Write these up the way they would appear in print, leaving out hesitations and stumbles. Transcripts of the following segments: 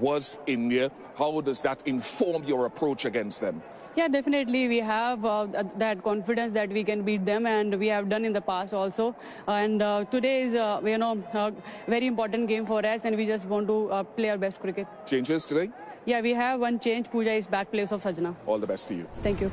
was India. How does that inform your approach against them? Yeah, definitely. We have that confidence that we can beat them, and we have done in the past also. And today is, a very important game for us, and we just want to play our best cricket. Changes today? Yeah, we have one change. Pooja is back, place of Sajna. All the best to you. Thank you.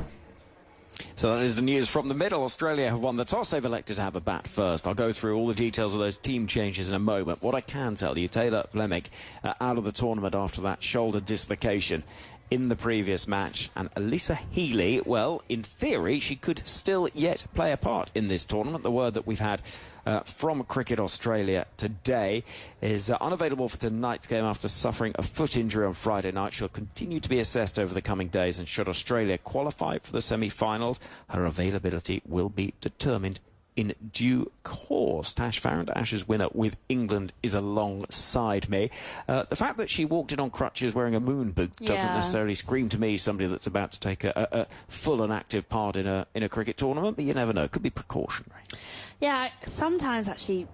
So that is the news from the middle. Australia have won the toss. They've elected to have a bat first. I'll go through all the details of those team changes in a moment. What I can tell you, Taylor Fleming out of the tournament after that shoulder dislocation in the previous match, and Alyssa Healy, well, in theory, she could still yet play a part in this tournament. The word that we've had from Cricket Australia today is unavailable for tonight's game after suffering a foot injury on Friday night. She'll continue to be assessed over the coming days, and should Australia qualify for the semi-finals, her availability will be determined in due course. Tash Farron, Ashes winner with England, is alongside me. The fact that she walked in on crutches wearing a moon boot doesn't necessarily scream to me somebody that's about to take a full and active part in a cricket tournament, but you never know. It could be precautionary. Yeah, sometimes actually,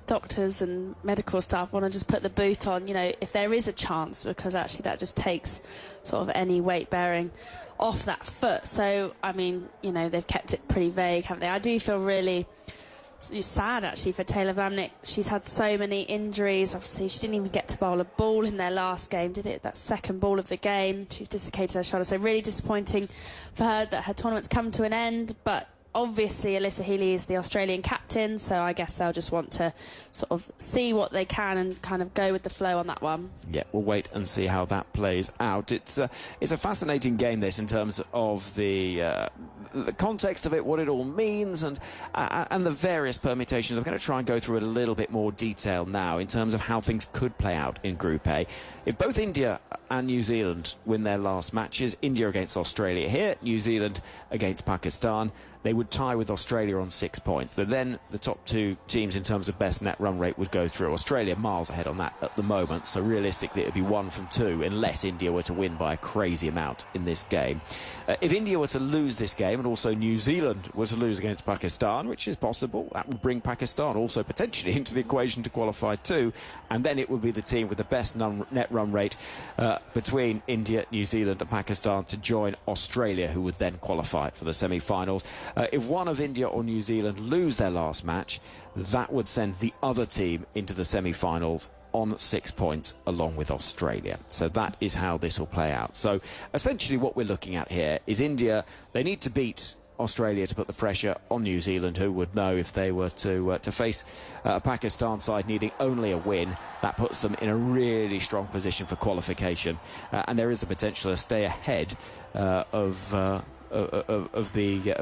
doctors and medical staff want to just put the boot on, if there is a chance, because actually that just takes sort of any weight bearing off that foot. So, I mean, they've kept it pretty vague, haven't they? I do feel really sad, actually, for Taylor Fleming. She's had so many injuries. Obviously, she didn't even get to bowl a ball in their last game, did it? That second ball of the game. She's dislocated her shoulder. So really disappointing for her that her tournament's come to an end. But obviously, Alyssa Healy is the Australian captain, so I guess they'll just want to sort of see what they can and kind of go with the flow on that one. Yeah, we'll wait and see how that plays out. It's a fascinating game, this, in terms of the context of it, what it all means, and the various permutations. I'm going to try and go through it a little bit more detail now in terms of how things could play out in Group A. If both India and New Zealand win their last matches, India against Australia here, New Zealand against Pakistan, they would tie with Australia on 6 points. So then the top two teams in terms of best net run rate would go through. Australia miles ahead on that at the moment, so realistically it would be 1 from 2 unless India were to win by a crazy amount in this game. If India were to lose this game, and also New Zealand were to lose against Pakistan, which is possible, that would bring Pakistan also potentially into the equation to qualify too, and then it would be the team with the best net run rate between India, New Zealand and Pakistan to join Australia, who would then qualify for the semi-finals. If one of India or New Zealand lose their last match, that would send the other team into the semi-finals on 6 points along with Australia. So that is how this will play out. So essentially what we're looking at here is India, they need to beat Australia to put the pressure on New Zealand, who would know if they were to face a Pakistan side needing only a win. That puts them in a really strong position for qualification, and there is the potential to stay ahead of the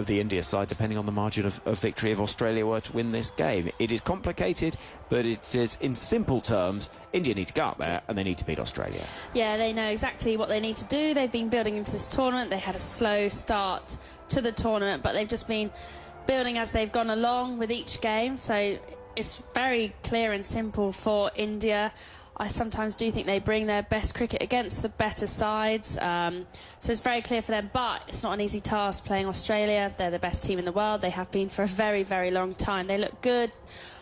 India side, depending on the margin of victory if Australia were to win this game. It is complicated, but it is, in simple terms, India need to go out there and they need to beat Australia. Yeah, they know exactly what they need to do. They've been building into this tournament. They had a slow start to the tournament, but they've just been building as they've gone along with each game. So it's very clear and simple for India. I sometimes do think they bring their best cricket against the better sides, so it's very clear for them, but it's not an easy task playing Australia. They're the best team in the world. They have been for a very, very long time. They look good.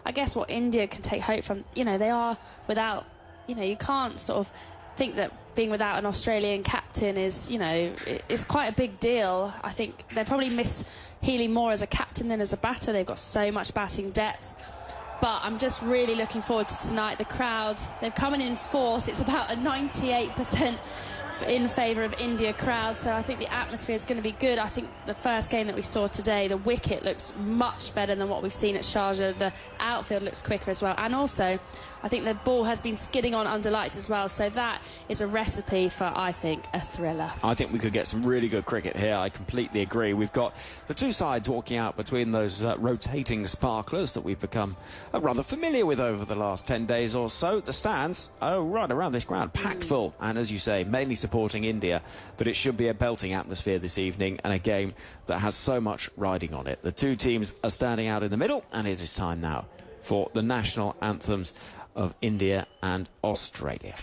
I guess what India can take hope from, they are without, you can't sort of think that being without an Australian captain is, it's quite a big deal. I think they probably miss Healy more as a captain than as a batter. They've got so much batting depth. But I'm just really looking forward to tonight. The crowd, they've come in force. It's about a 98% in favour of India crowd, so I think the atmosphere is going to be good. I think the first game that we saw today, the wicket looks much better than what we've seen at Sharjah. The outfield looks quicker as well, and also I think the ball has been skidding on under lights as well, so that is a recipe for, I think, a thriller. I think we could get some really good cricket here. I completely agree. We've got the two sides walking out between those rotating sparklers that we've become rather familiar with over the last 10 days or so. The stands, right around this ground, packed full, and as you say, mainly supporting India, but it should be a belting atmosphere this evening and a game that has so much riding on it. The two teams are standing out in the middle, and it is time now for the national anthems of India and Australia.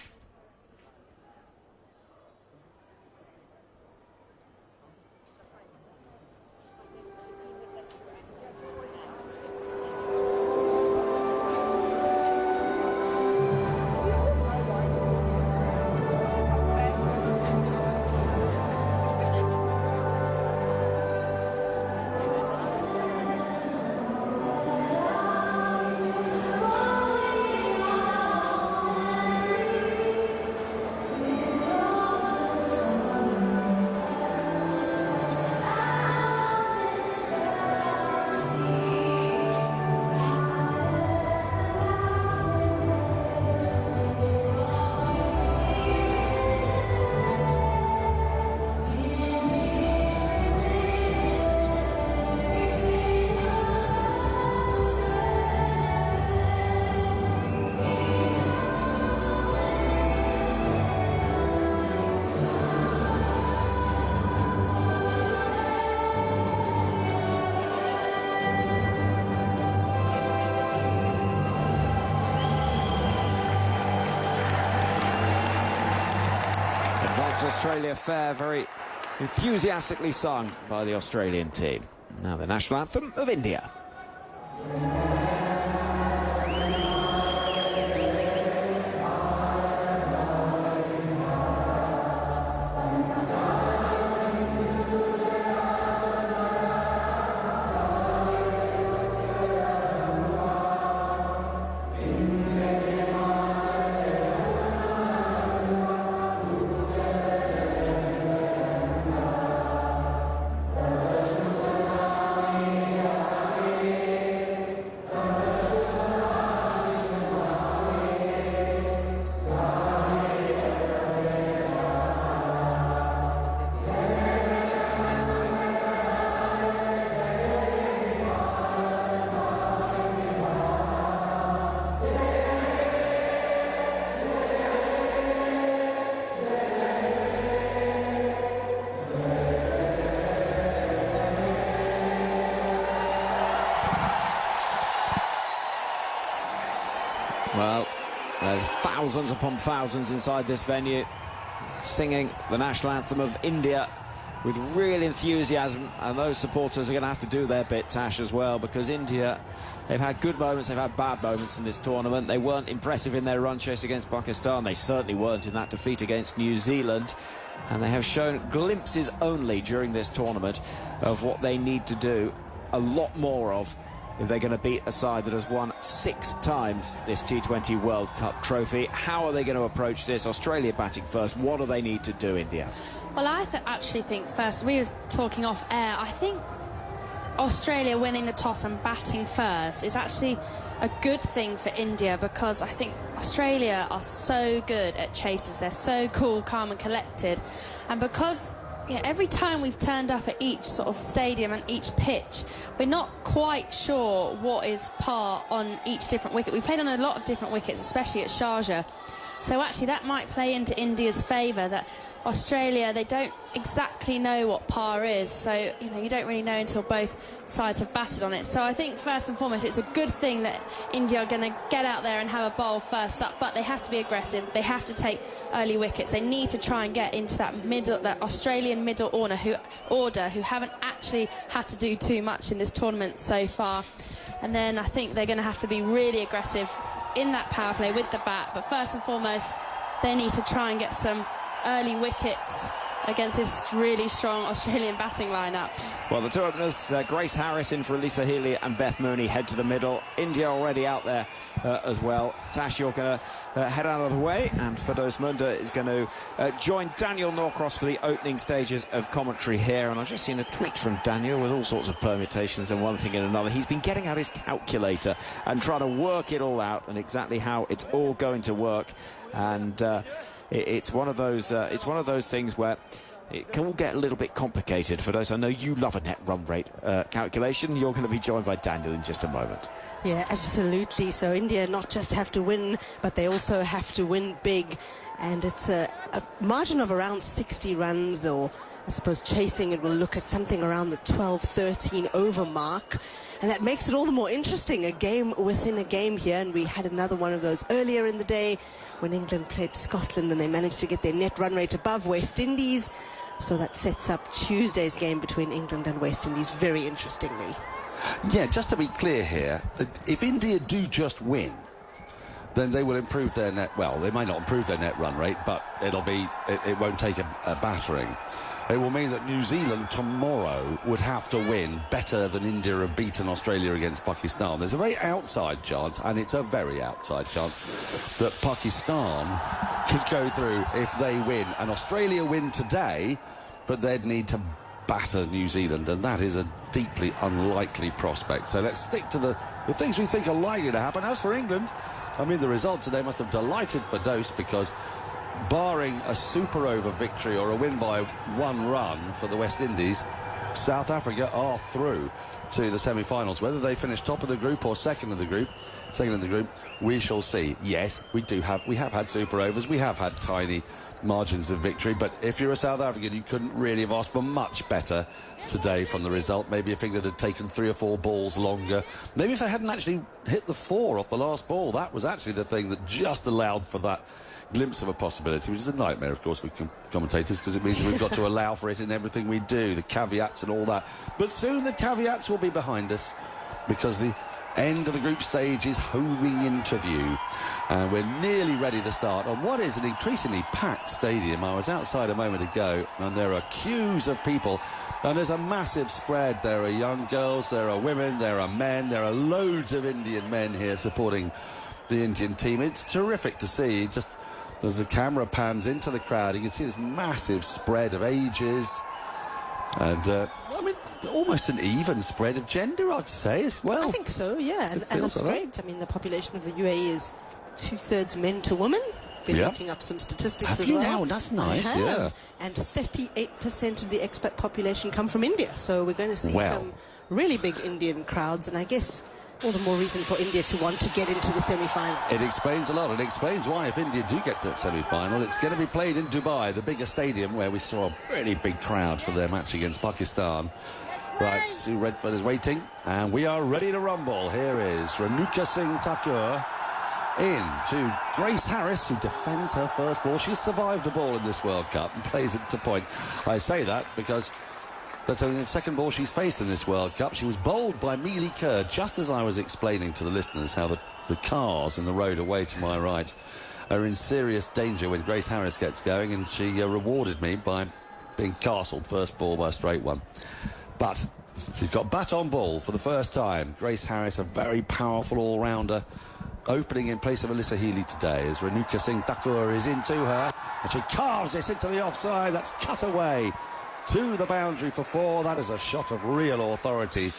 That's Australia fair, very enthusiastically sung by the Australian team. Now the national anthem of India. Well, there's thousands upon thousands inside this venue singing the national anthem of India with real enthusiasm, and those supporters are going to have to do their bit, Tash, as well, because India, they've had good moments, they've had bad moments in this tournament. They weren't impressive in their run chase against Pakistan. They certainly weren't in that defeat against New Zealand, and they have shown glimpses only during this tournament of what they need to do a lot more of if they're going to beat a side that has won 6 times this T20 World Cup trophy. How are they going to approach this? Australia batting first. What do they need to do, India? Well, I actually think first, we were talking off air, I think Australia winning the toss and batting first is actually a good thing for India, because I think Australia are so good at chases. They're so cool, calm and collected. And because every time we've turned up at each sort of stadium and each pitch, we're not quite sure what is par on each different wicket. We've played on a lot of different wickets, especially at Sharjah. So actually that might play into India's favour, that Australia, they don't exactly know what par is. So, you don't really know until both sides have batted on it. So I think first and foremost, it's a good thing that India are going to get out there and have a bowl first up, but they have to be aggressive. They have to take early wickets. They need to try and get into that Australian middle order who haven't actually had to do too much in this tournament so far. And then I think they're going to have to be really aggressive in that power play with the bat. But first and foremost, they need to try and get some early wickets against this really strong Australian batting lineup. Well, the two openers, Grace Harris in for Elisa Healy and Beth Mooney, head to the middle. India already out there as well. Tash, you're going to head out of the way, and Firdaus Munda is going to join Daniel Norcross for the opening stages of commentary here. And I've just seen a tweet from Daniel with all sorts of permutations and one thing and another. He's been getting out his calculator and trying to work it all out and exactly how it's all going to work. And it's one of those things where it can all get a little bit complicated. For those, I know you love a net run rate calculation. You're going to be joined by Daniel in just a moment. Yeah, absolutely. So India not just have to win, but they also have to win big. And it's a margin of around 60 runs, or I suppose chasing it will look at something around the 12-13 over mark. And that makes it all the more interesting, a game within a game here. And we had another one of those earlier in the day when England played Scotland and they managed to get their net run rate above West Indies. So that sets up Tuesday's game between England and West Indies very interestingly. Yeah, just to be clear here, if India do just win, then they will improve their net. Well, they might not improve their net run rate, but it won't take a battering. It will mean that New Zealand tomorrow would have to win better than India have beaten Australia against Pakistan. There's a very outside chance, and it's a very outside chance, that Pakistan could go through if they win. And Australia win today, but they'd need to batter New Zealand, and that is a deeply unlikely prospect. So let's stick to the things we think are likely to happen. As for England, I mean, the results today must have delighted Firdaus, because barring a super over victory or a win by 1 run for the West Indies, South Africa are through to the semi-finals. Whether they finish top of the group or second in the group, we shall see. Yes, we have had super overs, we have had tiny margins of victory. But if you're a South African, you couldn't really have asked for much better today from the result. Maybe if England had taken 3 or 4 balls longer. Maybe if they hadn't actually hit the 4 off the last ball. That was actually the thing that just allowed for that glimpse of a possibility, which is a nightmare, of course, with commentators, because it means we've got to allow for it in everything we do, the caveats and all that. But soon the caveats will be behind us, because the end of the group stage is hoving into view, and we're nearly ready to start on what is an increasingly packed stadium. I was outside a moment ago, and there are queues of people, and there's a massive spread. There are young girls, there are women, there are men, there are loads of Indian men here supporting the Indian team. It's terrific to see. Just as the camera pans into the crowd, you can see this massive spread of ages, and I mean, almost an even spread of gender, I'd say, as well. I think so, yeah, and that's great. I mean, the population of the UAE is 2/3 men to women. Been looking up some statistics as well. Have you now? That's nice, yeah. And 38% of the expat population come from India, so we're going to see some really big Indian crowds, and I guess all the more reason for India to want to get into the semi-final. It explains a lot. It explains why, if India do get to that semi-final, it's going to be played in Dubai, the bigger stadium, where we saw a really big crowd for their match against Pakistan. Right, Sue Redford is waiting, and we are ready to rumble. Here is Renuka Singh Thakur in to Grace Harris, who defends her first ball. She's survived a ball in this World Cup and plays it to point. I say that because that's only the second ball she's faced in this World Cup. She was bowled by Mealy Kerr, just as I was explaining to the listeners how the cars in the road away to my right are in serious danger when Grace Harris gets going, and she rewarded me by being castled first ball by a straight one. But she's got bat on ball for the first time. Grace Harris, a very powerful all-rounder, opening in place of Alyssa Healy today, as Renuka Singh Thakur is into her, and she carves this into the offside. That's cut away to the boundary for 4. That is a shot of real authority.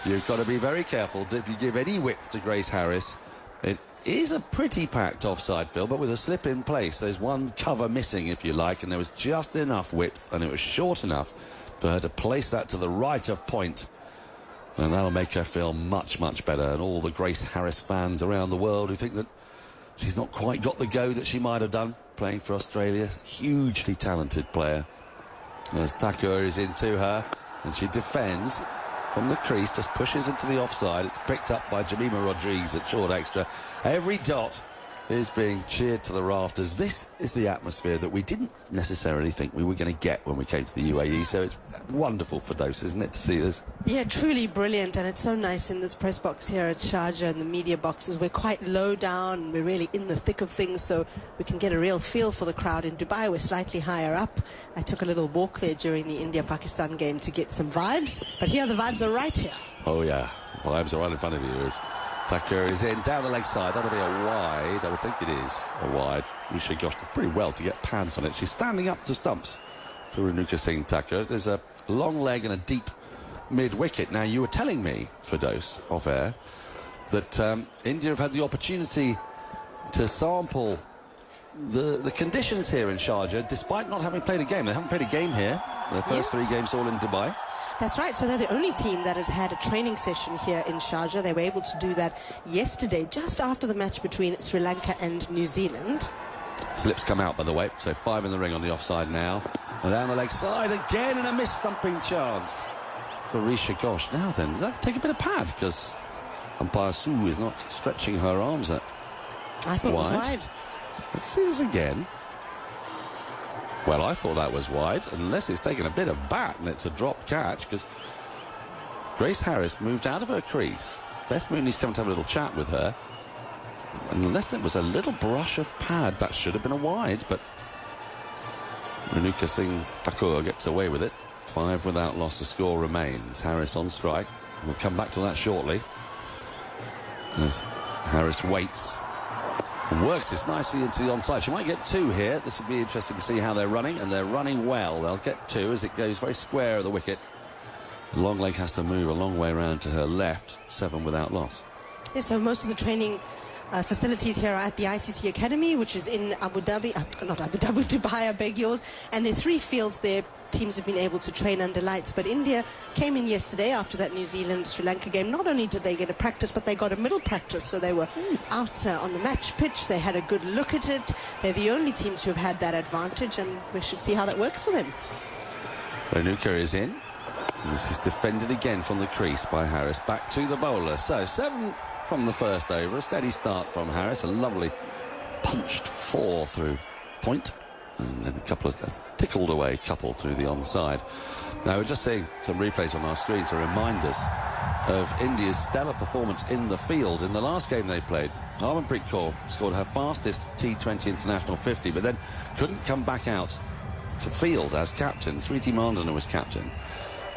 You've got to be very careful if you give any width to Grace Harris. It is a pretty packed offside field, but with a slip in place, there's one cover missing, if you like, and there was just enough width, and it was short enough for her to place that to the right of point, and that'll make her feel much, much better. And all the Grace Harris fans around the world who think that she's not quite got the go that she might have done playing for Australia. Hugely talented player. As Thakur is into her, and she defends from the crease, just pushes into the offside. It's picked up by Jemima Rodriguez at short extra. Every dot is being cheered to the rafters. This is the atmosphere that we didn't necessarily think we were going to get when we came to the UAE, so it's wonderful for Dos, isn't it, to see this? Yeah, truly brilliant, and it's so nice in this press box here at Sharjah, and the media boxes. We're quite low down, and we're really in the thick of things, so we can get a real feel for the crowd. In Dubai, we're slightly higher up. I took a little walk there during the India-Pakistan game to get some vibes, but here the vibes are right here. Oh yeah, the vibes are right in front of you. As Thakur is in, down the leg side. That'll be a wide. I would think it is a wide. Risha Ghosh did pretty well to get pants on it. She's standing up to stumps to Renuka Singh Thakur. There's a long leg and a deep mid-wicket. Now, you were telling me, Firdaus, off air, that India have had the opportunity to sample the conditions here in Sharjah, despite not having played a game. They haven't played a game here. Their first 3 games all in Dubai. That's right, so they're the only team that has had a training session here in Sharjah. They were able to do that yesterday, just after the match between Sri Lanka and New Zealand. Slips come out, by the way, so 5 in the ring on the offside now. And down the leg side again, and a missed-stumping chance for Risha Ghosh. Now then, does that take a bit of pad? Because umpire Sue is not stretching her arms out. I thought it was wide. Let's see this again. Well, I thought that was wide, unless it's taken a bit of bat and it's a drop catch, because Grace Harris moved out of her crease. Beth Mooney's come to have a little chat with her. And unless there was a little brush of pad, that should have been a wide, but Renuka Singh Thakur gets away with it. 5 without loss, the score remains. Harris on strike. We'll come back to that shortly. As Harris waits and works this nicely into the onside. She might get 2 here. This would be interesting to see how they're running, and they're running well. They'll get 2 as it goes very square of the wicket. The long leg has to move a long way around to her left. 7 without loss. Yeah, so most of the training facilities here are at the ICC Academy, which is in Abu Dhabi, not Abu Dhabi, Dubai, I beg yours. And there are 3 fields there. Teams have been able to train under lights. But India came in yesterday after that New Zealand-Sri Lanka game. Not only did they get a practice, but they got a middle practice. So they were out on the match pitch. They had a good look at it. They're the only team to have had that advantage, and we should see how that works for them. Renuka is in. And this is defended again from the crease by Harris. Back to the bowler. So 7 from the first over. A steady start from Harris. A lovely punched 4 through point. And then a couple of tickled away couple through the onside. Now we're just seeing some replays on our screen to remind us of India's stellar performance in the field. In the last game they played, Harmanpreet Kaur scored her fastest T20 international 50, but then couldn't come back out to field as captain. Smriti Mandana was captain.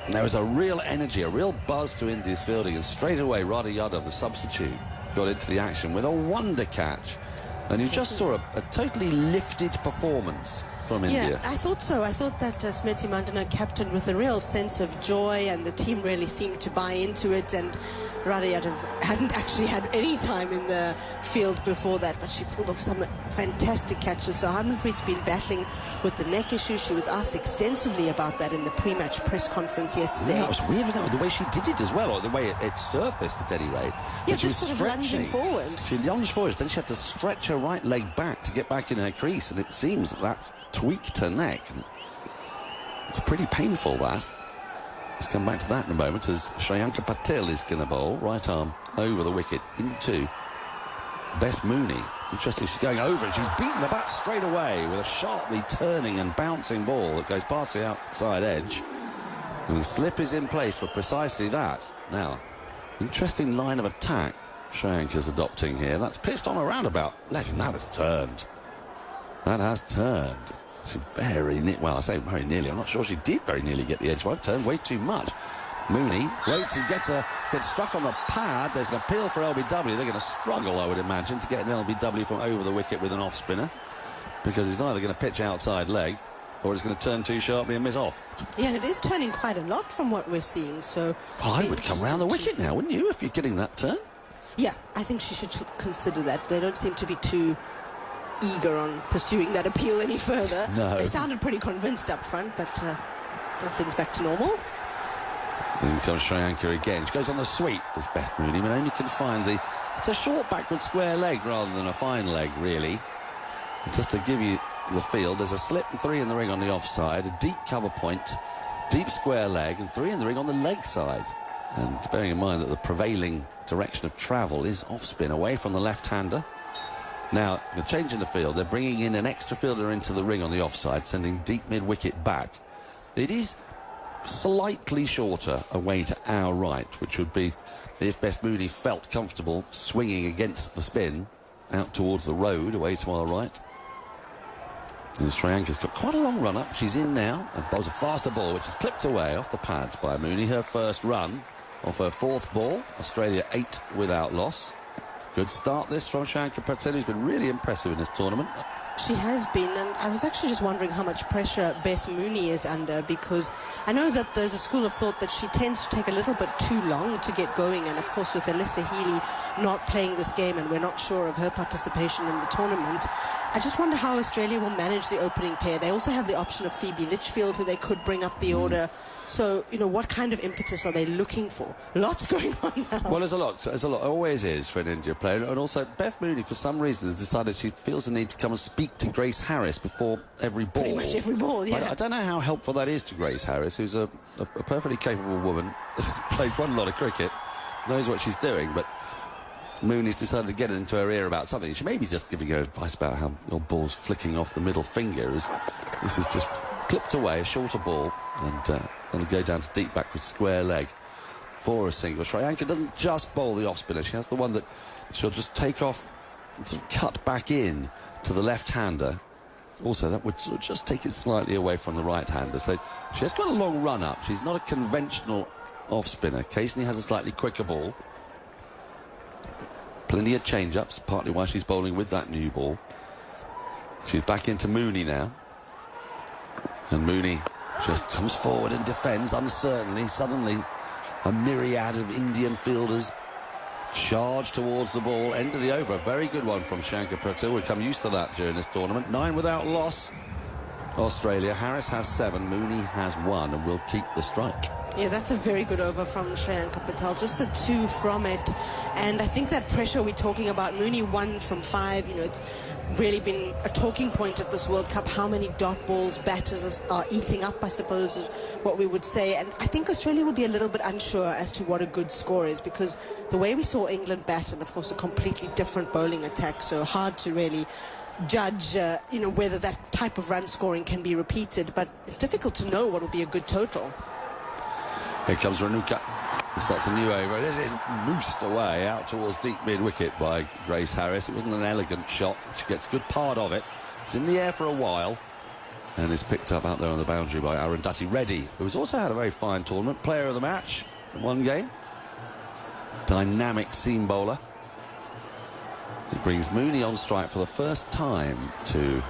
And there was a real energy, a real buzz to India's fielding, and straight away Radha Yadav, the substitute, got into the action with a wonder catch. And you just saw a totally lifted performance from India. Yeah, I thought so. I thought that Smriti Mandana captained with a real sense of joy, and the team really seemed to buy into it. And Radha Yadav hadn't actually had any time in the field before that, but she pulled off some fantastic catches. So Harmanpreet's been battling with the neck issue. She was asked extensively about that in the pre-match press conference yesterday. Yeah, it was weird, wasn't it? The way she did it as well, or the way it surfaced at any rate. Yeah, just sort of lunging forward. She lunged forward, then she had to stretch her right leg back to get back in her crease, and it seems that's tweaked her neck. It's pretty painful, that. Let's come back to that in a moment as Shreyanka Patel is going to bowl. Right arm over the wicket into Beth Mooney. Interesting, she's going over and she's beaten the bat straight away with a sharply turning and bouncing ball that goes past the outside edge. And the slip is in place for precisely that. Now, interesting line of attack Shreyanka's adopting here. That's pitched on a roundabout leg, and that has turned. That has turned. She very well, I say very nearly. I'm not sure she did very nearly get the edge. Well, turned way too much. Mooney waits and gets struck on the pad. There's an appeal for LBW. They're going to struggle, I would imagine, to get an LBW from over the wicket with an off spinner, because he's either going to pitch outside leg or it's going to turn too sharply and miss off. Yeah, and it is turning quite a lot from what we're seeing. So well, I would come round the wicket now, wouldn't you, if you're getting that turn? Yeah, I think she should consider that. They don't seem to be too eager on pursuing that appeal any further. No. They sounded pretty convinced up front, but things back to normal. In comes Shreyanka again. She goes on the sweep, as Beth Mooney, but only can find it's a short backward square leg rather than a fine leg, really. And just to give you the field, there's a slip and 3 in the ring on the offside, a deep cover point, deep square leg, and 3 in the ring on the leg side. And bearing in mind that the prevailing direction of travel is off spin, away from the left-hander. Now, the change in the field, they're bringing in an extra fielder into the ring on the offside, sending deep mid-wicket back. It is slightly shorter away to our right, which would be if Beth Mooney felt comfortable swinging against the spin out towards the road away to our right. And Shreyanka's got quite a long run up. She's in now and bowls a faster ball, which is clipped away off the pads by Mooney. Her first run off her 4th ball. Australia 8 without loss. Good start this from Shreyanka Patel, who's been really impressive in this tournament. She has been, and I was actually just wondering how much pressure Beth Mooney is under, because I know that there's a school of thought that she tends to take a little bit too long to get going, and of course with Alyssa Healy not playing this game and we're not sure of her participation in the tournament, I just wonder how Australia will manage the opening pair. They also have the option of Phoebe Litchfield, who they could bring up the order. So, you know, what kind of impetus are they looking for? Lots going on now. Well, there's a lot. Always is for an India player. And also, Beth Mooney, for some reason, has decided she feels the need to come and speak to Grace Harris before every ball. Pretty much every ball, yeah. I don't know how helpful that is to Grace Harris, who's a perfectly capable woman, played quite a lot of cricket, knows what she's doing, but Mooney's decided to get into her ear about something. She may be just giving her advice about how your ball's flicking off the middle finger. This is just clipped away, a shorter ball, and going to go down to deep backward square leg for a single. Shreyanka doesn't just bowl the off spinner. She has the one that she'll just take off and sort of cut back in to the left-hander. Also, that would sort of just take it slightly away from the right-hander. So she has got a long run up. She's not a conventional off spinner. Occasionally has a slightly quicker ball. Plenty of change-ups, partly why she's bowling with that new ball. She's back into Mooney now. And Mooney just comes forward and defends uncertainly. Suddenly, a myriad of Indian fielders charge towards the ball, end of the over. A very good one from Shankar Patil. We've come used to that during this tournament. 9 without loss. Australia. Harris has 7, Mooney has 1, and will keep the strike. Yeah, that's a very good over from Shankar Patil. Just the 2 from it. And I think that pressure we're talking about, Mooney 1 from 5, you know, it's really been a talking point at this World Cup. How many dot balls batters are eating up, I suppose, is what we would say. And I think Australia will be a little bit unsure as to what a good score is, because the way we saw England bat, and of course a completely different bowling attack, so hard to really judge, you know, whether that type of run scoring can be repeated. But it's difficult to know what will be a good total. Here comes Renuka. Starts a new over. It is moosed away out towards deep mid-wicket by Grace Harris. It wasn't an elegant shot. She gets a good part of it. It's in the air for a while and is picked up out there on the boundary by Arundhati Reddy, who has also had a very fine tournament. Player of the match in one game. Dynamic seam bowler. It brings Mooney on strike for the first time to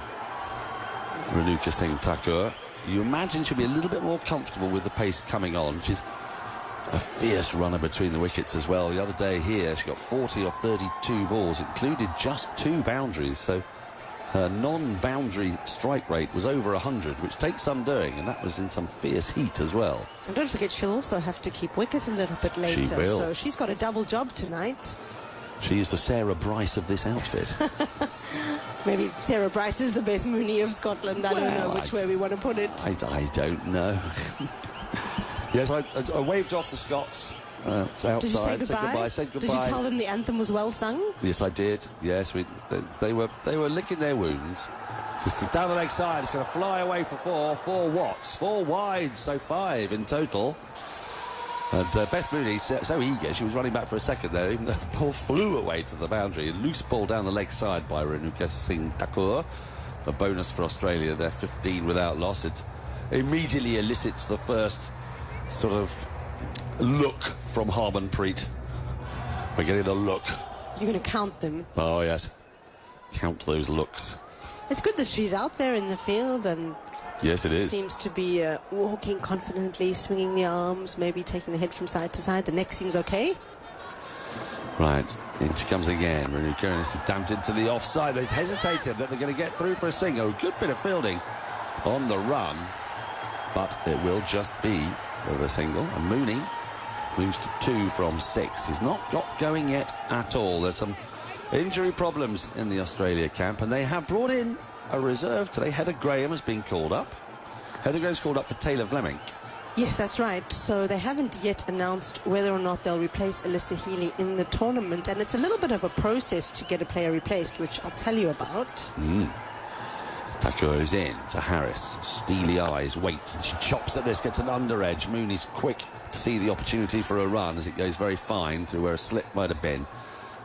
Renuka Singh Thakur. You imagine she'll be a little bit more comfortable with the pace coming on. She's a fierce runner between the wickets as well. The other day here, she got 40 off 32 balls, included just 2 boundaries. So her non-boundary strike rate was over 100, which takes some doing, and that was in some fierce heat as well. And don't forget, she'll also have to keep wicket a little bit later. She will. So she's got a double job tonight. She is the Sarah Bryce of this outfit. Maybe Sarah Bryce is the Beth Mooney of Scotland. I don't know which way we want to put it. I don't know. Yes, I waved off the Scots outside. Did you say goodbye? Said goodbye. Did you tell them the anthem was well sung? Yes, I did. Yes, they were licking their wounds. Just down the leg side, it's going to fly away for 4. 4 watts, 4 wides, so 5 in total. And Beth Mooney, so eager, she was running back for a second there, even though the ball flew away to the boundary. A loose ball down the leg side by Renuka Singh Thakur. A bonus for Australia, they're 15 without loss. It immediately elicits the first sort of look from Harmanpreet. We're getting the look. You're going to count them? Oh, yes. Count those looks. It's good that she's out there in the field and... Yes, it is. Seems to be walking confidently, swinging the arms, maybe taking the head from side to side. The neck seems okay. Right, in she comes again. Renuka, and it's damped into the offside. They've hesitated that they're going to get through for a single. Good bit of fielding on the run, but it will just be the single. And Mooney moves to 2 from 6. He's not got going yet at all. There's some injury problems in the Australia camp, and they have brought in a reserve today. Heather Graham has been called up. Heather Graham's called up for Taylor Fleming. Yes, that's right. So they haven't yet announced whether or not they'll replace Alyssa Healy in the tournament, and it's a little bit of a process to get a player replaced, which I'll tell you about. Thakur is in to Harris. Steely eyes, waits, and she chops at this, gets an under edge. Mooney's quick to see the opportunity for a run as it goes very fine through where a slip might have been.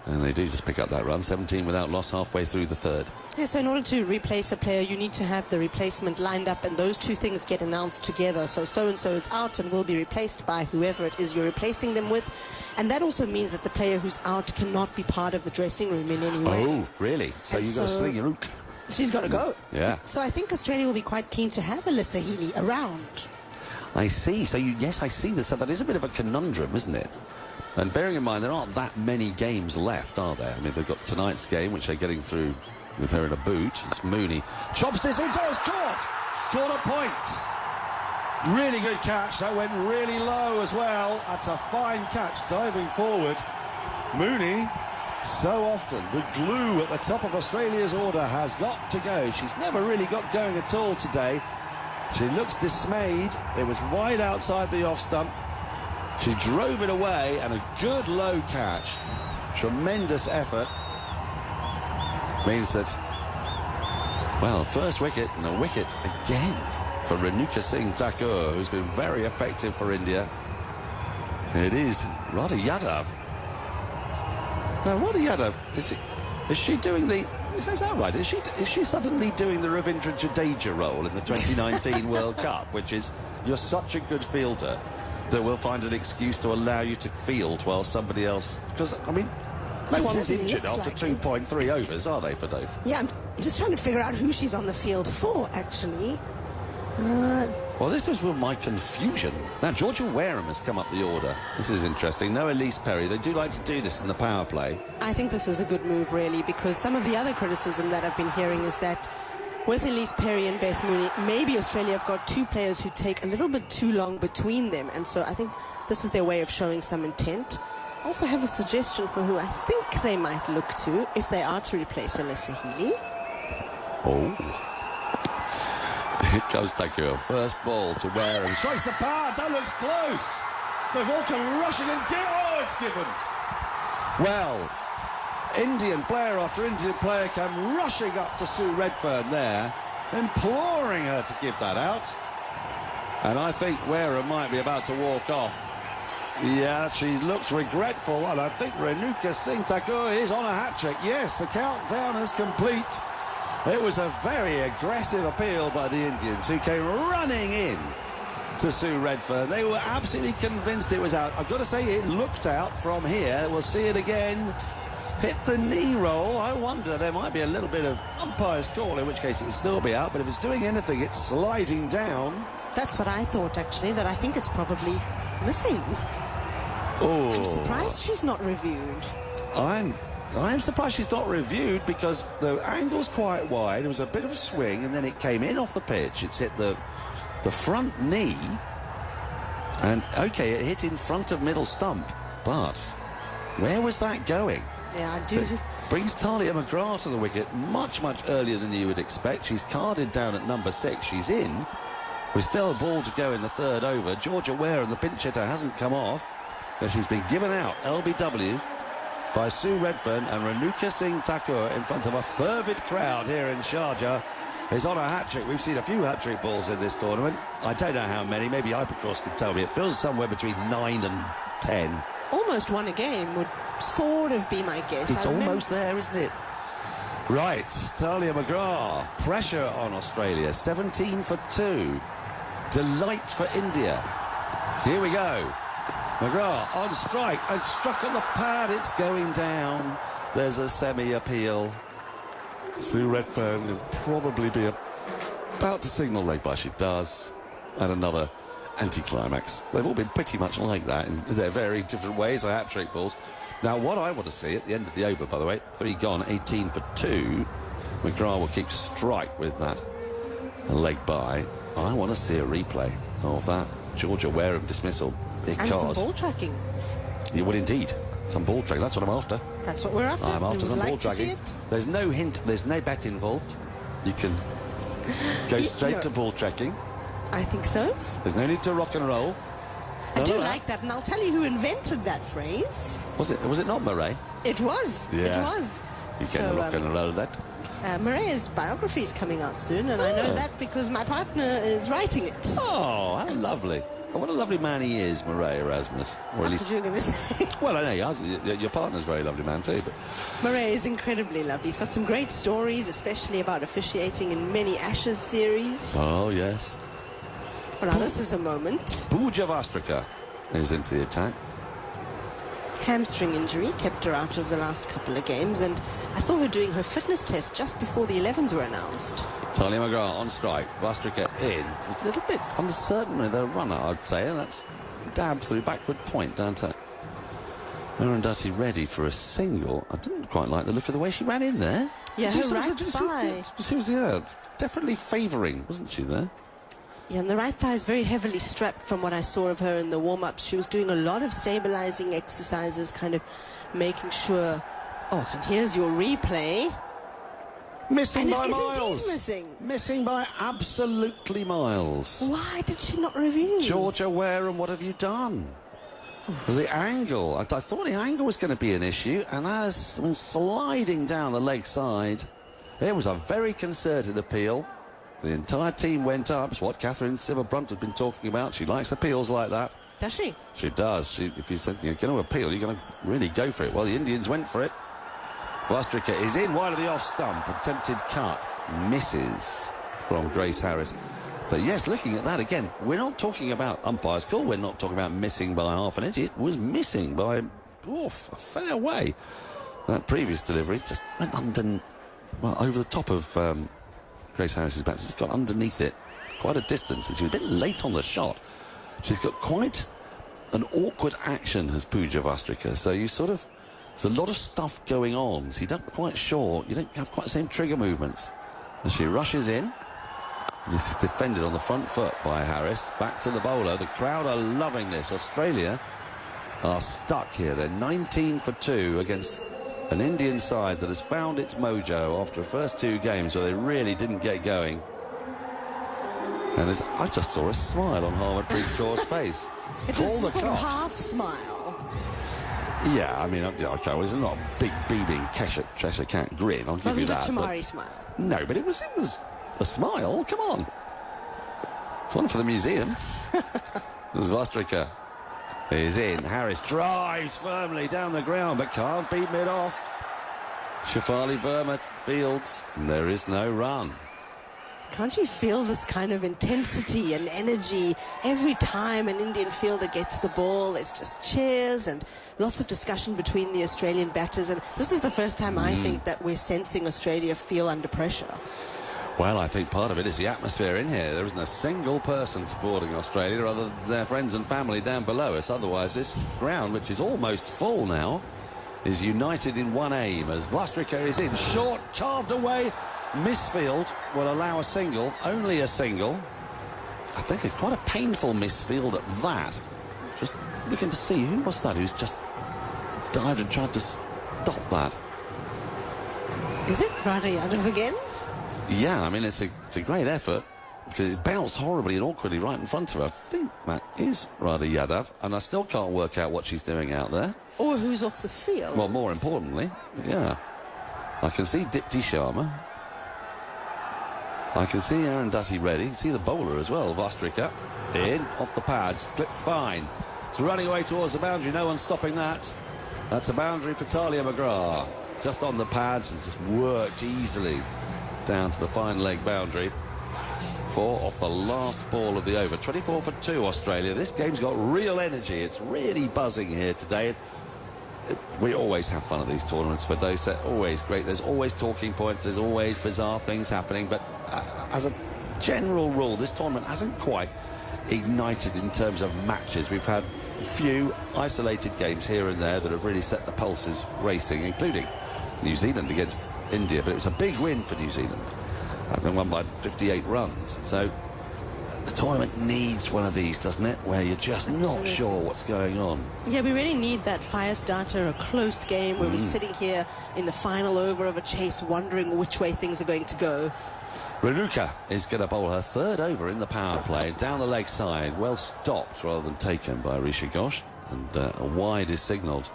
And they do just pick up that run. 17 without loss halfway through the 3rd. Yeah, so in order to replace a player, you need to have the replacement lined up, and those 2 things get announced together. So so-and-so is out and will be replaced by whoever it is you're replacing them with. And that also means that the player who's out cannot be part of the dressing room in any way. Oh, really? So you've got to sling your hook. She's got to go. Yeah. So I think Australia will be quite keen to have Alyssa Healy around. I see. So yes, I see this. So that is a bit of a conundrum, isn't it? And bearing in mind, there aren't that many games left, are there? I mean, they've got tonight's game, which they're getting through with her in a boot. It's Mooney. Chops this into his caught. Caught a point. Really good catch. That went really low as well. That's a fine catch, diving forward. Mooney, so often, the glue at the top of Australia's order has got to go. She's never really got going at all today. She looks dismayed. It was wide outside the off stump. She drove it away, and a good low catch. Tremendous effort. Means that, well, first wicket and a wicket again for Renuka Singh Thakur, who's been very effective for India. It is Radha Yadav. Now, Radha Yadav, is she doing the... Is that right? Is she suddenly doing the Ravindra Jadeja role in the 2019 World Cup, which is, you're such a good fielder that we'll find an excuse to allow you to field while somebody else... Because, I mean, no one's injured after 2.3 overs, are they, for Dave? Yeah, I'm just trying to figure out who she's on the field for, actually. Well, this was my confusion. Now, Georgia Wareham has come up the order. This is interesting. No Elise Perry. They do like to do this in the power play. I think this is a good move, really, because some of the other criticism that I've been hearing is that with Elise Perry and Beth Mooney, maybe Australia have got two players who take a little bit too long between them, and so I think this is their way of showing some intent. I also have a suggestion for who I think they might look to if they are to replace Alyssa Healy. Oh. Here goes Takeo. First ball to Wareham. Strikes the power. That looks close. They've all come rushing and it's given. Well, Indian player after Indian player came rushing up to Sue Redfern there, imploring her to give that out. And I think Wareham might be about to walk off. Yeah, she looks regretful, and I think Renuka Singh Thakur is on a hat-trick. Yes, the countdown is complete. It was a very aggressive appeal by the Indians, who came running in to Sue Redfern. They were absolutely convinced it was out. I've got to say, it looked out from here. We'll see it again. Hit the knee roll. I wonder, there might be a little bit of umpire's call, in which case it would still be out. But if it's doing anything, it's sliding down. That's what I thought, actually, that I think it's probably missing. Oh. I'm surprised she's not reviewed. I'm surprised she's not reviewed, because the angle's quite wide. There was a bit of a swing, and then it came in off the pitch. It's hit the front knee, and okay, it hit in front of middle stump, but where was that going? Yeah, I do. It brings Talia McGrath to the wicket much earlier than you would expect. She's carded down at number 6. She's in. With still a ball to go in the third over. Georgia Wareham, the pinch hitter, hasn't come off, because she's been given out, LBW, by Sue Redfern, and Renuka Singh Thakur, in front of a fervid crowd here in Sharjah, is on a hat-trick. We've seen a few hat-trick balls in this tournament. I don't know how many. Maybe Hypercross could tell me. It feels somewhere between 9 and 10. Almost won a game would sort of be my guess. It's almost there, isn't it? Right, Talia McGrath. Pressure on Australia. 17 for 2. Delight for India. Here we go. McGrath on strike and struck on the pad. It's going down. There's a semi-appeal. Sue Redfern will probably be about to signal leg by. She does. And another anticlimax. They've all been pretty much like that in their very different ways, the hat-trick balls. Now, what I want to see at the end of the over, by the way, 3 gone, 18 for 2. McGrath will keep strike with that leg by. I want to see a replay of that Georgia Wareham dismissal. And some ball tracking. You would indeed. Some ball tracking. That's what I'm after. That's what we're after. I'm after some ball to tracking. There's no hint. There's no bet involved. You can go straight to ball tracking. I think so. There's no need to rock and roll. I do like that, and I'll tell you who invented that phrase. Was it not Murray? It was. Yeah. It was. You can rock and roll that. Murray's biography is coming out soon, and I know that because my partner is writing it. Oh, how lovely. Oh, what a lovely man he is, Murray Erasmus. Or at least, what you were going to say. Well, I know your partner's a very lovely man too. But Murray is incredibly lovely. He's got some great stories, especially about officiating in many Ashes series. Oh, yes. Well, now this is a moment. Pooja Vastrika is into the attack. Hamstring injury kept her out of the last couple of games, and I saw her doing her fitness test just before the 11s were announced. Talia McGrath on strike. Vastrika in. A little bit uncertain with her runner, I'd say. And that's dabbed through backward point down to Arundhati ready for a single. I didn't quite like the look of the way she ran in there. Yeah, her right thigh. She was, definitely favouring, wasn't she, there? Yeah, and the right thigh is very heavily strapped from what I saw of her in the warm-ups. She was doing a lot of stabilising exercises, kind of making sure... Oh, and here's your replay. Missing by miles. Indeed missing. Missing by absolutely miles. Why did she not review? Georgia Wareham, what have you done? The angle. I thought the angle was going to be an issue, and that has been sliding down the leg side. It was a very concerted appeal. The entire team went up. It's what Catherine Sciver-Brunt has been talking about. She likes appeals like that. Does she? She does. If you said you're going to appeal, you're going to really go for it. Well, the Indians went for it. Vastrika is in wide of the off stump. Attempted cut. Misses from Grace Harris. But yes, looking at that again, we're not talking about umpire's call. We're not talking about missing by half an inch. It was missing by a fair way. That previous delivery just went over the top of Grace Harris's back. She's got underneath it quite a distance, and she was a bit late on the shot. She's got quite an awkward action, has Pooja Vastrika. So you sort of, there's a lot of stuff going on, so you don't quite sure, you don't have quite the same trigger movements. As she rushes in, this is defended on the front foot by Harris. Back to the bowler. The crowd are loving this. Australia are stuck here. They're 19 for 2 against an Indian side that has found its mojo after the first 2 games where they really didn't get going. And I just saw a smile on Harmanpreet Kaur's face. It was a sort of half smile. Yeah, I mean, okay, well, it's not a big beaming Cheshire Cat grin, I'll give you that. Wasn't a Chamari smile? No, but it was a smile, come on. It's one for the museum. There's Vastrika. Is in. Harris drives firmly down the ground, but can't beat mid off. Shafali Verma fields, and there is no run. Can't you feel this kind of intensity and energy every time an Indian fielder gets the ball? It's just cheers and lots of discussion between the Australian batters, and this is the first time I think that we're sensing Australia feel under pressure. Well, I think part of it is the atmosphere in here. There isn't a single person supporting Australia other than their friends and family down below us. Otherwise, this ground, which is almost full now, is united in one aim as Vastrika is in. Short, carved away. Misfield will allow a single, only a single. I think it's quite a painful misfield at that. Just looking to see who was that who's just dived and tried to stop that. Is it Radha Yadav again? Yeah, I mean, it's a great effort because it's bounced horribly and awkwardly right in front of her. I think that is Radha Yadav, and I still can't work out what she's doing out there. Or who's off the field. Well, more importantly, yeah. I can see Dipti Sharma. I can see Arundhati Reddy. See the bowler as well, Vastrika. In, off the pads, clipped fine. It's running away towards the boundary, no one's stopping that. That's a boundary for Talia McGrath. Just on the pads and just worked easily down to the fine leg boundary. 4 off the last ball of the over. 24 for 2 Australia. This game's got real energy. It's really buzzing here today. We always have fun at these tournaments, but those are always great. There's always talking points, there's always bizarre things happening, but as a general rule, this tournament hasn't quite ignited in terms of matches. We've had a few isolated games here and there that have really set the pulses racing, including New Zealand against India, but it was a big win for New Zealand. They won by 58 runs. So the tournament needs one of these, doesn't it, where you're just not sure what's going on. Yeah, we really need that fire starter, a close game where we're sitting here in the final over of a chase wondering which way things are going to go. Renuka is going to bowl her 3rd over in the power play down the leg side, well stopped rather than taken by Rishi Ghosh, and a wide is signalled.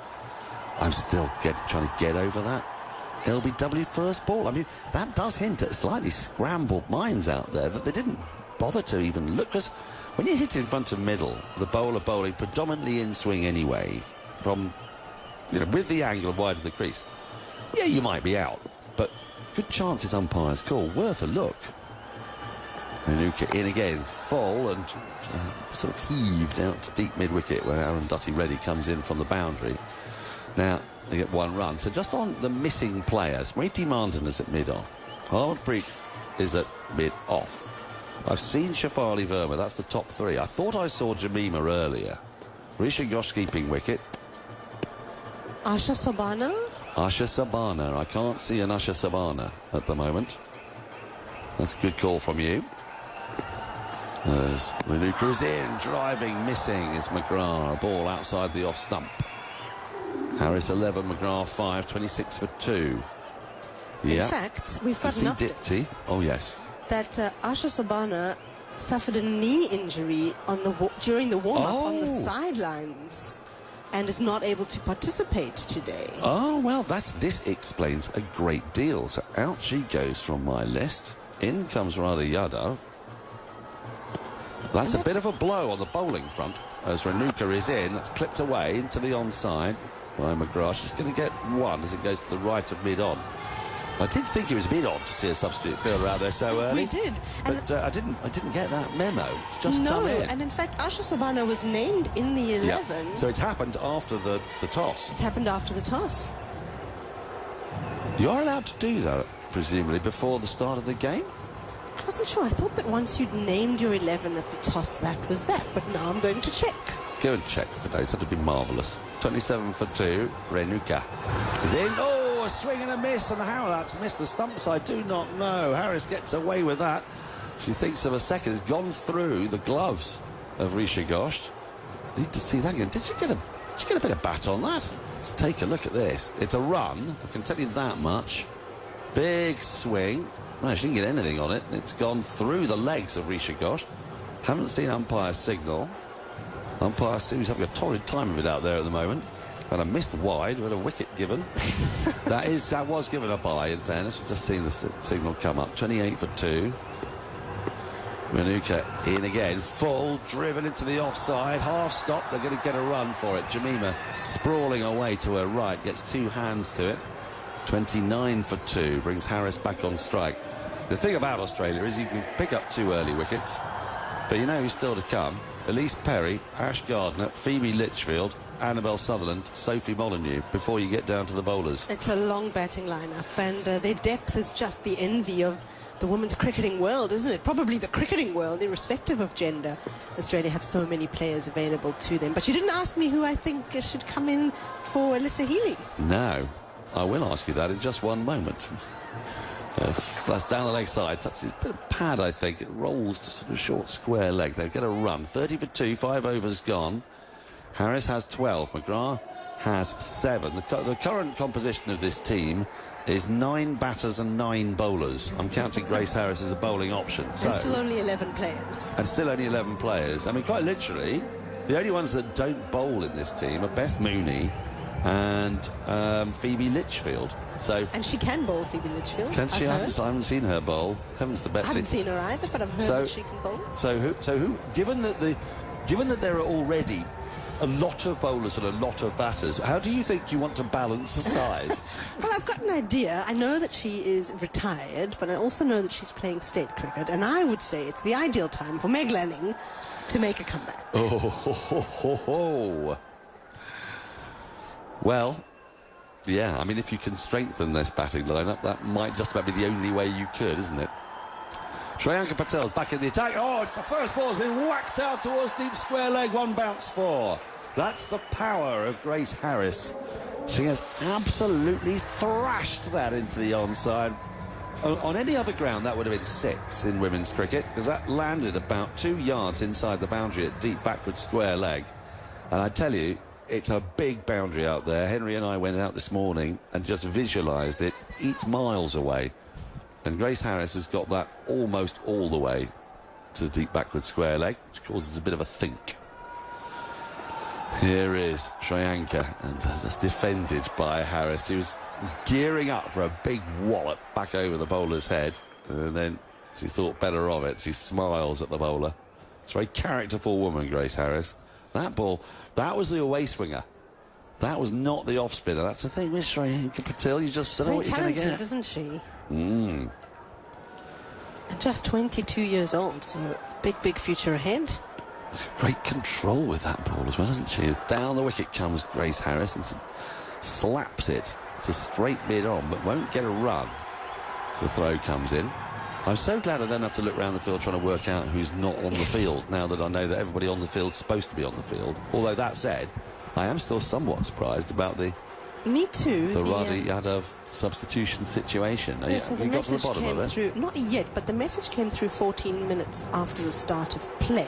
I'm still trying to get over that LBW first ball. I mean, that does hint at slightly scrambled minds out there, that they didn't bother to even look, because when you hit in front of middle, the bowler bowling predominantly in swing anyway, from, you know, with the angle wide of the crease, yeah, you might be out, but good chances umpires call, worth a look. Renuka in again, full and sort of heaved out to deep mid-wicket where Arundhati Reddy comes in from the boundary. Now they get 1 run. So just on the missing players, Smriti Mandan is at mid-off. Harmanpreet is at mid-off. I've seen Shafali Verma, that's the top 3. I thought I saw Jamima earlier. Rishi Ghosh keeping wicket. Asha Sabana? Asha Sabana. I can't see an Asha Sabana at the moment. That's a good call from you. As Renuka is in, driving, missing is McGrath. A ball outside the off stump. Harris 11, McGrath 5, 26 for 2. In fact, we've got an update. Dipti. Oh, yes. That Asha Sabana suffered a knee injury on during the warm-up on the sidelines and is not able to participate today. Oh, well, this explains a great deal. So out she goes from my list. In comes Radha Yadav. That's a bit of a blow on the bowling front as Renuka is in. That's clipped away into the onside by McGrath. She's going to get 1 as it goes to the right of mid-on. I did think it was a bit odd to see a substitute fielder out there so early. We did. But I didn't get that memo. It's just come in. And in fact, Asha Sabana was named in the 11. Yeah. So it's happened after the toss. It's happened after the toss. You're allowed to do that, presumably, before the start of the game? I wasn't sure. I thought that once you'd named your 11 at the toss, that was that. But now I'm going to check. Go and check for days. That would be marvellous. 27 for 2. Renuka is in. Oh, a swing and a miss. And how that's missed the stumps, I do not know. Harris gets away with that. She thinks of a second. It's gone through the gloves of Risha Ghosh. Need to see that again. Did you get a bit of bat on that? Let's take a look at this. It's a run. I can tell you that much. Big swing. No, she didn't get anything on it. It's gone through the legs of Risha Ghosh. Haven't seen umpire signal. Umpire seems having a torrid time of it out there at the moment. And I missed wide with a wicket given. that was given a bye, in fairness. We've just seen the signal come up. 28 for 2. Renuka in again, full, driven into the offside, half stop, they're going to get a run for it. Jemima sprawling away to her right, gets 2 hands to it. 29 for 2, brings Harris back on strike. The thing about Australia is you can pick up 2 early wickets, but you know who's still to come. Elise Perry, Ash Gardner, Phoebe Litchfield, Annabelle Sutherland, Sophie Molyneux, before you get down to the bowlers. It's a long batting lineup, and their depth is just the envy of the women's cricketing world, isn't it? Probably the cricketing world, irrespective of gender. Australia have so many players available to them. But you didn't ask me who I think should come in for Alyssa Healy. No, I will ask you that in just one moment. That's down the leg side, touches a bit of pad, I think. It rolls to sort of short square leg. They'll get a run. 30 for 2, 5 overs gone. Harris has 12. McGrath has 7. The current composition of this team is 9 batters and 9 bowlers. I'm counting Grace Harris as a bowling option. And still only 11 players. And still only 11 players. I mean, quite literally, the only ones that don't bowl in this team are Beth Mooney and Phoebe Litchfield. And she can bowl, Phoebe Litchfield. Can she? I haven't seen her bowl. Heavens to Betsy. I haven't seen her either, but I've heard that she can bowl. So who? Given that there are already a lot of bowlers and a lot of batters, how do you think you want to balance the side? Well, I've got an idea. I know that she is retired, but I also know that she's playing state cricket, and I would say it's the ideal time for Meg Lanning to make a comeback. Oh, ho, ho, ho, ho. Well, yeah, I mean, if you can strengthen this batting lineup, that might just about be the only way you could, isn't it? Shreyanka Patel's back in the attack. Oh, the first ball's been whacked out towards deep square leg. 1 bounce 4. That's the power of Grace Harris. She has absolutely thrashed that into the onside. On any other ground, that would have been 6 in women's cricket, because that landed about 2 yards inside the boundary at deep backward square leg. And I tell you, it's a big boundary out there. Henry and I went out this morning and just visualised it. It's miles away. And Grace Harris has got that almost all the way to the deep backward square leg, which causes a bit of a think. Here is Shreyanka, and that's defended by Harris. She was gearing up for a big wallop back over the bowler's head, and then she thought better of it. She smiles at the bowler. It's a very characterful woman, Grace Harris. That ball, that was the away swinger. That was not the off spinner. That's the thing with Shreyanka Patel. You just don't know what you're going to get. Isn't she? Mm. Just 22 years old, so big future ahead. There's great control with that ball as well, isn't she? As down the wicket comes Grace Harris, and she slaps it to straight mid-on, but won't get a run. So the throw comes in. I'm so glad I don't have to look around the field trying to work out who's not on the field, now that I know that everybody on the field's supposed to be on the field. Although, that said, I am still somewhat surprised about the... Me too. The Radhi Yadav substitution situation. Yeah, so the got to the message bottom came of it? through, not yet, but the message came through 14 minutes after the start of play.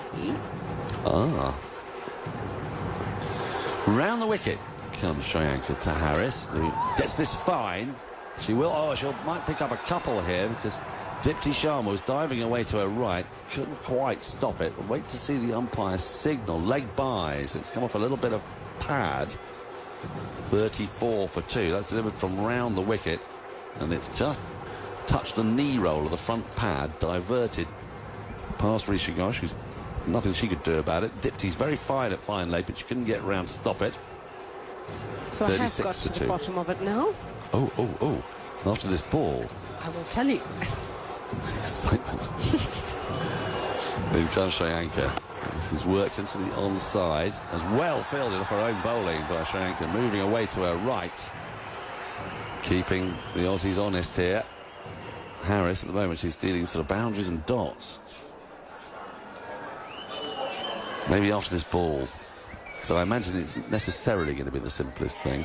Ah. Round the wicket comes Shreyanka to Harris, who gets this fine. She might pick up a couple here, because Dipti Sharma was diving away to her right, couldn't quite stop it. Wait to see the umpire's signal. Leg buys. It's come off a little bit of pad. 34 for 2. That's delivered from round the wicket, and it's just touched the knee roll of the front pad, diverted past Risha Ghosh, who's nothing she could do about it. Dipti's very fine at fine leg, but she couldn't get round to stop it. So I have got to the bottom of it now. Oh. After this ball, I will tell you. It's excitement. They've done Shreyanka. This is worked into the onside, as well fielded off her own bowling by Shreyanka, moving away to her right, keeping the Aussies honest here. Harris, at the moment, she's dealing sort of boundaries and dots. Maybe after this ball. So I imagine it's necessarily going to be the simplest thing.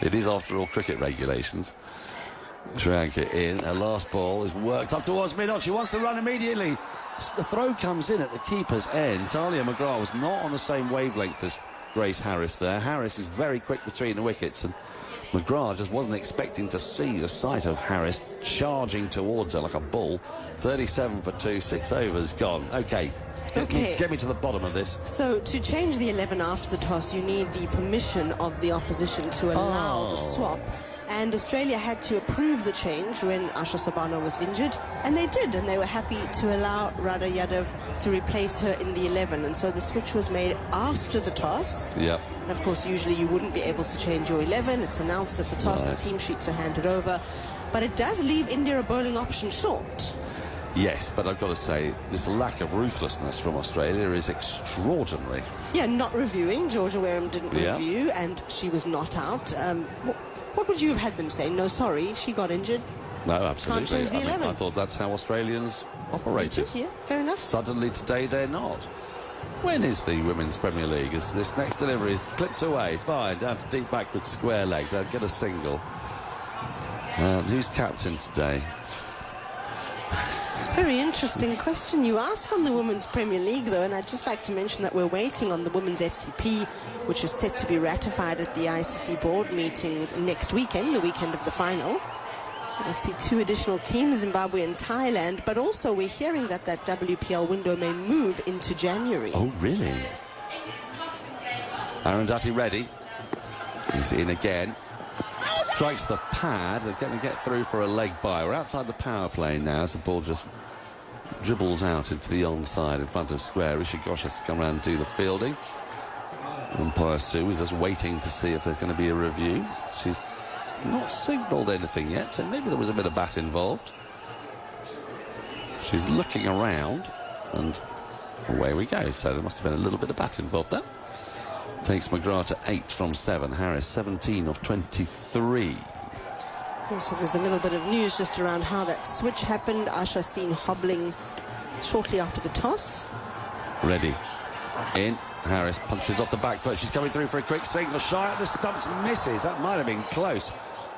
It is, after all, cricket regulations. Sri Lanka in. Her last ball is worked up towards mid-on. She wants to run immediately. The throw comes in at the keeper's end. Talia McGrath was not on the same wavelength as Grace Harris there. Harris is very quick between the wickets, and McGrath just wasn't expecting to see the sight of Harris charging towards her like a bull. 37 for 2, 6 overs gone. OK. Get me to the bottom of this. So to change the 11 after the toss, you need the permission of the opposition to allow the swap. And Australia had to approve the change when Asha Sabana was injured, and they did, and they were happy to allow Radha Yadav to replace her in the 11. And so the switch was made after the toss. Yep. And of course, usually you wouldn't be able to change your 11. It's announced at the toss, the team sheets are handed over. But it does leave India a bowling option short. Yes, but I've got to say, this lack of ruthlessness from Australia is extraordinary. Yeah, not reviewing. Georgia Wareham didn't review, and she was not out. What would you have had them say? No, sorry, she got injured. No, absolutely. Can't change the 11. I thought that's how Australians operated. Yeah, fair enough. Suddenly today they're not. When is the Women's Premier League? As this next delivery is clipped away, fine, down to deep backwards square leg. They'll get a single. Who's captain today? Very interesting question you ask on the Women's Premier League, though, and I'd just like to mention that we're waiting on the Women's FTP, which is set to be ratified at the ICC board meetings next weekend, the weekend of the final. We'll see 2 additional teams, Zimbabwe and Thailand, but also we're hearing that that WPL window may move into January. Oh, really? Arundhati Reddy is in again. Strikes the pad. They're going to get through for a leg bye. We're outside the power play now as the ball just dribbles out into the onside in front of square. Rishi Ghosh has to come around and do the fielding. Umpire Sue is just waiting to see if there's going to be a review. She's not signalled anything yet, so maybe there was a bit of bat involved. She's looking around, and away we go. So there must have been a little bit of bat involved there. Takes McGrath to 8 from 7. Harris 17 of 23. Yeah, so there's a little bit of news just around how that switch happened. Asha seen hobbling shortly after the toss. Ready. In. Harris punches off the back foot. She's coming through for a quick single. Shy at the stumps, misses. That might have been close.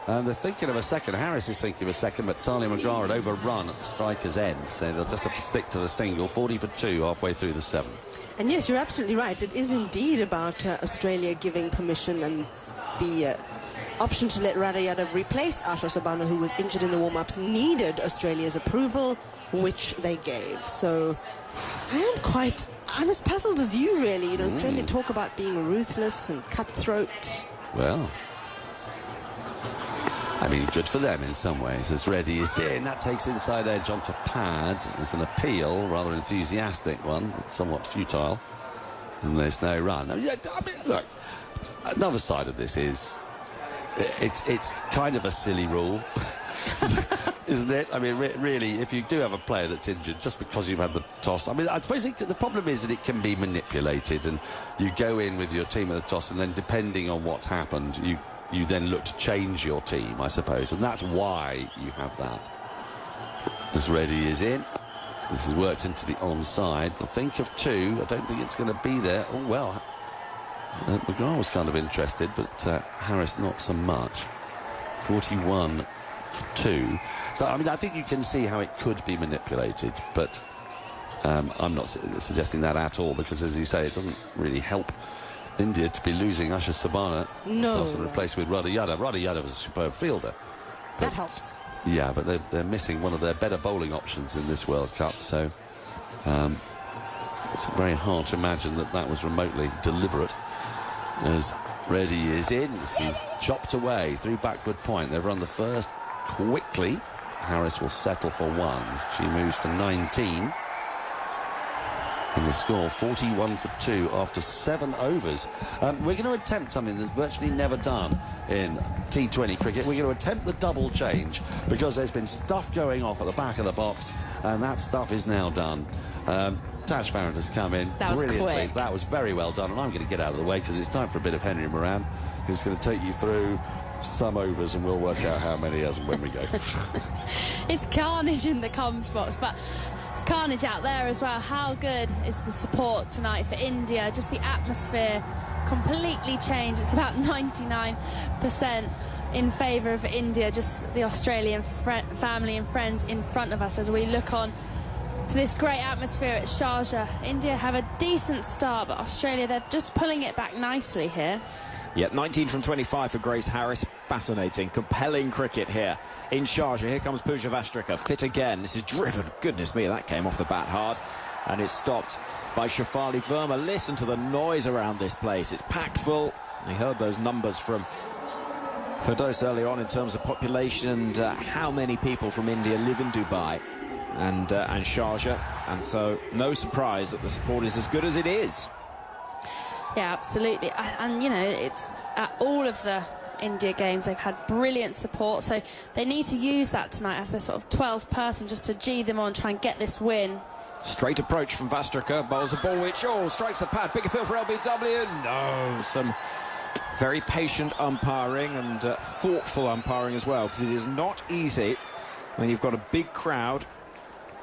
And they're thinking of a second. Harris is thinking of a second, but Talia McGrath had overrun at the striker's end. So they'll just have to stick to the single. 40 for 2 halfway through the 7th. And yes, you're absolutely right. It is indeed about Australia giving permission and the option to let Radha Yadav replace Asha Sabana, who was injured in the warm-ups, needed Australia's approval, which they gave. So I'm as puzzled as you, really. You know, Australia talk about being ruthless and cutthroat. Well, I mean, good for them in some ways. As Reddy is in, that takes inside edge onto pad. There's an appeal, rather enthusiastic one, somewhat futile. And there's no run. I mean, look, another side of this is it's kind of a silly rule, isn't it? I mean, really, if you do have a player that's injured just because you've had the toss, I mean, I suppose the problem is that it can be manipulated, and you go in with your team at the toss, and then depending on what's happened, you then look to change your team, I suppose, and that's why you have that. As Reddy is in, this is worked into the onside. They'll think of 2. I don't think it's going to be there. Oh, well, McGrath was kind of interested, but Harris not so much. 41 for 2. So, I mean, I think you can see how it could be manipulated, but I'm not suggesting that at all, because, as you say, it doesn't really help India to be losing Asha Sabana. No. To replace with Radha Yadav. Radha Yadav is a superb fielder. That helps. Yeah, but they're missing one of their better bowling options in this World Cup, so it's very hard to imagine that was remotely deliberate. As Reddy is in, he's chopped away through backward point. They've run the first quickly. Harris will settle for 1. She moves to 19. And the score 41 for 2 after 7 overs. We're going to attempt something that's virtually never done in T20 cricket. We're going to attempt the double change because there's been stuff going off at the back of the box, and that stuff is now done. Tash Farron has come in brilliantly. Quick. That was very well done, and I'm going to get out of the way because it's time for a bit of Henry Moran, who's going to take you through some overs and we'll work out how many as and when we go. It's carnage in the comms box, but it's carnage out there as well. How good is the support tonight for India? Just the atmosphere completely changed. It's about 99% in favour of India, just the Australian family and friends in front of us as we look on to this great atmosphere at Sharjah. India have a decent start, but Australia, they're just pulling it back nicely here. Yeah, 19 from 25 for Grace Harris. Fascinating, compelling cricket here in Sharjah. Here comes Pooja Vastrika, fit again. This is driven. Goodness me, that came off the bat hard. And it's stopped by Shafali Verma. Listen to the noise around this place. It's packed full. We heard those numbers from Firdaus earlier on in terms of population and how many people from India live in Dubai and Sharjah. And so no surprise that the support is as good as it is. Yeah, absolutely. And, you know, it's at all of the India games, they've had brilliant support. So they need to use that tonight as their sort of 12th person just to G them on, try and get this win. Straight approach from Vastrika. Bowls a ball which, strikes the pad. Big appeal for LBW. No, some very patient umpiring and thoughtful umpiring as well, because it is not easy when you've got a big crowd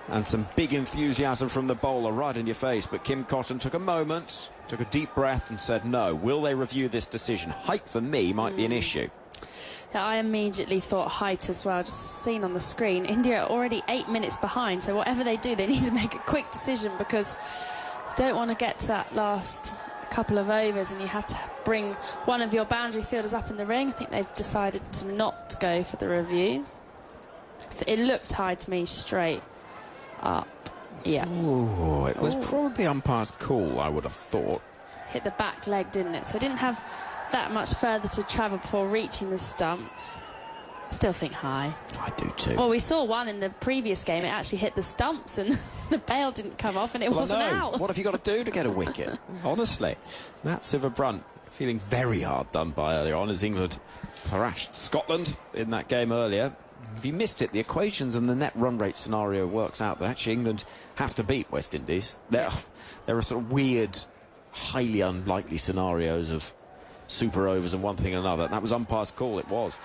and some big enthusiasm from the bowler right in your face. But Kim Cotton took a moment, took a deep breath and said no. Will they review this decision? Height for me might be an issue. Yeah, I immediately thought height as well, just seen on the screen. India are already 8 minutes behind, so whatever they do, they need to make a quick decision, because you don't want to get to that last couple of overs and you have to bring one of your boundary fielders up in the ring. I think they've decided to not go for the review. It looked high to me, straight up. Yeah. Oh, it was probably umpire's call, I would have thought. Hit the back leg, didn't it? So it didn't have that much further to travel before reaching the stumps. Still think high. I do too. Well, we saw one in the previous game. It actually hit the stumps and the bail didn't come off and it wasn't out. What have you got to do to get a wicket? Honestly. Matt Silverbrunt feeling very hard done by earlier on as England thrashed Scotland in that game earlier. If you missed it, the equations and the net run rate scenario works out that actually England have to beat West Indies. There are sort of weird, highly unlikely scenarios of super overs and one thing and another. That was umpire's call, it was,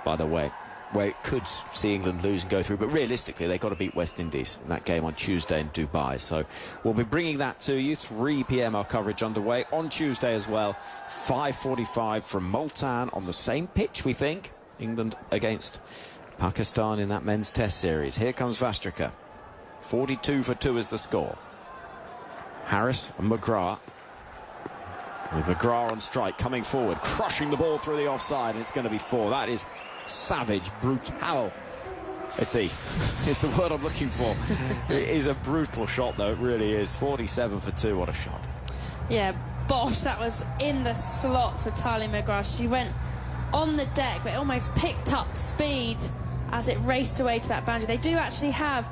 by the way, where it could see England lose and go through. But realistically, they've got to beat West Indies in that game on Tuesday in Dubai. So we'll be bringing that to you. 3 p.m. our coverage underway. On Tuesday as well, 5:45 from Multan on the same pitch, we think. England against Pakistan in that men's test series. Here comes Vastrika. 42 for 2 is the score. Harris and McGrath. With McGrath on strike, coming forward, crushing the ball through the offside, and it's going to be 4. That is savage, brutal. It's the word I'm looking for. It is a brutal shot, though, it really is. 47 for 2, what a shot. Yeah, Bosch, that was in the slots for Tali McGrath. She went on the deck, but it almost picked up speed as it raced away to that boundary. They do actually have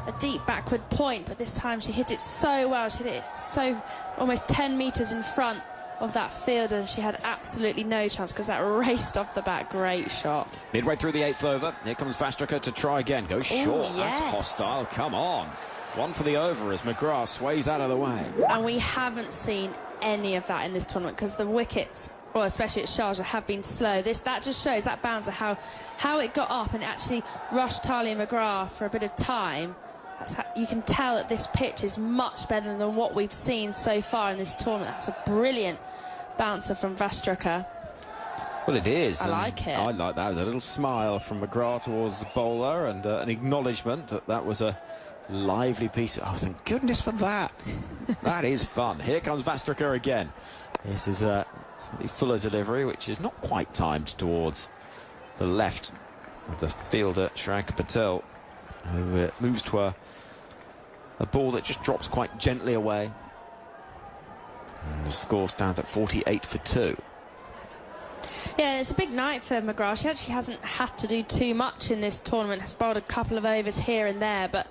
a deep backward point, but this time she hit it so well. She hit it so almost 10 metres in front of that fielder. She had absolutely no chance because that raced off the bat. Great shot. Midway through the 8th over, here comes Vastrika to try again. Goes short. Yes. That's hostile. Come on. One for the over as McGrath sways out of the way. And we haven't seen any of that in this tournament because the wickets, well, especially at Sharjah, have been slow. That just shows, that bouncer, how it got up and actually rushed Talia McGrath for a bit of time. You can tell that this pitch is much better than what we've seen so far in this tournament. That's a brilliant bouncer from Vastrika. Well, it is. I like it. I like that. There's a little smile from McGrath towards the bowler and an acknowledgement that was a lively piece. Oh, thank goodness for that. That is fun. Here comes Vastrika again. This is a slightly fuller delivery, which is not quite timed towards the left of the fielder, Shrank Patel, who moves to a ball that just drops quite gently away. And the score stands at 48 for 2. Yeah, it's a big night for McGrath. She actually hasn't had to do too much in this tournament. Has bowled a couple of overs here and there, but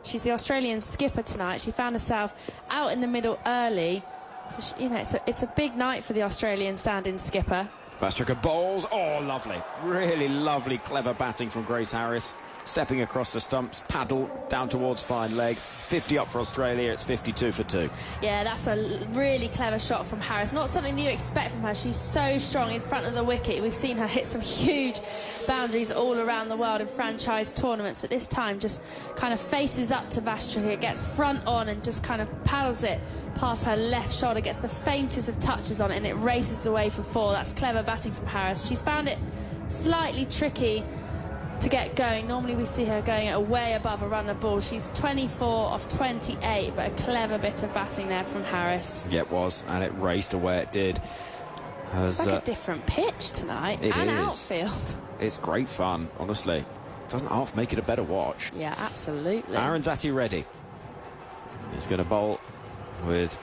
she's the Australian skipper tonight. She found herself out in the middle early. So she, it's a big night for the Australian stand-in skipper. Vastrika bowls. Oh, lovely. Really lovely, clever batting from Grace Harris. stepping across the stumps, paddle down towards fine leg. 50 up for Australia, it's 52 for 2. Yeah, that's a really clever shot from Harris. Not something that you expect from her. She's so strong in front of the wicket. We've seen her hit some huge boundaries all around the world in franchise tournaments, but this time just kind of faces up to Vastra here, gets front on and just kind of paddles it past her left shoulder, gets the faintest of touches on it, and it races away for 4. That's clever batting from Harris. She's found it slightly tricky to get going. Normally we see her going at way above a runner ball. She's 24 off 28, but a clever bit of batting there from Harris. Yeah, it was, and it raced away, it did. It's like a different pitch tonight, and outfield. It's great fun, honestly. Doesn't half make it a better watch. Yeah, absolutely. Arundhati ready. He's going to bowl with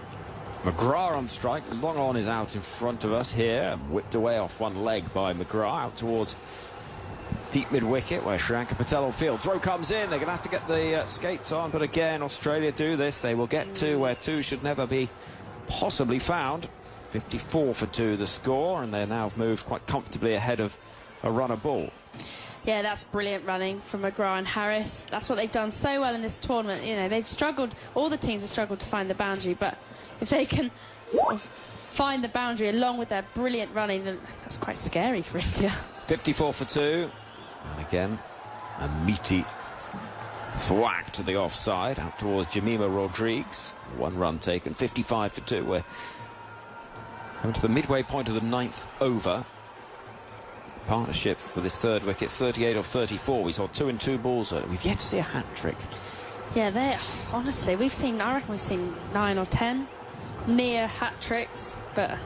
McGrath on strike. Long on is out in front of us here, whipped away off one leg by McGrath out towards deep mid-wicket where Sri Lanka Patel will field. Throw comes in. They're going to have to get the skates on, but again, Australia do this. They will get 2 where 2 should never be possibly found. 54 for 2 the score, and they now moved quite comfortably ahead of a runner ball. Yeah, that's brilliant running from McGrath and Harris. That's what they've done so well in this tournament. You know, they've struggled, all the teams have struggled to find the boundary, but if they can sort of find the boundary along with their brilliant running, then that's quite scary for India. 54 for 2. And again, a meaty thwack to the offside out towards Jemima Rodrigues. 1 run taken. 55 for 2. We're coming to the midway point of the 9th over. Partnership for this 3rd wicket, 38 of 34. We saw 2 in 2 balls. We've yet to see a hat trick. Yeah, honestly, I reckon we've seen 9 or 10 near hat tricks, but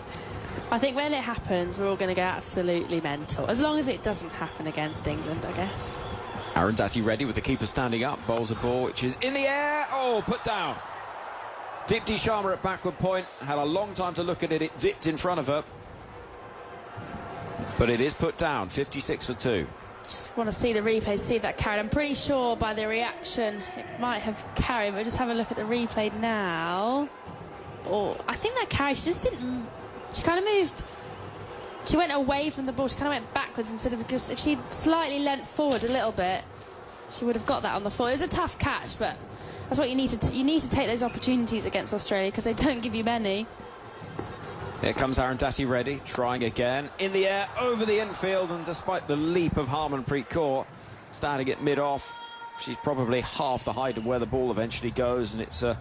I think when it happens, we're all going to go absolutely mental. As long as it doesn't happen against England, I guess. Arundhati ready with the keeper standing up. Bowls a ball which is in the air. Oh, put down. Dipti Sharma at backward point. Had a long time to look at it. It dipped in front of her. But it is put down. 56 for 2. Just want to see the replay, see if that carried. I'm pretty sure by the reaction it might have carried, but just have a look at the replay now. Oh, I think that carried. She just didn't... She kind of moved... She went away from the ball. She kind of went backwards instead of just... If she'd slightly leant forward a little bit, she would have got that on the floor. It was a tough catch, but that's what you need to... You need to take those opportunities against Australia because they don't give you many. Here comes Arundhati ready, trying again. In the air, over the infield, and despite the leap of Harmanpreet Kaur, standing at mid-off, she's probably half the height of where the ball eventually goes, and it's a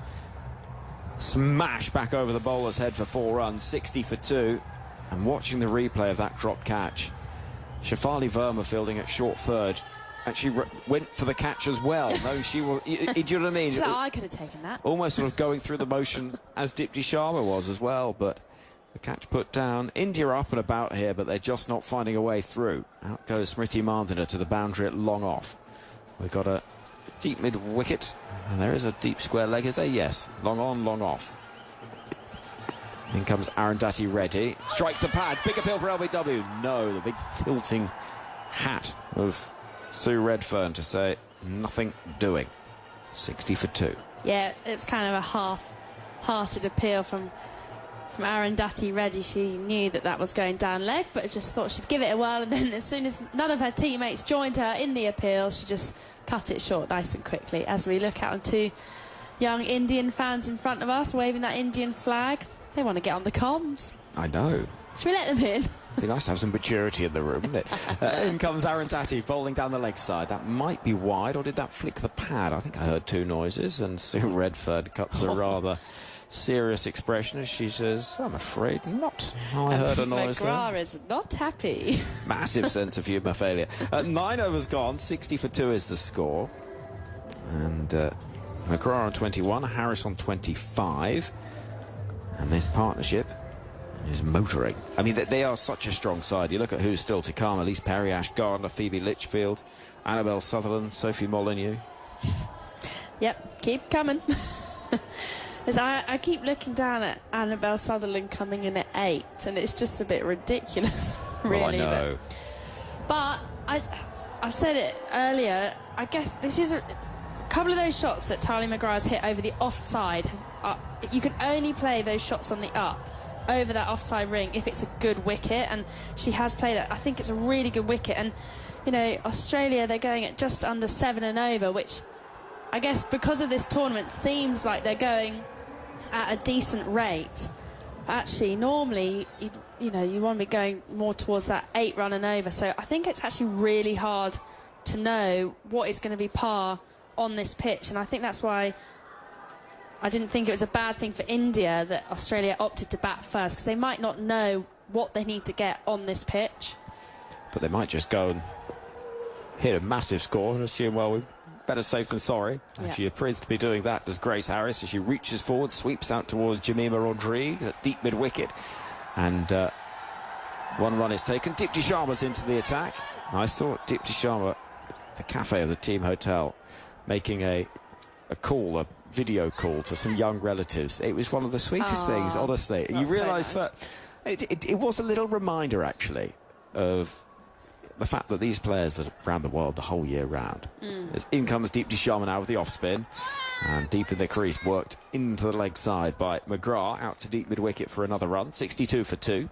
smash back over the bowler's head for 4 runs, 60 for 2. And watching the replay of that drop catch, Shafali Verma fielding at short third actually went for the catch as well. No, she will. Do you know what I mean? So I could have taken that. Almost sort of going through the motion as Dipti Sharma was as well, but the catch put down. India are up and about here, but they're just not finding a way through. Out goes Smriti Mandhana to the boundary at long off. We've got a deep mid-wicket, and there is a deep square leg, is there? Yes. Long on, long off. In comes Arundhati ready. Strikes the pad. Big appeal for LBW. No, the big tilting hat of Sue Redfern to say nothing doing. 60 for 2. Yeah, it's kind of a half-hearted appeal from Arundhati Reddy. She knew that was going down leg, but just thought she'd give it a whirl, and then as soon as none of her teammates joined her in the appeal, she just cut it short nice and quickly. As we look out on 2 young Indian fans in front of us waving that Indian flag, they want to get on the comms. I know. Should we let them in? It'd be nice to have some maturity in the room, wouldn't it? In comes Arundhati bowling down the leg side. That might be wide, or did that flick the pad? I think I heard 2 noises, and Sue Redfern cuts a rather serious expression as she says, I'm afraid not. I heard a noise there. McGrath is not happy. Massive sense of humour failure. 9 overs gone, 60 for 2 is the score. And McGrath on 21, Harris on 25. And this partnership is motoring. I mean, they are such a strong side. You look at who's still to come: Elise Perry, Ash Gardner, Phoebe Litchfield, Annabelle Sutherland, Sophie Molyneux. Yep, keep coming. I keep looking down at Annabelle Sutherland coming in at 8, and it's just a bit ridiculous, really. Well, I know. But I've said it earlier, I guess this is a couple of those shots that Tali McGrath's hit over the offside. You can only play those shots on the up over that offside ring if it's a good wicket, and she has played it. I think it's a really good wicket, and you know, Australia, they're going at just under 7 and over, which I guess because of this tournament seems like they're going at a decent rate. Actually, normally, you know, you want to be going more towards that 8 run and over. So I think it's actually really hard to know what is going to be par on this pitch, and I think that's why I didn't think it was a bad thing for India that Australia opted to bat first, because they might not know what they need to get on this pitch. But they might just go and hit a massive score and assume, well, we're better safe than sorry. Yeah. She appears to be doing that, does Grace Harris, as she reaches forward, sweeps out towards Jemima Rodriguez at deep mid-wicket. And 1 run is taken. Dipti Sharma's into the attack. I saw Dipti Sharma at the cafe of the team hotel making a video call to some young relatives. It was one of the sweetest things, honestly. You realise so nice. It was a little reminder, actually, of the fact that these players are around the world the whole year round. As in comes Dipti Sharma now with the off-spin, and deep in the crease, worked into the leg side by McGrath, out to deep mid-wicket for another run, 62 for 2.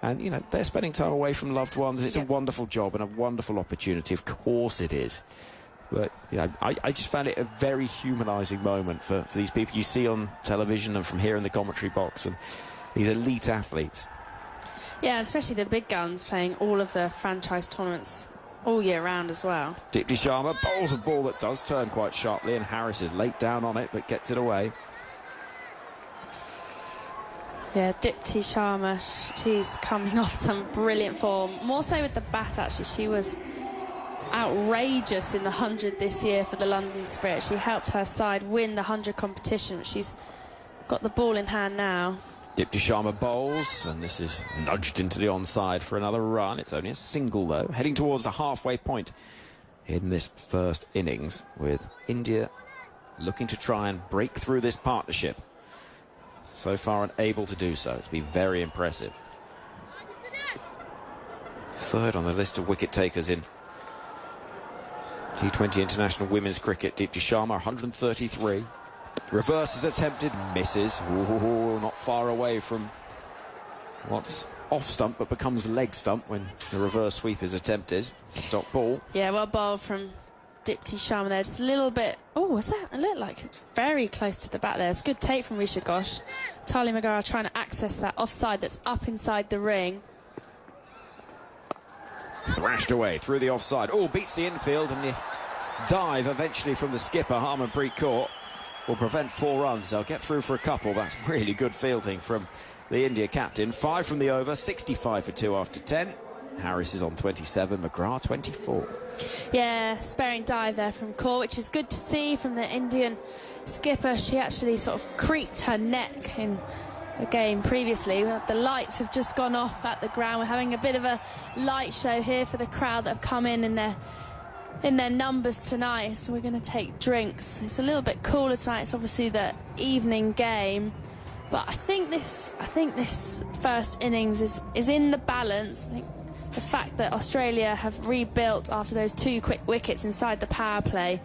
And, you know, they're spending time away from loved ones. It's a wonderful job and a wonderful opportunity. Of course it is. But, you know, I just found it a very humanising moment for these people you see on television and from here in the commentary box, and these elite athletes. Yeah, and especially the big guns playing all of the franchise tournaments all year round as well. Dipti Sharma bowls a ball that does turn quite sharply, and Harris is late down on it but gets it away. Yeah, Dipti Sharma, she's coming off some brilliant form. More so with the bat, actually. She was outrageous in the 100 this year for the London Spirit. She helped her side win the 100 competition. She's got the ball in hand now. Dipti Sharma bowls, and this is nudged into the onside for another run. It's only a single, though, heading towards the halfway point in this first innings, with India looking to try and break through this partnership. So far unable to do so. It's been very impressive. Third on the list of wicket takers in T20 International Women's Cricket. Dipti Sharma, 133. Reverse is attempted, misses. Ooh, not far away from what's off stump but becomes leg stump when the reverse sweep is attempted. Dot ball. Yeah, well bowled from Dipti Sharma there. Just a little bit. Oh, was that? It looked like it's very close to the bat there. It's a good take from Risha Ghosh. Tali Magara trying to access that offside that's up inside the ring. Thrashed away through the offside. Oh, beats the infield, and the dive eventually from the skipper, Harmanpreet Kaur, will prevent 4 runs. They'll get through for a couple. That's really good fielding from the India captain. 5 from the over, 65 for 2 after 10. Harris is on 27, McGrath 24. Yeah, sparing dive there from Kaur, which is good to see from the Indian skipper. She actually sort of creaked her neck in the game previously. The lights have just gone off at the ground. We're having a bit of a light show here for the crowd that have come in their numbers tonight, so we're going to take drinks. It's a little bit cooler tonight. It's obviously the evening game, but I think this first innings is in the balance. I think the fact that Australia have rebuilt after those 2 quick wickets inside the power play,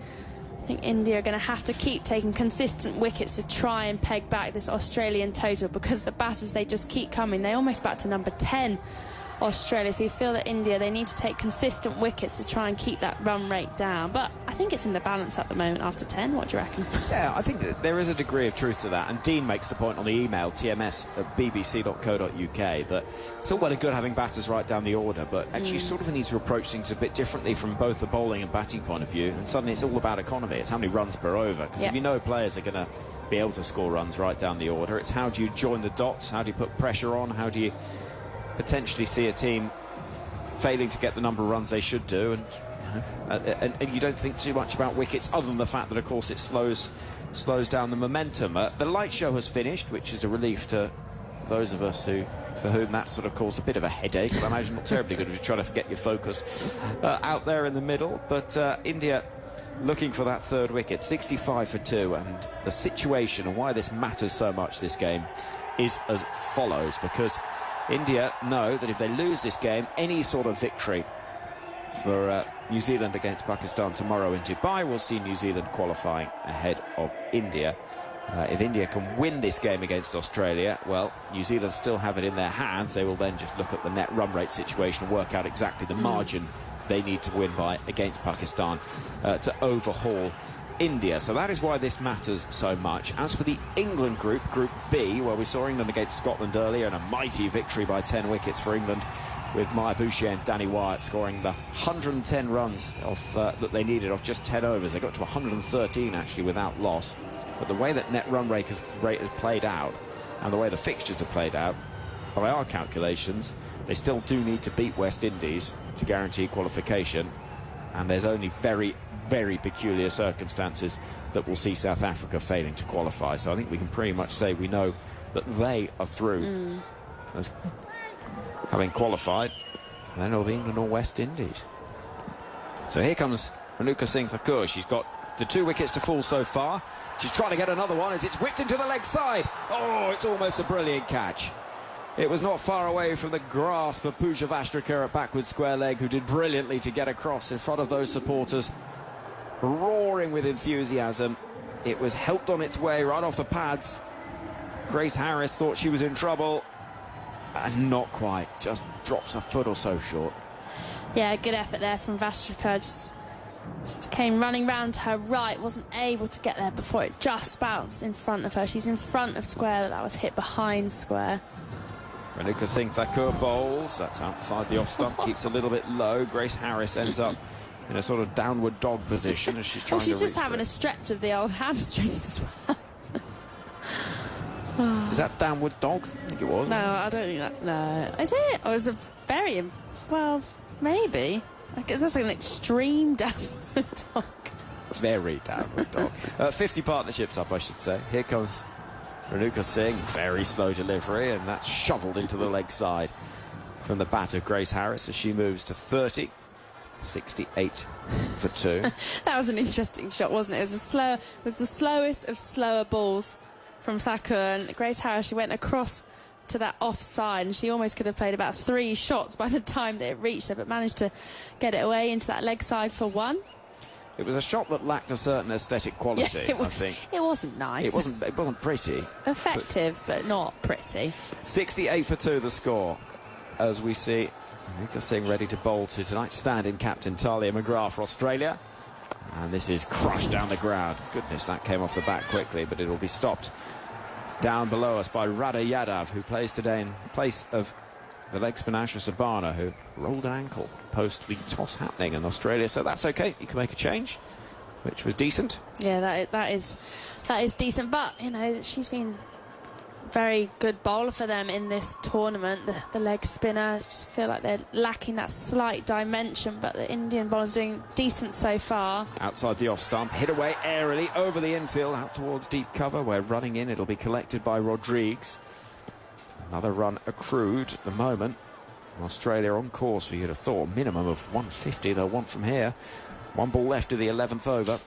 I think India are going to have to keep taking consistent wickets to try and peg back this Australian total, because the batters, they just keep coming. They almost bat to number 10, Australia, so you feel that India, they need to take consistent wickets to try and keep that run rate down. But I think it's in the balance at the moment after 10. What do you reckon? Yeah, I think that there is a degree of truth to that, and Dean makes the point on the email, tms@bbc.co.uk, that it's all well and good having batters right down the order, but actually you sort of need to approach things a bit differently from both the bowling and batting point of view, and suddenly it's all about economy. It's how many runs per over, because if you know players are going to be able to score runs right down the order, it's how do you join the dots, how do you put pressure on, how do you potentially see a team failing to get the number of runs they should do, and you don't think too much about wickets, other than the fact that, of course, it slows down the momentum. The light show has finished, which is a relief to those of us for whom that sort of caused a bit of a headache. I imagine not terribly good if you're trying to forget your focus out there in the middle. But India looking for that 3rd wicket, 65 for 2, and the situation and why this matters so much, this game, is as follows, because India know that if they lose this game, any sort of victory for New Zealand against Pakistan tomorrow in Dubai will see New Zealand qualifying ahead of India. If India can win this game against Australia, well, New Zealand still have it in their hands. They will then just look at the net run rate situation and work out exactly the margin they need to win by against Pakistan to overhaul India. So that is why this matters so much. As for the England group, Group B, well, we saw England against Scotland earlier, and a mighty victory by 10 wickets for England, with Maya Boucher and Danny Wyatt scoring the 110 runs that they needed off just 10 overs. They got to 113 actually without loss. But the way that net run rate has played out, and the way the fixtures have played out, by our calculations, they still do need to beat West Indies to guarantee qualification. And there's only very, very peculiar circumstances that will see South Africa failing to qualify. So I think we can pretty much say we know that they are through as having qualified, and then it'll be England or West Indies. So here comes Renuka Singh Thakur. She's got the 2 wickets to fall so far. She's trying to get another one as it's whipped into the leg side. Oh, it's almost a brilliant catch. It was not far away from the grasp of Pooja Vastrikar at backward square leg, who did brilliantly to get across in front of those supporters, roaring with enthusiasm. It was helped on its way right off the pads. Grace Harris thought she was in trouble, and not quite, just drops a foot or so short. Yeah, good effort there from Vastrikar. Just came running round to her right, wasn't able to get there before it just bounced in front of her. She's in front of square, that was hit behind square. Renuka Singh Thakur bowls, that's outside the off stump, keeps a little bit low. Grace Harris ends up in a sort of downward dog position as she's trying to she's just having a stretch of the old hamstrings as well. Is that downward dog? I think it was. No, I don't think that. No. Is it? Or is it very. Well, maybe. That's like an extreme downward dog. Very downward dog. 50 partnerships up, I should say. Here comes Renuka Singh. Very slow delivery, and that's shoveled into the leg side from the bat of Grace Harris as she moves to 30. 68 for 2. That was an interesting shot, wasn't it? It was the slowest of slower balls from Thakur, and Grace Harris, she went across to that offside, and she almost could have played about 3 shots by the time that it reached her, but managed to get it away into that leg side for 1. It was a shot that lacked a certain aesthetic quality, yeah, I think. It wasn't nice. It wasn't pretty. Effective, but not pretty. 68 for 2 the score, as we see Renuka Singh ready to bowl to tonight's stand-in captain Talia McGrath for Australia. And this is crushed down the ground. Goodness, that came off the bat quickly, but it'll be stopped down below us by Radha Yadav, who plays today in place of the leg spin Asher Sabana, who rolled an ankle post the toss happening in Australia. So that's okay. You can make a change, which was decent. Yeah, that is decent. But you know, she's been very good bowler for them in this tournament. The leg spinner, I just feel like they're lacking that slight dimension, but the Indian bowler's doing decent so far. Outside the off stump, hit away airily over the infield out towards deep cover, where running in it'll be collected by Rodrigues. Another run accrued at the moment. Australia on course for, you'd have thought, a minimum of 150 they'll want from here. 1 ball left of the 11th over.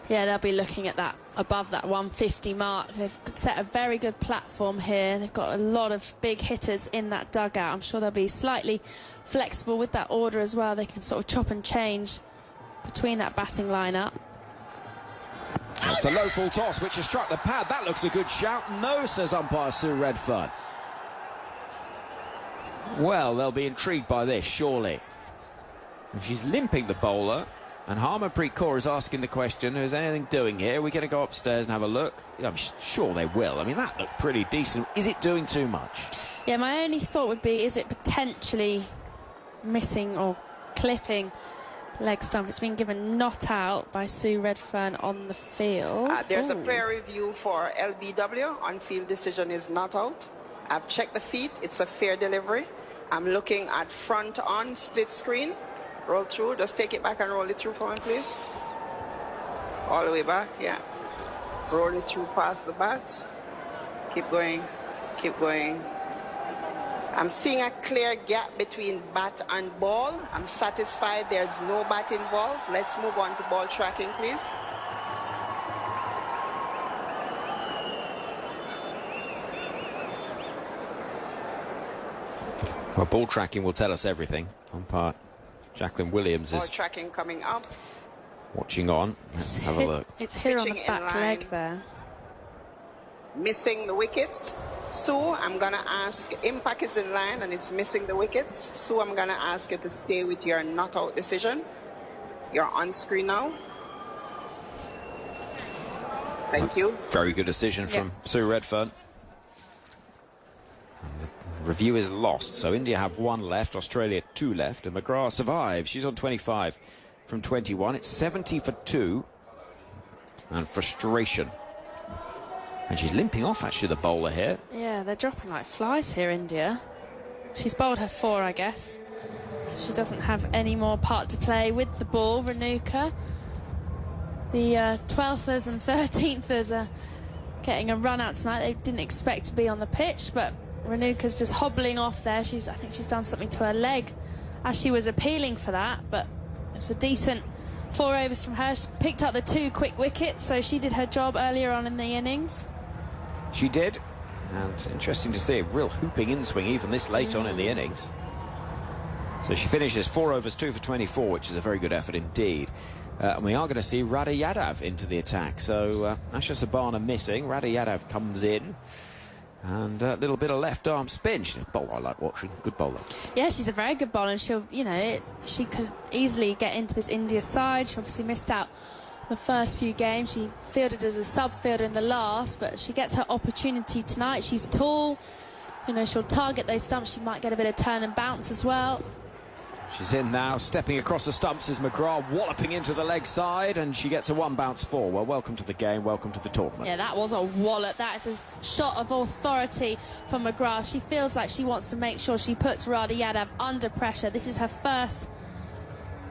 Yeah, they'll be looking at that, above that 150 mark. They've set a very good platform here. They've got a lot of big hitters in that dugout. I'm sure they'll be slightly flexible with that order as well. They can sort of chop and change between that batting lineup. It's a low full toss which has struck the pad. That looks a good shout. No, says umpire Sue Redfern. Well, they'll be intrigued by this, surely. And she's limping the bowler. And Harmanpreet Kaur is asking the question, is anything doing here? We're going to go upstairs and have a look. I'm sure they will. I mean, that looked pretty decent. Is it doing too much? Yeah, my only thought would be, is it potentially missing or clipping leg stump? It's been given not out by Sue Redfern on the field. There's a prayer review for LBW. On-field decision is not out. I've checked the feet. It's a fair delivery. I'm looking at front on split screen. Roll through. Just take it back and roll it through for me, please. All the way back, yeah. Roll it through past the bat. Keep going. Keep going. I'm seeing a clear gap between bat and ball. I'm satisfied there's no bat involved. Let's move on to ball tracking, please. Well, ball tracking will tell us everything. Umpire Jacqueline Williams is tracking coming up. Watching on. Let's have a look. It's here on the back leg there. Missing the wickets. Sue, I'm going to ask, Impact is in line and it's missing the wickets. Sue, I'm going to ask you to stay with your not out decision. You're on screen now. Thank you. Very good decision from Sue Redfern. And the review is lost, so India have 1 left, Australia 2 left, and McGrath survives. She's on 25 from 21. It's 70 for 2. And frustration. And she's limping off, actually, the bowler here. Yeah, they're dropping like flies here, India. She's bowled her 4, I guess. So she doesn't have any more part to play with the ball, Renuka. The 12thers and 13thers are getting a run out tonight. They didn't expect to be on the pitch, but Renuka's just hobbling off there. I think she's done something to her leg as she was appealing for that, but it's a decent 4 overs from her. She picked up the 2 quick wickets, so she did her job earlier on in the innings. She did, and interesting to see a real hooping in-swing even this late on in the innings. So she finishes 4 overs, 2 for 24, which is a very good effort indeed. And we are going to see Radha Yadav into the attack. So Asha Sabana missing. Radha Yadav comes in. And a little bit of left arm spin. She's a bowler I like watching. Good bowler. Yeah, she's a very good bowler, and she'll, you know, she could easily get into this India side. She obviously missed out the first few games. She fielded as a sub-fielder in the last, but she gets her opportunity tonight. She's tall. You know, she'll target those stumps. She might get a bit of turn and bounce as well. She's in now, stepping across the stumps is McGrath, walloping into the leg side, and she gets a 1 bounce 4. Well, welcome to the game, welcome to the tournament. Yeah, that was a wallop. That is a shot of authority from McGrath. She feels like she wants to make sure she puts Radha Yadav under pressure. This is her first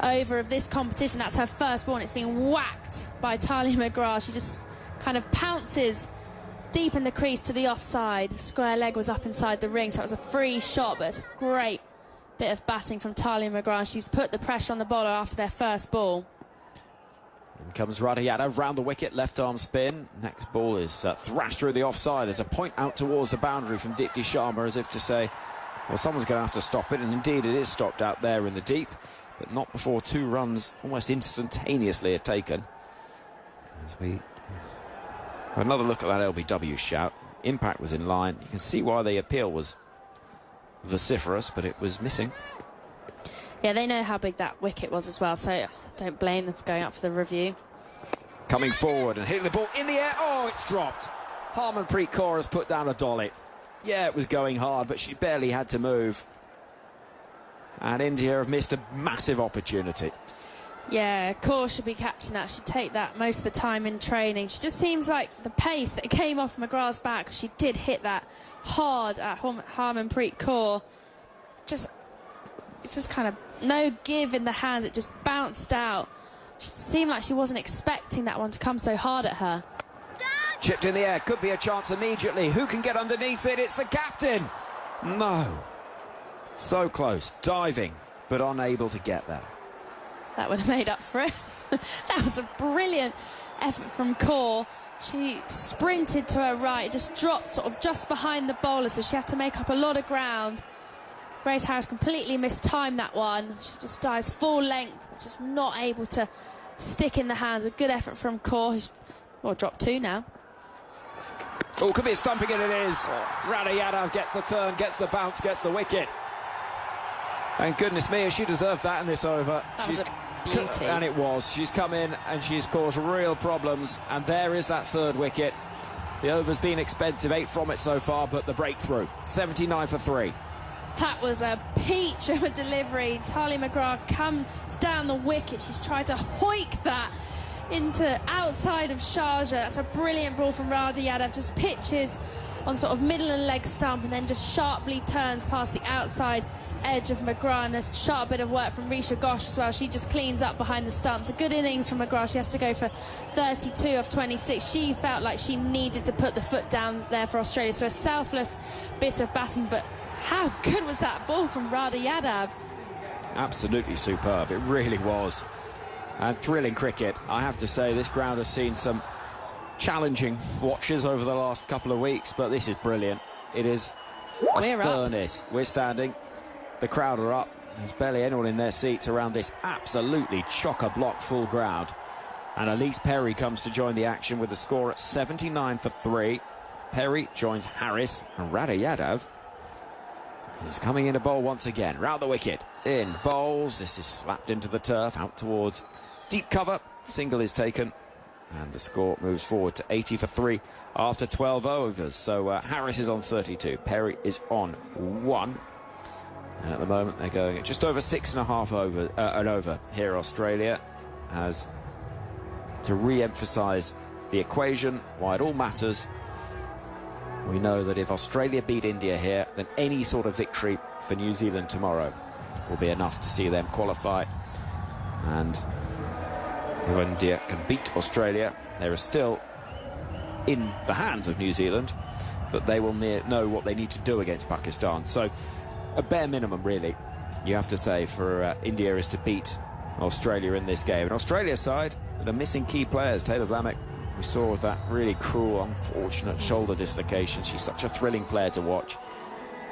over of this competition. That's her first ball, and it's being whacked by Talia McGrath. She just kind of pounces deep in the crease to the offside. Square leg was up inside the ring, so it was a free shot, but it's a great bit of batting from Talia McGrath. She's put the pressure on the bowler after their first ball. In comes Radha Yadav round the wicket, left arm spin. Next ball is thrashed through the offside. There's a point out towards the boundary from Dipti Sharma, as if to say, well, someone's going to have to stop it, and indeed it is stopped out there in the deep, but not before 2 runs almost instantaneously are taken. As we have another look at that LBW shout. Impact was in line. You can see why the appeal was vociferous, but it was missing. Yeah, they know how big that wicket was as well, so don't blame them for going up for the review. Coming forward and hitting the ball in the air. Oh, it's dropped. Harmanpreet Kaur has put down a dolly. Yeah, it was going hard, but she barely had to move. And India have missed a massive opportunity. Yeah, Kaur should be catching that. She'd take that most of the time in training. She just seems like the pace that came off McGrath's back, she did hit that hard at Harmanpreet Kaur. It's just kind of no give in the hands. It just bounced out. She seemed like she wasn't expecting that one to come so hard at her. Chipped in the air, could be a chance immediately. Who can get underneath it? It's the captain. No. So close, diving, but unable to get there. That would have made up for it. That was a brilliant effort from Kaur. She sprinted to her right, just dropped sort of just behind the bowler, so she had to make up a lot of ground. Grace Harris completely mistimed that one. She just dives full length, but just not able to stick in the hands. A good effort from Kaur, who's dropped 2 now. Oh, could be a stumping, and it is. Radha Yadav gets the turn, gets the bounce, gets the wicket. Thank goodness me, she deserved that in this over. That was a beauty. And it was. She's come in and she's caused real problems. And there is that 3rd wicket. The over's been expensive, 8 from it so far, but the breakthrough. 79 for 3. That was a peach of a delivery. Talia McGrath comes down the wicket. She's tried to hoik that into outside of Sharjah. That's a brilliant ball from Radha Yadav. Just pitches on sort of middle and leg stump and then just sharply turns past the outside edge of McGrath. And a sharp bit of work from Risha Ghosh as well. She just cleans up behind the stumps. A good innings from McGrath. She has to go for 32 of 26. She felt like she needed to put the foot down there for Australia. So a selfless bit of batting, but how good was that ball from Radha Yadav? Absolutely superb. It really was. And thrilling cricket. I have to say, this ground has seen some challenging watches over the last couple of weeks, but this is brilliant. It is a furnace. We're standing. The crowd are up. There's barely anyone in their seats around this absolutely chock-a-block full ground. And Elise Perry comes to join the action with the score at 79 for 3. Perry joins Harris, and Yadav is coming in to bowl once again. Round the wicket, in, bowls. This is slapped into the turf, out towards deep cover. Single is taken, and the score moves forward to 80 for 3 after 12 overs. So Harris is on 32, Perry is on 1. And at the moment they're going at just over 6.5 over an over here. Australia has to re-emphasise the equation, why it all matters. We know that if Australia beat India here, then any sort of victory for New Zealand tomorrow will be enough to see them qualify. And if India can beat Australia, they are still in the hands of New Zealand, but they will know what they need to do against Pakistan. So a bare minimum, really, you have to say, for India is to beat Australia in this game. And Australia's side, that are missing key players. Taylor Vlamek, we saw with that really cruel, unfortunate shoulder dislocation. She's such a thrilling player to watch.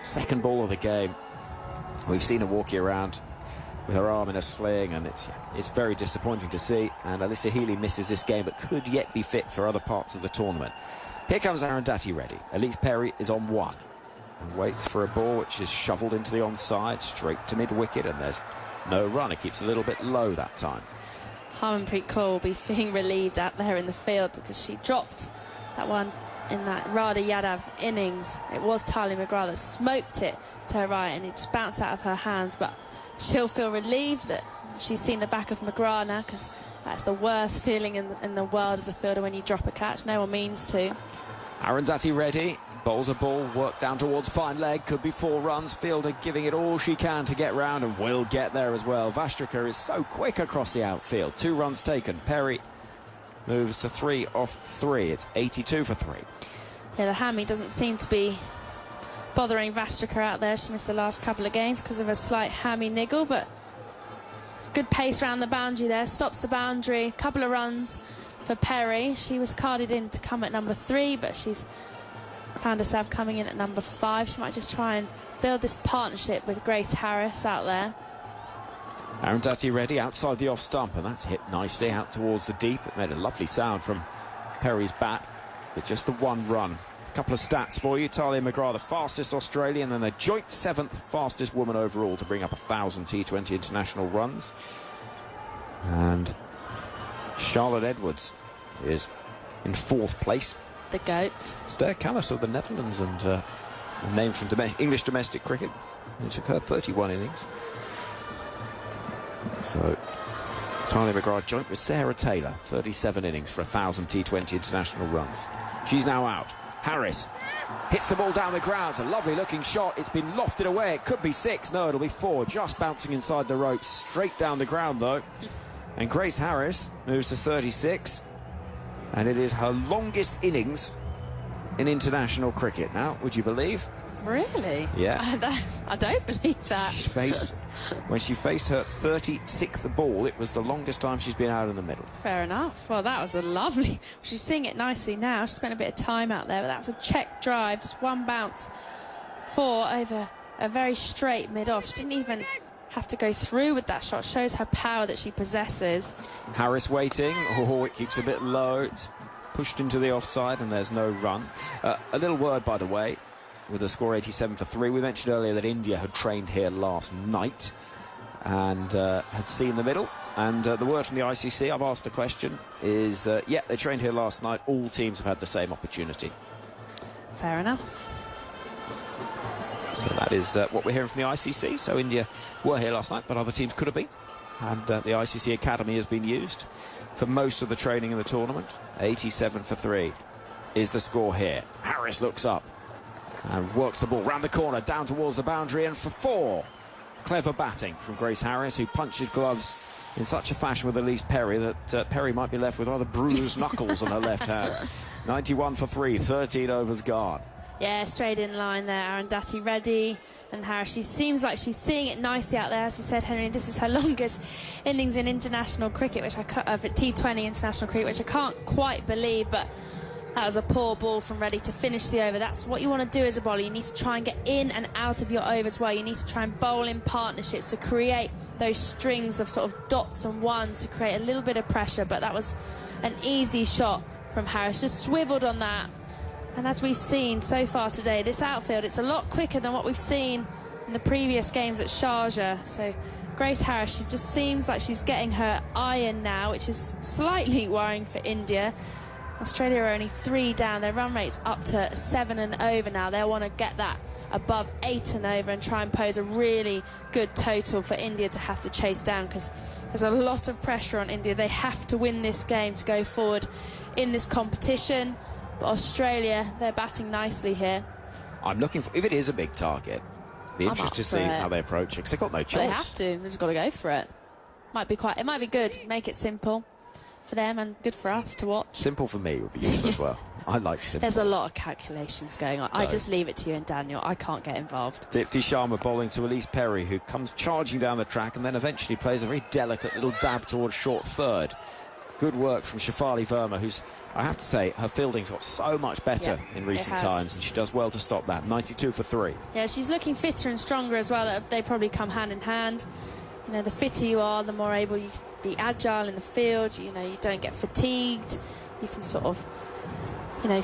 Second ball of the game, we've seen her walking around with her arm in a sling, and it's very disappointing to see. And Alyssa Healy misses this game, but could yet be fit for other parts of the tournament. Here comes Arundhati ready. Elise Perry is on 1 and waits for a ball which is shoveled into the onside, straight to mid-wicket, and there's no run. It keeps a little bit low that time. Harmanpreet Kaur will be feeling relieved out there in the field, because she dropped that one in that Radha Yadav innings. It was Tali McGrath that smoked it to her right, and it just bounced out of her hands. But she'll feel relieved that she's seen the back of McGrath now, because that's the worst feeling in the world as a fielder, when you drop a catch. No one means to. Arundhati ready, bowls a ball, work down towards fine leg, could be 4 runs. Fielder giving it all she can to get round, and will get there as well. Vastrika is so quick across the outfield. 2 runs taken. Perry moves to 3 off 3. It's 82 for 3. Yeah, the hammy doesn't seem to be bothering Vastrika out there. She missed the last couple of games because of a slight hammy niggle, but good pace around the boundary there. Stops the boundary. Couple of runs for Perry. She was carded in to come at number 3, but she's found herself coming in at number 5. She might just try and build this partnership with Grace Harris out there. Arundhati ready outside the off stump, and that's hit nicely out towards the deep. It made a lovely sound from Perry's bat, but just the 1 run. A couple of stats for you. Talia McGrath, the fastest Australian, and the joint 7th fastest woman overall to bring up 1,000 T20 international runs. And Charlotte Edwards is in 4th place. The GOAT. Ster Callis of the Netherlands, and a name from English domestic cricket. It took her 31 innings. So Talia McGrath joint with Sarah Taylor, 37 innings for 1,000 T20 international runs. She's now out. Harris hits the ball down the ground. It's a lovely looking shot. It's been lofted away. It could be 6. No, it'll be 4. Just bouncing inside the ropes. Straight down the ground, though. And Grace Harris moves to 36. And it is her longest innings in international cricket now, would you believe? Really? Yeah. I don't believe that. When she faced her 36th ball, it was the longest time she's been out in the middle. Fair enough. Well, that was a lovely... She's seeing it nicely now. She spent a bit of time out there, but that's a check drive. Just 1 bounce for over a very straight mid-off. She didn't even have to go through with that shot. Shows her power that she possesses. Harris waiting. Oh, it keeps a bit low. It's pushed into the offside, and there's no run. A little word, by the way, with the score 87 for 3. We mentioned earlier that India had trained here last night and had seen the middle. And the word from the ICC, I've asked the question, is, yeah, they trained here last night. All teams have had the same opportunity. Fair enough. So that is what we're hearing from the ICC. So India were here last night, but other teams could have been. And the ICC Academy has been used for most of the training in the tournament. 87 for 3 is the score here. Harris looks up and works the ball round the corner, down towards the boundary, and for 4. Clever batting from Grace Harris, who punches gloves in such a fashion with Elise Perry that Perry might be left with rather bruised knuckles on her left hand. 91 for 3, 13 overs gone. Yeah, straight in line there. Arundhati ready, and Harris, she seems like she's seeing it nicely out there. As you said, Henry, this is her longest innings in international cricket, which T20 international cricket, which I can't quite believe, but that was a poor ball from Reddy to finish the over. That's what you want to do as a bowler. You need to try and get in and out of your overs well. You need to try and bowl in partnerships to create those strings of sort of dots and ones to create a little bit of pressure. But that was an easy shot from Harris. Just swiveled on that And as we've seen so far today, this outfield, it's a lot quicker than what we've seen in the previous games at Sharjah. So Grace Harris, she just seems like she's getting her iron now, which is slightly worrying for India. Australia are only 3 down. Their run rate's up to 7 and over now. They'll want to get that above 8 and over and try and pose a really good total for India to have to chase down, because there's a lot of pressure on India. They have to win this game to go forward in this competition. But Australia, they're batting nicely here. I'm looking for, if it is a big target, be interested to see how they approach it, because they've got no choice. They have to. They've just got to go for it. It might be good. Make it simple for them and good for us to watch. Simple for me would be useful as well. I like simple. There's a lot of calculations going on. I just leave it to you and Daniel. I can't get involved. Dipti Sharma bowling to Elise Perry, who comes charging down the track and then eventually plays a very delicate little dab towards short third. Good work from Shefali Verma, who's, I have to say, her fielding's got so much better in recent times, and she does well to stop that. 92 for 3. Yeah, she's looking fitter and stronger as well. They probably come hand in hand. You know, the fitter you are, the more able you can be agile in the field. You know, you don't get fatigued. You can sort of, you know,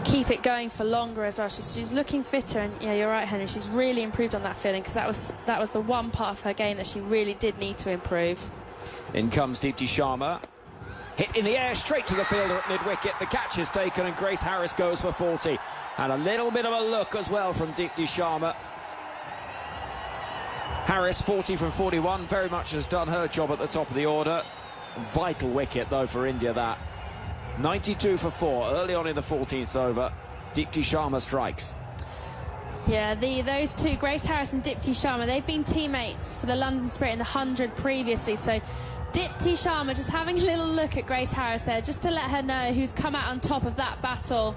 keep it going for longer as well. She's looking fitter, and yeah, you're right, Henry. She's really improved on that fielding, because that was the one part of her game that she really did need to improve. In comes Dipti Sharma. Hit in the air, straight to the fielder at mid-wicket. The catch is taken and Grace Harris goes for 40. And a little bit of a look as well from Dipti Sharma. Harris, 40 from 41, very much has done her job at the top of the order. Vital wicket, though, for India, that. 92 for 4, early on in the 14th over. Dipti Sharma strikes. Yeah, those two, Grace Harris and Dipti Sharma, they've been teammates for the London Spirit in the 100 previously, so Dipti Sharma just having a little look at Grace Harris there, just to let her know who's come out on top of that battle.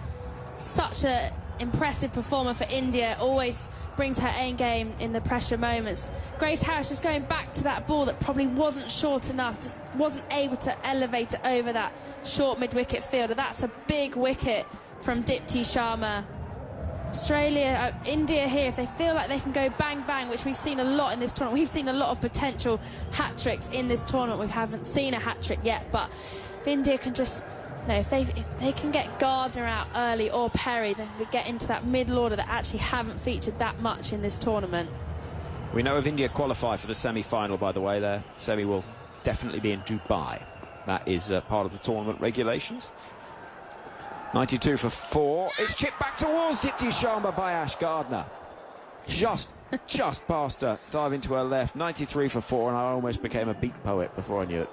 Such an impressive performer for India, always brings her A game in the pressure moments. Grace Harris just going back to that ball that probably wasn't short enough, just wasn't able to elevate it over that short mid-wicket fielder. That's a big wicket from Dipti Sharma. Australia, India here, if they feel like they can go bang bang, which we've seen a lot in this tournament. We've seen a lot of potential hat-tricks in this tournament. We haven't seen a hat-trick yet, but if India can just, you know, if they can get Gardner out early or Perry, then we get into that middle order that actually haven't featured that much in this tournament. We know if India qualify for the semi-final, by the way, their semi will definitely be in Dubai. That is part of the tournament regulations. 92 for 4. It's chipped back towards Dipti Sharma by Ash Gardner. Just past her, dive into her left. 93 for 4, and I almost became a beat poet before I knew it.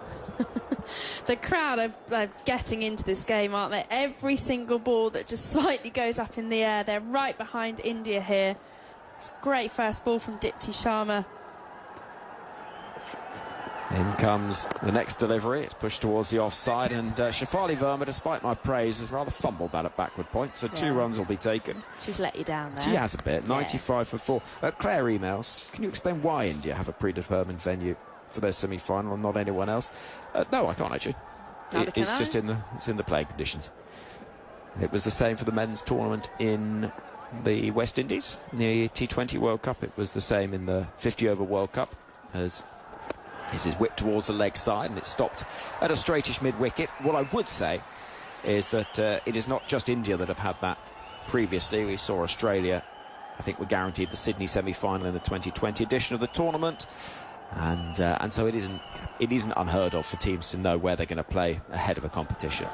The crowd are getting into this game, aren't they? Every single ball that just slightly goes up in the air, they're right behind India here. It's a great first ball from Dipti Sharma. In comes the next delivery. It's pushed towards the offside, and Shefali Verma, despite my praise, has rather fumbled that at backward point, so 2 runs will be taken. She's let you down there. She has a bit. 95 for 4. Claire emails, can you explain why India have a predetermined venue for their semi-final and not anyone else? No, I can't actually. It's just in the playing conditions. It was the same for the men's tournament in the West Indies, in the T20 World Cup. It was the same in the 50-over World Cup, as this is whipped towards the leg side, and it's stopped at a straightish mid-wicket. What I would say is that it is not just India that have had that previously. We saw Australia, I think, were guaranteed the Sydney semi-final in the 2020 edition of the tournament, and so it isn't unheard of for teams to know where they're going to play ahead of a competition.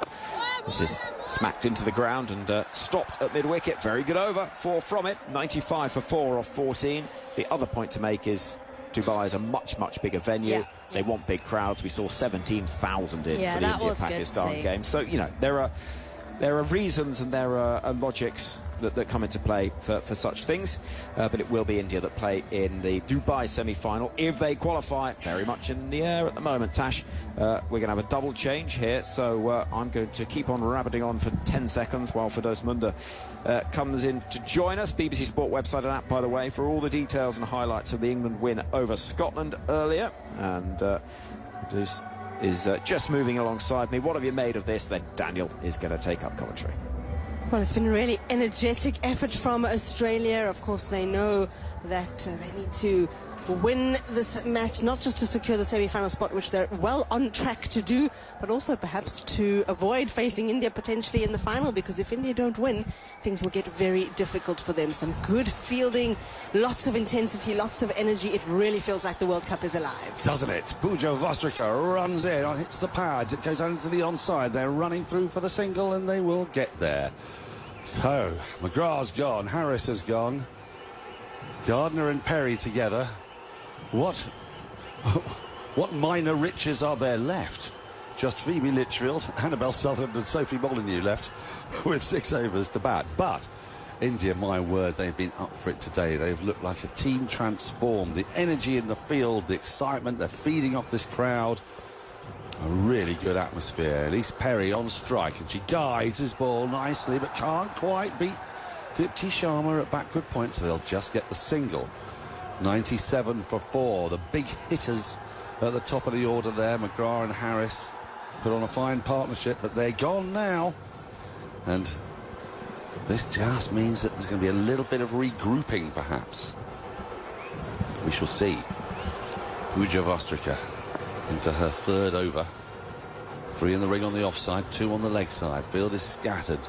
This is smacked into the ground and stopped at mid-wicket. Very good over, 4 from it. 95 for 4 off 14. The other point to make is Dubai is a much bigger venue. They want big crowds. We saw 17,000 in for the India-Pakistan game. So, you know, there are reasons and there are logics that come into play for such things. But it will be India that play in the Dubai semi-final if they qualify. Very much in the air at the moment, Tash. We're going to have a double change here, so I'm going to keep on rabbiting on for 10 seconds while Firdaus Munda comes in to join us. BBC Sport website and app, by the way, for all the details and highlights of the England win over Scotland earlier. And Firdaus is just moving alongside me. What have you made of this? Then Daniel is going to take up commentary. Well, it's been a really energetic effort from Australia. Of course, they know that they need to win this match, not just to secure the semi-final spot, which they're well on track to do, but also perhaps to avoid facing India potentially in the final, because if India don't win, things will get very difficult for them. Some good fielding, lots of intensity, lots of energy. It really feels like the World Cup is alive. Doesn't it? Pujo Vostrika runs in, hits the pads, it goes out into the onside. They're running through for the single, and they will get there. So, McGrath's gone, Harris has gone, Gardner and Perry together. What minor riches are there left? Just Phoebe Litchfield, Annabelle Sutherland and Sophie Molyneux left with 6 overs to bat. But India, my word, they've been up for it today. They've looked like a team transformed. The energy in the field, the excitement, they're feeding off this crowd. A really good atmosphere. Elise Perry on strike, and she guides his ball nicely, but can't quite beat Dipti Sharma at backward point, so they'll just get the single. 97 for 4. The big hitters at the top of the order there, McGrath and Harris, put on a fine partnership, but they're gone now. And this just means that there's going to be a little bit of regrouping, perhaps. We shall see. Puja Vostrika into her 3rd over. 3 in the ring on the offside, 2 on the leg side. Field is scattered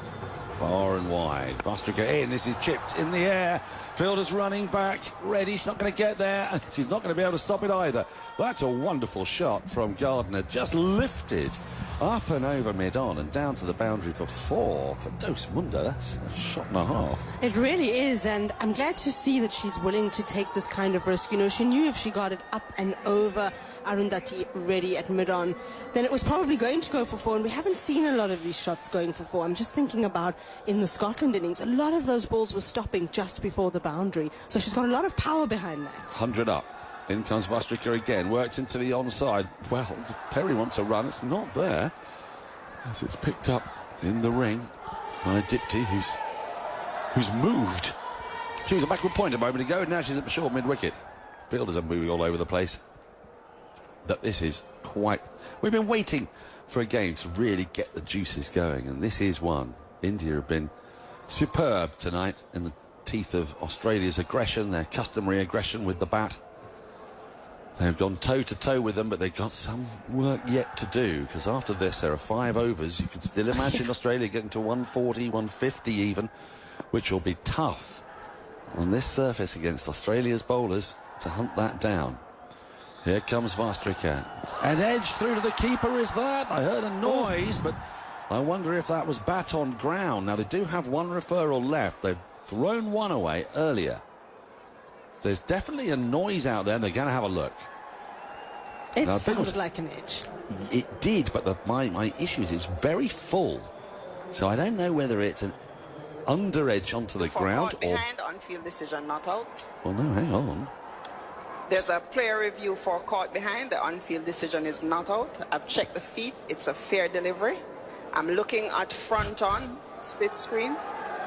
far and wide. Vostrika in, this is chipped in the air. Fielder's running back, ready, she's not going to get there. She's not going to be able to stop it either. That's a wonderful shot from Gardner, just lifted up and over mid-on and down to the boundary for 4 for Dos Munda. That's a shot and a half. It really is, and I'm glad to see that she's willing to take this kind of risk. You know, she knew if she got it up and over Arundhati ready at mid-on, then it was probably going to go for 4, and we haven't seen a lot of these shots going for 4. I'm just thinking about in the Scotland innings, a lot of those balls were stopping just before the boundary, so she's got a lot of power behind that. 100 up. In comes Vostrika again, works into the onside. Well, Perry wants a run, it's not there, as it's picked up in the ring by Dipti, who's moved. She was a backward point a moment ago, and now she's at the short mid-wicket. Fielders are moving all over the place. But this is quite... We've been waiting for a game to really get the juices going, and this is one. India have been superb tonight in the teeth of Australia's aggression, their customary aggression with the bat. They've gone toe-to-toe with them, but they've got some work yet to do, because after this there are 5 overs. You can still imagine Australia getting to 140, 150 even, which will be tough on this surface against Australia's bowlers to hunt that down. Here comes Vostrika. An edge through to the keeper, is that? I heard a noise, but I wonder if that was bat on ground. Now, they do have 1 referral left. They've thrown 1 away earlier. There's definitely a noise out there, and they're going to have a look. It sounded like an edge. It did, but my issue is it's very full. So I don't know whether it's an under edge onto the ground or... behind, on-field decision, not out. Well, no, hang on. There's a player review for caught behind. The on-field decision is not out. I've checked the feet. It's a fair delivery. I'm looking at front on, split screen.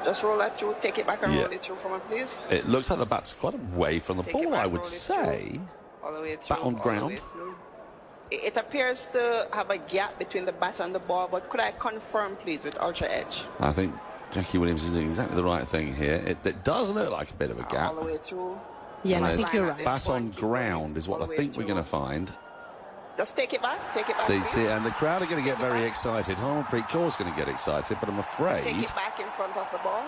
Just roll that through, take it back and roll it through for me, please. It looks like the bat's quite away from the ball, I would say. All the way through. Bat on ground. It appears to have a gap between the bat and the ball, but could I confirm, please, with Ultra Edge? I think Jackie Williams is doing exactly the right thing here. It does look like a bit of a gap. All the way through. Yeah, and I think you're right. Bat on ground is what I think we're going to find. Just take it back, see, and the crowd are going to get very excited. Harmanpreet Kaur's going to get excited, but I'm afraid... Take it back in front of the ball.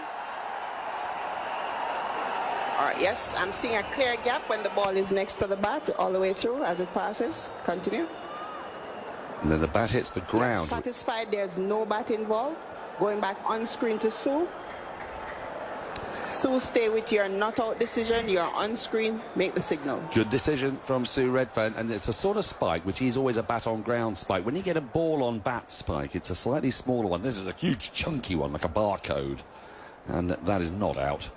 All right, yes, I'm seeing a clear gap when the ball is next to the bat, all the way through as it passes. Continue. And then the bat hits the ground. Yes, satisfied there's no bat involved. Going back on screen to Sue. Sue, stay with your not out decision. You're on screen, make the signal. Good decision from Sue Redfern, and it's a sort of spike, which is always a bat on ground spike. When you get a ball on bat spike, it's a slightly smaller one. This is a huge chunky one, like a barcode, and that is not out.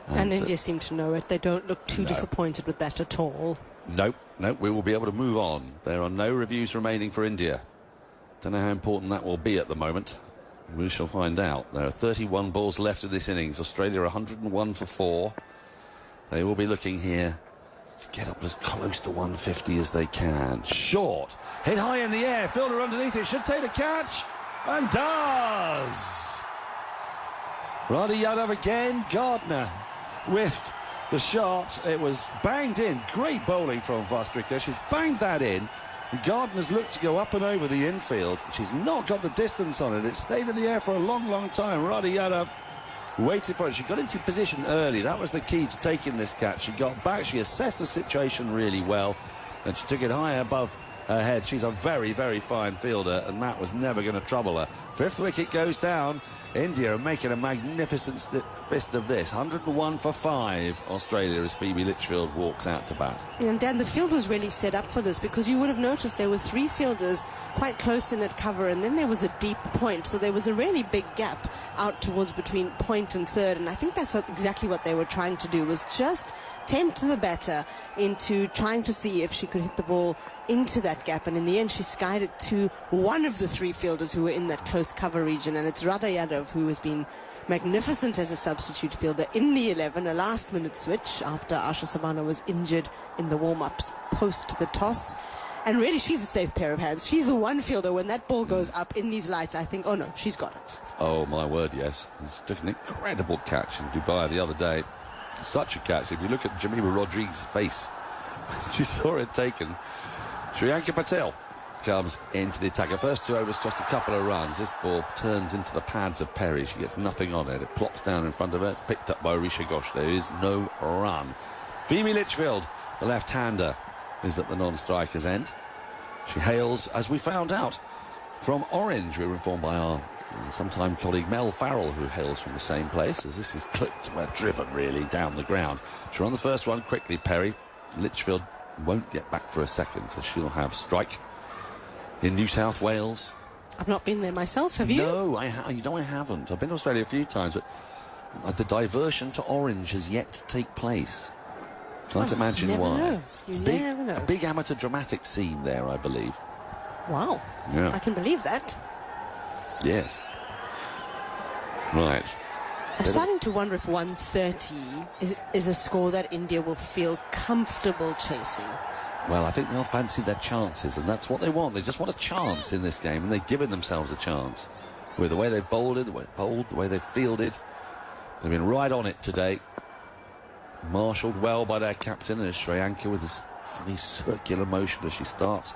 And India seem to know it. They don't look too disappointed with that at all. Nope, we will be able to move on. There are no reviews remaining for India. Don't know how important that will be at the moment. We shall find out. There are 31 balls left in this innings. Australia 101 for 4. They will be looking here to get up as close to 150 as they can. Short, hit high in the air. Fielder underneath it, should take the catch, and does. Radhi Yadav again. Gardner with the shot. It was banged in. Great bowling from Vostrika. She's banged that in. Gardner's looked to go up and over the infield. She's not got the distance on it. It stayed in the air for a long, long time. Radha Yadav waited for it. She got into position early. That was the key to taking this catch. She got back. She assessed the situation really well, and she took it high above her head. She's a very, very fine fielder, and that was never going to trouble her. 5th wicket goes down. India are making a magnificent fist of this. 101 for 5, Australia, as Phoebe Litchfield walks out to bat. And Dan, the field was really set up for this, because you would have noticed there were 3 fielders quite close in at cover, and then there was a deep point, so there was a really big gap out towards between point and third, and I think that's exactly what they were trying to do, was just tempt the batter into trying to see if she could hit the ball into that gap, and in the end she skied it to one of the 3 fielders who were in that close cover region, and it's Radha Yadav, who has been magnificent as a substitute fielder in the 11, a last-minute switch after Asha Savana was injured in the warm-ups post the toss. And really, she's a safe pair of hands. She's the one fielder, when that ball goes up in these lights, I think, oh no, she's got it. Oh, my word, yes. She took an incredible catch in Dubai the other day. Such a catch. If you look at Jamima Rodriguez's face, she saw it taken. Shriyanka Patel comes into the attack. Her first 2 overs, just a couple of runs. This ball turns into the pads of Perry. She gets nothing on it. It plops down in front of her. It's picked up by Risha Ghosh. There is no run. Phoebe Litchfield, the left-hander, is at the non-striker's end. She hails, as we found out, from Orange. We were informed by our sometime colleague Mel Farrell, who hails from the same place, as this is clipped, well, driven really down the ground. She'll run the first one quickly, Perry. Litchfield won't get back for a second, so she'll have strike in New South Wales. I've not been there myself, have you? No, I haven't. I've been to Australia a few times, but the diversion to Orange has yet to take place. Can't imagine why. You never know. A big amateur dramatic scene there, I believe. Wow. Yeah. I can believe that. Yes. Right. I'm starting to wonder if 130 is a score that India will feel comfortable chasing. Well, I think they'll fancy their chances, and that's what they want. They just want a chance in this game, and they've given themselves a chance. With the way they've bowled, the way they've fielded. They've been right on it today. Marshalled well by their captain, and Shriyanka with this funny circular motion as she starts.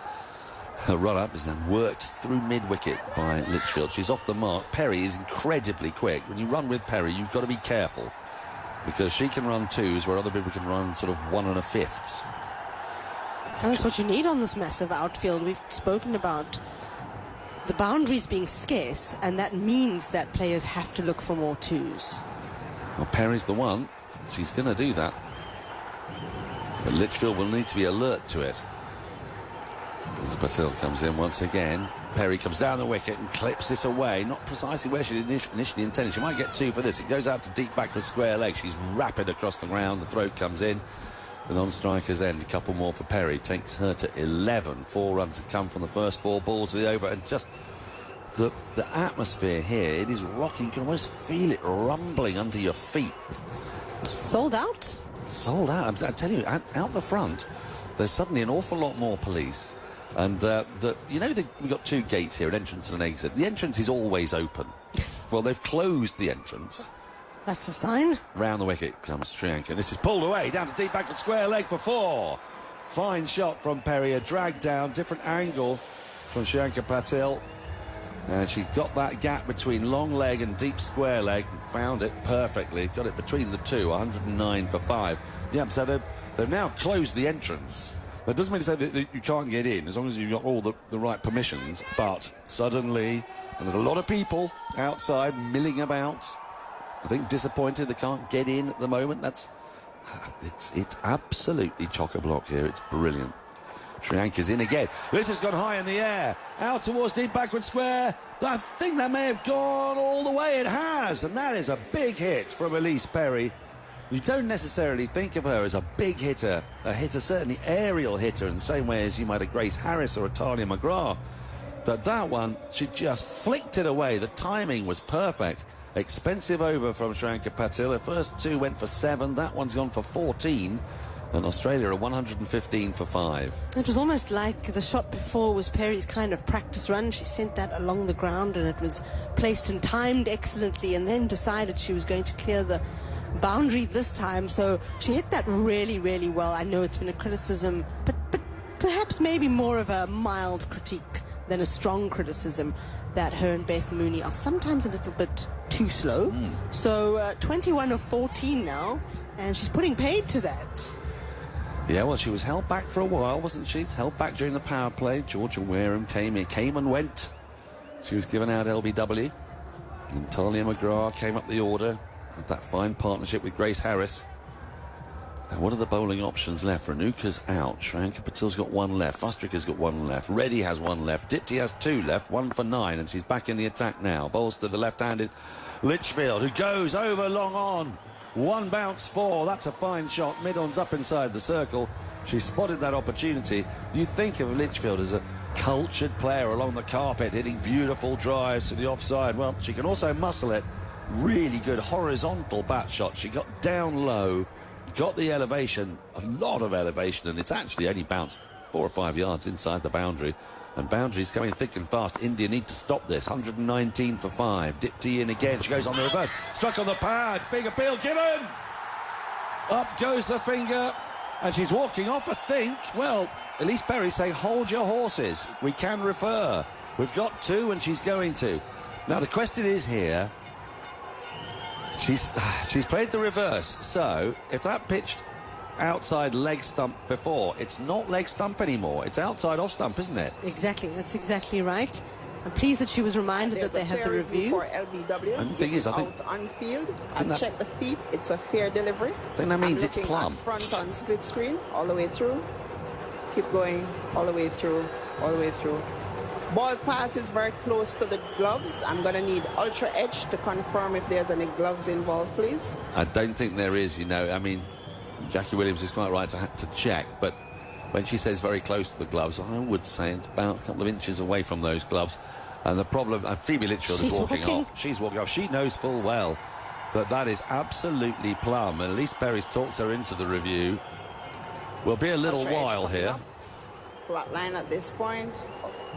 Her run-up is then worked through mid-wicket by Litchfield. She's off the mark. Perry is incredibly quick. When you run with Perry, you've got to be careful, because she can run 2s where other people can run sort of 1 1/5. And that's what you need on this massive outfield. We've spoken about the boundaries being scarce, and that means that players have to look for more 2s. Well, Perry's the one. She's going to do that. But Litchfield will need to be alert to it. As Patel comes in once again. Perry comes down the wicket and clips this away. Not precisely where she initially intended. She might get 2 for this. It goes out to deep back with square leg. She's rapid across the ground. The throw comes in. The non-striker's end. A couple more for Perry. Takes her to 11. 4 runs have come from the first 4 balls of the over. And just the atmosphere here, it is rocking. You can almost feel it rumbling under your feet. Sold out? Sold out. I tell you, out the front, there's suddenly an awful lot more police. And we've got 2 gates here, an entrance and an exit. The entrance is always open. Well, they've closed the entrance. That's a sign. Round the wicket comes Shriyanka. This is pulled away, down to deep back with square leg for 4. Fine shot from Perry, a drag down, different angle from Shriyanka Patel. And she got that gap between long leg and deep square leg and found it perfectly. Got it between the 2, 109 for 5. Yeah, so they've now closed the entrance. That doesn't mean to say that you can't get in, as long as you've got all the right permissions. But suddenly, and there's a lot of people outside milling about. I think disappointed they can't get in at the moment. It's absolutely chock-a-block here. It's brilliant. Shriyanka's in again. This has gone high in the air. Out towards deep backward square. I think that may have gone all the way. It has. And that is a big hit from Elise Perry. You don't necessarily think of her as a big hitter. A hitter, certainly aerial hitter, in the same way as you might a Grace Harris or a Talia McGrath. But that one, she just flicked it away. The timing was perfect. Expensive over from Shriyanka Patil. Her first 2 went for 7. That one's gone for 14. And Australia are 115 for 5. It was almost like the shot before was Perry's kind of practice run. She sent that along the ground, and it was placed and timed excellently, and then decided she was going to clear the boundary this time, so she hit that really, really well. I know it's been a criticism, but perhaps maybe more of a mild critique than a strong criticism that her and Beth Mooney are sometimes a little bit too slow. So 21 of 14 now, and she's putting paid to that. Yeah, well, she was held back for a while, wasn't she? Held back during the power play. Georgia Wareham came and went. She was given out LBW. And Talia McGrath came up the order. Had that fine partnership with Grace Harris. Now, what are the bowling options left? Renuka's out. Shranka Patil's got one left. Fustrika's got one left. Reddy has one left. Dipti has two left. 1 for 9, and she's back in the attack now. Bowls to the left-handed Litchfield, who goes over long on. 1 bounce 4. That's a fine shot. Mid-on's up inside the circle. She spotted that opportunity. You think of Litchfield as a cultured player along the carpet, hitting beautiful drives to the offside. Well, she can also muscle it. Really good horizontal bat shot. She got down low, got the elevation, a lot of elevation, and it's actually only bounced 4 or 5 yards inside the boundary. And boundaries coming thick and fast. India need to stop this. 119 for 5. Dipti in again. She goes on the reverse. Struck on the pad. Big appeal given. Up goes the finger. And she's walking off, I think. Well, Elise Perry saying, hold your horses. We can refer. We've got 2, and she's going to. Now, the question is here. She's played the reverse. So, if that pitched outside leg stump before, it's not leg stump anymore. It's outside off stump, isn't it? Exactly. That's exactly right. I'm pleased that she was reminded that they had the review. For LBW. And the thing is, I think out on field. And check the feet. It's a fair delivery. I think that means it's plumb. Front on split screen, all the way through. Keep going, all the way through, all the way through. Ball pass is very close to the gloves. I'm going to need ultra edge to confirm if there's any gloves involved, please. I don't think there is, you know. I mean, Jackie Williams is quite right to check, but when she says very close to the gloves, I would say it's about a couple of inches away from those gloves. And the problem, Phoebe Litchfield is walking off. She's walking off. She knows full well that that is absolutely plumb. And Elise Perry's talked her into the review. Will be a little while here. Flat line at this point.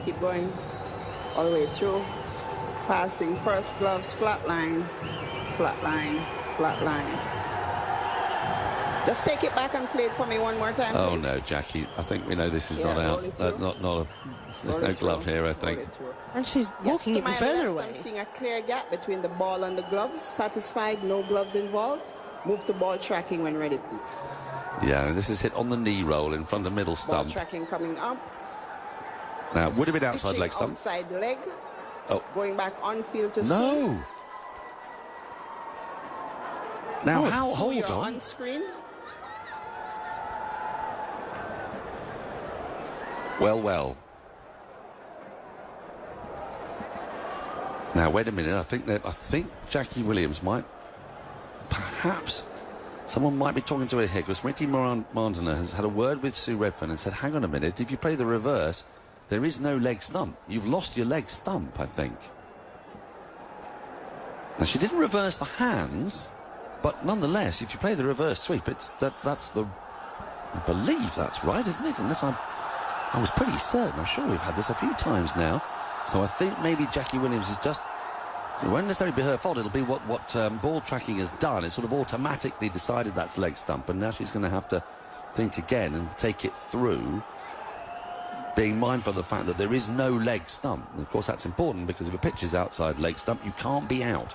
Keep going all the way through. Passing first gloves, flat line, flat line, flat line. Just take it back and play it for me one more time, Oh, please. no, Jackie. I think we know this is not out. There's no glove here, I think. And she's walking even further away. I'm seeing a clear gap between the ball and the gloves. Satisfied, no gloves involved. Move to ball tracking when ready, please. Yeah, and this is hit on the knee roll in front of middle stump. Ball tracking coming up. Now, would have been outside leg stump. Outside leg. Oh. Going back on field to No. Now, how? Hold on screen. Well. Now, wait a minute. I think Jackie Williams might, perhaps, someone might be talking to her here, because Smriti Mandana has had a word with Sue Redfern and said, hang on a minute, if you play the reverse, there is no leg stump. You've lost your leg stump, I think. Now, she didn't reverse the hands, but nonetheless, if you play the reverse sweep, that's the, I believe that's right, isn't it? Unless I was pretty certain. I'm sure we've had this a few times now. So I think maybe Jackie Williams is just, it won't necessarily be her fault. It'll be what ball tracking has done. It's sort of automatically decided that's leg stump, and now she's going to have to think again and take it through, being mindful of the fact that there is no leg stump. And of course, that's important, because if a pitch is outside leg stump, you can't be out.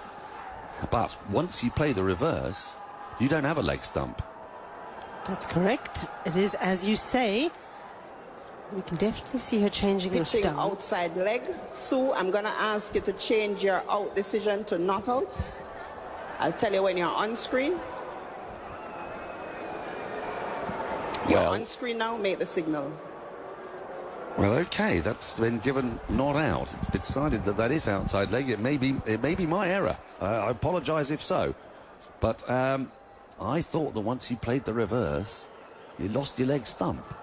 But once you play the reverse, you don't have a leg stump. That's correct. It is, as you say. We can definitely see her changing the stance. Outside leg. Sue, I'm going to ask you to change your out decision to not out. I'll tell you when you're on screen. You're on screen now, make the signal. Well, okay, that's been given not out. It's been decided that that is outside leg. It may be my error. I apologise if so. But I thought that once you played the reverse, you lost your leg stump.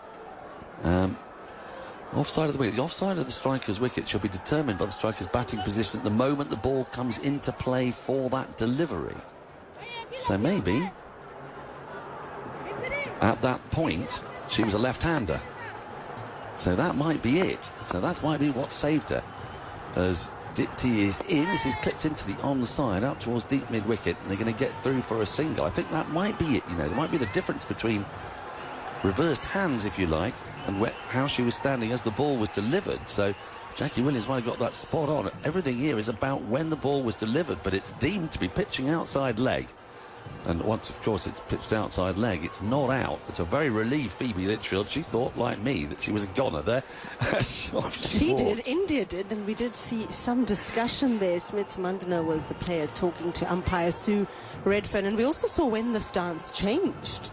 Offside of the wicket. The offside of the striker's wicket shall be determined by the striker's batting position at the moment the ball comes into play for that delivery. So maybe at that point she was a left-hander. So that might be it. So that might be what saved her, as Dipty is in. This is clipped into the onside, up towards deep mid-wicket, and they're going to get through for a single. I think that might be it, you know. There might be the difference between reversed hands, if you like, and how she was standing as the ball was delivered. So Jackie Williams might have got that spot on. Everything here is about when the ball was delivered, but it's deemed to be pitching outside leg. And once, of course, it's pitched outside leg, it's not out. It's a very relieved Phoebe Litchfield. She thought, like me, that she was a goner there. she did, India did, and we did see some discussion there. Smith Mandana was the player talking to umpire Sue Redfern, and we also saw when the stance changed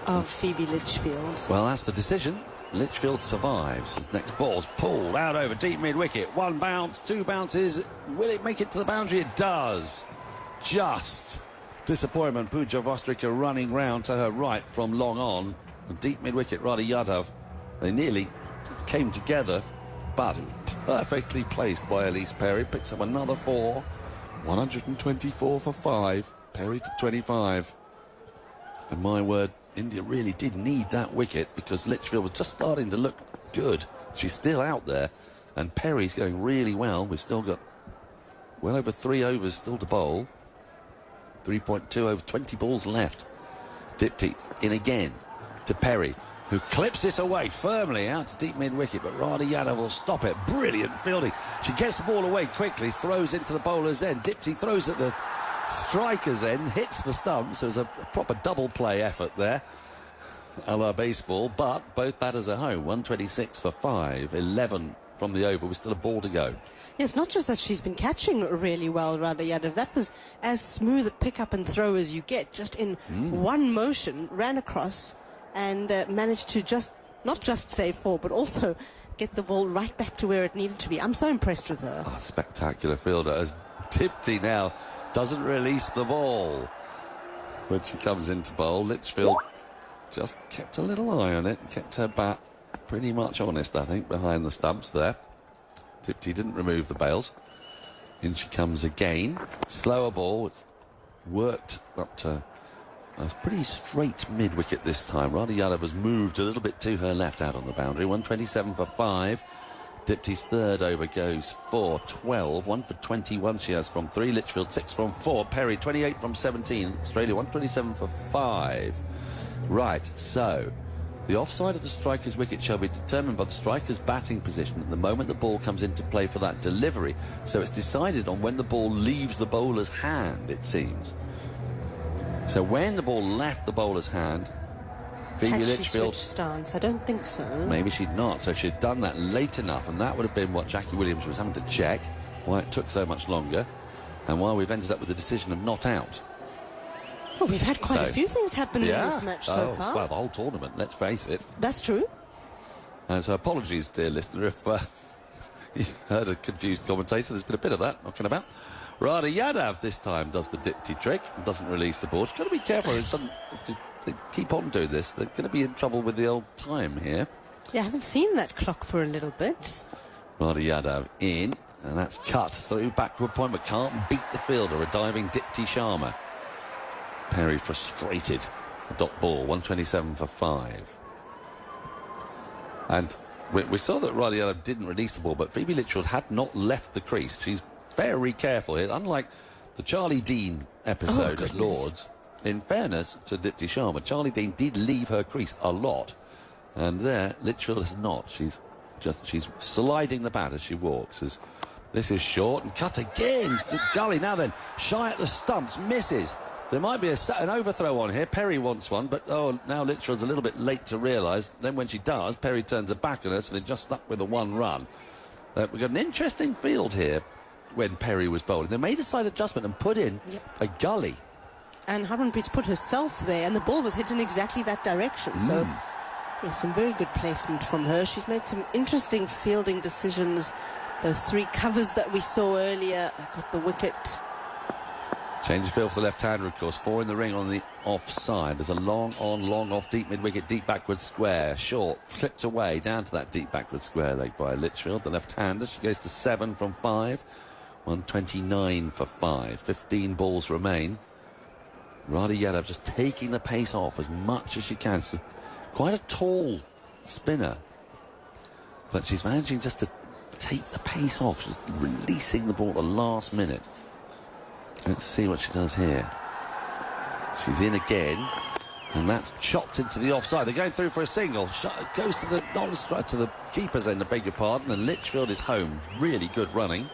of Phoebe Litchfield. Well, that's the decision. Litchfield survives. His next ball's pulled out over deep mid-wicket. One bounce, two bounces. Will it make it to the boundary? It does. Just disappointment. Pooja Vostrika running round to her right from long on. Deep mid-wicket, Radha Yadav. They nearly came together, but perfectly placed by Elise Perry. Picks up another 4. 124 for 5. Perry to 25. And my word, India really did need that wicket because Litchfield was just starting to look good. She's still out there, and Perry's going really well. We've still got well over 3 overs still to bowl. 3.2 over 20 balls left. Dipty in again to Perry, who clips this away firmly out to deep mid-wicket, but Radha Yadav will stop it. Brilliant fielding. She gets the ball away quickly, throws into the bowler's end. Dipty throws at the striker's end, hits the stump, so it's a proper double play effort there, a la baseball, but both batters are home. 126 for 5, 11 from the over with still a ball to go. Yes, not just that she's been catching really well, Radha Yadav. That was as smooth a pick-up and throw as you get. Just in one motion, ran across and managed to not just save 4, but also get the ball right back to where it needed to be. I'm so impressed with her. Oh, spectacular fielder. As Dipty now doesn't release the ball when she comes into bowl. Litchfield just kept a little eye on it, kept her bat pretty much honest, I think, behind the stumps there. Dipty didn't remove the bails. In she comes again. Slower ball. It's worked up to a pretty straight mid-wicket this time. Radha Yadav has moved a little bit to her left out on the boundary. 127 for 5. Dipty's third over goes for 12. 1 for 21 she has from 3. Litchfield 6 from 4. Perry 28 from 17. Australia 127 for 5. Right, so the offside of the striker's wicket shall be determined by the striker's batting position at the moment the ball comes into play for that delivery. So it's decided on when the ball leaves the bowler's hand, it seems. So when the ball left the bowler's hand, Phoebe Litchfield... switched stance? I don't think so. Maybe she'd not. So she'd done that late enough, and that would have been what Jackie Williams was having to check, why it took so much longer, and why we've ended up with the decision of not out. Well, we've had quite a few things happen in this match so far. Well, the whole tournament, let's face it. That's true. And so apologies, dear listener, if you heard a confused commentator. There's been a bit of that knocking about. Radha Yadav this time does the Dipty trick and doesn't release the ball. She's got to be careful. If they keep on doing this, they're going to be in trouble with the old time here. Yeah, I haven't seen that clock for a little bit. Radha Yadav in, and that's cut through backward point, but can't beat the fielder, a diving Dipty Sharma. Perry frustrated. A dot ball, 127 for 5. And we saw that Radha Yadav didn't release the ball, but Phoebe Litchfield had not left the crease. She's very careful here, unlike the Charlie Dean episode at Lord's. In fairness to Dipty Sharma, Charlie Dean did leave her crease a lot, and there Litchfield has not. She's sliding the bat as she walks. As this is short and cut again. Gully now then, shy at the stumps, misses. There might be an overthrow on here. Perry wants one, but now Litchfield's a little bit late to realise. Then when she does, Perry turns her back on her, so they're just stuck with a 1 run. We've got an interesting field here when Perry was bowling. They made a slight adjustment and put in a gully. And Harmanpreet's put herself there, and the ball was hit in exactly that direction. So, yes, some very good placement from her. She's made some interesting fielding decisions. Those 3 covers that we saw earlier, got the wicket. Change of field for the left-hander, of course. 4 in the ring on the offside. There's a long on, long off, deep mid-wicket, deep backward square. Short, flipped away down to that deep backward square leg by Litchfield, the left-hander. She goes to 7 from 5. 129 for 5. 15 balls remain. Radha Yadav just taking the pace off as much as she can. She's quite a tall spinner, but she's managing just to take the pace off. She's releasing the ball at the last minute. Let's see what she does here. She's in again, and that's chopped into the offside. They're going through for a single. Shot goes to the non-strike, to the keeper's end, I beg your pardon, and Litchfield is home. Really good running.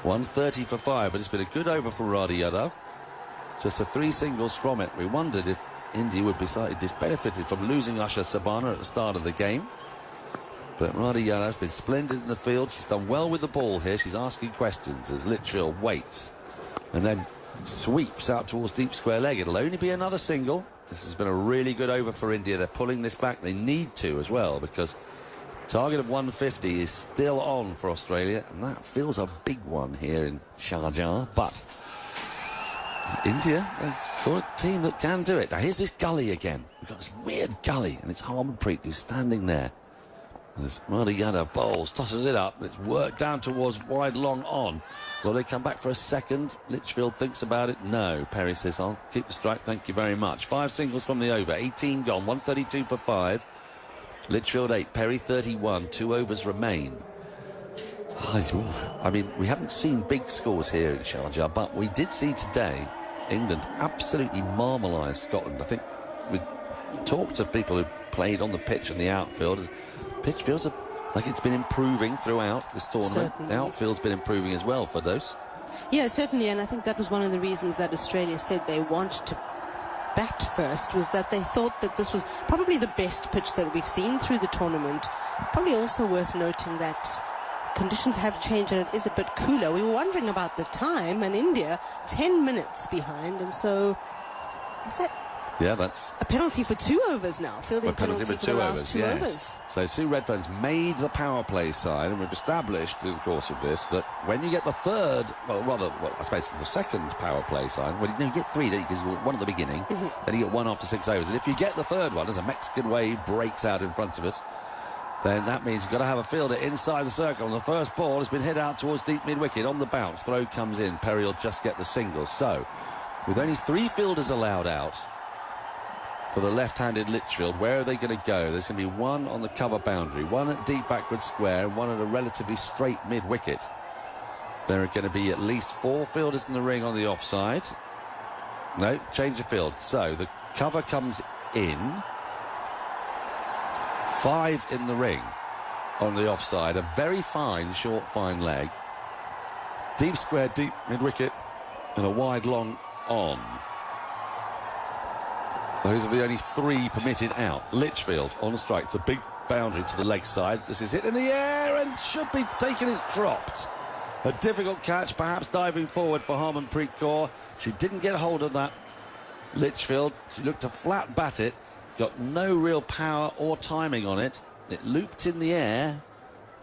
130 for 5, but it's been a good over for Radha Yadav. Just 3 singles from it. We wondered if India would be slightly disbenefited from losing Asha Sabana at the start of the game. But Radha Yadav's been splendid in the field. She's done well with the ball here. She's asking questions as Litchfield waits and then sweeps out towards deep square leg. It'll only be another single. This has been a really good over for India. They're pulling this back. They need to as well, because target of 150 is still on for Australia, and that feels a big one here in Sharjah. But India is the sort of team that can do it. Now here's this gully again. We've got this weird gully, and it's Harmanpreet who's standing there. As Radha Yadav bowls, tosses it up. It's worked down towards wide long on. Will they come back for a second? Litchfield thinks about it. No. Perry says, I'll keep the strike, thank you very much. 5 singles from the over. 18 gone. 132 for 5. Litchfield 8. Perry 31. 2 overs remain. I mean, we haven't seen big scores here in Sharjah, but we did see today England absolutely marmalise Scotland. I think we talked to people who played on the pitch in the outfield. Pitch feels like it's been improving throughout this tournament. Certainly. The outfield's been improving as well for those. Yeah, certainly, and I think that was one of the reasons that Australia said they wanted to bat first, was that they thought that this was probably the best pitch that we've seen through the tournament. Probably also worth noting that conditions have changed and it is a bit cooler. We were wondering about the time, and India 10 minutes behind, and so is that... Yeah, that's a penalty for 2 overs now. Fielding penalty for 2 overs, yes. Overs. So Sue Redfern's made the power play side, and we've established through the course of this that when you get the third, well, I suppose the second power play side, well, you get 3, don't you? Because you get 1 at the beginning, then you get 1 after 6 overs. And if you get the third one, as a Mexican wave breaks out in front of us, then that means you've got to have a fielder inside the circle. And the first ball has been hit out towards deep mid-wicket on the bounce. Throw comes in. Perry will just get the single. So, with only 3 fielders allowed out for the left-handed Litchfield, where are they going to go? There's going to be 1 on the cover boundary, 1 at deep backward square, and 1 at a relatively straight mid-wicket. There are going to be at least 4 fielders in the ring on the offside. No, change of field. So the cover comes in. 5 in the ring on the offside. A very fine, short, fine leg. Deep square, deep mid-wicket, and a wide long on. Those are the only 3 permitted out. Litchfield on strike. It's a big boundary to the leg side. This is hit in the air and should be taken as dropped. A difficult catch, perhaps diving forward for Harmanpreet Kaur. She didn't get hold of that. Litchfield, she looked to flat bat it. Got no real power or timing on it. It looped in the air.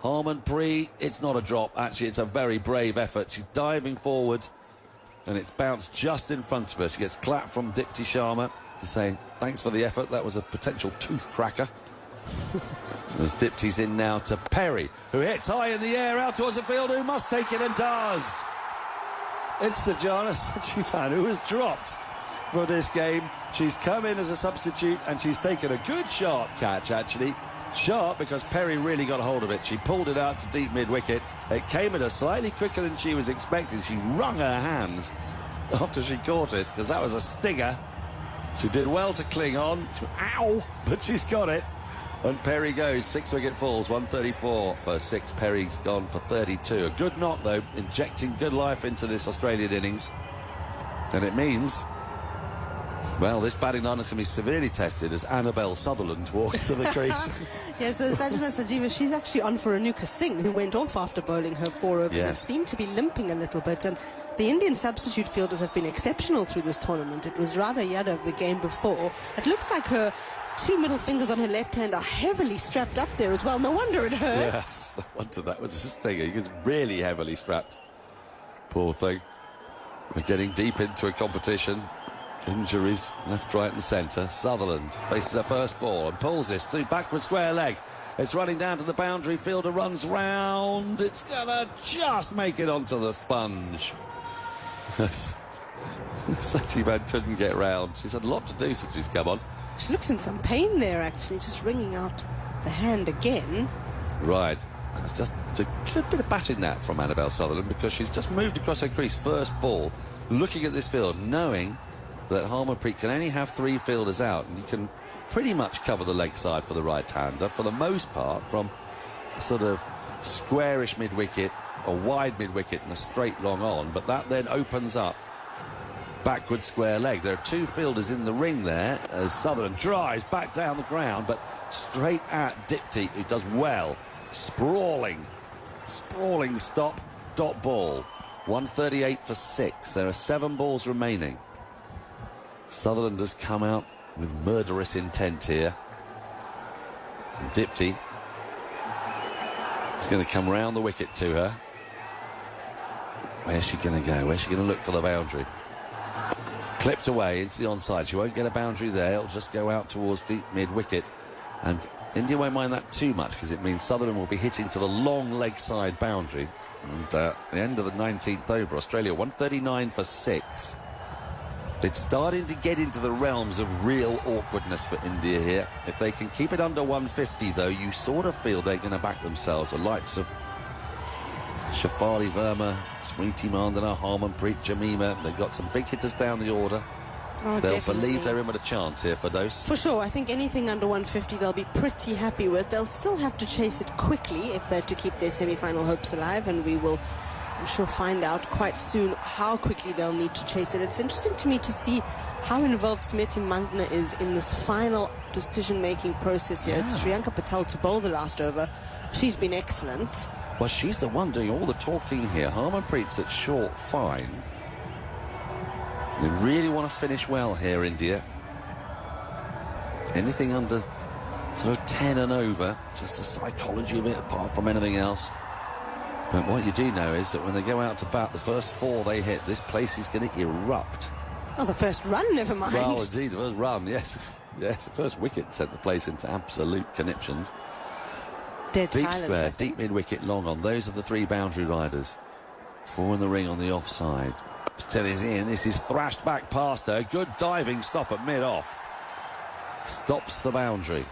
Harmanpreet, it's not a drop. Actually, it's a very brave effort. She's diving forward, and it's bounced just in front of her. She gets clapped from Dipti Sharma to say, thanks for the effort. That was a potential tooth cracker. As Dipti's in now to Perry, who hits high in the air out towards the field, who must take it and does. It's Sajjana Sajivan, who has dropped for this game. She's come in as a substitute and she's taken a good sharp catch, actually. Sharp because Perry really got hold of it. She pulled it out to deep mid-wicket. It came at her slightly quicker than she was expecting. She wrung her hands after she caught it, because that was a stinger. She did well to cling on. She went, ow! But she's got it. And Perry goes. 6-wicket falls. 134 for 6. Perry's gone for 32. A good knock, though, injecting good life into this Australian innings. And it means, well, this batting line is going to be severely tested as Annabelle Sutherland walks to the crease. Yes, so Sajjana Sajiva, she's actually on for Anuka Singh, who went off after bowling her 4 overs and seemed to be limping a little bit. And the Indian substitute fielders have been exceptional through this tournament. It was Radha Yadav the game before. It looks like her 2 middle fingers on her left hand are heavily strapped up there as well. No wonder it hurts. Yes, no wonder that was his thing. He was really heavily strapped. Poor thing. We're getting deep into a competition. Injuries left, right and centre. Sutherland faces her first ball and pulls this through backward square leg. It's running down to the boundary. Fielder runs round. It's gonna just make it onto the sponge. Sajivan couldn't get round. She's had a lot to do since she's come on. She looks in some pain there, actually, just wringing out the hand again. Right. It's just a good bit of batting that from Annabelle Sutherland, because she's just moved across her crease first ball, looking at this field, knowing that Harmanpreet can only have 3 fielders out, and you can pretty much cover the leg side for the right-hander for the most part, from a sort of squarish mid-wicket, a wide mid-wicket and a straight long on, but that then opens up backward square leg. There are 2 fielders in the ring there as Sutherland drives back down the ground, but straight at Dipty, who does well. Sprawling stop, dot ball. 138 for 6. There are 7 balls remaining. Sutherland has come out with murderous intent here. And Dipty is going to come round the wicket to her. Where's she going to go? Where's she going to look for the boundary? Clipped away into the onside. She won't get a boundary there. It'll just go out towards deep mid-wicket. And India won't mind that too much, because it means Sutherland will be hitting to the long leg side boundary. And at the end of the 19th over, Australia 139 for 6. It's starting to get into the realms of real awkwardness for India here. If they can keep it under 150, though, you sort of feel they're going to back themselves. The likes of Shafali Verma, Smriti Mandana, Harmanpreet, Jamima. They've got some big hitters down the order. Oh, they'll definitely believe they're in with a chance here for those. For sure. I think anything under 150 they'll be pretty happy with. They'll still have to chase it quickly if they're to keep their semi-final hopes alive, and we will, I'm sure, find out quite soon how quickly they'll need to chase it. It's interesting to me to see how involved Smriti Mandana is in this final decision-making process here. It's Sri Lanka Patel to bowl the last over. She's been excellent. Well, she's the one doing all the talking here. Harmanpreet's at short, fine. They really want to finish well here, India. Anything under sort of 10 and over, just the psychology of it apart from anything else. But what you do know is that when they go out to bat, the first 4 they hit, this place is going to erupt. Oh, the first run, never mind. Well, indeed, the first run, yes. Yes, the first wicket sent the place into absolute conniptions. Dead Deep silence, square, deep mid-wicket, long on. Those are the 3 boundary riders. 4 in the ring on the offside. Patel is in. This is thrashed back past her. Good diving stop at mid-off. Stops the boundary.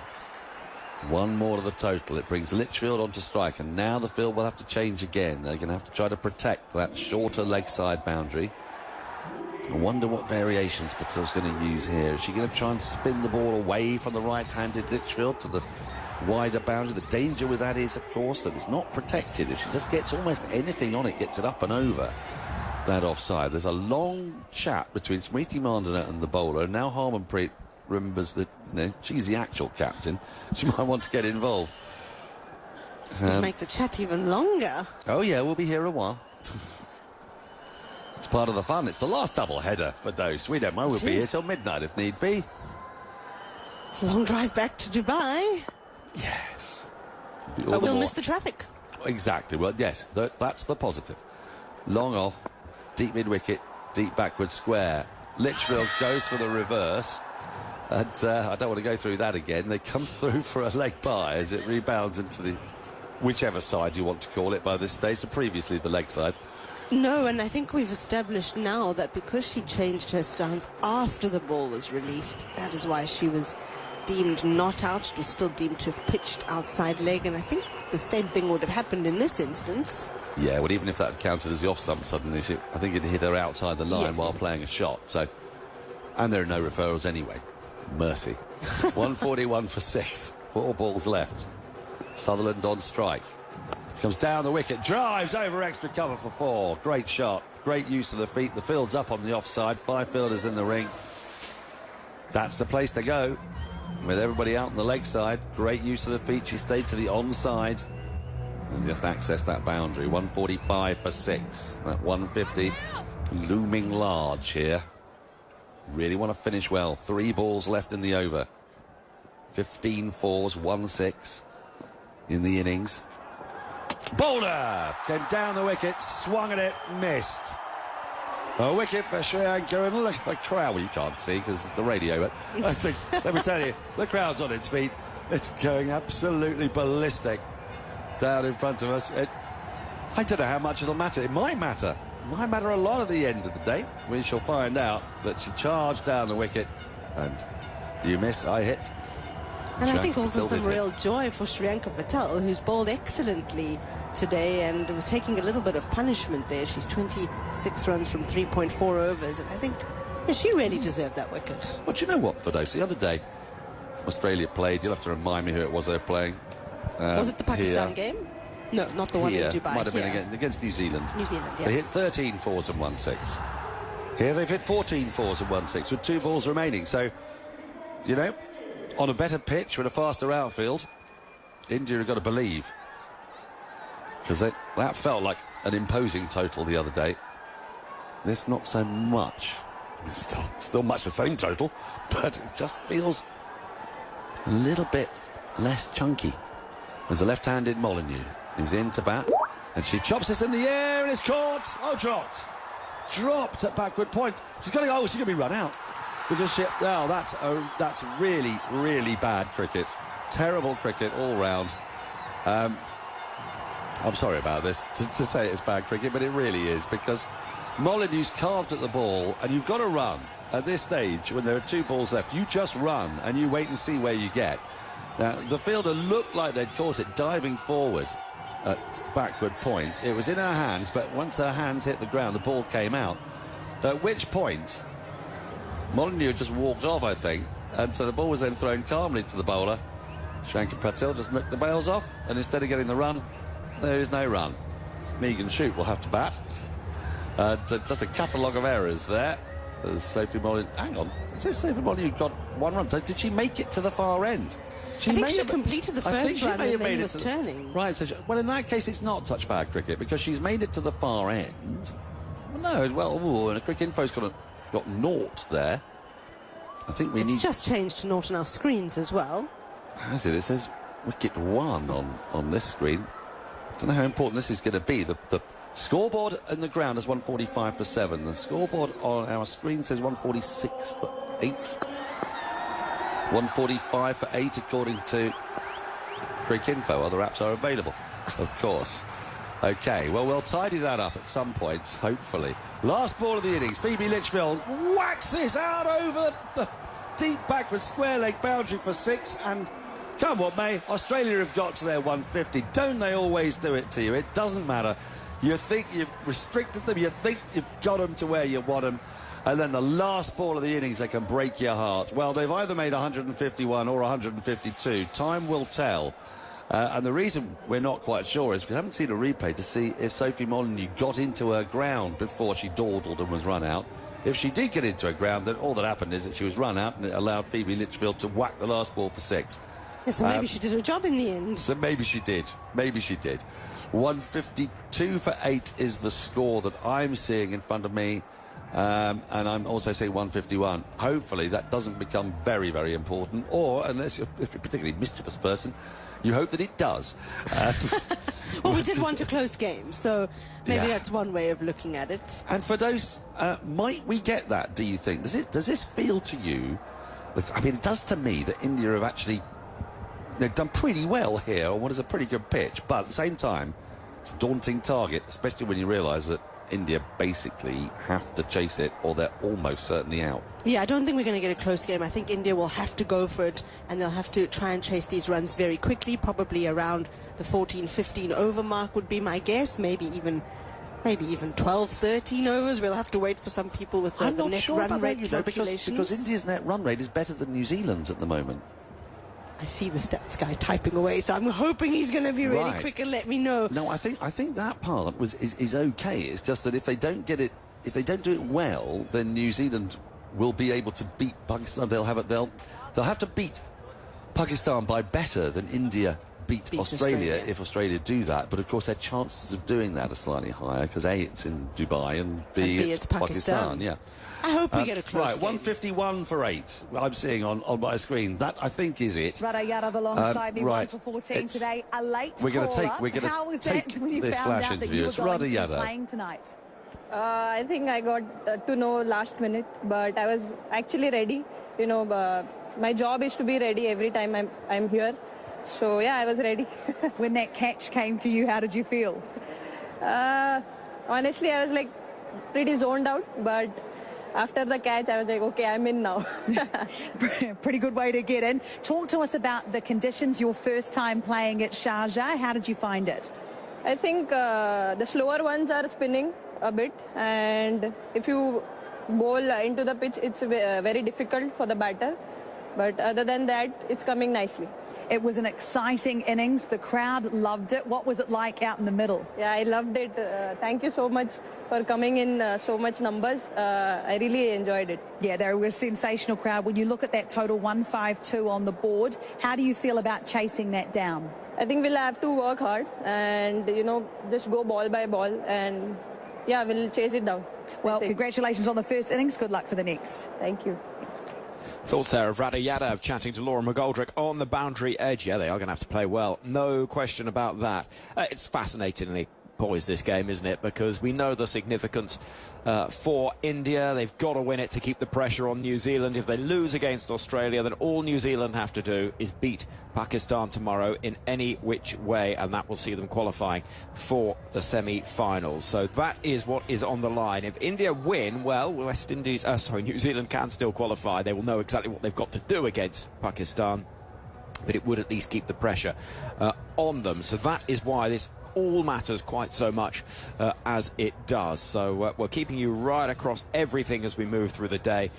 1 more to the total. It brings Litchfield onto strike, and now the field will have to change again. They're going to have to try to protect that shorter leg side boundary. I wonder what variations Patel's going to use here. Is she going to try and spin the ball away from the right-handed Litchfield to the wider boundary? The danger with that is, of course, that it's not protected. If she just gets almost anything on it, gets it up and over that offside. There's a long chat between Smriti Mandana and the bowler, and now Harmanpreet remembers that, you know, she's the actual captain. She might want to get involved. Make the chat even longer. Oh yeah, we'll be here a while. It's part of the fun. It's the last double header for Dose. We don't mind. We'll be here till midnight if need be. It's a long drive back to Dubai. Yes. But we'll miss the traffic. Exactly. Well, yes, that's the positive. Long off, deep mid-wicket, deep backward square. Litchfield goes for the reverse. And I don't want to go through that again. They come through for a leg by as it rebounds into the whichever side you want to call it by this stage, previously the leg side. No, and I think we've established now that because she changed her stance after the ball was released, that is why she was deemed not out. It was still deemed to have pitched outside leg, and I think the same thing would have happened in this instance. Yeah, well, even if that counted as the off stump suddenly, I think it hit her outside the line while playing a shot. So, and there are no referrals anyway. Mercy. 141 for 6. 4 balls left. Sutherland on strike. Comes down the wicket, drives over extra cover for 4. Great shot, great use of the feet. The field's up on the offside. 5 fielders in the ring. That's the place to go. With everybody out on the leg side. Great use of the feet. She stayed to the onside and just accessed that boundary. 145 for 6. That 150 looming large here. Really want to finish well. 3 balls left in the over. 15 fours, 1-6 in the innings. Bowler came down the wicket, swung at it, missed. A wicket for Sri Lanka, and look at the crowd. Well, you can't see because it's the radio, but I think, let me tell you, the crowd's on its feet. It's going absolutely ballistic down in front of us. I don't know how much it'll matter. It might matter. It might matter a lot at the end of the day. We shall find out. That she charged down the wicket, and you miss, I hit. And I think also some real joy for Shriyanka Patel, who's bowled excellently today and was taking a little bit of punishment there. She's 26 runs from 3.4 overs, and I think she really deserved that wicket. Well, do you know what, Firdose? The other day, Australia played. You'll have to remind me who it was they were playing. Was it the Pakistan game? No, not the one in Dubai. Might have been against New Zealand. New Zealand, yeah. They hit 13 fours and 1 6. Here they've hit 14 fours and 1 6 with 2 balls remaining. So, you know, on a better pitch with a faster outfield, India have got to believe. Because that felt like an imposing total the other day. This not so much. It's still much the same total, but it just feels a little bit less chunky. There's a left-handed Molyneux. He's in to bat, and she chops this in the air, and it's caught. Oh, dropped at backward point. She's going to be run out because that's really, really bad cricket. Terrible cricket all round. I'm sorry about this to say it's bad cricket, but it really is, because Molyneux's carved at the ball, and you've got to run at this stage when there are 2 balls left. You just run and you wait and see where you get. Now, the fielder looked like they'd caught it diving forward at backward point. It was in her hands, but once her hands hit the ground, the ball came out. At which point, Molyneux just walked off, I think, and so the ball was then thrown calmly to the bowler. Shriyanka Patel just nicked the bails off, and instead of getting the run, there is no run. Megan Shute will have to bat. Just a catalogue of errors there. Sophie Molyneux, hang on, it says Sophie Molyneux got 1 run. So did she make it to the far end? I think she completed the first run and then was turning. Right, so well, in that case, it's not such bad cricket, because she's made it to the far end. Well, and a quick info's got naught there. I think it's just changed to naught on our screens as well. Has it? It says wicket 1 on this screen. I don't know how important this is going to be. The scoreboard in the ground is 145 for 7. The scoreboard on our screen says 146 for 8. 145 for 8 according to Quick Info. Other apps are available, of course. OK, well, we'll tidy that up at some point, hopefully. Last ball of the innings. Phoebe Litchfield whacks this out over the deep backward square leg boundary for 6, and come on, May, Australia have got to their 150. Don't they always do it to you? It doesn't matter. You think you've restricted them, you think you've got them to where you want them, and then the last ball of the innings, they can break your heart. Well, they've either made 151 or 152. Time will tell. And the reason we're not quite sure is we haven't seen a replay to see if Sophie Molyneux got into her ground before she dawdled and was run out. If she did get into her ground, then all that happened is that she was run out, and it allowed Phoebe Litchfield to whack the last ball for 6. Yeah, so maybe she did her job in the end. So maybe she did. Maybe she did. 152 for 8 is the score that I'm seeing in front of me. And I'm also saying 151. Hopefully that doesn't become very, very important. Or, unless you're a particularly mischievous person, you hope that it does. Well, we did want a close game, so maybe that's one way of looking at it. And for those, might we get that, do you think? Does this feel to you... I mean, it does to me that India have actually... They've done pretty well here on what is a pretty good pitch, but at the same time, it's a daunting target, especially when you realise that India basically have to chase it or they're almost certainly out. Yeah, I don't think we're going to get a close game. I think India will have to go for it, and they'll have to try and chase these runs very quickly, probably around the 14-15 over mark would be my guess, maybe even 12, 13 overs. We'll have to wait for some people with the net run rate calculations. Because India's net run rate is better than New Zealand's at the moment. I see the stats guy typing away, so I'm hoping he's going to be really quick and let me know. No, I think that part is okay. It's just that if they don't get it, if they don't do it well, then New Zealand will be able to beat Pakistan. They'll have to beat Pakistan by better than India beat Australia if Australia do that. But of course, their chances of doing that are slightly higher because A, it's in Dubai, and B, it's Pakistan. Yeah. I hope we get a close game. 151 for 8. I'm seeing on my screen. That I think is it. Radha Yadav alongside me, 1 for 14 today. A late We're going to take this flash interview. It's Radha Yadav. Playing tonight. I think I got to know last minute, but I was actually ready. You know, my job is to be ready every time I'm here. So yeah, I was ready. When that catch came to you, how did you feel? Honestly, I was like pretty zoned out, but after the catch, I was like, okay, I'm in now. Pretty good way to get in. Talk to us about the conditions, your first time playing at Sharjah. How did you find it? I think the slower ones are spinning a bit, and if you bowl into the pitch, it's very difficult for the batter. But other than that, it's coming nicely. It was an exciting innings. The crowd loved it. What was it like out in the middle? Yeah, I loved it. Thank you so much for coming in so much numbers. I really enjoyed it. Yeah, they were a sensational crowd. When you look at that total 152 on the board, how do you feel about chasing that down? I think we'll have to work hard and, you know, just go ball by ball and, yeah, we'll chase it down. Well, congratulations on the first innings. Good luck for the next. Thank you. Thoughts there of Radha Yadav chatting to Laura McGoldrick on the boundary edge. Yeah, they are going to have to play well. No question about that. It's fascinatingly poised, this game, isn't it? Because we know the significance for India. They've got to win it to keep the pressure on New Zealand. If they lose against Australia, then all New Zealand have to do is beat Pakistan tomorrow in any which way, and that will see them qualifying for the semi-finals. So that is what is on the line. If India win, well, New Zealand can still qualify. They will know exactly what they've got to do against Pakistan, but it would at least keep the pressure on them. So that is why this all matters quite so much as it does. So we're keeping you right across everything as we move through the day,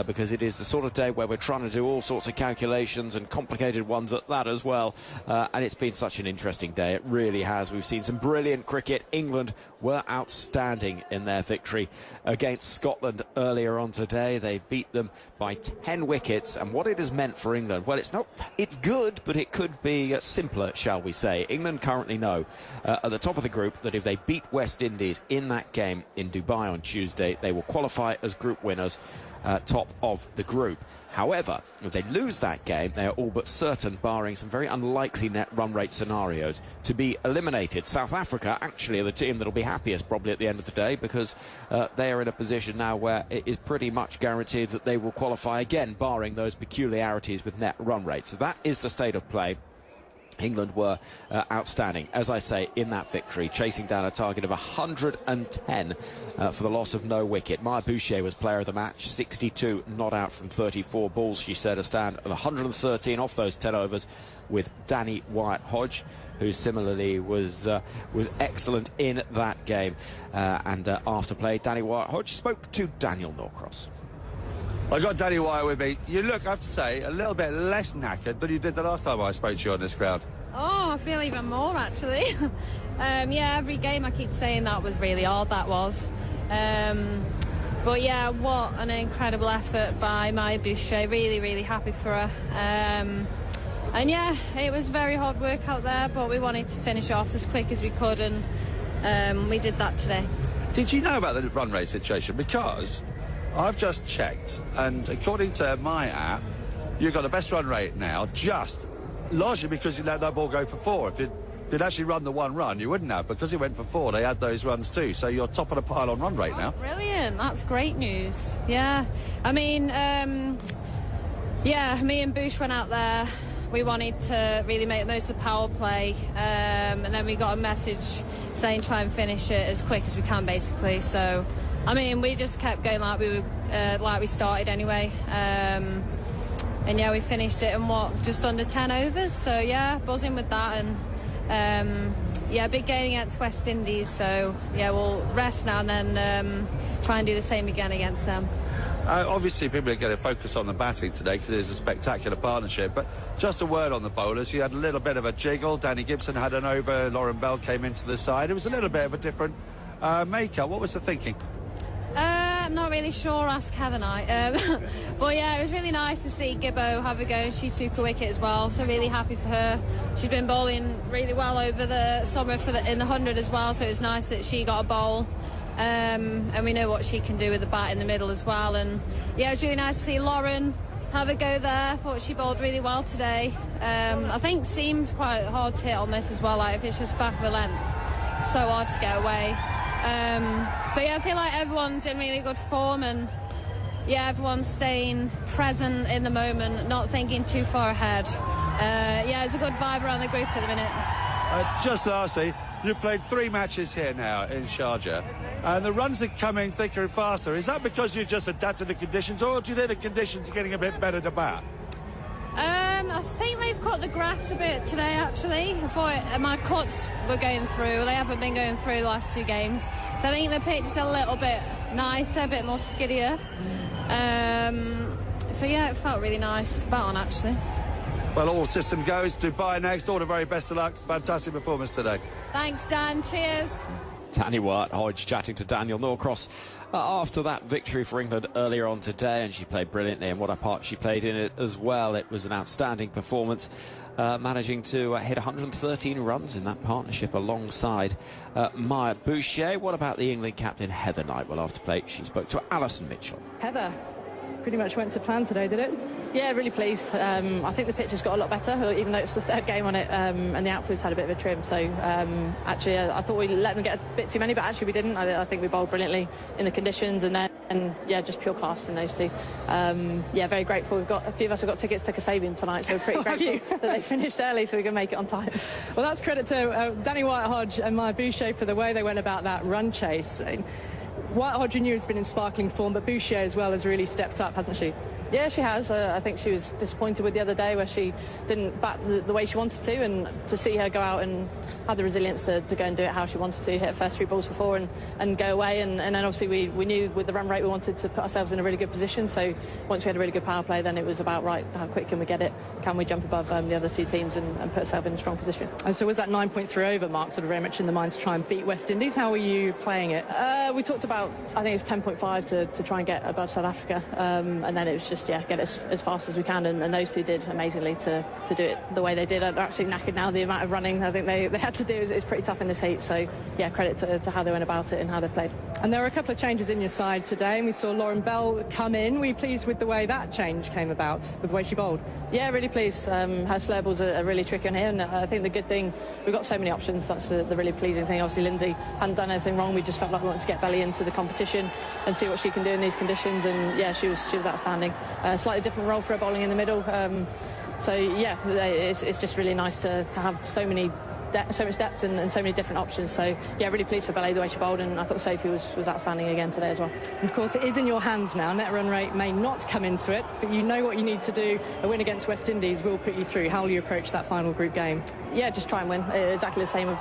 because it is the sort of day where we're trying to do all sorts of calculations and complicated ones at that as well. And it's been such an interesting day. It really has. We've seen some brilliant cricket. England were outstanding in their victory against Scotland earlier on today. They beat them by 10 wickets, and what it has meant for England, well, it's good, but it could be simpler, shall we say. England currently know at the top of the group that if they beat West Indies in that game in Dubai on Tuesday, they will qualify as group winners, top of the group. However, if they lose that game, they are all but certain, barring some very unlikely net run rate scenarios, to be eliminated. South Africa actually are the team that will be happiest probably at the end of the day, because they are in a position now where it is pretty much guaranteed that they will qualify again, barring those peculiarities with net run rate. So that is the state of play. England were outstanding, as I say, in that victory, chasing down a target of 110 for the loss of no wicket. Maya Boucher was player of the match, 62 not out from 34 balls. She set a stand of 113 off those 10 overs with Danny Wyatt-Hodge, who similarly was excellent in that game. And after play, Danny Wyatt-Hodge spoke to Daniel Norcross. I got Danny Wyatt with me. You look, I have to say, a little bit less knackered than you did the last time I spoke to you on this ground. Oh, I feel even more, actually. Yeah, every game I keep saying that was really hard, that was. But yeah, what an incredible effort by Maya Boucher. Really, really happy for her. And yeah, it was very hard work out there, but we wanted to finish off as quick as we could, and we did that today. Did you know about the run rate situation? Because I've just checked, and according to my app, you've got the best run rate now, just largely because you let that ball go for 4. If you'd actually run the one run, you wouldn't have, because it went for 4. They had those runs too, so you're top of the pile on run rate now. Brilliant, that's great news. Yeah, I mean, yeah, me and Boosh went out there. We wanted to really make the most of the power play, and then we got a message saying try and finish it as quick as we can, basically. So I mean, we just kept going like we started anyway, and yeah, we finished it in just under 10 overs. So yeah, buzzing with that, and yeah, big game against West Indies. So yeah, we'll rest now and then try and do the same again against them. Obviously, people are going to focus on the batting today because it is a spectacular partnership. But just a word on the bowlers. You had a little bit of a jiggle. Danny Gibson had an over. Lauren Bell came into the side. It was a little bit of a different makeup. What was the thinking? I'm not really sure, ask Heather Knight. But yeah, it was really nice to see Gibbo have a go. She took a wicket as well, so really happy for her. She's been bowling really well over the summer in the 100 as well, so it was nice that she got a bowl. And we know what she can do with the bat in the middle as well. And yeah, it was really nice to see Lauren have a go there. Thought she bowled really well today. I think seems quite hard to hit on this as well, like if it's just back of the length, it's so hard to get away. So yeah, I feel like everyone's in really good form, and yeah, everyone's staying present in the moment, not thinking too far ahead. Yeah, it's a good vibe around the group at the minute. Just lastly, you've played 3 matches here now in Sharjah, and the runs are coming thicker and faster. Is that because you just adapted the conditions, or do you think the conditions are getting a bit better to bat? I think they've cut the grass a bit today, actually. I thought my cuts were going through. They haven't been going through the last 2 games. So I think the pitch is a little bit nicer, a bit more skiddier. So yeah, it felt really nice to bat on, actually. Well, all system goes. Dubai next. All the very best of luck. Fantastic performance today. Thanks, Dan. Cheers. Danny White-Hodge chatting to Daniel Norcross after that victory for England earlier on today, and she played brilliantly, and what a part she played in it as well. It was an outstanding performance, managing to hit 113 runs in that partnership alongside Maya Boucher. What about the England captain Heather Knight? Well, after play she spoke to Alison Mitchell. Heather, pretty much went to plan today, did it? Yeah, really pleased. I think the pitch has got a lot better, even though it's the 3rd game on it, and the outfield's had a bit of a trim. So actually, I thought we let them get a bit too many, but actually we didn't. I think we bowled brilliantly in the conditions, and yeah, just pure class from those 2. Yeah, very grateful. A few of us have got tickets to Kasabian tonight, so we're pretty grateful that they finished early so we can make it on time. Well, that's credit to Danny White-Hodge and Maya Boucher for the way they went about that run chase. White-Hodge, you knew, has been in sparkling form, but Boucher as well has really stepped up, hasn't she? Yeah, she has. I think she was disappointed with the other day where she didn't bat the way she wanted to, and to see her go out and have the resilience to go and do it how she wanted to, hit her first 3 balls for 4 and go away. And then obviously we knew with the run rate we wanted to put ourselves in a really good position. So once we had a really good power play, then it was about, right, how quick can we get it? Can we jump above the other 2 teams and put ourselves in a strong position? And so was that 9.3 over mark sort of very much in the mind to try and beat West Indies? How were you playing it? We talked about, I think it was 10.5 to try and get above South Africa. And then it was just, yeah, get as fast as we can, and those 2 did amazingly to do it the way they did. They're actually knackered now. The amount of running I think they had to do is pretty tough in this heat, so yeah, credit to how they went about it and how they played. And there were a couple of changes in your side today, and we saw Lauren Bell come in. Were you pleased with the way that change came about, with the way she bowled? Yeah, really pleased. Her slow balls are really tricky on here, and I think the good thing, we've got so many options. That's the really pleasing thing. Obviously Lindsay hadn't done anything wrong. We just felt like we wanted to get Belly into the competition and see what she can do in these conditions, and yeah, she was outstanding. Slightly different role for her bowling in the middle, so yeah, it's just really nice to have so much depth and so many different options. So yeah, really pleased for Ballet the way she bowled, and I thought Sophie was outstanding again today as well. And of course, it is in your hands now. Net run rate may not come into it, but you know what you need to do. A win against West Indies will put you through. How will you approach that final group game? Yeah, just try and win. Exactly the same as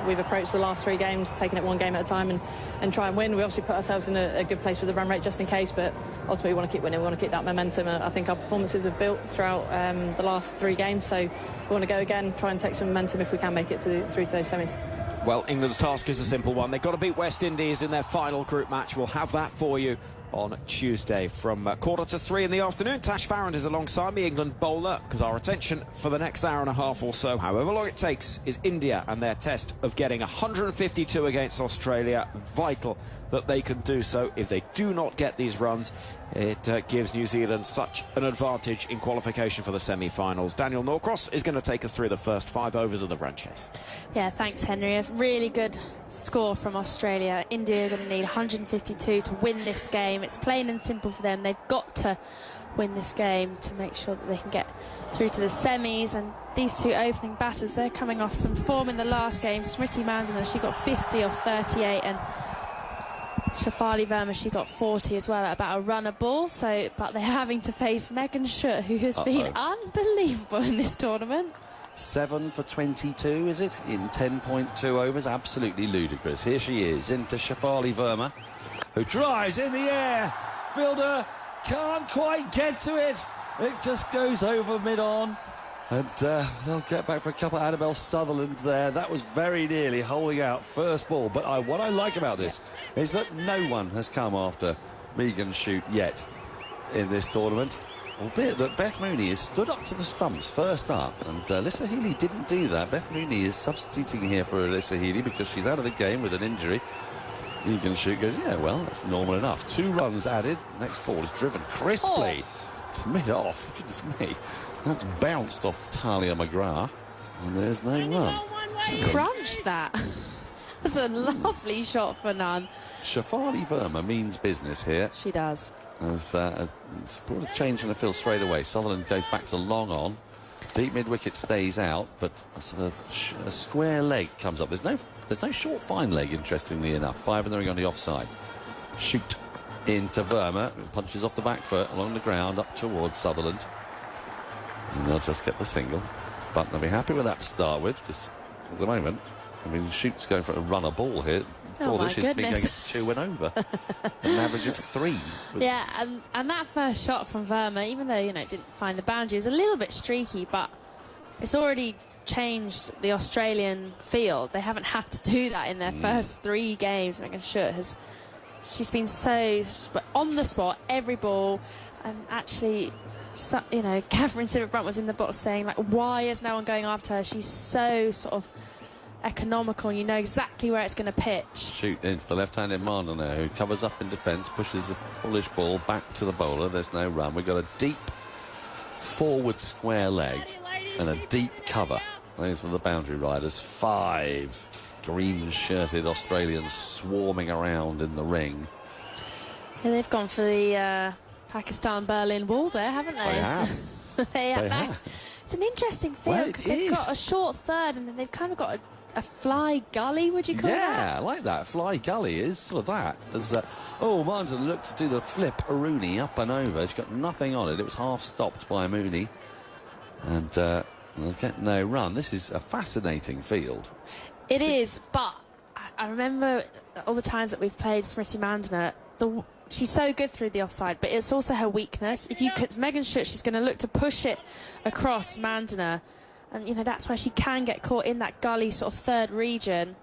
we've approached the last 3 games, taking it 1 game at a time and try and win. We obviously put ourselves in a good place with the run rate just in case, but ultimately we want to keep winning. We want to keep that momentum. I think our performances have built throughout the last 3 games, so we want to go again, try and take some momentum if we can make it through to those semis. Well, England's task is a simple one. They've got to beat West Indies in their final group match. We'll have that for you on Tuesday from 2:45 in the afternoon. Tash Farrand is alongside me, England bowler, because our attention for the next hour and a half or so, however long it takes, is India and their test of getting 152 against Australia. Vital that they can do so. If they do not get these runs, it gives New Zealand such an advantage in qualification for the semi-finals. Daniel Norcross is going to take us through the first 5 overs of the run chase. Yeah, thanks, Henry. A really good score from Australia. India are going to need 152 to win this game. It's plain and simple for them. They've got to win this game to make sure that they can get through to the semis. And these 2 opening batters, they're coming off some form in the last game. Smriti Mandana, she got 50 off 38, and Shafali Verma, she got 40 as well at about a run a ball. So, but they're having to face Megan Schutt, who has been unbelievable in this tournament. 7 for 22, is it, in 10.2 overs? Absolutely ludicrous. Here she is, into Shafali Verma, who drives in the air. Fielder can't quite get to it. It just goes over mid-on. And they'll get back for a couple. Annabelle Sutherland there. That was very nearly holding out first ball. But what I like about this is that no one has come after Megan Schutt yet in this tournament. Albeit that Beth Mooney has stood up to the stumps first up, and Alyssa Healy didn't do that. Beth Mooney is substituting here for Alyssa Healy because she's out of the game with an injury. Megan Schutt goes, yeah, well, that's normal enough. 2 runs added. Next ball is driven crisply to mid-off. Goodness me. That's bounced off Talia McGrath, and there's no run. She crunched that. That's a lovely shot for none. Shafali Verma means business here. She does. As a change in the field straight away. Sutherland goes back to long on. Deep mid-wicket stays out, but a square leg comes up. There's no short fine leg, interestingly enough. 5 in the ring on the offside. Shoot into Verma, punches off the back foot along the ground up towards Sutherland. And they'll just get the single. But they'll be happy with that to start with, because at the moment, I mean, Shoot's going for a runner ball here. Before this, she's been going 2 and over. An average of 3. Yeah, and that first shot from Verma, even though, you know, it didn't find the boundary, is a little bit streaky, but it's already changed the Australian field. They haven't had to do that in their first 3 games. Megan Schutt she's been so on the spot, every ball, and actually, so, you know, Catherine Sivert-Brunt was in the box saying, like, why is no one going after her? She's so sort of economical, and you know exactly where it's going to pitch. Shoot into the left-handed Marner, who covers up in defence, pushes a foolish ball back to the bowler. There's no run. We've got a deep forward square leg and a deep cover. Those are the boundary riders. 5 green-shirted Australians swarming around in the ring. Yeah, they've gone for the Pakistan Berlin Wall there, haven't they? They have. They have. It's an interesting field because they've got a short third and then they've kind of got a fly gully, would you call it? Yeah, I like that. Fly gully is sort of that. There's, Martin looked to do the flip a Rooney up and over. She got nothing on it. It was half stopped by Mooney. And they'll get no run. This is a fascinating field. It is, but I remember all the times that we've played Smriti Mandana, she's so good through the offside, but it's also her weakness. If you could, Megan Schutt, she's going to look to push it across Mandana, and you know that's where she can get caught in that gully sort of third region.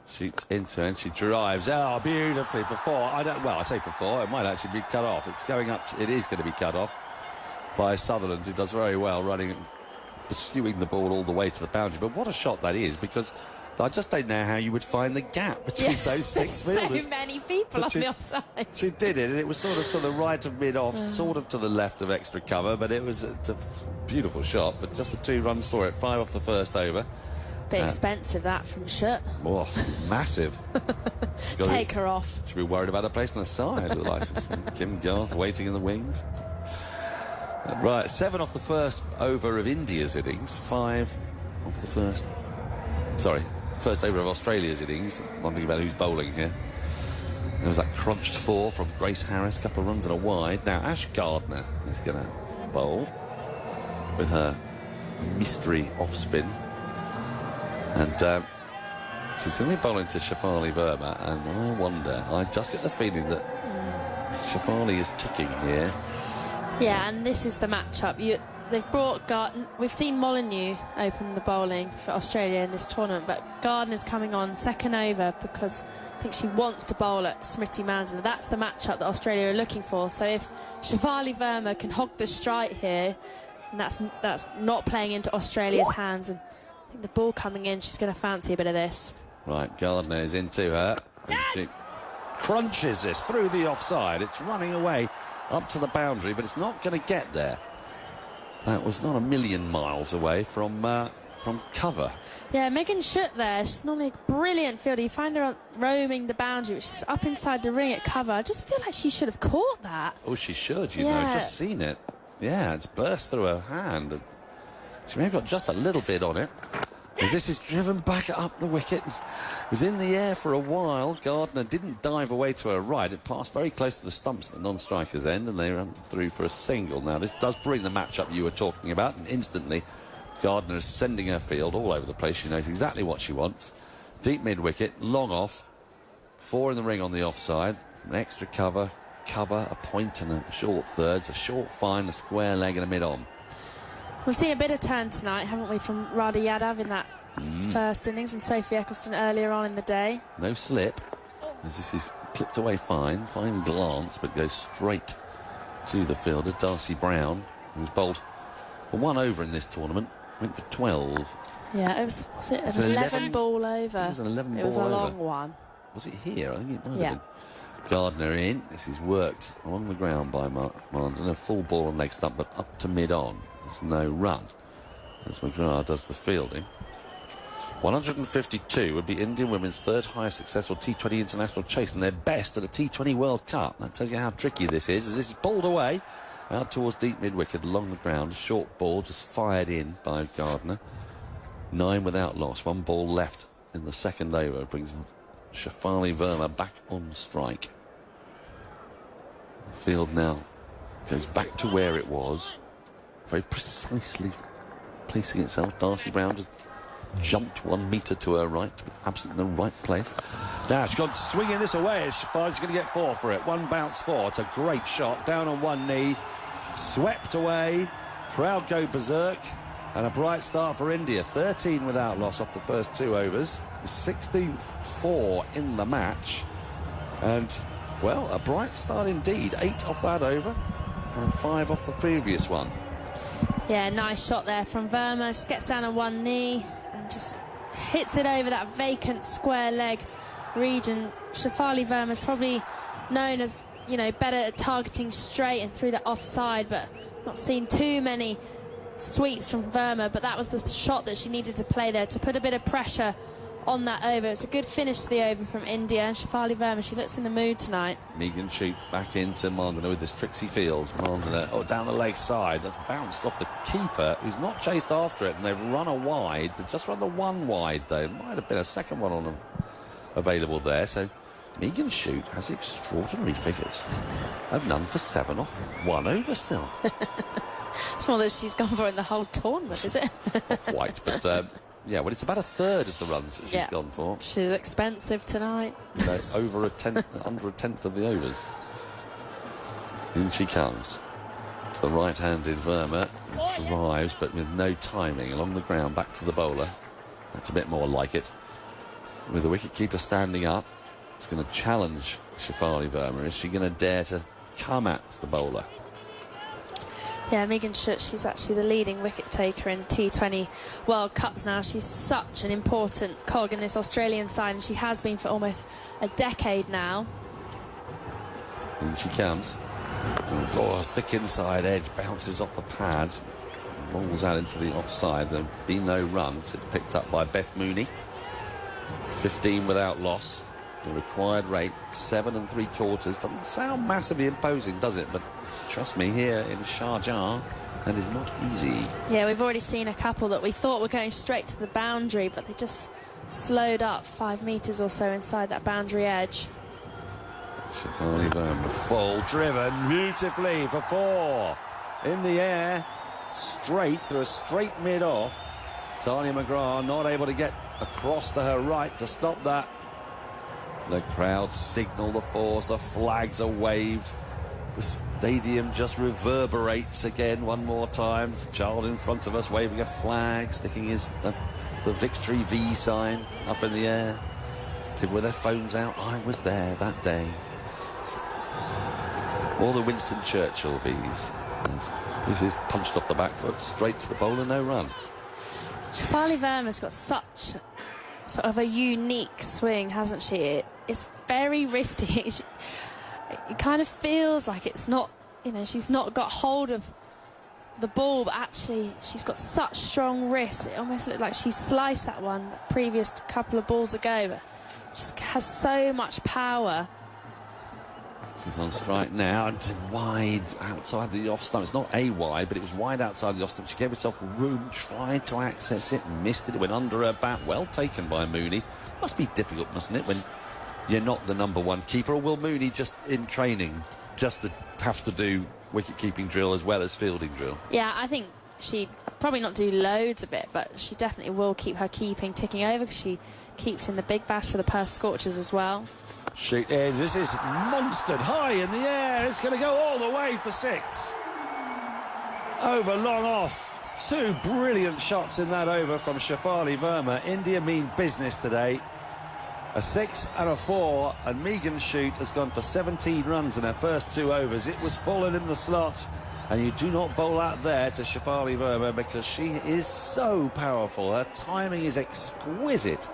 Shoots into it and she drives. Oh, beautifully for 4. I say for 4. It might actually be cut off. It's going up. It is going to be cut off by Sutherland, who does very well running, pursuing the ball all the way to the boundary. But what a shot that is, because I just don't know how you would find the gap between those 6 fielders. So many people on the offside. She did it, and it was sort of to the right of mid-off, sort of to the left of extra cover, but it was a beautiful shot, but just the 2 runs for it. 5 off the first over. Bit expensive, that, from Schutt. Oh, massive. Take her off. Should be worried about a place on the side with the likes of Kim Garth waiting in the wings. Right, 7 off the first over of India's innings, 5 off the first over of Australia's innings. Wondering about who's bowling here. There was that crunched 4 from Grace Harris, couple of runs and a wide. Now Ash Gardner is going to bowl with her mystery off spin, and she's going to be bowling to Shafali Verma, and I just get the feeling that Shafali is ticking here. Yeah, and this is the matchup. They've brought we've seen Molyneux open the bowling for Australia in this tournament, but Gardner's coming on second over because I think she wants to bowl at Smriti Mandana. That's the matchup that Australia are looking for. So if Shafali Verma can hog the strike here, and that's not playing into Australia's hands, and I think the ball coming in, she's going to fancy a bit of this. Right, Gardner is into her. And she crunches this through the offside. It's running away up to the boundary, but it's not going to get there. That was not a million miles away from cover. Yeah, Megan Schutt there. She's normally a brilliant fielder. You find her roaming the boundary, which is up inside the ring at cover. I just feel like she should have caught that. Oh, she should, you know. Just seen it. Yeah, it's burst through her hand. She may have got just a little bit on it. As this is driven back up the wicket. It was in the air for a while. Gardner didn't dive away to her right. It passed very close to the stumps at the non-striker's end, and they ran through for a single. Now, this does bring the matchup you were talking about, and instantly Gardner is sending her field all over the place. She knows exactly what she wants. Deep mid-wicket, long off. 4 in the ring on the offside. From an extra cover, a point and a short thirds, a short fine, a square leg and a mid-on. We've seen a bit of turn tonight, haven't we, from Radha Yadav in that first innings, and Sophie Eccleston earlier on in the day. No slip, as this is clipped away fine glance, but goes straight to the fielder, Darcy Brown, who's bowled for 1 over in this tournament, went for 12. Yeah, was it an 11 ball over? It was an 11 ball over. It was a long one. Was it here? I think it might have been. Gardner in. This is worked along the ground by Martin. A full ball on leg stump, but up to mid-on. There's no run as McGrath does the fielding. 152 would be Indian women's 3rd highest successful T20 international chase, and their best at a T20 World Cup. That tells you how tricky this is, as this is bowled away. Out towards deep mid-wicket, along the ground. A short ball just fired in by Gardner. 9 without loss. 1 ball left in the second over. Brings Shafali Verma back on strike. The field now goes back to where it was. Very precisely placing itself. Darcy Brown just jumped 1 metre to her right, absolutely in the right place. Now she's gone swinging this away. Shafali's going to get 4 for it. 1 bounce 4. It's a great shot. Down on 1 knee. Swept away. Crowd go berserk. And a bright start for India. 13 without loss off the first 2 overs. The 16th 4 in the match. And, well, a bright start indeed. 8 off that over and 5 off the previous one. Yeah, nice shot there from Verma. Just gets down on 1 knee and just hits it over that vacant square leg region. Shafali Verma's probably known as, you know, better at targeting straight and through the offside, but not seen too many sweeps from Verma. But that was the shot that she needed to play there to put a bit of pressure on that over. It's a good finish to the over from India. And Shafali Verma, she looks in the mood tonight. Megan Shute back into Mandana with this tricksy field. Mandana, down the leg side. That's bounced off the keeper, who's not chased after it, and they've run a wide. They've just run the 1 wide, though. Might have been a second one on them available there. So Megan Shute has extraordinary figures. Have none for 7 off 1 over still. It's more than she's gone for in the whole tournament, is it? Not quite, but yeah, well, it's about 1/3 of the runs that she's gone for. She's expensive tonight. No, over a tenth, under a tenth of the overs. In she comes. The right-handed Verma drives, but with no timing, along the ground, back to the bowler. That's a bit more like it. With the wicket-keeper standing up, it's going to challenge Shafali Verma. Is she going to dare to come at the bowler? Yeah, Megan Shute, she's actually the leading wicket taker in T20 World Cups now. She's such an important cog in this Australian side, and she has been for almost a decade now. In she comes. Oh, a thick inside edge, bounces off the pads, rolls out into the offside. There'll be no runs. It's picked up by Beth Mooney. 15 without loss. The required rate, 7 3/4. Doesn't sound massively imposing, does it? But trust me, here in Sharjah, that is not easy. Yeah, we've already seen a couple that we thought were going straight to the boundary, but they just slowed up 5 metres or so inside that boundary edge. Shafali Verma, full driven beautifully for 4. In the air, straight through a straight mid-off. Tanya McGrath not able to get across to her right to stop that. The crowd signal the force, the flags are waved. The stadium just reverberates again one more time. There's a child in front of us waving a flag, sticking the victory V sign up in the air. People with their phones out. I was there that day. All the Winston Churchill V's. This is punched off the back foot, straight to the bowler, no run. Shafali Verma's got such sort of a unique swing, hasn't she? It's very risky. It kind of feels like it's not, you know, she's not got hold of the ball, but actually she's got such strong wrists. It almost looked like she sliced that one the previous couple of balls ago, but just has so much power. She's on strike now, and wide outside the off stump. It's not a wide, but it was wide outside the off stump. She gave herself room, tried to access it, missed it. It went under her bat. Well taken by Mooney. Must be difficult, mustn't it, when you're not the #1 keeper? Or will Mooney just in training just to have to do wicket-keeping drill as well as fielding drill? Yeah, I think she'd probably not do loads of it, but she definitely will keep her keeping ticking over, because she keeps in the big bash for the Perth Scorchers as well. Shoot in. This is monstered high in the air. It's going to go all the way for 6. Over long off. 2 brilliant shots in that over from Shafali Verma. India mean business today. A 6 and a 4, and Megan Shute has gone for 17 runs in her first 2 overs. It was fallen in the slot, and you do not bowl out there to Shafali Verma, because she is so powerful. Her timing is exquisite.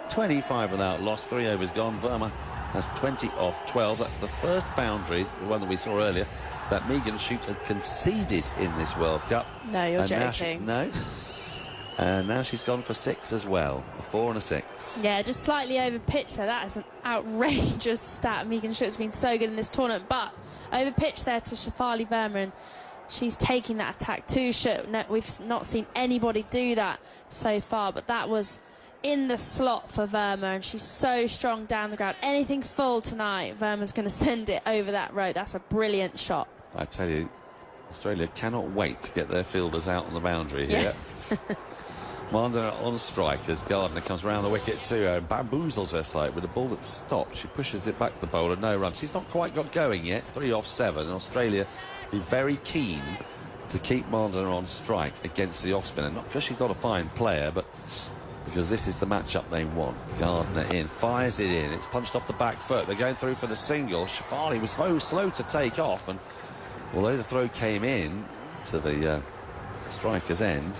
25 without loss, 3 overs gone. Verma has 20 off 12. That's the first boundary, the one that we saw earlier, that Megan Shute had conceded in this World Cup. No, you're joking. No. And now she's gone for 6 as well. A 4 and a 6. Yeah, just slightly over pitch there. That is an outrageous stat. Megan Schute's been so good in this tournament, but over pitch there to Shafali Verma, and she's taking that attack too short. No, we've not seen anybody do that so far, but that was in the slot for Verma, and she's so strong down the ground. Anything full tonight, Verma's going to send it over that road. That's a brilliant shot. I tell you, Australia cannot wait to get their fielders out on the boundary here. Mandana on strike as Gardner comes round the wicket to her and bamboozles her side with a ball that's stopped. She pushes it back the bowler, no run. She's not quite got going yet. 3 off 7. Australia be very keen to keep Mandana on strike against the off spinner. Not because she's not a fine player, but because this is the matchup they want. Gardner in, fires it in. It's punched off the back foot. They're going through for the single. Shafali was so slow to take off, and although the throw came in to the striker's end,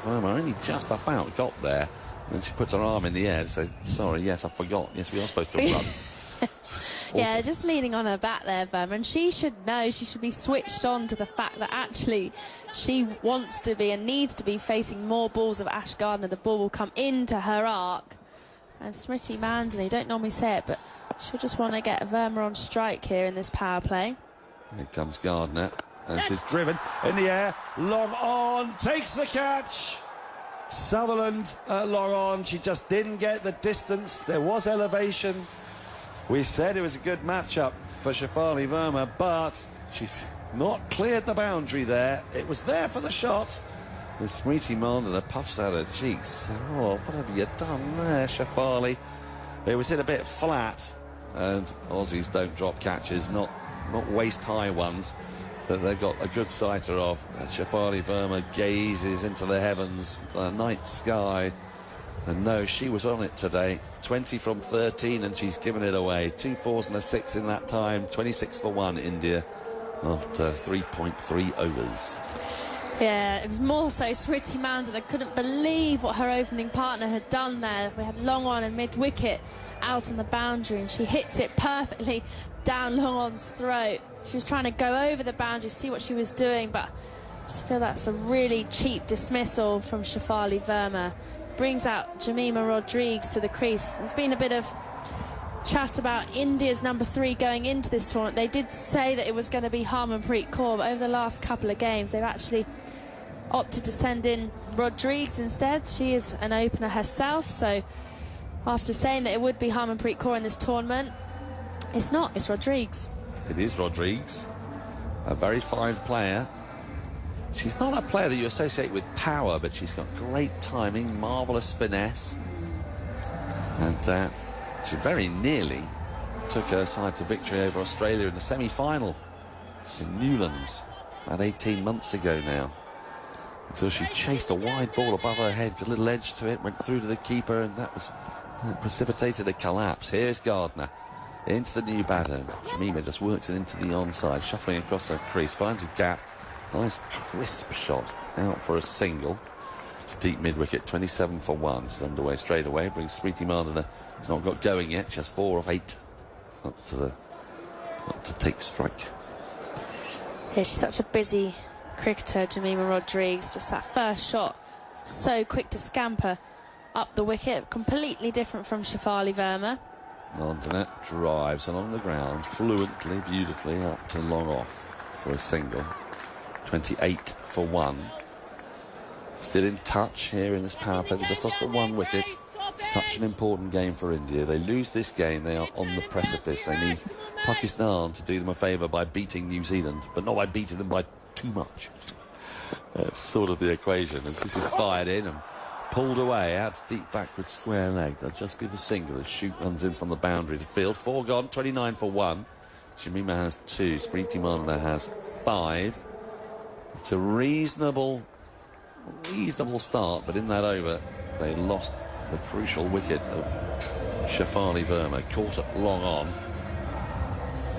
Verma only just about got there. And then she puts her arm in the air to say, sorry, yes, I forgot. Yes, we are supposed to run. Yeah, just leaning on her back there, Verma, and she should know, she should be switched on to the fact that actually she wants to be and needs to be facing more balls of Ash Gardner. The ball will come into her arc, and Smriti Mandani, don't normally say it, but she'll just want to get Verma on strike here in this power play. Here comes Gardner, and she's driven in the air, long on, takes the catch. Sutherland long on, she just didn't get the distance. There was elevation. We said it was a good matchup for Shafali Verma, but she's not cleared the boundary there. It was there for the shot. And Smriti Mandana puffs out her cheeks. Oh, what have you done there, Shafali? It was hit a bit flat, and Aussies don't drop catches, not waist-high ones that they've got a good sighter of. Shafali Verma gazes into the heavens, the night sky, and no, she was on it today. 20 from 13, and she's given it away. 2 4s and a 6 in that time. 26 for 1, India, after 3.3 overs. Yeah, it was more so Smriti Mandana couldn't believe what her opening partner had done there. We had long on and mid-wicket out on the boundary, and she hits it perfectly down long on's throat. She was trying to go over the boundary, see what she was doing, but I just feel that's a really cheap dismissal from Shafali Verma. Brings out Jemima Rodrigues to the crease. There's been a bit of chat about India's number 3 going into this tournament. They did say that it was going to be Harmanpreet Kaur, but over the last couple of games they've actually opted to send in Rodrigues instead. She is an opener herself, so after saying that it would be Harmanpreet Kaur in this tournament, it's not, it's Rodrigues. It is Rodrigues, a very fine player. She's not a player that you associate with power, but she's got great timing, marvellous finesse. And she very nearly took her side to victory over Australia in the semi-final in Newlands about 18 months ago now. Until she chased a wide ball above her head, got a little edge to it, went through to the keeper, and that precipitated a collapse. Here's Gardner into the new batter. Jemima just works it into the onside, shuffling across her crease, finds a gap. Nice crisp shot out for a single. It's deep mid-wicket, 27 for 1. She's underway straight away, brings Smriti Mandana. She's not got going yet, she has 4 of 8 up to take strike. Yeah, she's such a busy cricketer, Jemima Rodrigues. Just that first shot, so quick to scamper up the wicket, completely different from Shafali Verma. Mandana drives along the ground fluently, beautifully, up to long off for a single. 28 for 1. Still in touch here in this power play. They just lost the 1 wicket. Such an important game for India. They lose this game, they are on the precipice. They need Pakistan to do them a favour by beating New Zealand, but not by beating them by too much. That's sort of the equation. As this is fired in and pulled away out deep backward square leg. That'll just be the single as Shoot runs in from the boundary to field. 4 gone, 29 for 1. Jemima has 2. Smriti Mandana has 5. It's a reasonable start, but in that over they lost the crucial wicket of Shafali Verma, caught it long on.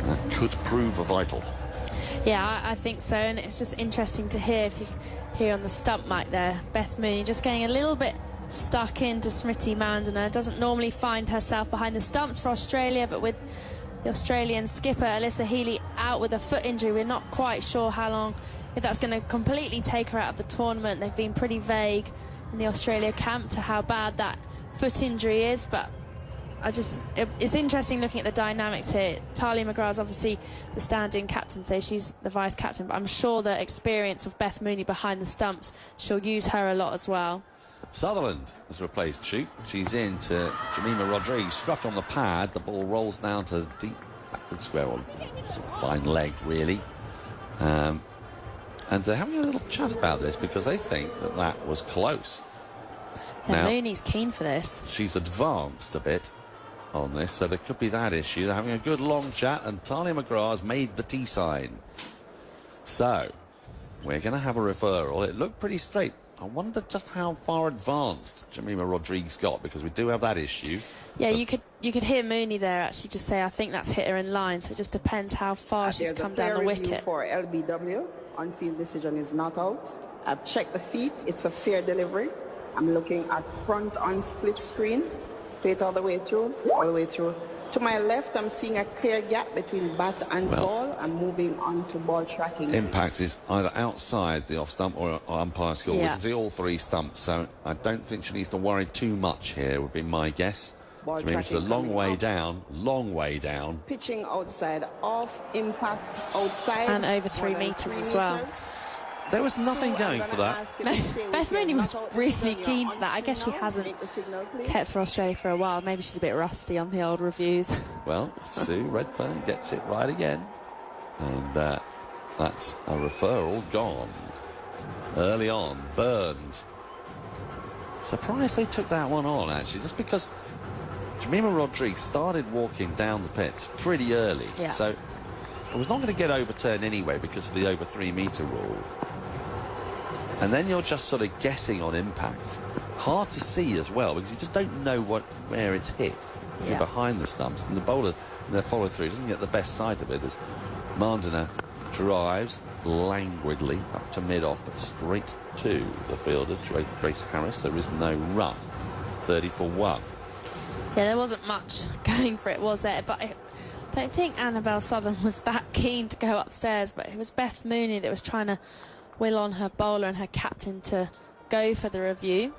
That could prove vital. Yeah, I think so, and it's just interesting to hear, if you hear on the stump mic there, Beth Mooney just getting a little bit stuck into Smriti Mandana. Doesn't normally find herself behind the stumps for Australia, but with the Australian skipper Alyssa Healy out with a foot injury, we're not quite sure how long, if that's going to completely take her out of the tournament. They've been pretty vague in the Australia camp to how bad that foot injury is, but it's interesting looking at the dynamics here. Talia McGrath's obviously the stand-in captain, so she's the vice captain, but I'm sure the experience of Beth Mooney behind the stumps, she'll use her a lot as well. Sutherland has replaced Chute. She's in to Jemima Rodriguez, struck on the pad. The ball rolls down to deep backward square on, sort of fine leg, really. And they're having a little chat about this because they think that that was close. Yeah, now, Mooney's keen for this. She's advanced a bit on this, so there could be that issue. They're having a good long chat, and Talia McGrath's made the T sign. So, we're going to have a referral. It looked pretty straight. I wonder just how far advanced Jemima Rodriguez got, because we do have that issue. Yeah, you could hear Mooney there actually just say, I think that's hit her in line, so it just depends how far she's come down the wicket. For LBW, on-field decision is not out. I've checked the feet, it's a fair delivery. I'm looking at front on split screen, play it all the way through, To my left, I'm seeing a clear gap between bat and ball. I'm moving on to ball tracking. Impact is either outside the off stump or umpire score. Yeah. We can see all three stumps, so I don't think she needs to worry too much here, would be my guess. Which means it's a long way down. Pitching outside, off, impact outside. And over 3 meters as well. There was nothing going for that. No, Beth Mooney was really keen for that. I guess she hasn't kept for Australia for a while. Maybe she's a bit rusty on the old reviews. Well, Sue Redfern gets it right again. And that's a referral gone. Early on, burned. Surprised they took that one on, actually, just because Jemima Rodriguez started walking down the pitch pretty early. Yeah. So it was not going to get overturned anyway because of the over 3 meter rule. And then you're just sort of guessing on impact. Hard to see as well, because you just don't know where it's hit. If you're behind the stumps, and the bowler, in their follow through, doesn't get the best sight of it as Mandana drives languidly up to mid-off, but straight to the fielder, Grace Harris. There is no run. 30 for 1. Yeah, there wasn't much going for it, was there? But I don't think Annabelle Southern was that keen to go upstairs, but it was Beth Mooney that was trying to will on her bowler and her captain to go for the review.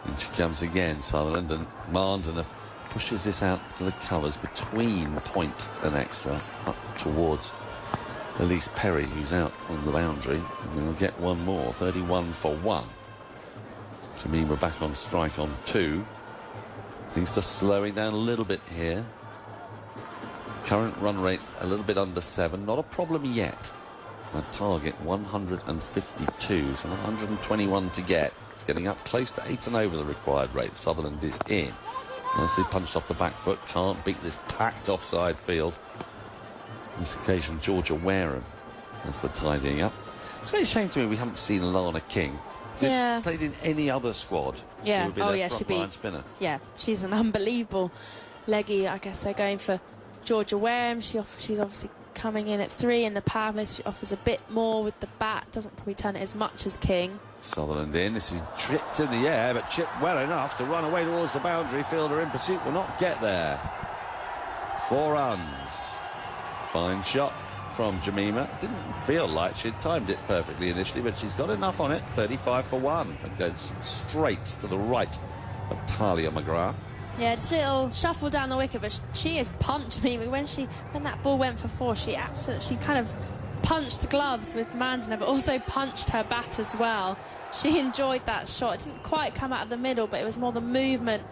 And she comes again, Sutherland, and Mandana pushes this out to the covers between point and extra up towards Elise Perry, who's out on the boundary, and they'll get one more. 31 for 1. Jemima back on strike on 2. Things just slowing down a little bit here. Current run rate a little bit under 7. Not a problem yet. A target 152, so 121 to get. It's getting up close to 8 and over the required rate. Sutherland is in. Nicely punched off the back foot. Can't beat this packed offside field. On this occasion, Georgia Wareham as the tidying up. It's a very shame to me we haven't seen Lana King. Yeah. Played in any other squad. Yeah. She would be their front-line spinner. Yeah, she's an unbelievable leggy. I guess they're going for Georgia Wareham. She's obviously coming in at 3 in the power play. She offers a bit more with the bat. Doesn't probably turn it as much as King. Sutherland in. This is chipped in the air, but chipped well enough to run away towards the boundary. Fielder in pursuit will not get there. 4 runs. Fine shot from Jemima. Didn't feel like she'd timed it perfectly initially, but she's got enough on it. 35 for 1. It goes straight to the right of Talia McGrath. Yeah, just a little shuffle down the wicket, but she has punched me. When that ball went for 4, she kind of punched gloves with Mandana, but also punched her bat as well. She enjoyed that shot. It didn't quite come out of the middle, but it was more the movement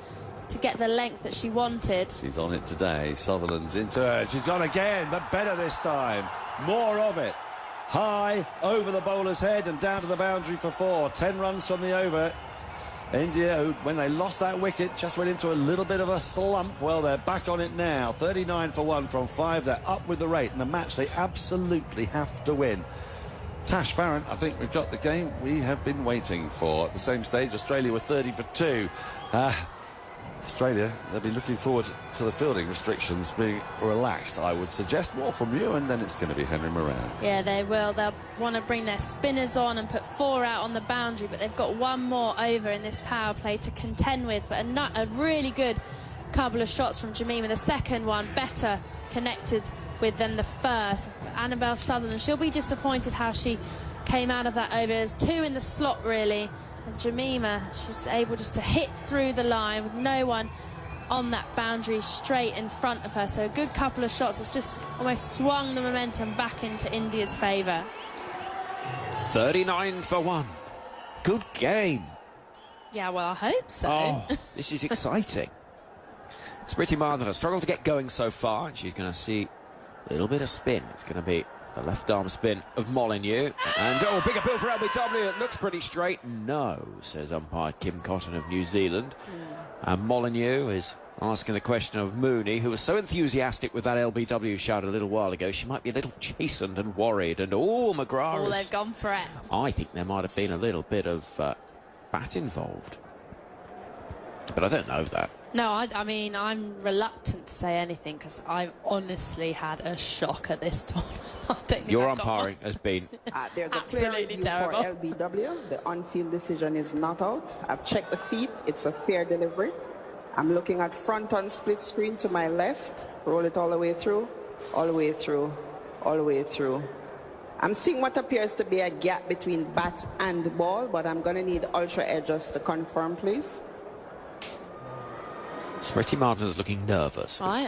to get the length that she wanted. She's on it today. Sutherland's into her. She's gone again, but better this time. More of it. High over the bowler's head and down to the boundary for 4. 10 runs from the over. India, who, when they lost that wicket, just went into a little bit of a slump. Well, they're back on it now. 39 for 1 from 5. They're up with the rate. And the match they absolutely have to win. Tash Farron, I think we've got the game we have been waiting for. At the same stage, Australia were 30 for 2. Australia, they'll be looking forward to the fielding restrictions being relaxed. I would suggest more from you, and then it's going to be Henry Moran. Yeah, they will. They'll want to bring their spinners on and put 4 out on the boundary, but they've got 1 more over in this power play to contend with. But a really good couple of shots from Jemima. The second one better connected with than the first. Annabelle Southern, she'll be disappointed how she came out of that over. There's 2 in the slot, really. And Jemima, she's able just to hit through the line with no one on that boundary straight in front of her. So a good couple of shots has just almost swung the momentum back into India's favour. 39 for 1. Good game. Yeah, well, I hope so. Oh, this is exciting. Smriti Mandhana struggled to get going so far, and she's going to see a little bit of spin. It's going to be the left arm spin of Molyneux. And, oh, bigger bill for LBW. It looks pretty straight. No, says umpire Kim Cotton of New Zealand. And Molyneux is asking the question of Mooney, who was so enthusiastic with that LBW shout a little while ago. She might be a little chastened and worried. And, oh, McGrath. Oh, they've gone for it. I think there might have been a little bit of bat involved. But I don't know that. No, I mean, I'm reluctant to say anything because I've honestly had a shock at this tournament. I don't think Your I've got umpiring one. has been there's a absolutely clear terrible for LBW. The on-field decision is not out. I've checked the feet. It's a fair delivery. I'm looking at front on split screen to my left. Roll it all the way through, all the way through, all the way through. I'm seeing what appears to be a gap between bat and ball, but I'm going to need ultra edges to confirm, please. Smriti Mandhana's looking nervous. I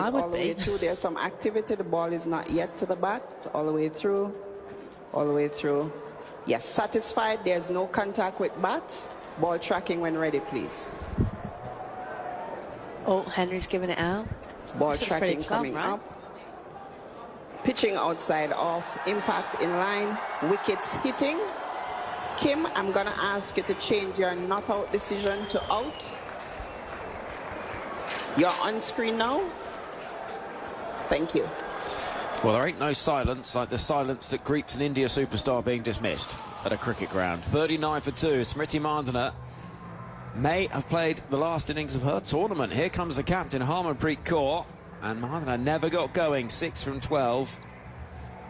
would all the way through. There's some activity. The ball is not yet to the bat. All the way through. All the way through. Yes, satisfied. There's no contact with bat. Ball tracking when ready, please. Oh, Henry's giving it out. Ball tracking coming up. Pitching outside off. Impact in line. Wickets hitting. Kim, I'm going to ask you to change your not out decision to out. You're on screen now. Thank you. Well, there ain't no silence like the silence that greets an India superstar being dismissed at a cricket ground. 39 for 2. Smriti Mandhana may have played the last innings of her tournament. Here comes the captain, Harmanpreet Kaur. And Mandhana never got going. 6 from 12.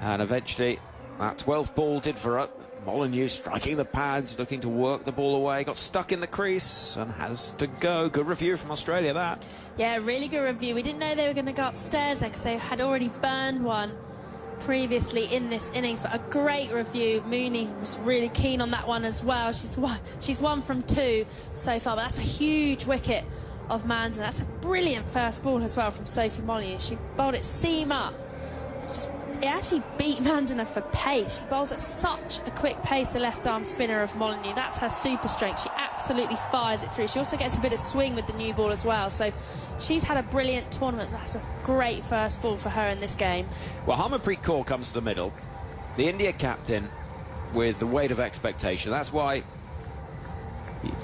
And eventually, that 12th ball did for her. Molyneux striking the pads, looking to work the ball away. Got stuck in the crease and has to go. Good review from Australia, that. Yeah, really good review. We didn't know they were going to go upstairs there because they had already burned one previously in this innings, but a great review. Mooney was really keen on that one as well. She's one from 2 so far, but that's a huge wicket of Mandhana. That's a brilliant first ball as well from Sophie Molyneux. She bowled it seam up. It actually beat Mandhana for pace. She bowls at such a quick pace, the left arm spinner of Molyneux. That's her super strength. She absolutely fires it through. She also gets a bit of swing with the new ball as well. So she's had a brilliant tournament. That's a great first ball for her in this game. Well, Harmanpreet Kaur comes to the middle. The India captain with the weight of expectation. That's why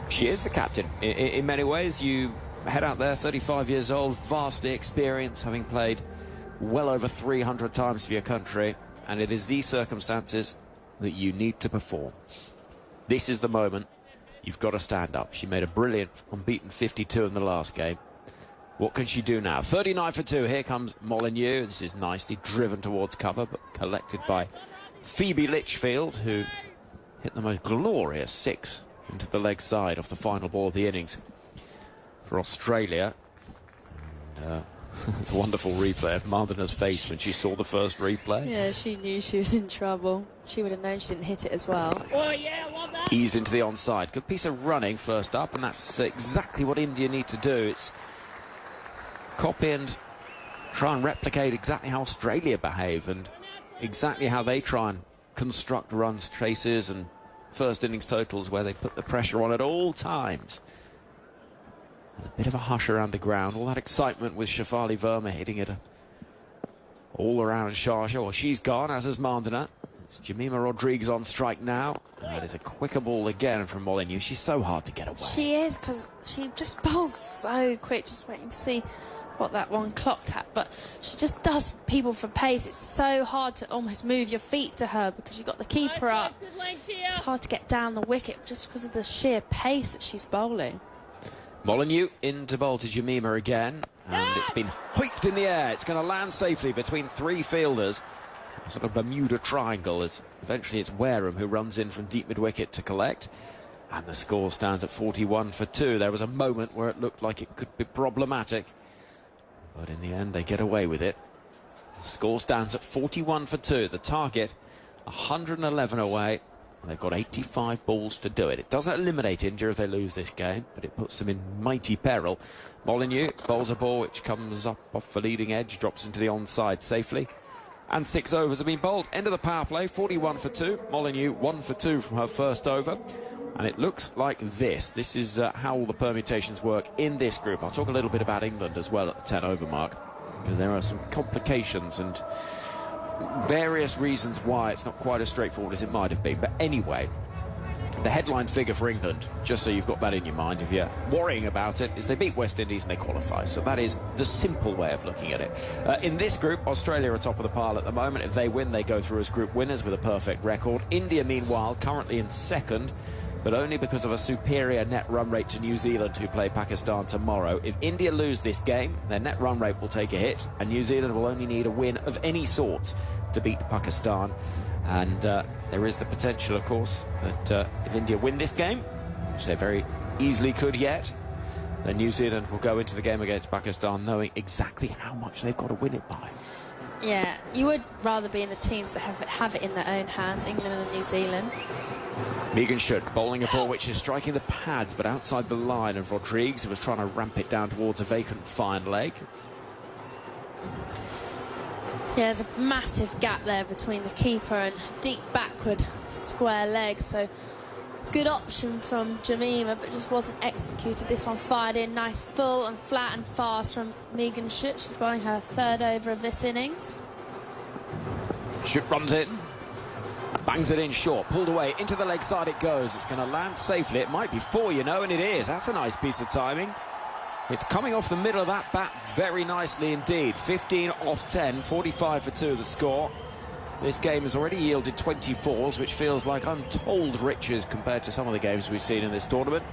she is the captain. In many ways, you head out there, 35 years old, vastly experienced, having played well over 300 times for your country, and it is these circumstances that you need to perform. This is the moment you've got to stand up. She made a brilliant unbeaten 52 in the last game. What can she do now? 39 for 2. Here comes Molyneux. This is nicely driven towards cover, but collected by Phoebe Litchfield, who hit the most glorious 6 into the leg side off the final ball of the innings for Australia. And it's a wonderful replay of Mandhana's face when she saw the first replay. Yeah, she knew she was in trouble. She would have known she didn't hit it as well. Oh, yeah, love that. Eased into the onside. Good piece of running first up, and that's exactly what India need to do. It's copy and try and replicate exactly how Australia behave and exactly how they try and construct runs, chases, and first innings totals where they put the pressure on at all times. There's a bit of a hush around the ground. All that excitement with Shafali Verma hitting it all around Sharjah. Well, she's gone, as is Mandhana. It's Jemima Rodriguez on strike now. That is a quicker ball again from Molyneux. She's so hard to get away. She is, because she just bowls so quick. Just waiting to see what that one clocked at. But she just does people for pace. It's so hard to almost move your feet to her because you've got the keeper up. It's hard to get down the wicket just because of the sheer pace that she's bowling. Molyneux in to bowl to Jemima again, and it's been hoiked in the air. It's going to land safely between 3 fielders. A sort of Bermuda triangle, as eventually it's Wareham who runs in from deep mid-wicket to collect. And the score stands at 41 for 2. There was a moment where it looked like it could be problematic, but in the end they get away with it. The score stands at 41 for 2. The target 111 away, They've got 85 balls to do it. It doesn't eliminate India if they lose this game, but it puts them in mighty peril. Molyneux bowls a ball which comes up off the leading edge, drops into the onside safely. And 6 overs have been bowled. End of the power play, 41 for 2. Molyneux 1 for 2 from her first over. And it looks like this. This is how all the permutations work in this group. I'll talk a little bit about England as well at the 10 over mark, because there are some complications and various reasons why it's not quite as straightforward as it might have been. But anyway, the headline figure for England, just so you've got that in your mind if you're worrying about it, is they beat West Indies and they qualify. So that is the simple way of looking at it. In this group, Australia are top of the pile at the moment. If they win, they go through as group winners with a perfect record. India, meanwhile, currently in second, but only because of a superior net run rate to New Zealand, who play Pakistan tomorrow. If India lose this game, their net run rate will take a hit, and New Zealand will only need a win of any sort to beat Pakistan. And there is the potential, of course, that if India win this game, which they very easily could yet, then New Zealand will go into the game against Pakistan knowing exactly how much they've got to win it by. Yeah, you would rather be in the teams that have it in their own hands, England and New Zealand. Megan Schutt bowling a ball which is striking the pads but outside the line of Rodrigues, who was trying to ramp it down towards a vacant fine leg. Yeah, there's a massive gap there between the keeper and deep backward square leg, so good option from Jemima, but just wasn't executed. This one fired in nice, full and flat and fast from Megan Schutt. She's bowling her 3rd over of this innings. Schutt runs in, bangs it in short, pulled away, into the leg side it goes. It's going to land safely. It might be 4, you know, and it is. That's a nice piece of timing. It's coming off the middle of that bat very nicely indeed. 15 off 10, 45 for 2 the score. This game has already yielded 24s, which feels like untold riches compared to some of the games we've seen in this tournament.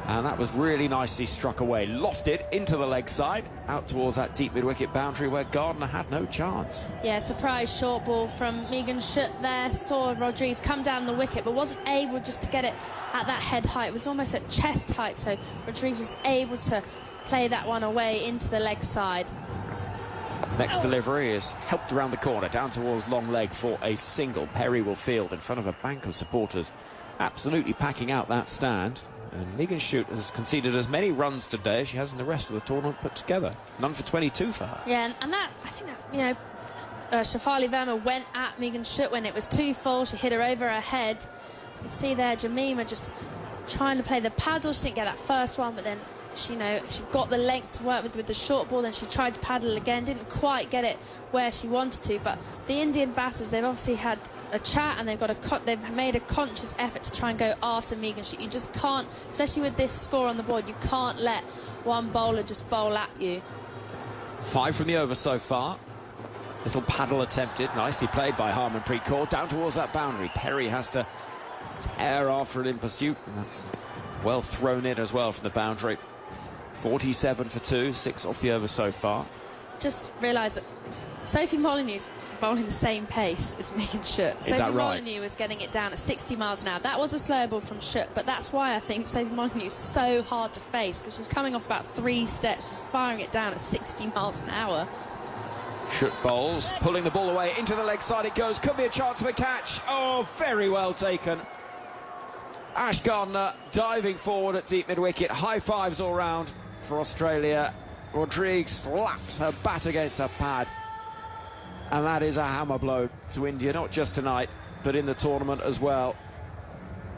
And that was really nicely struck away, lofted into the leg side, out towards that deep mid-wicket boundary where Gardner had no chance. Yeah, surprise short ball from Megan Schutt there. Saw Rodrigues come down the wicket, but wasn't able just to get it at that head height. It was almost at chest height, so Rodrigues was able to play that one away into the leg side. Next delivery is helped around the corner, down towards long leg for a single. Perry will field in front of a bank of supporters, absolutely packing out that stand. And Megan Schutt has conceded as many runs today as she has in the rest of the tournament put together. None for 22 for her. Yeah, and that, I think that's, you know, Shafali Verma went at Megan Schutt when it was too full. She hit her over her head. You can see there Jemima just trying to play the paddle. She didn't get that first one, but then she got the length to work with the short ball. Then she tried to paddle again, didn't quite get it where she wanted to. But the Indian batters, they've obviously had a chat, and they've made a conscious effort to try and go after Megan Schutt. You just can't, especially with this score on the board, you can't let one bowler just bowl at you. 5 from the over so far. Little paddle attempted, nicely played by Harmanpreet Kaur, down towards that boundary. Perry has to tear after it in pursuit, and that's well thrown in as well from the boundary. 47 for 2, 6 off the over so far. Just realised that Sophie Molyneux's bowling the same pace as Megan Schutt. Is that right? Molyneux was getting it down at 60 miles an hour. That was a slow ball from Schutt, but that's why I think Sophie Molyneux is so hard to face, because she's coming off about 3 steps, just firing it down at 60 miles an hour. Schutt bowls, pulling the ball away, into the leg side it goes, could be a chance of a catch. Oh, very well taken. Ash Gardner diving forward at deep mid-wicket, high fives all round for Australia. Rodrigues slaps her bat against her pad, and that is a hammer blow to India, not just tonight, but in the tournament as well.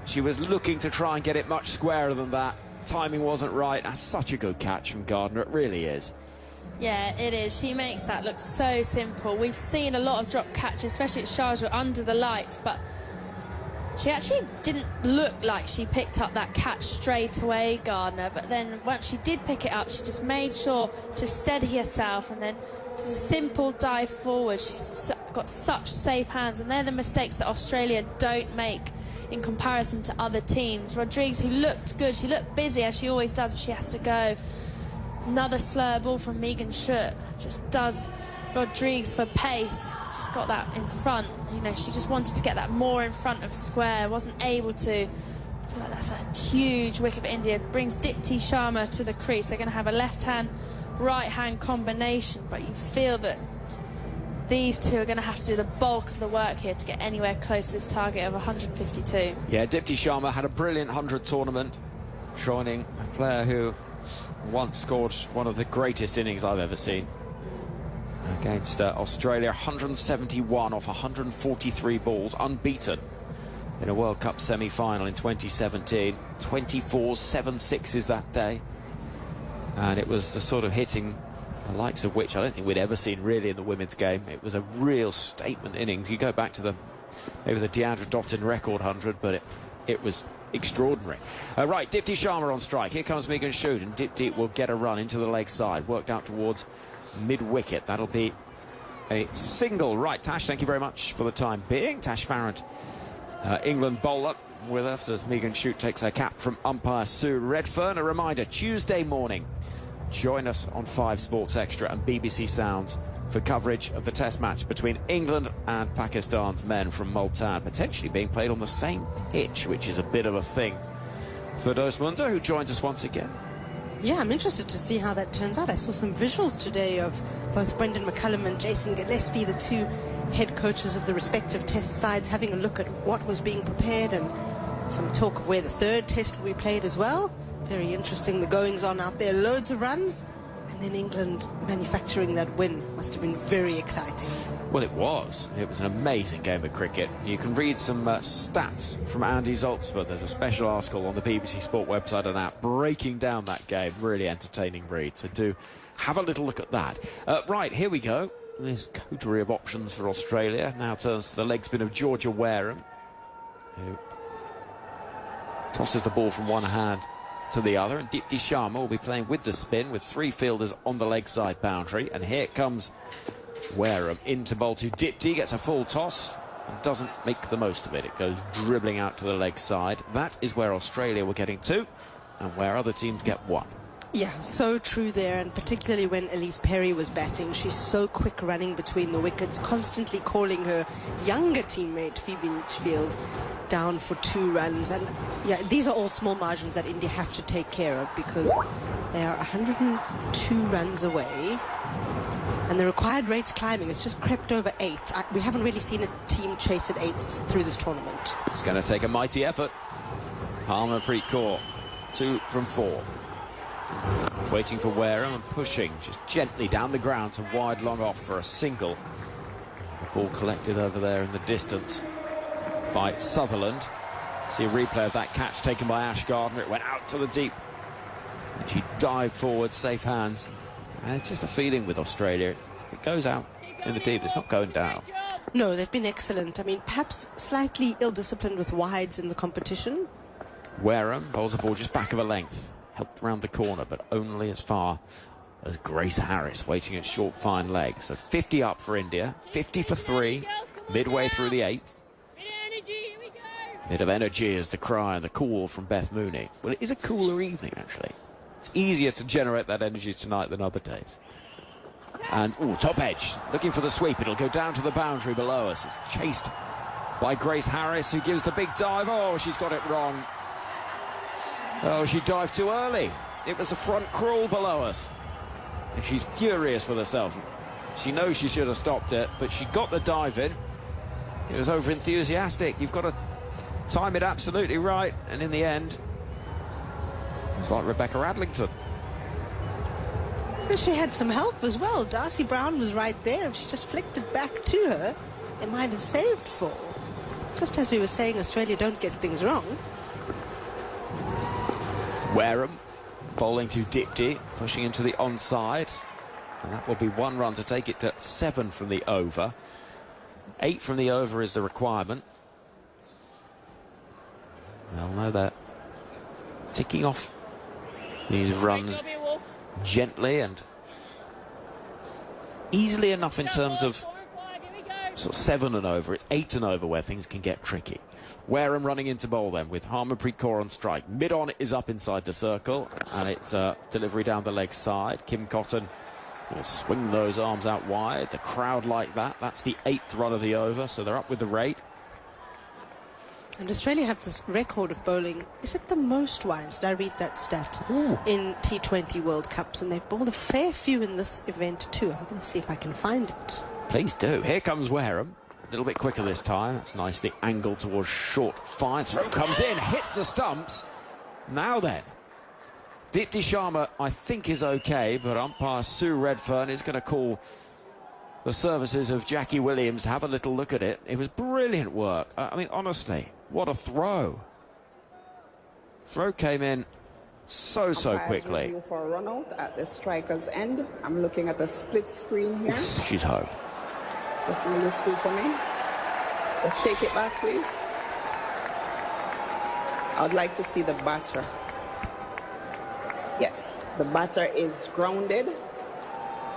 She was looking to try and get it much squarer than that. Timing wasn't right. That's such a good catch from Gardner, it really is. Yeah, it is. She makes that look so simple. We've seen a lot of drop catches, especially at Sharjah under the lights, but she actually didn't look like she picked up that catch straight away, Gardner. But then once she did pick it up, she just made sure to steady herself, and then just a simple dive forward. She's got such safe hands, and they're the mistakes that Australia don't make in comparison to other teams. Rodrigues, who looked good, she looked busy as she always does, but she has to go. Another slower ball from Megan Schutt, just does Rodrigues for pace. Just got that in front, you know, she just wanted to get that more in front of square, wasn't able to. I feel like that's a huge wicket for India. Brings Dipti Sharma to the crease. They're going to have a left-hand, right-hand combination, but you feel that these two are going to have to do the bulk of the work here to get anywhere close to this target of 152. Yeah, Dipti Sharma had a brilliant 100 tournament, joining a player who once scored one of the greatest innings I've ever seen against Australia. 171 off 143 balls, unbeaten in a World Cup semi-final in 2017. 24 7-6s that day, and it was the sort of hitting the likes of which I don't think we'd ever seen really in the women's game. It was a real statement innings. You go back to maybe the Deandra Dottin record 100, but it was extraordinary. Right, Dipti Sharma on strike. Here comes Megan Schutt, and Dipti will get a run into the leg side, worked out towards mid-wicket. That'll be a single. Right, Tash, thank you very much for the time being. Tash Farrant, England bowler, with us as Megan Schutt takes her cap from umpire Sue Redfern. A reminder, Tuesday morning, join us on 5 Sports Extra and BBC Sounds for coverage of the test match between England and Pakistan's men from Multan, potentially being played on the same pitch, which is a bit of a thing for Munda, who joins us once again. Yeah, I'm interested to see how that turns out. I saw some visuals today of both Brendan McCullum and Jason Gillespie, the two head coaches of the respective test sides, having a look at what was being prepared, and some talk of where the third test will be played as well. Very interesting, the goings on out there, loads of runs, and then England manufacturing that win. Must have been very exciting. Well, it was an amazing game of cricket. You can read some stats from Andy Zoltzford. There's a special article on the BBC Sport website and app breaking down that game. Really entertaining read, so do have a little look at that. Right, here we go. This coterie of options for Australia now turns to the leg spin of Georgia Wareham, who tosses the ball from one hand to the other, and Dipti Sharma will be playing with the spin with 3 fielders on the leg side boundary. And here comes Wareham into bowl to Dipti, gets a full toss and doesn't make the most of it. It goes dribbling out to the leg side. That is where Australia were getting to, and where other teams get 1. Yeah, so true there, and particularly when Elise Perry was batting. She's so quick running between the wickets, constantly calling her younger teammate Phoebe Litchfield down for 2 runs. And yeah, these are all small margins that India have to take care of, because they are 102 runs away, and the required rate's climbing. It's just crept over 8. We haven't really seen a team chase at 8s through this tournament. It's going to take a mighty effort. Harmanpreet Kaur, 2 from 4. Waiting for Wareham and pushing just gently down the ground to wide long off for a single. The ball collected over there in the distance by Sutherland. See a replay of that catch taken by Ash Gardner. It went out to the deep, and she dived forward, safe hands. And it's just a feeling with Australia, it goes out in the deep, it's not going down. No, they've been excellent. I mean, perhaps slightly ill-disciplined with wides in the competition. Wareham bowls the ball just back of a length, helped round the corner, but only as far as Grace Harris, waiting at short fine leg. So 50 up for India, 50 for 3, midway through the 8th. Bit of energy is the cry and the call from Beth Mooney. Well, it is a cooler evening, actually. It's easier to generate that energy tonight than other days. And, top edge, looking for the sweep. It'll go down to the boundary below us. It's chased by Grace Harris, who gives the big dive. Oh, she's got it wrong. Oh, she dived too early. It was the front crawl below us. And she's furious with herself. She knows she should have stopped it, but she got the dive in. It was over-enthusiastic. You've got to time it absolutely right, and in the end, it's like Rebecca Adlington. But she had some help as well. Darcy Brown was right there. If she just flicked it back to her, it might have saved 4. Just as we were saying, Australia don't get things wrong. Wareham bowling to Dipti, pushing into the onside, and that will be 1 run to take it to 7 from the over. 8 from the over is the requirement. They'll know that. Ticking off these runs gently and easily enough in terms of sort of 7 and over. It's 8 and over where things can get tricky. Wareham running into bowl then with Harmanpreet Kaur on strike. Mid-on is up inside the circle, and it's a delivery down the leg side. Kim Cotton will swing those arms out wide. The crowd like that. That's the 8th run of the over, so they're up with the rate. And Australia have this record of bowling. Is it the most wides? Did I read that stat? Ooh. In T20 World Cups, and they've bowled a fair few in this event too. I'm going to see if I can find it. Please do. Here comes Wareham. A little bit quicker this time. That's nicely angled towards short 5. Throw comes in, hits the stumps. Now then, Deepti Sharma, I think, is okay, but umpire Sue Redfern is going to call the services of Jackie Williams to have a little look at it. It was brilliant work. I mean, honestly, what a throw. Throw came in so quickly. For a run out at the striker's end. I'm looking at the split screen here. She's home. Definitely this screw for me. Let's take it back, please. I'd like to see the batter. Yes, the batter is grounded.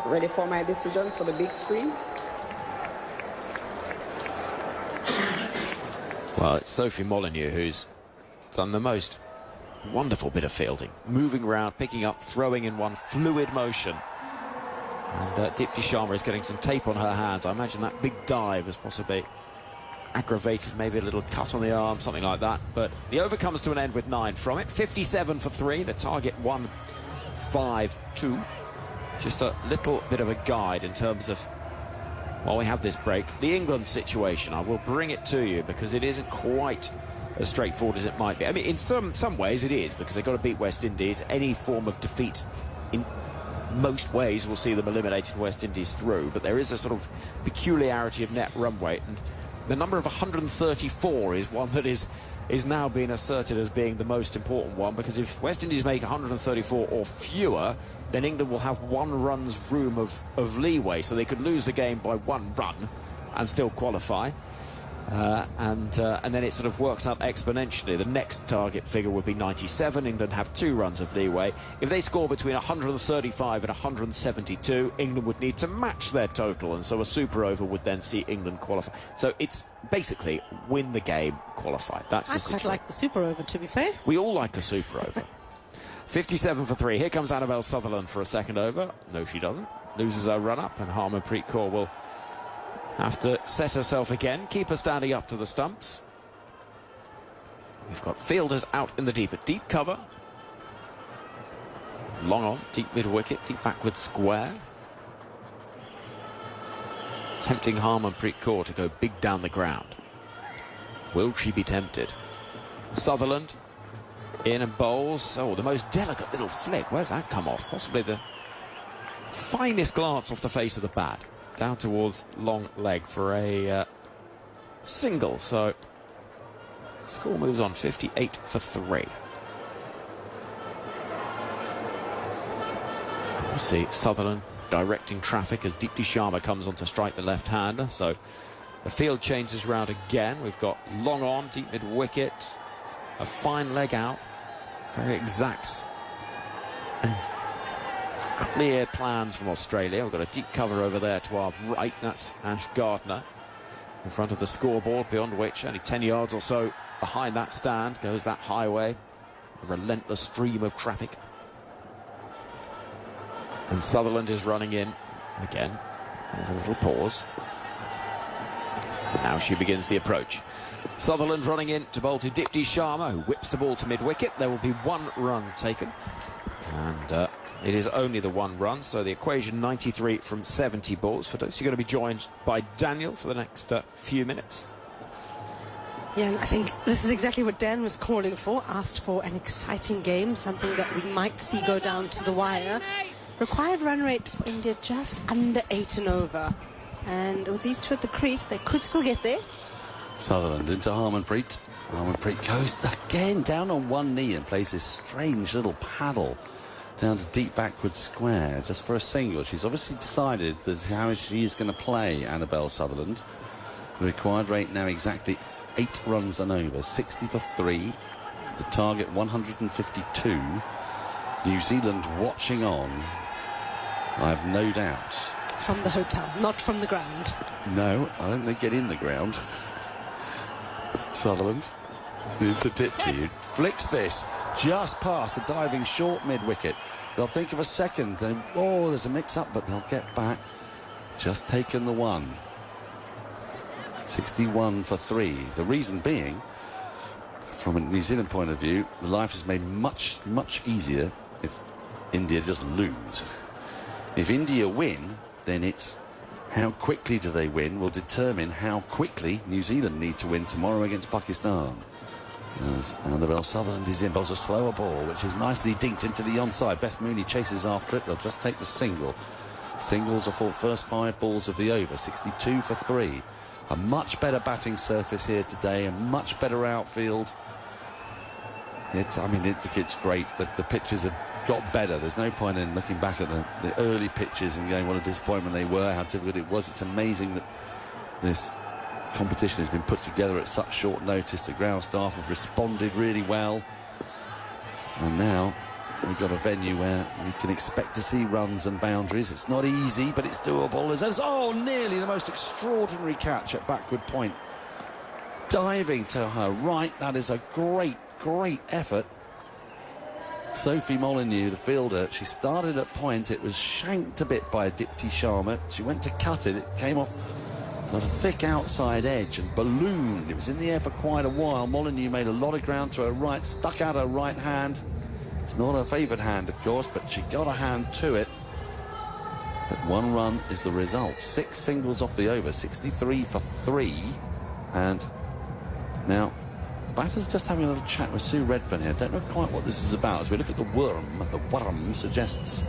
Ready for my decision for the big screen. Well, it's Sophie Molyneux who's done the most wonderful bit of fielding. Moving around, picking up, throwing in one fluid motion. And Deepti Sharma is getting some tape on her hands. I imagine that big dive has possibly aggravated maybe a little cut on the arm, something like that. But the over comes to an end with 9 from it. 57 for 3. The target 1-5-2. Just a little bit of a guide in terms of, while we have this break, the England situation. I will bring it to you because it isn't quite as straightforward as it might be. I mean, in some ways it is, because they've got to beat West Indies. Any form of defeat in most ways will see them eliminating West Indies through, but there is a sort of peculiarity of net run weight, and the number of 134 is one that is now being asserted as being the most important one, because if West Indies make 134 or fewer, then England will have 1 run's room of leeway, so they could lose the game by 1 run and still qualify. And then it sort of works up exponentially. The next target figure would be 97. England have 2 runs of leeway. If they score between 135 and 172, England would need to match their total, and so a super over would then see England qualify. So it's basically win the game, qualify. That's the situation. I quite like the super over, to be fair. We all like a super over. 57 for 3. Here comes Annabelle Sutherland for a second over. No, she doesn't. Loses her run up, and Harmanpreet Kaur will have to set herself again. Keep her standing up to the stumps. We've got fielders out in the deep at deep cover. Long on, deep mid-wicket, deep backward square. Tempting Harmanpreet Kaur to go big down the ground. Will she be tempted? Sutherland in and bowls. Oh, the most delicate little flick. Where's that come off? Possibly the finest glance off the face of the bat. Down towards long leg for a single. So score moves on 58 for 3. We see Sutherland directing traffic as Deepti Sharma comes on to strike the left-hander. So the field changes round again. We've got long on, deep mid-wicket, a fine leg out, very exact and clear plans from Australia. We've got a deep cover over there to our right. That's Ash Gardner in front of the scoreboard, beyond which only 10 yards or so behind that stand goes that highway, a relentless stream of traffic. And Sutherland is running in again. There's a little pause. And now she begins the approach. Sutherland running in to bowl to Deepti Sharma, who whips the ball to mid-wicket. There will be 1 run taken. And it is only the 1 run, so the equation 93 from 70 balls. For those, you're going to be joined by Daniel for the next few minutes. Yeah, and I think this is exactly what Dan was calling for. Asked for an exciting game, something that we might see go down to the wire. Required run rate for India just under 8 and over. And with these 2 at the crease, they could still get there. Sutherland into Harmanpreet. Harmanpreet goes again down on 1 knee and plays this strange little paddle down to deep backward square just for a single. She's obviously decided that's how she is going to play, Annabelle Sutherland. The required rate now exactly 8 runs and over, 60 for 3. The target 152. New Zealand watching on, I have no doubt. From the hotel, not from the ground. No, I don't think get in the ground. Sutherland into Deepti, flicks this just past the diving short mid-wicket. They'll think of a second, then, oh, there's a mix-up, but they'll get back. Just taken the 1. 61 for 3. The reason being, from a New Zealand point of view, the life is made much, much easier if India just lose. If India win, then it's How quickly do they win will determine how quickly New Zealand need to win tomorrow against Pakistan. As Annabelle Sutherland is in, bowls a slower ball, which is nicely dinked into the onside. Beth Mooney chases after it. They'll just take the single. Singles are for first 5 balls of the over, 62 for 3. A much better batting surface here today, a much better outfield. It's great. The pitches have got better. There's no point in looking back at the early pitches and going, what a disappointment they were, how difficult it was. It's amazing that this competition has been put together at such short notice. The ground staff have responded really well. And now we've got a venue where we can expect to see runs and boundaries. It's not easy, but it's doable. There's nearly the most extraordinary catch at backward point. Diving to her right. That is a great effort. Sophie Molyneux, the fielder, she started at point. It was shanked a bit by Dipti Sharma. She went to cut it. It came off sort of thick outside edge and ballooned. It was in the air for quite a while. Molyneux made a lot of ground to her right, stuck out her right hand. It's not her favoured hand, of course, but she got a hand to it. But 1 run is the result. 6 singles off the over, 63 for 3. And now the batter's just having a little chat with Sue Redfern here. Don't know quite what this is about. As we look at the worm suggests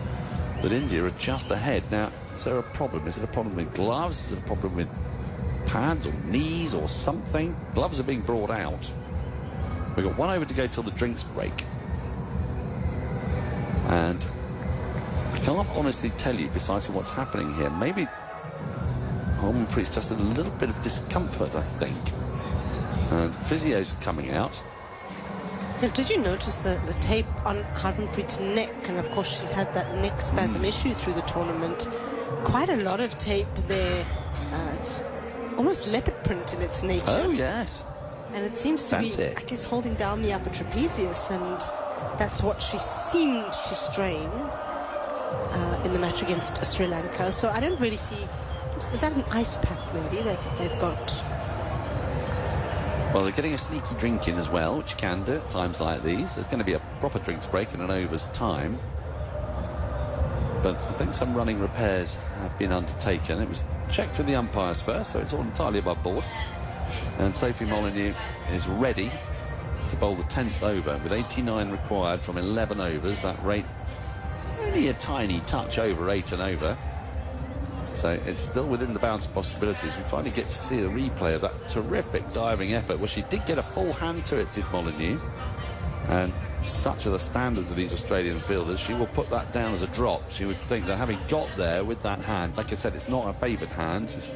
that India are just ahead. Now, is there a problem? Is it a problem with gloves? Is it a problem with pads or knees or something? Gloves are being brought out. We've got 1 over to go till the drinks break. And I can't honestly tell you precisely what's happening here. Maybe Harmanpreet's just a little bit of discomfort, I think. And physio's coming out. Now, did you notice the tape on Harmanpreet's neck? And of course she's had that neck spasm issue through the tournament. Quite a lot of tape there. It's almost leopard print in its nature. Oh, yes. And it seems to be, I guess, holding down the upper trapezius, and that's what she seemed to strain in the match against Sri Lanka. So I don't really see... Is that an ice pack, maybe, that they've got? Well, they're getting a sneaky drink in as well, which you can do at times like these. There's going to be a proper drinks break in an over's time. But I think some running repairs have been undertaken. It was checked with the umpires first, so it's all entirely above board. And Sophie Molyneux is ready to bowl the 10th over with 89 required from 11 overs. That rate only a tiny touch over 8 and over. So it's still within the bounce possibilities. We finally get to see a replay of that terrific diving effort. Well, she did get a full hand to it, did Molyneux. And such are the standards of these Australian fielders, she will put that down as a drop. She would think that having got there with that hand, like I said, it's not her favoured hand, she's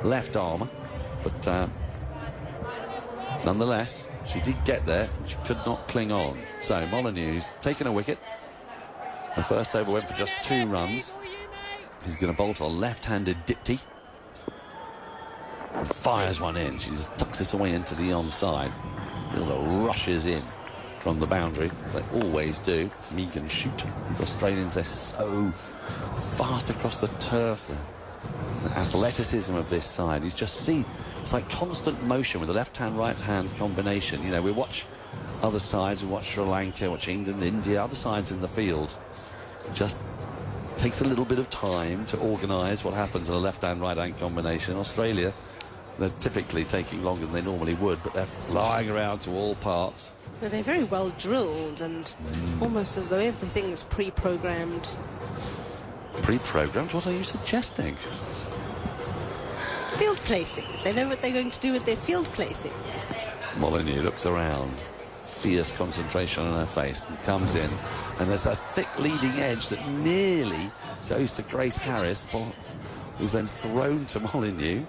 left arm, but nonetheless, she did get there and she could not cling on. So Molyneux's taken a wicket. The first over went for just 2 runs. He's going to bowl to a left-handed Dipti. And fires one in. She just tucks it away into the onside. Fielder rushes in from the boundary, as they always do. Megan shoot. These Australians, they're so fast across the turf. The athleticism of this side. You just see, it's like constant motion with the left-hand, right-hand combination. You know, we watch other sides. We watch Sri Lanka, watch England, India, other sides in the field. Just takes a little bit of time to organise what happens in a left-hand, right-hand combination. Australia, they're typically taking longer than they normally would, but they're flying around to all parts. Well, they're very well drilled and almost as though everything is pre-programmed. Pre-programmed? What are you suggesting? Field placings. They know what they're going to do with their field placings. Molyneux looks around. Fierce concentration on her face and comes in, and there's a thick leading edge that nearly goes to Grace Harris, who's then thrown to Molyneux,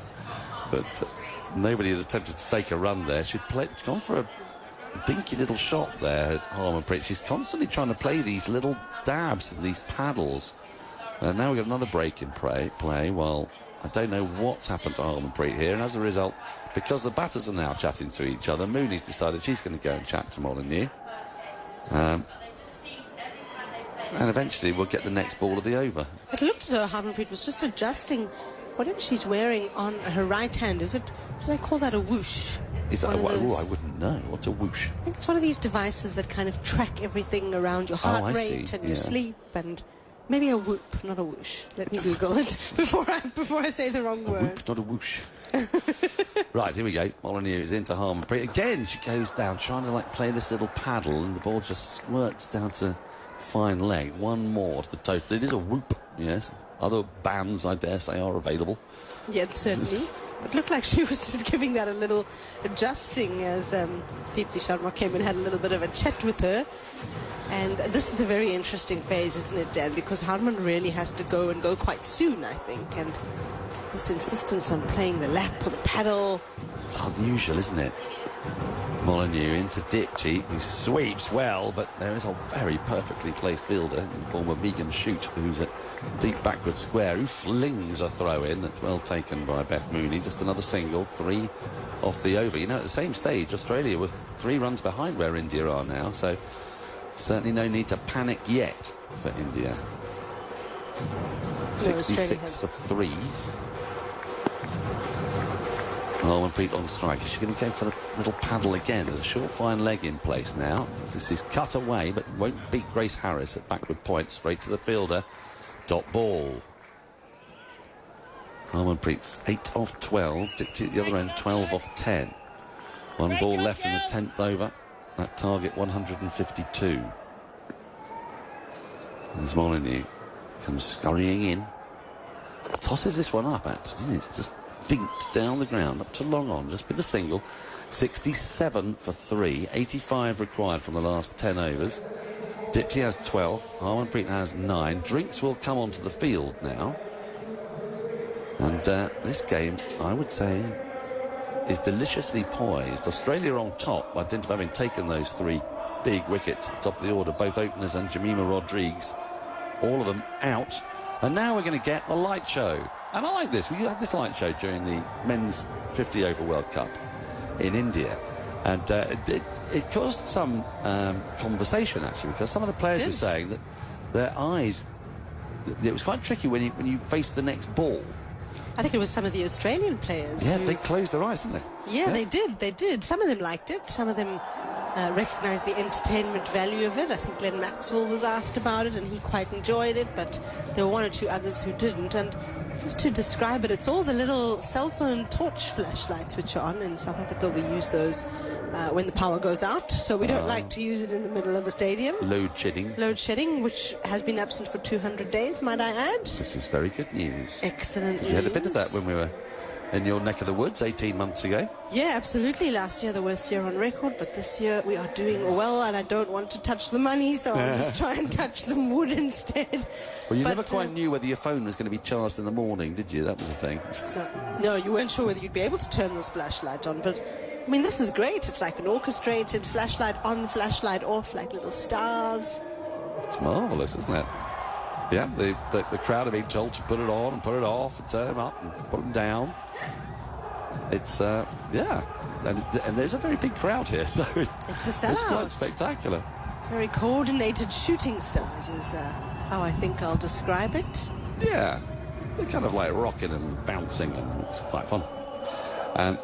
but nobody has attempted to take a run there. She'd gone for a dinky little shot there, Harmanpreet. She's constantly trying to play these little dabs and these paddles. And now we've got another break in play. Well, I don't know what's happened to Harmanpreet here, and as a result, because the batters are now chatting to each other, Mooney's decided she's going to go and chat to Molyneux. And eventually we'll get the next ball of the over. It looked as though Harmanpreet was just adjusting whatever she's wearing on her right hand. Is it, do they call that a whoosh? Is that I wouldn't know. What's a whoosh? I think it's one of these devices that kind of track everything around your heart rate and your sleep, and Maybe a whoop, not a whoosh. Let me Google it before I say the wrong word. A whoop, not a whoosh. Right, here we go. Molyneux is into Harmonpreet. Again, she goes down, trying to like play this little paddle, and the ball just squirts down to fine leg. One more to the total. It is a whoop, yes. Other bands, I dare say, are available. Yeah, certainly. It looked like she was just giving that a little adjusting as Deepti Sharma came and had a little bit of a chat with her. And this is a very interesting phase, isn't it, Dan? Because Harman really has to go quite soon, I think. And this insistence on playing the lap or the paddle. It's unusual, isn't it? Molyneux into Dipti, who sweeps well, but there is a very perfectly placed fielder in the form of Megan Shute, who's at deep backward square, who flings a throw in. That's well taken by Beth Mooney. Just another single, 3 off the over. You know, at the same stage, Australia were 3 runs behind where India are now, so certainly no need to panic yet for India. 66 for 3. Harmonpreet on strike. Is she going to go for the little paddle again? There's a short fine leg in place now. This is cut away, but won't beat Grace Harris at backward point. Straight to the fielder. Dot ball. Harmonpreet's 8 off 12. Dipti at the other end, 12 off 10. One ball left in the 10th over. That target 152. And Molyneux comes scurrying in. Tosses this one up, actually. It's just dinked down the ground up to long on, just with the single. 67 for 3, 85 required from the last 10 overs. Dipti has 12, Harmonpreet has 9. Drinks will come onto the field now. And this game, I would say, is deliciously poised. Australia on top, by dint of having taken those 3 big wickets at the top of the order, both openers and Jemima Rodrigues, all of them out. And now we're going to get the light show. And I like this. We had this light show during the men's 50 over World Cup in India. And it caused some conversation, actually, because some of the players were saying that their eyes, it was quite tricky when you faced the next ball. I think it was some of the Australian players. Yeah, they closed their eyes, didn't they? Yeah, they did. Some of them liked it. Some of them recognised the entertainment value of it. I think Glenn Maxwell was asked about it and he quite enjoyed it, but there were 1 or 2 others who didn't. And just to describe it, it's all the little cell phone torch flashlights which are on. In South Africa, we use those when the power goes out, so we don't like to use it in the middle of the stadium. Load shedding, which has been absent for 200 days, might I add. This is very good news. Excellent news. You had a bit of that when we were in your neck of the woods 18 months ago. Yeah, absolutely. Last year the worst year on record, but this year we are doing well, and I don't want to touch the money, so I'll just try and touch some wood instead. Well, you never quite knew whether your phone was going to be charged in the morning, did you? That was the thing. No, you weren't sure whether you'd be able to turn this flashlight on, but I mean, this is great. It's like an orchestrated flashlight on, flashlight off, like little stars. It's marvellous, isn't it? Yeah, the crowd are being told to put it on and put it off and turn them up and put them down. It's, yeah, and there's a very big crowd here, so it's a sellout. It's quite spectacular. Very coordinated shooting stars is how I think I'll describe it. Yeah, they're kind of like rocking and bouncing, and it's quite fun. And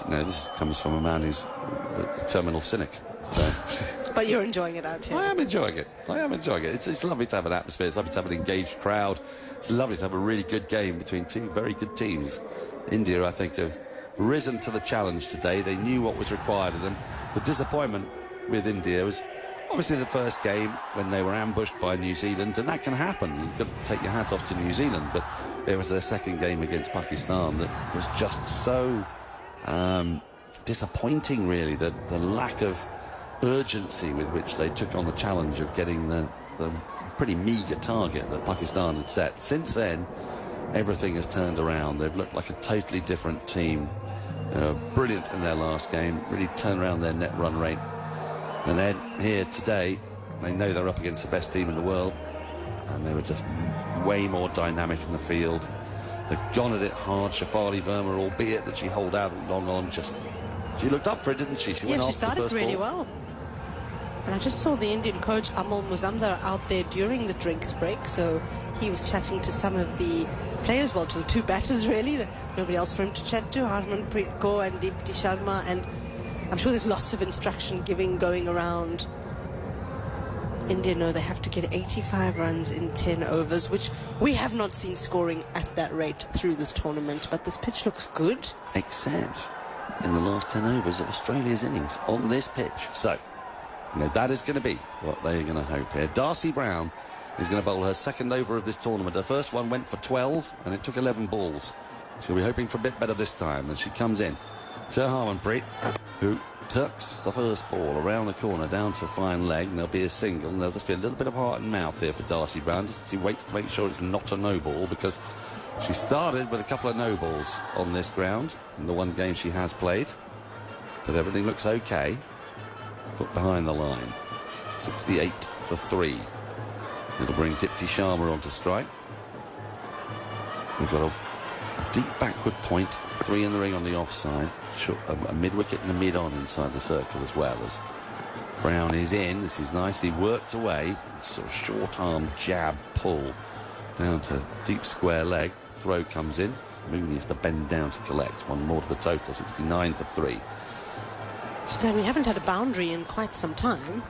you know, this comes from a man who's a terminal cynic. So. But you're enjoying it out here. I am enjoying it. It's lovely to have an atmosphere. It's lovely to have an engaged crowd. It's lovely to have a really good game between 2 very good teams. India, I think, have risen to the challenge today. They knew what was required of them. The disappointment with India was obviously the first game when they were ambushed by New Zealand, and that can happen. You've got to take your hat off to New Zealand, but it was their second game against Pakistan that was just so disappointing, really. The lack of urgency with which they took on the challenge of getting the pretty meagre target that Pakistan had set. Since then, everything has turned around. They've looked like a totally different team. Brilliant in their last game, really turned around their net run rate. And then here today, they know they're up against the best team in the world, and they were just way more dynamic in the field. They've gone at it hard. Shafali Verma, albeit that she holed out long on, she looked up for it, didn't she? She went off the first ball. She started really well. And I just saw the Indian coach Amal Muzamdar out there during the drinks break, so he was chatting to some of the players, well, to the 2 batters really. Nobody else for him to chat to, Harmanpreet Kaur and Deepti Sharma, and I'm sure there's lots of instruction giving going around. India know they have to get 85 runs in 10 overs, which we have not seen scoring at that rate through this tournament. But this pitch looks good. Except in the last 10 overs of Australia's innings on this pitch. So, you know, that is going to be what they're going to hope here. Darcy Brown is going to bowl her second over of this tournament. Her first one went for 12 and it took 11 balls. She'll be hoping for a bit better this time as she comes in to Harmanpreet, who tucks the first ball around the corner down to fine leg, and there'll be a single, and there'll just be a little bit of heart and mouth here for Darcy Brown. She waits to make sure it's not a no ball, because she started with a couple of no balls on this ground in the one game she has played, but everything looks okay. Put behind the line. 68 for 3. It'll bring Dipti Sharma onto strike. We've got a deep backward point, 3 in the ring on the offside, a mid-wicket and a mid-on inside the circle as well. As Brown is in, this is nicely worked away, sort of short-arm jab pull down to deep square leg. Throw comes in, Mooney has to bend down to collect. One more to the total, 69 for 3. Today we haven't had a boundary in quite some time.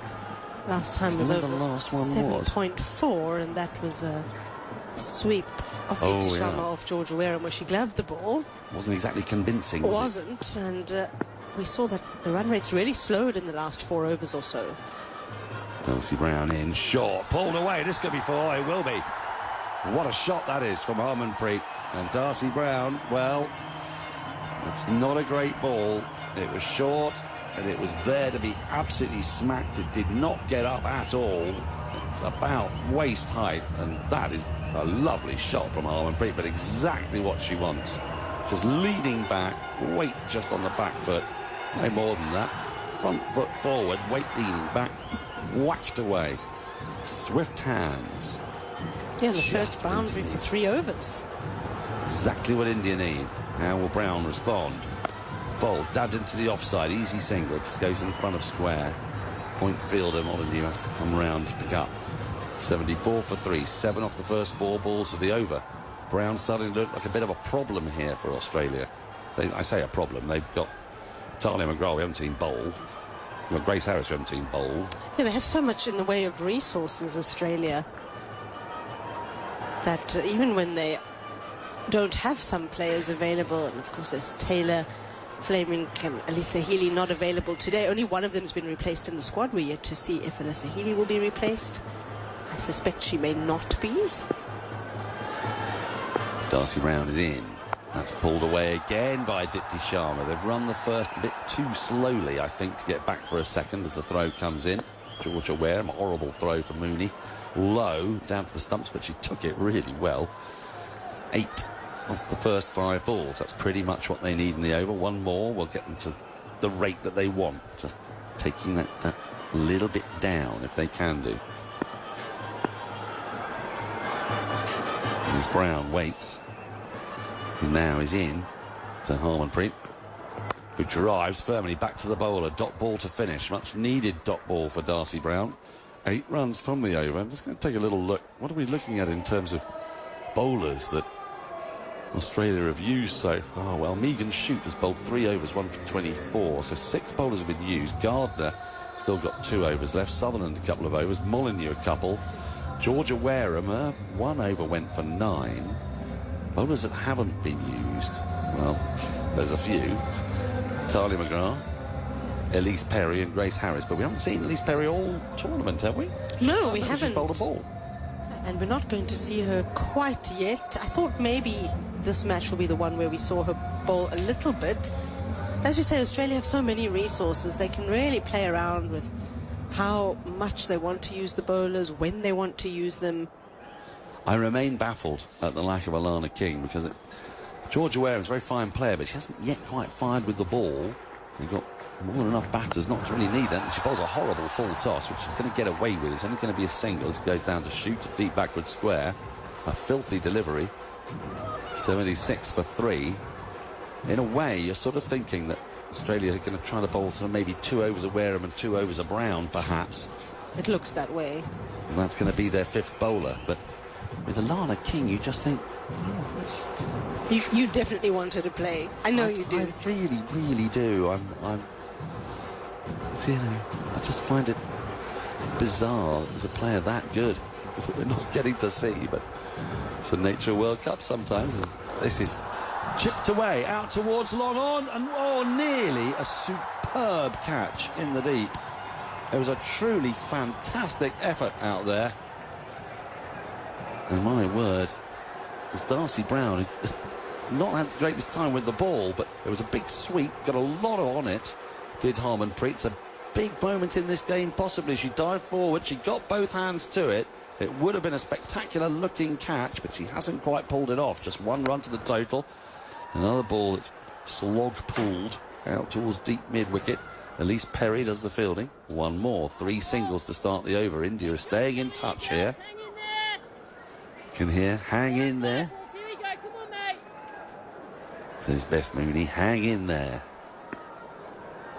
Last time was over the last one 7.4, and that was a sweep of Dipti Sharma off Georgia Wareham, where she gloved the ball. Wasn't exactly convincing, was it? Wasn't, and we saw that the run rates really slowed in the last 4 overs or so. Darcy Brown in, short, pulled away. This could be 4, it will be. What a shot that is from Harmanpreet. And Darcy Brown, well, it's not a great ball. It was short, and it was there to be absolutely smacked. It did not get up at all. It's about waist height, and that is a lovely shot from Harmanpreet, but exactly what she wants. Just leaning back, weight just on the back foot, no more than that. Front foot forward, weight leaning back, whacked away. Swift hands. Yeah, the first boundary for 3 overs. Exactly what India need. How will Brown respond? Ball dabbed into the offside, easy single, just goes in front of square. Point fielder Molyneux has to come round to pick up. 74 for 3, 7 off the first 4 balls of the over. Brown starting to look like a bit of a problem here for Australia. I say a problem, they've got Talia McGraw, we haven't seen bowl. We've got Grace Harris, we haven't seen bowl. Yeah, they have so much in the way of resources, Australia, that even when they don't have some players available, and of course there's Taylor, Fleming, and Alyssa Healy not available today. Only one of them has been replaced in the squad. We're yet to see if Alyssa Healy will be replaced. I suspect she may not be. Darcy Brown is in. That's pulled away again by Dipti Sharma. They've run the first a bit too slowly, I think, to get back for a second as the throw comes in. Georgia Wareham, a horrible throw for Mooney. Low, down to the stumps, but she took it really well. 8 off the first 5 balls. That's pretty much what they need in the over. One more will get them to the rate that they want. Just taking that little bit down if they can do. And as Brown waits, he now is in to Harmanpreet, who drives firmly back to the bowler. Dot ball to finish. Much needed dot ball for Darcy Brown. 8 runs from the over. I'm just going to take a little look. What are we looking at in terms of bowlers that Australia have used so far? Well, Megan Shute has bowled 3 overs, 1 for 24. So 6 bowlers have been used. Gardner still got 2 overs left. Sutherland a couple of overs. Molyneux a couple. Georgia Wareham, 1 over went for 9. Bowlers that haven't been used, well, there's a few. Talia McGrath, Elise Perry and Grace Harris, but we haven't seen Elise Perry all tournament, have we? No, we haven't. She's bowled a ball. And we're not going to see her quite yet. I thought maybe this match will be the one where we saw her bowl a little bit. As we say, Australia have so many resources. They can really play around with how much they want to use the bowlers, when they want to use them. I remain baffled at the lack of Alana King, because Georgia Wareham's a very fine player, but she hasn't yet quite fired with the ball. They've got more than enough batters not to really need that. She bowls a horrible full toss, which she's going to get away with. It's only going to be a single as it goes down to Shoot, a deep backward square. A filthy delivery. 76 for 3. In a way, you're sort of thinking that Australia are going to try to bowl sort of maybe 2 overs of Wareham and 2 overs of Brown, perhaps. It looks that way. And that's going to be their 5th bowler. But with Alana King, you just think, you definitely want her to play. I know you do. I really, really do. You know, I just find it bizarre as a player that good that we're not getting to see, but it's a nature World Cup sometimes. This is chipped away out towards long on, and nearly a superb catch in the deep. It was a truly fantastic effort out there, and my word, as Darcy Brown is not had the greatest time with the ball, but it was a big sweep, got a lot on it, did Harmanpreet. It's a big moment in this game, possibly. She dived forward, she got both hands to it. It would have been a spectacular looking catch, but she hasn't quite pulled it off. Just one run to the total. Another ball that's slog pulled out towards deep mid-wicket. Elise Perry does the fielding. One more. 3 singles to start the over. India is staying in touch here. You can hear hang in there. Says Beth Mooney, hang in there.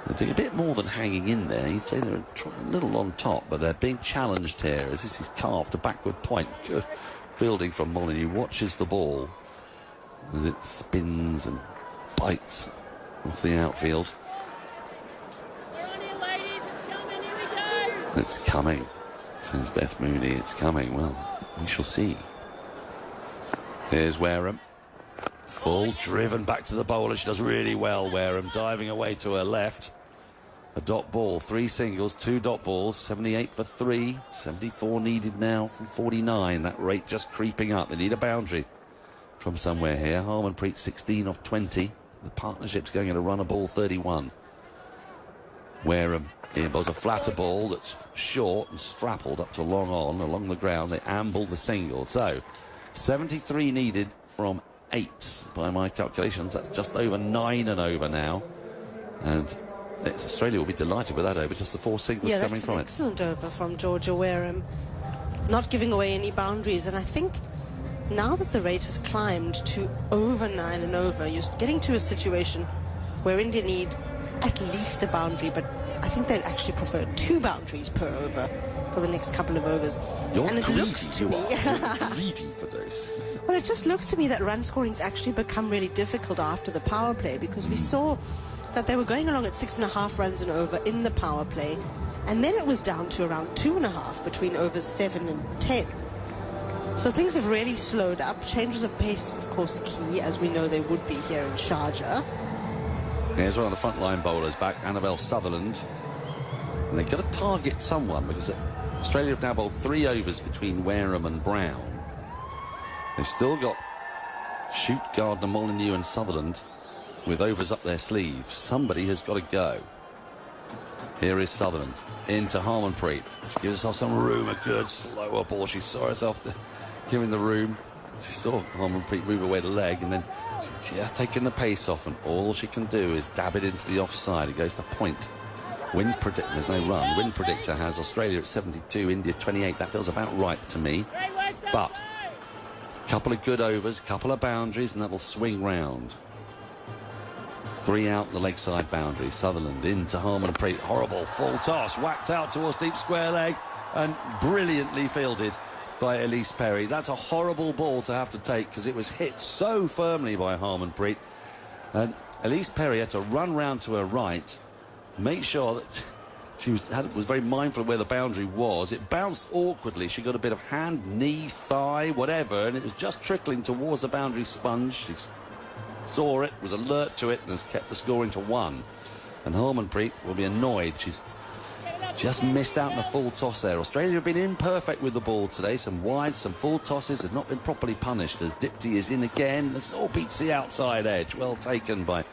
They're doing a bit more than hanging in there. You'd say they're a little on top, but they're being challenged here as this is carved a backward point. Good fielding from Molyneux. Watches the ball as it spins and bites off the outfield. It's coming, says Beth Mooney. It's coming. Well, we shall see. Here's Wareham. Full driven back to the bowler. She does really well, Wareham, diving away to her left. A dot ball, 3 singles, 2 dot balls, 78 for 3, 74 needed now from 49. That rate just creeping up. They need a boundary from somewhere here. Harmanpreet 16 off 20. The partnership's going at a run of ball 31. Wareham earballs a flatter ball that's short and strappled up to long on along the ground. They amble the single. So 73 needed from 8 by my calculations. That's just over 9 and over now, and Australia will be delighted with that over. Just the 4 singles coming from it. Yeah, that's an excellent over from Georgia Wareham, not giving away any boundaries. And I think now that the rate has climbed to over 9 and over, you're getting to a situation where India need at least a boundary, but I think they'd actually prefer 2 boundaries per over for the next couple of overs. You're and it greedy, looks to me You're greedy for those. Well, it just looks to me that run scoring's actually become really difficult after the power play, because we saw that they were going along at 6.5 runs and over in the power play, and then it was down to around 2.5 between overs 7 and 10. So things have really slowed up. Changes of pace, of course, key, as we know they would be here in Sharjah. Here's one of the frontline bowlers back, Annabelle Sutherland. And they've got to target someone, because Australia have now bowled 3 overs between Wareham and Brown. They've still got Shute, Gardner, Molyneux and Sutherland with overs up their sleeves. Somebody has got to go. Here is Sutherland into Harmanpreet. She gives herself some room, a good slower ball. She saw herself giving the room. She saw Harmanpreet move away the leg, and then she has taken the pace off, and all she can do is dab it into the offside. It goes to point. Wind predictor, there's no run. Wind predictor has Australia at 72, India 28. That feels about right to me. But a couple of good overs, couple of boundaries, and that'll swing round. 3 out the leg side boundary. Sutherland into Harmanpreet. Horrible full toss, whacked out towards deep square leg, and brilliantly fielded by Elise Perry. That's a horrible ball to have to take, because it was hit so firmly by Harmanpreet. And Elise Perry had to run round to her right, make sure that she was very mindful of where the boundary was. It bounced awkwardly. She got a bit of hand, knee, thigh, whatever, and it was just trickling towards the boundary sponge. She saw it, was alert to it, and has kept the scoring to 1. And Harmanpreet will be annoyed. She's just missed out in a full toss there. Australia have been imperfect with the ball today. Some wide, some full tosses have not been properly punished, as Dipti is in again. This all beats the outside edge. Well taken by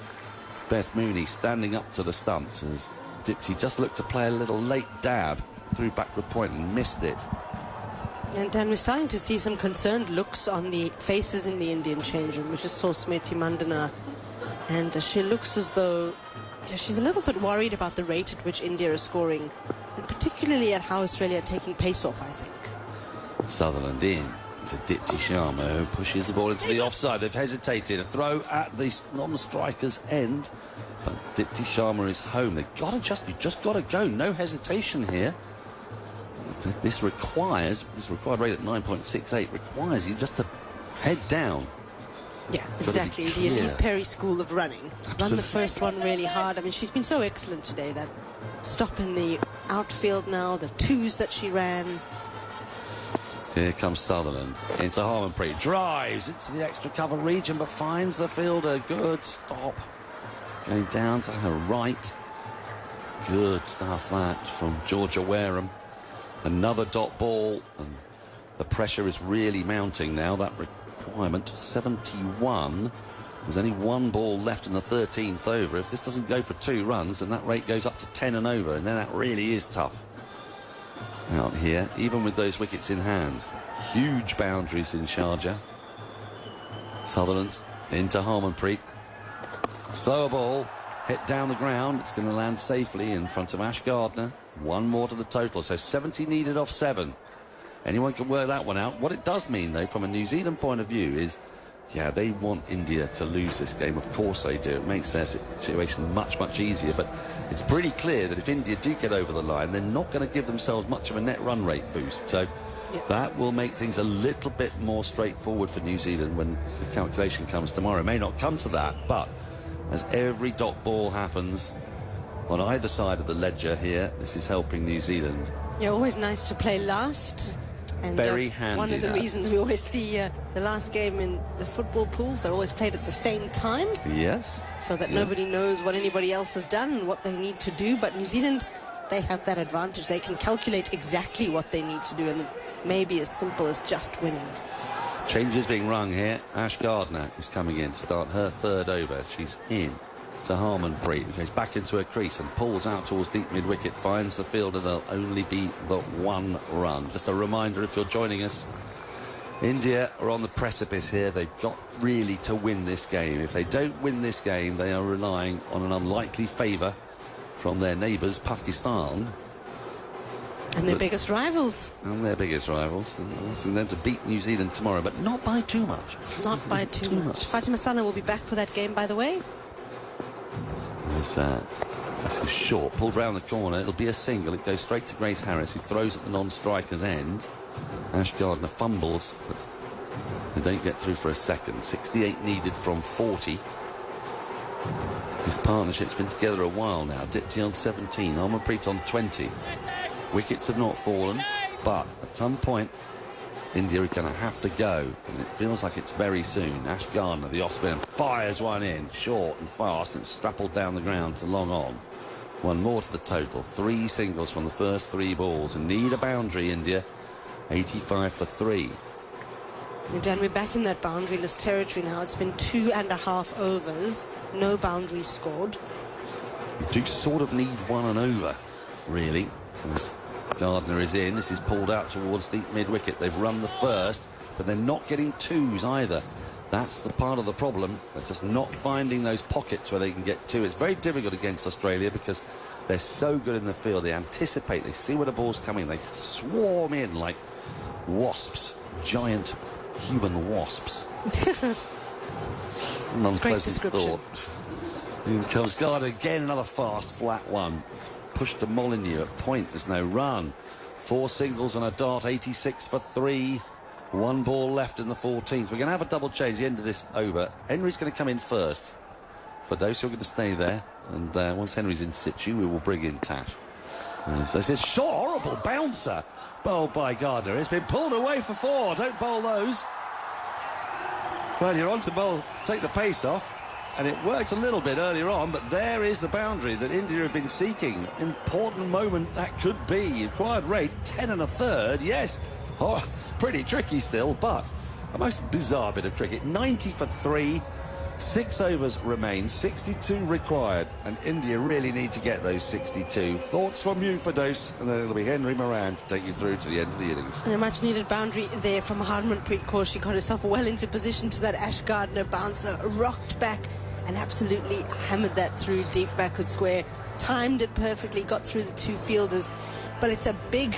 Beth Mooney, standing up to the stumps, as Dipti just looked to play a little late dab through backward point and missed it. And we're starting to see some concerned looks on the faces in the Indian change room. We just saw Smriti Mandana, and she looks as though she's a little bit worried about the rate at which India is scoring, and particularly at how Australia are taking pace off, I think. Sutherland in to Dipti Sharma, who pushes the ball into the offside. They've hesitated. A throw at the non-striker's end, but Dipti Sharma is home. You just got to go. No hesitation here. This required rate at 9.68 requires you just to head down. Yeah, exactly. The Elise Perry school of running. Absolutely. Run the first one really hard. I mean, she's been so excellent today that stop in the outfield now, the twos that she ran. Here comes Sutherland into Harmanpreet, drives into the extra cover region but finds the fielder. Good stop, going down to her right. Good stuff that from Georgia Wareham. Another dot ball, and the pressure is really mounting now. That requirement 71. There's only one ball left in the 13th over. If this doesn't go for 2 runs, then that rate goes up to 10 and over, and then that really is tough out here, even with those wickets in hand. Huge boundaries in Sharjah. Sutherland into Harmanpreet. Slower ball, hit down the ground. It's going to land safely in front of Ash Gardner. One more to the total, so 70 needed off 7. Anyone can work that one out. What it does mean, though, from a New Zealand point of view is, yeah, they want India to lose this game. Of course they do. It makes their situation much, much easier. But it's pretty clear that if India do get over the line, they're not going to give themselves much of a net run rate boost. So that will make things a little bit more straightforward for New Zealand when the calculation comes tomorrow. It may not come to that, but as every dot ball happens on either side of the ledger here, this is helping New Zealand. Yeah, always nice to play last. And very handy. One of the reasons we always see the last game in the football pools, they're always played at the same time. Yes. So that nobody knows what anybody else has done and what they need to do. But New Zealand, they have that advantage. They can calculate exactly what they need to do, and it may be as simple as just winning. Changes being rung here. Ash Gardner is coming in to start her 3rd over. She's in to Harmanpreet, who goes back into her crease and pulls out towards deep mid-wicket, finds the fielder. There'll only be the 1 run. Just a reminder, if you're joining us, India are on the precipice here. They've got really to win this game. If they don't win this game, they are relying on an unlikely favour from their neighbours, Pakistan. And their biggest rivals. And their biggest rivals. And asking them to beat New Zealand tomorrow, but not by too much. Not by too much. Fatima Sana will be back for that game, by the way. This is short, pulled round the corner. It'll be a single. It goes straight to Grace Harris, who throws at the non-striker's end. Ash Gardner fumbles, but they don't get through for a second. 68 needed from 40. This partnership's been together a while now. Dipti on 17, Harmanpreet on 20. Wickets have not fallen, but at some point India are going to have to go, and it feels like it's very soon. Ash Gardner, the Australian, fires one in, short and fast, and it's strappled down the ground to long on. 1 more to the total. 3 singles from the first 3 balls, and need a boundary, India. 85 for 3. And Dan, we're back in that boundaryless territory now. It's been 2.5 overs, no boundaries scored. You do sort of need 1 and over, really. As Gardner is in, this is pulled out towards deep mid-wicket. They've run the first, but they're not getting 2s either. That's the part of the problem. They're just not finding those pockets where they can get 2. It's very difficult against Australia because they're so good in the field. They anticipate, they see where the ball's coming, they swarm in like wasps, giant human wasps. An unpleasant thought. Here comes Gardner again, another fast, flat one. It's pushed to Molyneux at point. There's no run. 4 singles and a dart, 86 for 3. 1 ball left in the 14th. We're going to have a double change at the end of this over. Henry's going to come in first. For those who are going to stay there, and once Henry's in situ, we will bring in Tash. So it's a horrible bouncer bowled by Gardner. It's been pulled away for 4. Don't bowl those. Well, you're on to bowl, take the pace off. And it worked a little bit earlier on, but there is the boundary that India have been seeking. Important moment that could be. Required rate, 10 1/3, yes. Oh, pretty tricky still, but a most bizarre bit of cricket. 90 for 3, 6 overs remain, 62 required, and India really need to get those 62. Thoughts from you, Firdaus, and then it'll be Henry Moran to take you through to the end of the innings. And a much needed boundary there from Harmanpreet Kaur. She got herself well into position to that Ash Gardner bouncer, rocked back and absolutely hammered that through deep backward square. Timed it perfectly, got through the 2 fielders. But it's a big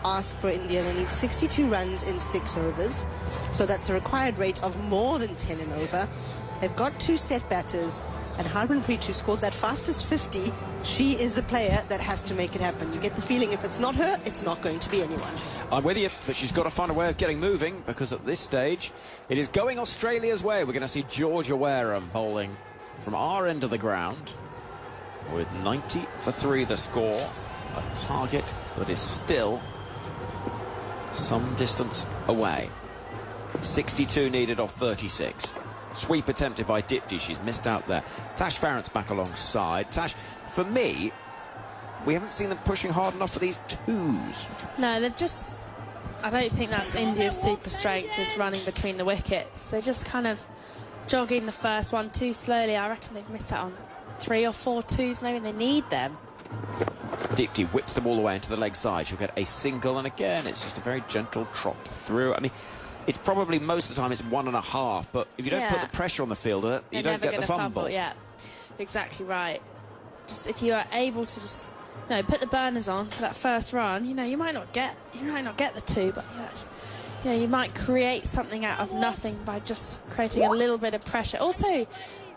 ask for India. They need 62 runs in 6 overs. So that's a required rate of more than 10 and over. They've got 2 set batters, and Harmanpreet, who scored that fastest 50, she is the player that has to make it happen. You get the feeling if it's not her, it's not going to be anyone. I'm with you, but she's got to find a way of getting moving, because at this stage, it is going Australia's way. We're going to see Georgia Wareham bowling from our end of the ground. with 90 for 3 the score. A target that is still some distance away. 62 needed off 36. Sweep attempted by Dipti. She's missed out there. Tash Farrant's back alongside. Tash, for me, we haven't seen them pushing hard enough for these twos. No, they've just... I don't think that's India's super strength, is running between the wickets. They're just kind of jogging the first one too slowly. I reckon they've missed out on 3 or 4 twos. Maybe they need them. Dipti whips them all the way into the leg side. She'll get a single, and again, it's just a very gentle trot through. I mean, it's probably most of the time it's 1.5, but if you don't put the pressure on the fielder, you don't get the fumble. Yeah, exactly right. Just if you are able to just, you know, put the burners on for that first run, you know, you might not get the 2, but you know, you might create something out of nothing by just creating a little bit of pressure. Also,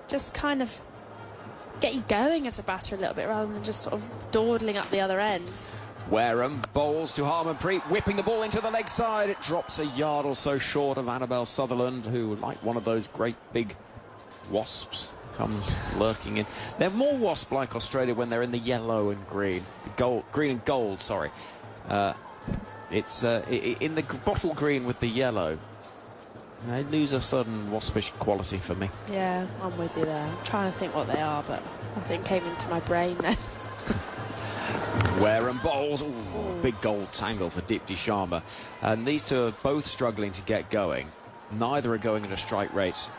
just kind of get you going as a batter a little bit rather than just sort of dawdling up the other end. Wareham bowls to Harmanpreet, whipping the ball into the leg side. It drops a yard or so short of Annabelle Sutherland, who, like one of those great big wasps, comes lurking in. They're more wasp-like Australia when they're in the yellow and green. The gold, green and gold, sorry. It's in the bottle green with the yellow. They lose a certain waspish quality for me. Yeah, I'm with you there. I'm trying to think what they are, but nothing came into my brain there. Wareham bowls. Ooh, big gold tangle for Dipti Sharma. And these two are both struggling to get going. Neither are going at a strike rate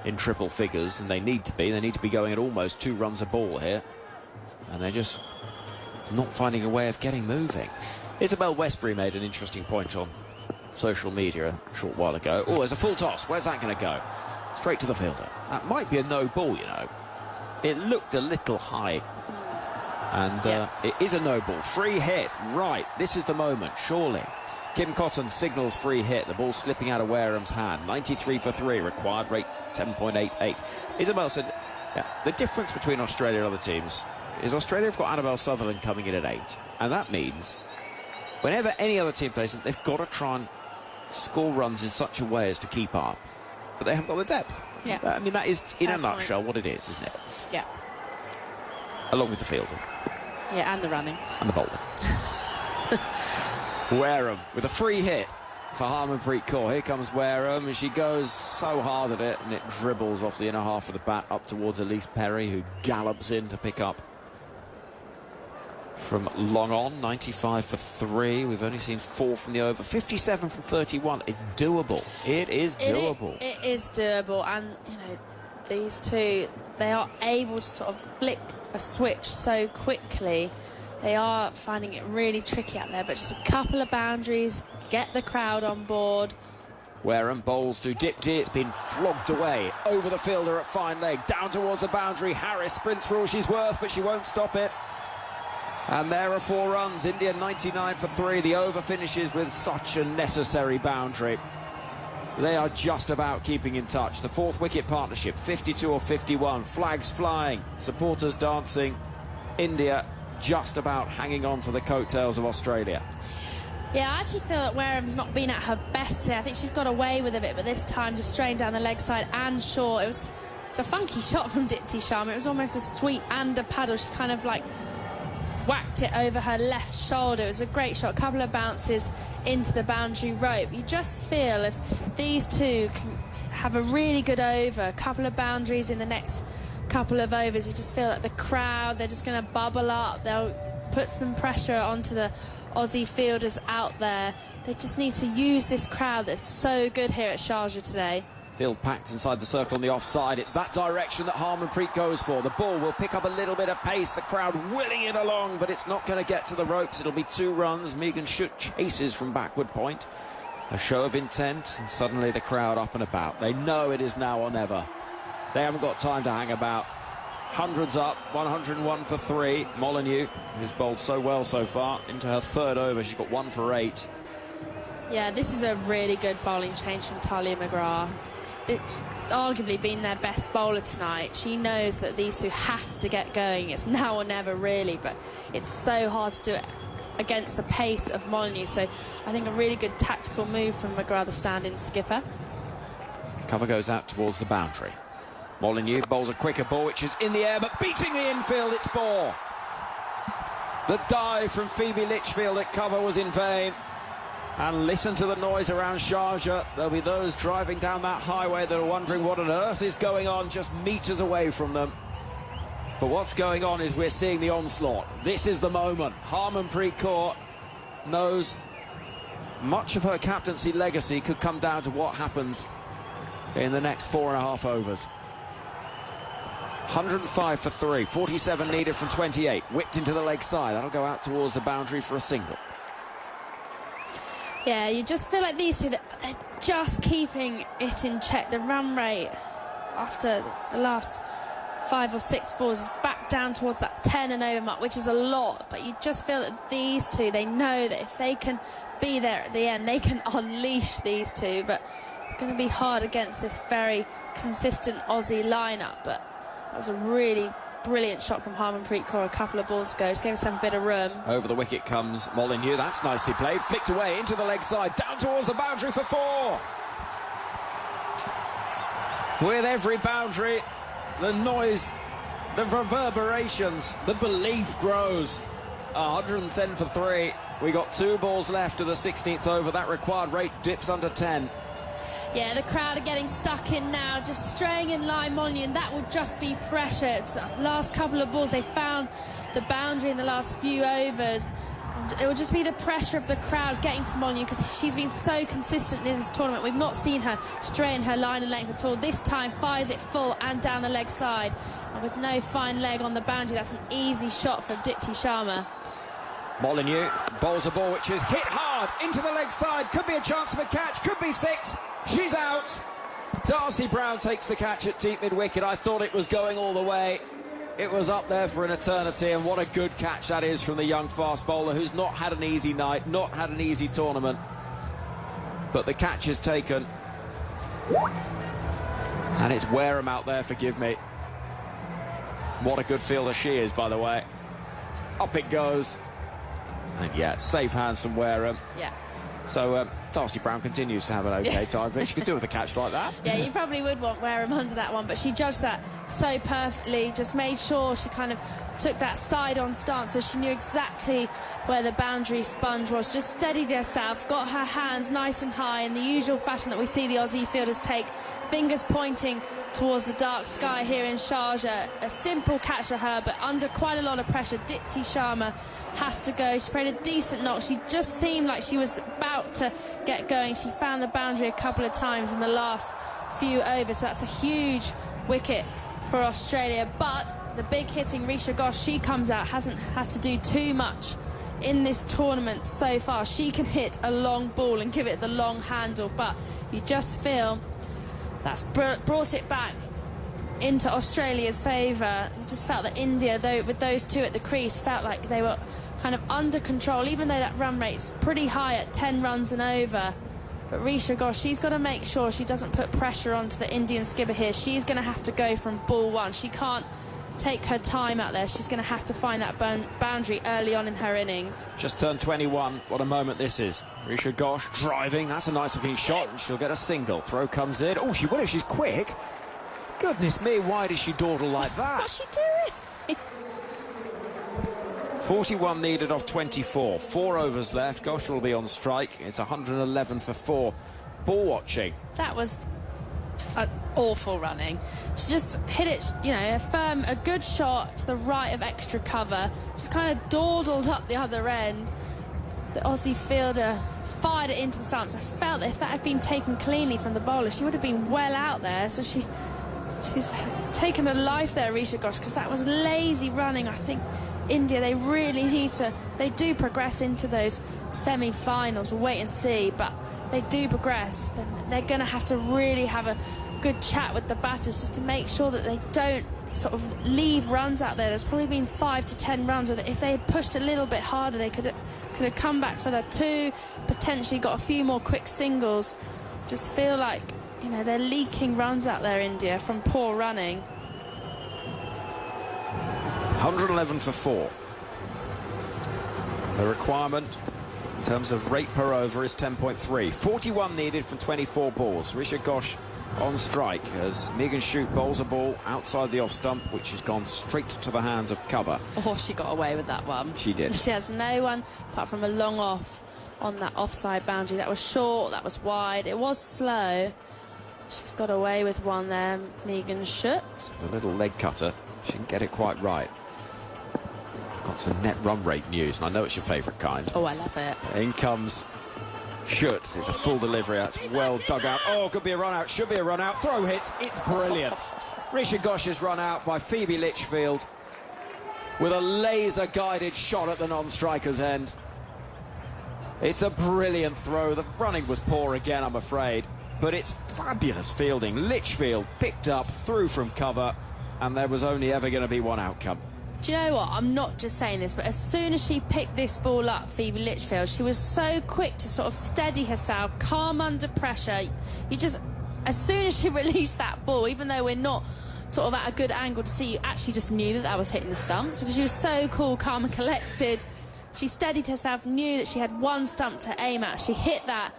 in triple figures, and they need to be. They need to be going at almost 2 runs a ball here. And they're just not finding a way of getting moving. Isabel Westbury made an interesting point on social media a short while ago. Oh, there's a full toss. Where's that going to go? Straight to the fielder. That might be a no ball, you know. It looked a little high. And it is a no ball. Free hit. Right. This is the moment, surely. Kim Cotton signals free hit. The ball slipping out of Wareham's hand. 93 for 3. Required rate 10.88. Isabel said, the difference between Australia and other teams is Australia have got Annabelle Sutherland coming in at 8. And that means whenever any other team plays them, they've got to try and score runs in such a way as to keep up. But they haven't got the depth. Yeah. I mean, that is, in a nutshell, what it is, isn't it? Yeah. Along with the fielder. Yeah, and the running. And the bowler. Wareham with a free hit for Harmanpreet Kaur. Here comes Wareham, and she goes so hard at it, and it dribbles off the inner half of the bat up towards Elise Perry, who gallops in to pick up from long on. 95 for 3. We've only seen 4 from the over. 57 from 31. It's doable. It is doable. It is doable, and you know, these two, they are able to sort of flick a switch so quickly. They are finding it really tricky out there, but just a couple of boundaries, get the crowd on board. Wareham bowls to Dipti. It's been flogged away over the fielder at fine leg, down towards the boundary. Harris sprints for all she's worth, but she won't stop it. And there are 4 runs. India 99 for 3. The over finishes with such a necessary boundary. They are just about keeping in touch. The 4th wicket partnership, 52 or 51. Flags flying, supporters dancing. India just about hanging on to the coattails of Australia. Yeah, I actually feel that Wareham's not been at her best here. I think she's got away with a bit, but this time just straight down the leg side and short. It's a funky shot from Dipti Sharma. It was almost a sweep and a paddle. She kind of like whacked it over her left shoulder. It was a great shot. A couple of bounces into the boundary rope. You just feel if these two can have a really good over, a couple of boundaries in the next couple of overs, you just feel that the crowd, they're just going to bubble up. They'll put some pressure onto the Aussie fielders out there. They just need to use this crowd that's so good here at Sharjah today. Field packed inside the circle on the offside. It's that direction that Harmanpreet goes for. The ball will pick up a little bit of pace. The crowd willing it along, but it's not going to get to the ropes. It'll be 2 runs. Megan Schutt chases from backward point. A show of intent, and suddenly the crowd up and about. They know it is now or never. They haven't got time to hang about. Hundreds up, 101 for 3. Molyneux, who's bowled so well so far, into her 3rd over. She's got 1 for 8. Yeah, this is a really good bowling change from Talia McGrath. It's arguably been their best bowler tonight. She knows that these two have to get going. It's now or never, really, but it's so hard to do it against the pace of Molyneux. So I think a really good tactical move from McGrath, the stand-in skipper. Cover goes out towards the boundary. Molyneux bowls a quicker ball, which is in the air, but beating the infield, it's 4. The dive from Phoebe Litchfield at cover was in vain. And listen to the noise around Sharjah. There'll be those driving down that highway that are wondering what on earth is going on just meters away from them. But what's going on is we're seeing the onslaught. This is the moment. Harmanpreet Kaur knows much of her captaincy legacy could come down to what happens in the next 4.5 overs. 105 for 3, 47 needed from 28. Whipped into the leg side. That'll go out towards the boundary for a single. Yeah, you just feel like these two, they're just keeping it in check. The run rate after the last 5 or 6 balls is back down towards that 10 and over mark, which is a lot. But you just feel that these two, they know that if they can be there at the end, they can unleash these two. But it's going to be hard against this very consistent Aussie lineup. But that was a really brilliant shot from Harmanpreet Kaur a couple of balls ago. Just gave herself a bit of room. Over the wicket comes Molyneux. That's nicely played. Flicked away into the leg side. Down towards the boundary for 4. With every boundary, the noise, the reverberations, the belief grows. 110 for 3. We got 2 balls left of the 16th over. That required rate dips under 10. Yeah, the crowd are getting stuck in now, just straying in line Molyneux, and that will just be pressure. Last couple of balls, they found the boundary in the last few overs. And it will just be the pressure of the crowd getting to Molyneux, because she's been so consistent in this tournament. We've not seen her stray in her line and length at all. This time fires it full and down the leg side. And with no fine leg on the boundary, that's an easy shot for Dipti Sharma. Molyneux bowls a ball which is hit hard into the leg side. Could be a chance of a catch, could be 6. She's out. Darcy Brown takes the catch at deep mid-wicket. I thought it was going all the way. It was up there for an eternity, and what a good catch that is from the young fast bowler who's not had an easy night, not had an easy tournament. But the catch is taken. And it's Wareham out there, forgive me. What a good fielder she is, by the way. Up it goes. And yeah, safe hands from Wareham. Yeah. So Darcy Brown continues to have an okay time, but she could do with a catch like that. Yeah, you probably would want Wareham under that one, but she judged that so perfectly, just made sure she kind of took that side-on stance so she knew exactly where the boundary sponge was, just steadied herself, got her hands nice and high in the usual fashion that we see the Aussie fielders take, fingers pointing towards the dark sky here in Sharjah. A simple catch for her, but under quite a lot of pressure. Dipti Sharma has to go. She played a decent knock. She just seemed like she was about to get going. She found the boundary a couple of times in the last few overs, so that's a huge wicket for Australia. But the big hitting Risha Ghosh, she comes out, hasn't had to do too much in this tournament so far. She can hit a long ball and give it the long handle, but you just feel that's brought it back into Australia's favour. You just felt that India, though, with those two at the crease, felt like they were kind of under control, even though that run rate's pretty high at 10 runs and over. But Risha Ghosh, she's got to make sure she doesn't put pressure onto the Indian skipper here. She's going to have to go from ball 1. She can't take her time out there. She's going to have to find that boundary early on in her innings. Just turned 21. What a moment this is. Risha Ghosh driving. That's a nice looking shot, and she'll get a single. Throw comes in. Oh, she will if she's quick. Goodness me, why does she dawdle like that? What's she doing? 41 needed off 24. 4 overs left. Ghosh will be on strike. It's 111 for 4. Ball watching. That was an awful running. She just hit it, you know, a good shot to the right of extra cover. Just kind of dawdled up the other end. The Aussie fielder fired it into the stance. I felt that if that had been taken cleanly from the bowler, she would have been well out there. So she's taken a life there, Risha Ghosh, because that was lazy running. I think India, they really need to, they do progress into those semi-finals. We'll wait and see, but they do progress. Then they're going to have to really have a good chat with the batters just to make sure that they don't sort of leave runs out there. There's probably been 5 to 10 runs with it. If they had pushed a little bit harder, they could have come back for the 2, potentially got a few more quick singles. Just feel like, you know, they're leaking runs out there, India, from poor running. 111 for 4. The requirement in terms of rate per over is 10.3. 41 needed from 24 balls. Risha Ghosh on strike as Megan Schutt bowls a ball outside the off stump, which has gone straight to the hands of cover. Oh, she got away with that one. She did. She has no one apart from a long off on that offside boundary. That was short, that was wide, it was slow. She's got away with one there, Megan Schutt. The little leg cutter, she didn't get it quite right. Got some net run rate news, and I know it's your favourite kind. Oh, I love it. In comes Schutt. It's a full delivery. That's well dug out. Oh, could be a run out. Should be a run out. Throw hit. It's brilliant. Risha Ghosh is run out by Phoebe Litchfield with a laser-guided shot at the non-striker's end. It's a brilliant throw. The running was poor again, I'm afraid, but it's fabulous fielding. Litchfield picked up, threw from cover, and there was only ever going to be one outcome. Do you know what? I'm not just saying this, but as soon as she picked this ball up, Phoebe Litchfield, she was so quick to sort of steady herself, calm under pressure. You just, as soon as she released that ball, even though we're not sort of at a good angle to see, you actually just knew that that was hitting the stumps because she was so cool, calm and collected. She steadied herself, knew that she had one stump to aim at. She hit that.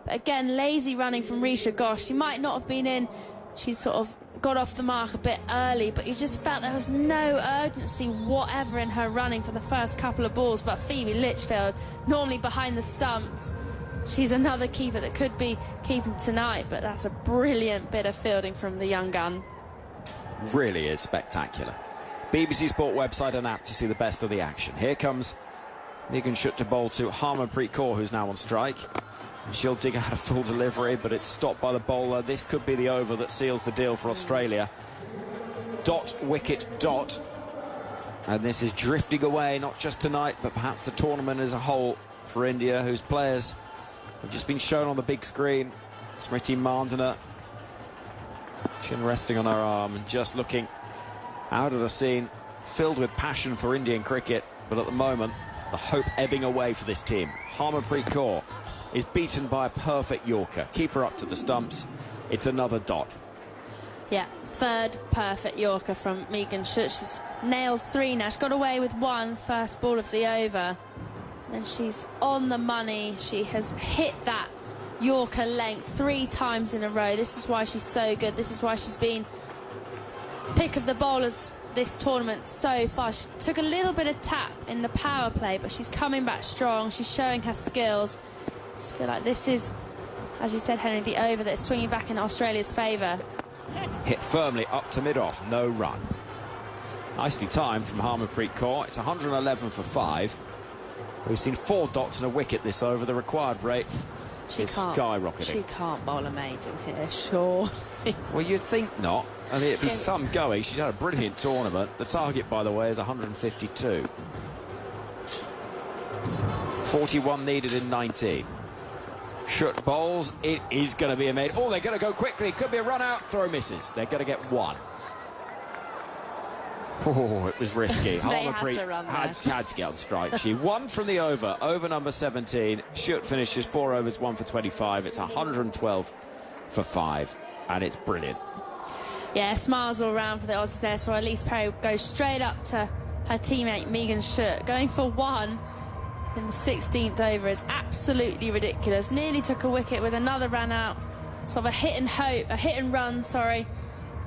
But again, lazy running from Risha Ghosh. She might not have been in. She sort of got off the mark a bit early, but you just felt there was no urgency whatever in her running for the first couple of balls. But Phoebe Litchfield, normally behind the stumps, she's another keeper that could be keeping tonight, but that's a brilliant bit of fielding from the young gun. Really is spectacular. BBC Sport website and app to see the best of the action. Here comes Megan Schutt to bowl to Harmanpreet Kaur, who's now on strike. She'll dig out a full delivery, but it's stopped by the bowler. This could be the over that seals the deal for Australia. Dot, wicket, dot. And this is drifting away, not just tonight, but perhaps the tournament as a whole for India, whose players have just been shown on the big screen. Smriti Mandana, chin resting on her arm and just looking out at a scene filled with passion for Indian cricket. But at the moment, the hope ebbing away for this team. Harmanpreet Kaur is beaten by a perfect Yorker. Keep her up to the stumps. It's another dot. Yeah, third perfect Yorker from Megan Schutt. She's nailed three now. She's got away with one first ball of the over. And she's on the money. She has hit that Yorker length 3 times in a row. This is why she's so good. This is why she's been pick of the bowlers this tournament so far. She took a little bit of tap in the power play, but she's coming back strong. She's showing her skills. I just feel like this is, as you said, Henry, the over that's swinging back in Australia's favour. Hit firmly up to mid-off, no run. Nicely timed from Harmanpreet Kaur. It's 111 for 5. We've seen 4 dots and a wicket this over. The required rate is skyrocketing. She can't bowl a maiden here, sure. Well, you'd think not. I mean, it'd be some going. She's had a brilliant tournament. The target, by the way, is 152. 41 needed in 19. Schutt bowls. It is going to be a maid. Oh, they're going to go quickly. Could be a run out. Throw misses. They're going to get 1. Oh, it was risky. Harmanpreet had to get on strike. She won from the over number 17. Schutt finishes 4 overs, 1 for 25. It's 112 for 5, and it's brilliant. Yeah, smiles all round for the Aussies there. So Elise Perry goes straight up to her teammate Megan Schutt, going for 1 in the 16th over is absolutely ridiculous. Nearly took a wicket with another ran out. Sort of a hit and run,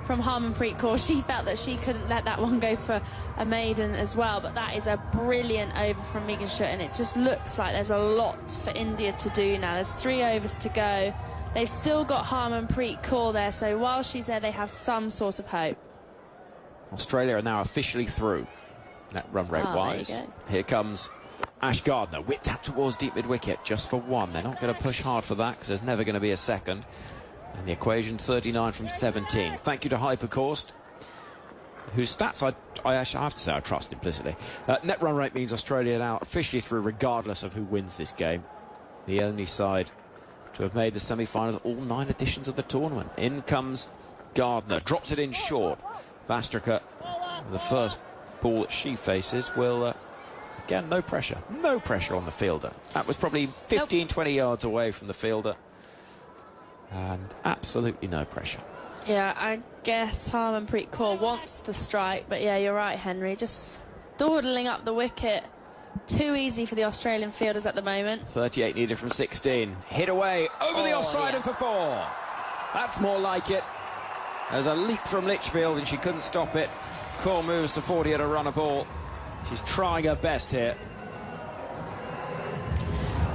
from Harmanpreet Kaur. She felt that she couldn't let that one go for a maiden as well, but that is a brilliant over from Megan Schutt, and it just looks like there's a lot for India to do now. There's 3 overs to go. They've still got Harmanpreet Kaur there, so while she's there, they have some sort of hope. Australia are now officially through, net run rate wise. Here comes Ash Gardner, whipped out towards deep mid-wicket just for 1. They're not going to push hard for that because there's never going to be a second. And the equation 39 from 17. Thank you to Hypercourse, whose stats I actually have to say I trust implicitly. Net run rate means Australia now officially through regardless of who wins this game. The only side to have made the semi-finals all 9 editions of the tournament. In comes Gardner, drops it in short. Vastrika, the first ball that she faces, will... Again, no pressure on the fielder. That was probably 15, 20 yards away from the fielder. And absolutely no pressure. Yeah, I guess Harmanpreet Kaur wants the strike, but yeah, you're right, Henry. Just dawdling up the wicket. Too easy for the Australian fielders at the moment. 38 needed from 16. Hit away over the offside and for 4. That's more like it. There's a leap from Litchfield and she couldn't stop it. Kaur moves to 40 at a run a ball. She's trying her best here.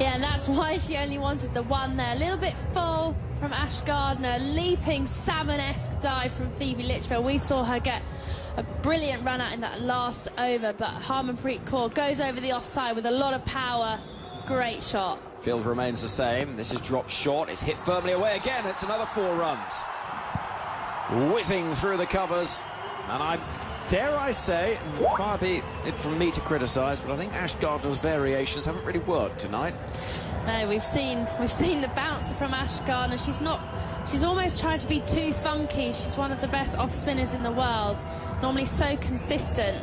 Yeah, and that's why she only wanted the one there. A little bit full from Ash Gardner. Leaping salmon-esque dive from Phoebe Litchfield. We saw her get a brilliant run out in that last over, but Harmanpreet Kaur goes over the offside with a lot of power. Great shot. Field remains the same. This is dropped short. It's hit firmly away again. It's another 4 runs. Whizzing through the covers. And dare I say, far be it from me to criticise, but I think Ash Gardner's variations haven't really worked tonight. No, we've seen the bouncer from Ash Gardner. She's almost trying to be too funky. She's one of the best off spinners in the world. Normally so consistent.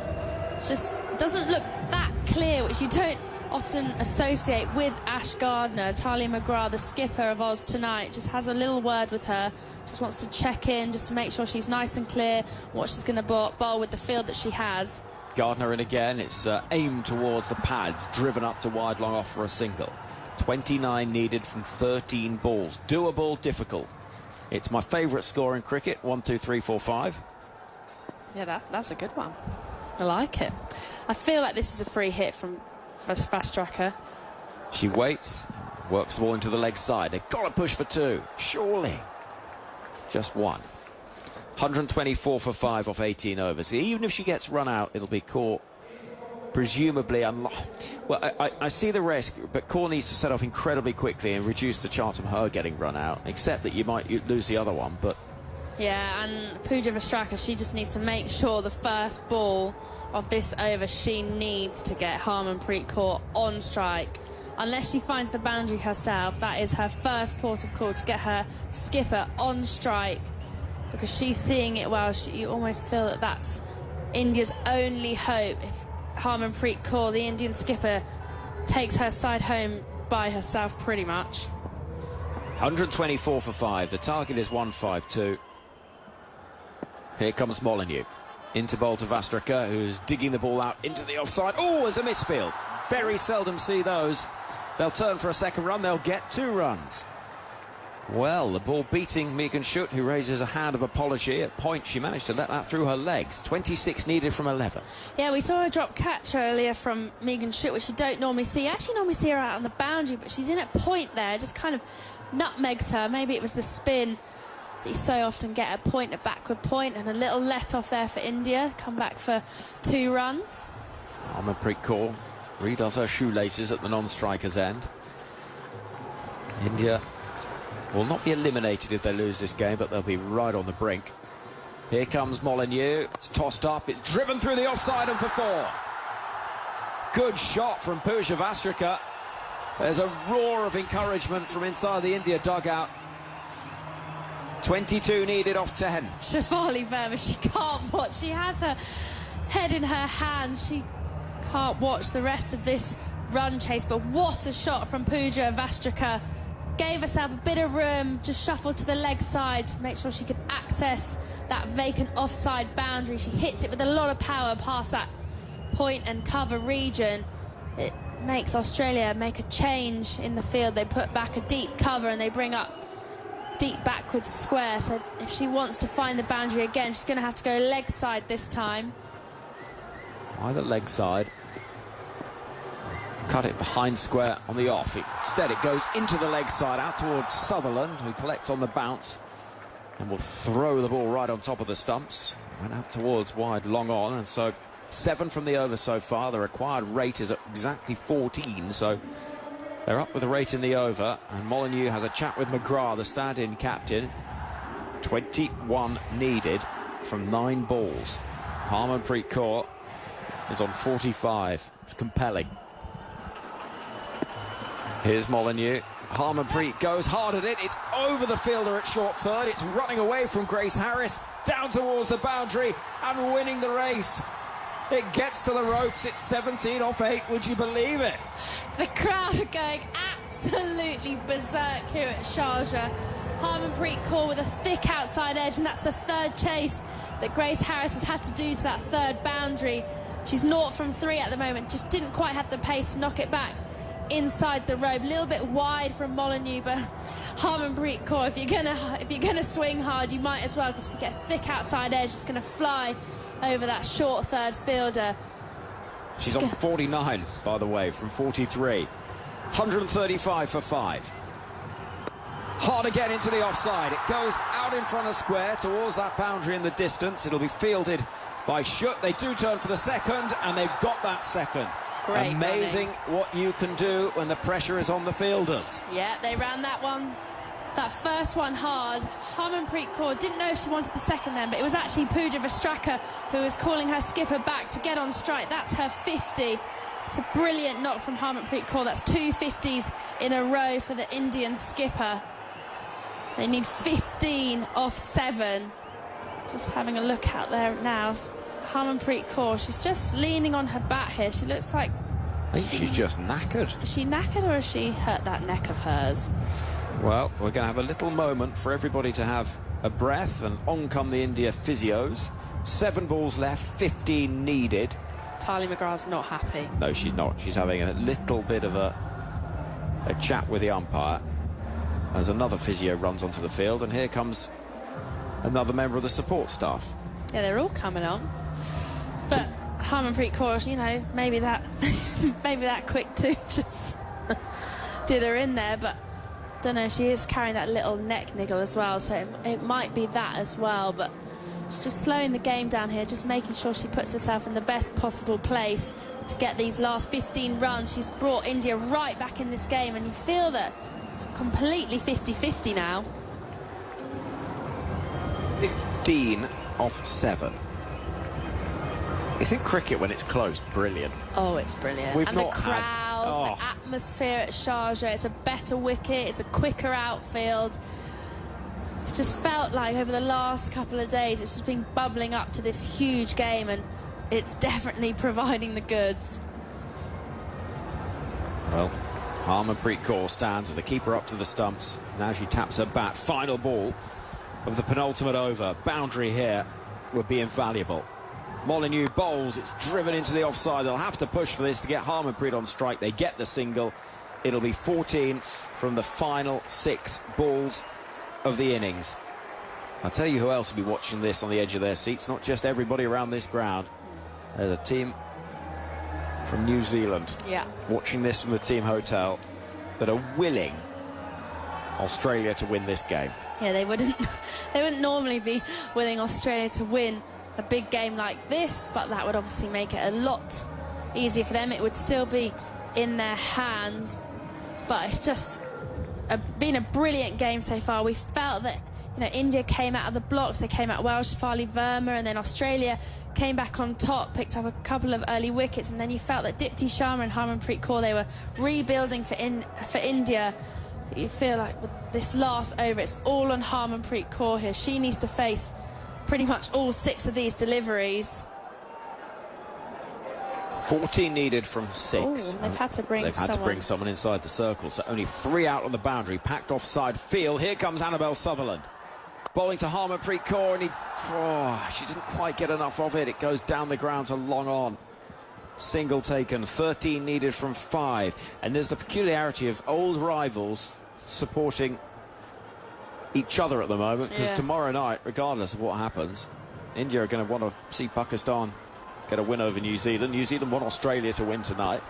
Just doesn't look that clear, which you don't often associate with Ash Gardner. Talia McGrath, the skipper of Oz tonight, just has a little word with her. Just wants to check in, just to make sure she's nice and clear what she's going to bowl with the field that she has. Gardner in again. It's aimed towards the pads, driven up to wide long off for a single. 29 needed from 13 balls. Doable, difficult. It's my favourite score in cricket. 1, 2, 3, 4, 5. Yeah, that's a good one. I like it. I feel like this is a free hit from Vastraka. She waits, works the ball into the leg side. They've got to push for 2, surely. Just 1. 124 for 5 off 18 overs. Even if she gets run out, it'll be Kaur presumably well, I see the risk, but Kaur needs to set off incredibly quickly and reduce the chance of her getting run out, except that you might lose the other one. But yeah, and Pooja Vastraka, she just needs to make sure the first ball of this over, she needs to get Harmanpreet Kaur on strike. Unless she finds the boundary herself, that is her first port of call, to get her skipper on strike, because she's seeing it well. You almost feel that that's India's only hope. If Harmanpreet Kaur, the Indian skipper, takes her side home by herself pretty much. 124 for 5. The target is 152. Here comes Molyneux. Into bowl to Vastraka, who's digging the ball out into the offside. Oh, there's a misfield. Very seldom see those. They'll turn for a second run. They'll get 2 runs. Well, the ball beating Megan Schutt, who raises a hand of apology. At point, she managed to let that through her legs. 26 needed from 11. Yeah, we saw a drop catch earlier from Megan Schutt, which you don't normally see. You actually normally see her out on the boundary, but she's in at point there. Just kind of nutmegs her. Maybe it was the spin that you so often get a point, a backward point, and a little let off there for India. Come back for 2 runs. Harmanpreet Kaur redoes her shoelaces at the non-striker's end. India will not be eliminated if they lose this game, but they'll be right on the brink. Here comes Molyneux. It's tossed up. It's driven through the offside and for 4. Good shot from Pooja Vastraka. There's a roar of encouragement from inside the India dugout. 22 needed off 10. Shefali Verma, she can't watch. She has her head in her hands. She can't watch the rest of this run chase, but what a shot from Pooja Vastraka. Gave herself a bit of room, just shuffled to the leg side to make sure she could access that vacant offside boundary. She hits it with a lot of power past that point and cover region. It makes Australia make a change in the field. They put back a deep cover and they bring up deep backwards square. So if she wants to find the boundary again, she's going to have to go leg side this time. Either leg side. Cut it behind square on the off. Instead, it goes into the leg side, out towards Sutherland, who collects on the bounce and will throw the ball right on top of the stumps. Went out towards wide, long on, and so 7 from the over so far. The required rate is at exactly 14, so they're up with the rate in the over. And Molyneux has a chat with McGrath, the stand-in captain. 21 needed from 9 balls. Harmanpreet Kaur is on 45. It's compelling. Here's Molyneux. Harmanpreet goes hard at it. It's over the fielder at short third. It's running away from Grace Harris, down towards the boundary and winning the race. It gets to the ropes. It's 17 off 8. Would you believe it? The crowd are going absolutely berserk here at Sharjah. Harmanpreet Kaur with a thick outside edge, and that's the 3rd chase that Grace Harris has had to do to that 3rd boundary. She's 0 from 3 at the moment. Just didn't quite have the pace to knock it back inside the rope, a little bit wide from Molyneux, but Harmanpreet Kaur, if you're gonna swing hard, you might as well, because if you get a thick outside edge, it's gonna fly over that short third fielder. She's on 49, by the way, from 43. 135 for 5. Hard again into the offside. It goes out in front of square towards that boundary in the distance. It'll be fielded by Schutt. They do turn for the second, and they've got that second. Great Amazing running. what you can do when the pressure is on the fielders. Yeah, they ran that one, that first one hard. Harmanpreet Kaur didn't know if she wanted the second then, but it was actually Pooja Vastraka who was calling her skipper back to get on strike. That's her 50. It's a brilliant knock from Harmanpreet Kaur. That's 2 50s in a row for the Indian skipper. They need 15 off 7. Just having a look out there now. Harmanpreet Kaur, she's just leaning on her bat here. She looks like... I think she's just knackered. Is she knackered, or has she hurt that neck of hers? Well, we're going to have a little moment for everybody to have a breath, and on come the India physios. 7 balls left, 15 needed. Tali McGrath's not happy. No, she's not. She's having a little bit of a chat with the umpire as another physio runs onto the field, and here comes another member of the support staff. Yeah, they're all coming on. But Harmanpreet Kaur, you know, maybe that quick two just did her in there, but don't know, she is carrying that little neck niggle as well, so it might be that as well. But she's just slowing the game down here, just making sure she puts herself in the best possible place to get these last 15 runs. She's brought India right back in this game, and you feel that it's completely 50-50 now. 15 off 7. Isn't cricket, when it's close, brilliant? Oh, it's brilliant. We've and the not crowd, the atmosphere at Sharjah, it's a better wicket, it's a quicker outfield. It's just felt like over the last couple of days it's just been bubbling up to this huge game, and it's definitely providing the goods. Well, Harmanpreet Kaur stands with the keeper up to the stumps. Now she taps her bat. Final ball of the penultimate over. Boundary here would be invaluable. Molyneux bowls, it's driven into the offside. They'll have to push for this to get Harmanpreet on strike. They get the single. It'll be 14 from the final 6 balls of the innings. I'll tell you who else will be watching this on the edge of their seats, not just everybody around this ground. There's a team from New Zealand watching this from the team hotel that are willing Australia to win this game. Yeah, they wouldn't normally be willing Australia to win a big game like this, but that would obviously make it a lot easier for them. It would still be in their hands, but it's just been a brilliant game so far. We felt that, you know, India came out of the blocks, they came out well, Shafali Verma, and then Australia came back on top, picked up a couple of early wickets, and then you felt that Dipti Sharma and Harmanpreet Kaur, they were rebuilding for India. You feel like with this last over, it's all on Harmanpreet Kaur here. She needs to face pretty much all 6 of these deliveries. 14 needed from 6. Ooh, they've had to bring someone inside the circle, so only 3 out on the boundary. Packed offside field. Here comes Annabelle Sutherland. Bowling to Harmanpreet Kaur, and she didn't quite get enough of it. It goes down the ground to long on. Single taken. 13 needed from 5. And there's the peculiarity of old rivals supporting each other at the moment, because tomorrow night, regardless of what happens, India are going to want to see Pakistan get a win over New Zealand. New Zealand want Australia to win tonight.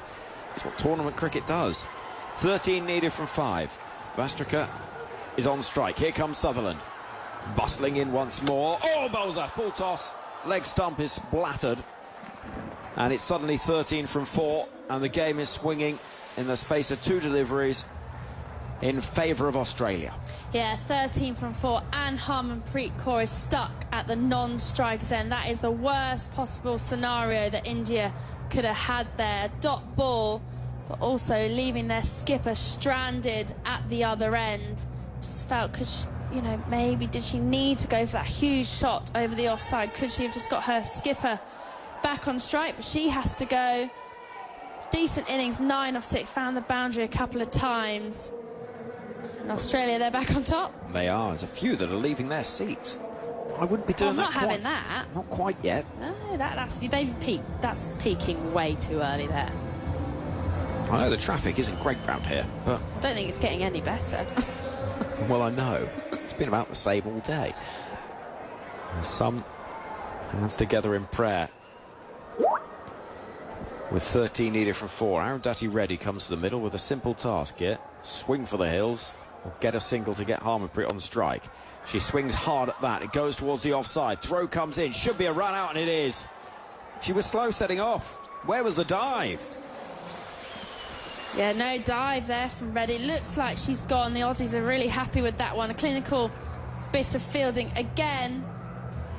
That's what tournament cricket does. 13 needed from 5. Vastraka is on strike. Here comes Sutherland. Bustling in once more. Oh, bowler, full toss. Leg stump is splattered. And it's suddenly 13 from 4. And the game is swinging in the space of 2 deliveries in favour of Australia. Yeah, 13 from 4, and Harmanpreet Kaur is stuck at the non-strikers end. That is the worst possible scenario that India could have had there. Dot ball, but also leaving their skipper stranded at the other end. Just felt, could she, you know, maybe did she need to go for that huge shot over the offside? Could she have just got her skipper back on strike? But she has to go. Decent innings, 9 off 6, found the boundary a couple of times. In Australia, they're back on top. They are. There's a few that are leaving their seats. I wouldn't be doing that. I'm not having that. Not quite yet. No, that's they've peaked. That's peaking way too early there. I know the traffic isn't great round here, but... I don't think it's getting any better. Well, I know. It's been about the same all day. And some hands together in prayer. With 13 needed from 4, Arundhati Reddy comes to the middle with a simple task here. Swing for the hills, or get a single to get Harmanpreet on strike. She swings hard at that. It goes towards the offside. Throw comes in. Should be a run out, and it is. She was slow setting off. Where was the dive? Yeah, no dive there from Reddy. Looks like she's gone. The Aussies are really happy with that one. A clinical bit of fielding again.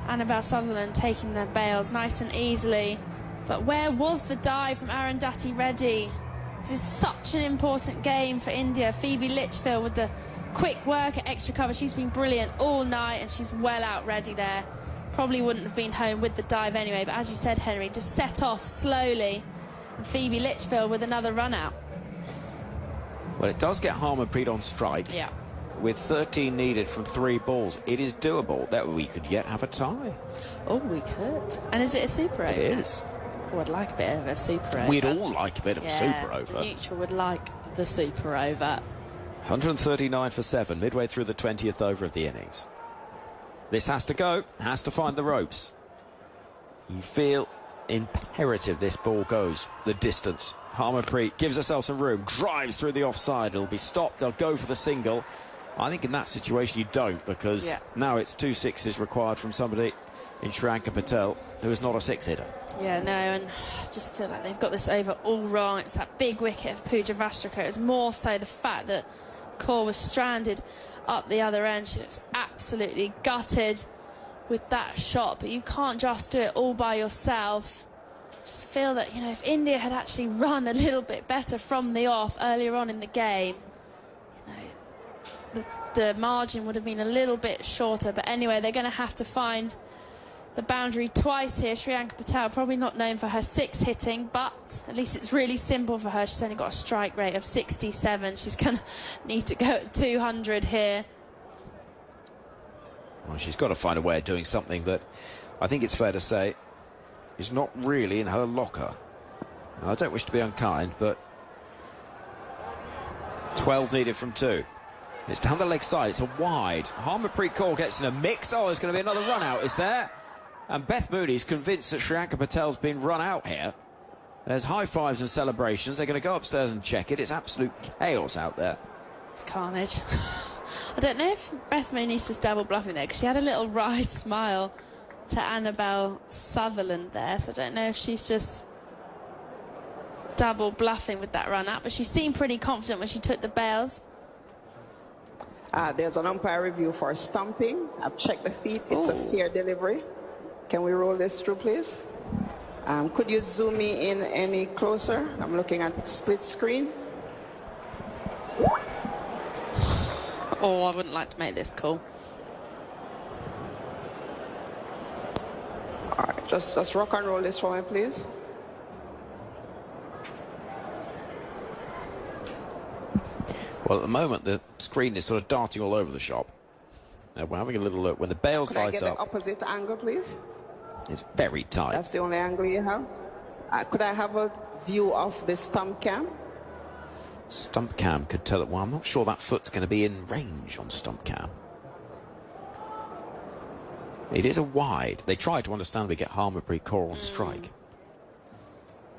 Annabelle Sutherland taking the bails nice and easily. But where was the dive from Arundhati Reddy? This is such an important game for India. Phoebe Litchfield with the quick work at extra cover. She's been brilliant all night, and she's well out ready there. Probably wouldn't have been home with the dive anyway, but as you said, Henry, just set off slowly. And Phoebe Litchfield with another run out. Well, it does get Harmanpreet on strike. Yeah. With 13 needed from 3 balls, it is doable. That we could yet have a tie. Oh, we could. And is it a super over? It is. Oh, I'd like a bit of a super over. We'd all like a bit of a super over. The neutral would like the super over. 139 for 7, midway through the 20th over of the innings. This has to go, has to find the ropes. You feel imperative this ball goes the distance. Harmanpreet gives herself some room, drives through the offside. It'll be stopped, they'll go for the single. I think in that situation you don't, because now it's 2 sixes required from somebody in Shriyanka Patel, who is not a six-hitter. Yeah, no, and I just feel like they've got this over all wrong. It's that big wicket of Pooja Vastrika. It was more so the fact that Kaur was stranded up the other end. She looks absolutely gutted with that shot, but you can't just do it all by yourself. Just feel that, you know, if India had actually run a little bit better from the off earlier on in the game, you know, the margin would have been a little bit shorter. But anyway, they're going to have to find the boundary twice here. Shriyanka Patel, probably not known for her 6 hitting, but at least it's really simple for her. She's only got a strike rate of 67. She's going to need to go at 200 here. Well, she's got to find a way of doing something that I think it's fair to say is not really in her locker. Now, I don't wish to be unkind, but 12 needed from 2. It's down the leg side, it's a wide. Harmanpreet Kaur gets in a mix. Oh, there's going to be another run out, is there? And Beth Mooney's convinced that Shriyanka Patel's been run out here. There's high fives and celebrations. They're going to go upstairs and check it. It's absolute chaos out there. It's carnage. I don't know if Beth Mooney's just double bluffing there, because she had a little wry smile to Annabelle Sutherland there, so I don't know if she's just double bluffing with that run out, but she seemed pretty confident when she took the bails. There's an umpire review for stumping. I've checked the feet. It's a fair delivery. Can we roll this through, please? Could you zoom me in any closer? I'm looking at split screen. Oh, I wouldn't like to make this call. All right, just rock and roll this for me, please. Well, at the moment, the screen is sort of darting all over the shop. Now, we're having a little look. When the bails light up... Could I get the opposite angle, please? It's very tight. That's the only angle you have? Could I have a view of the stump cam? Stump cam could tell it. Well, I'm not sure that foot's going to be in range on stump cam. It is a wide. They try to understandably get Harmanpreet Kaur on strike.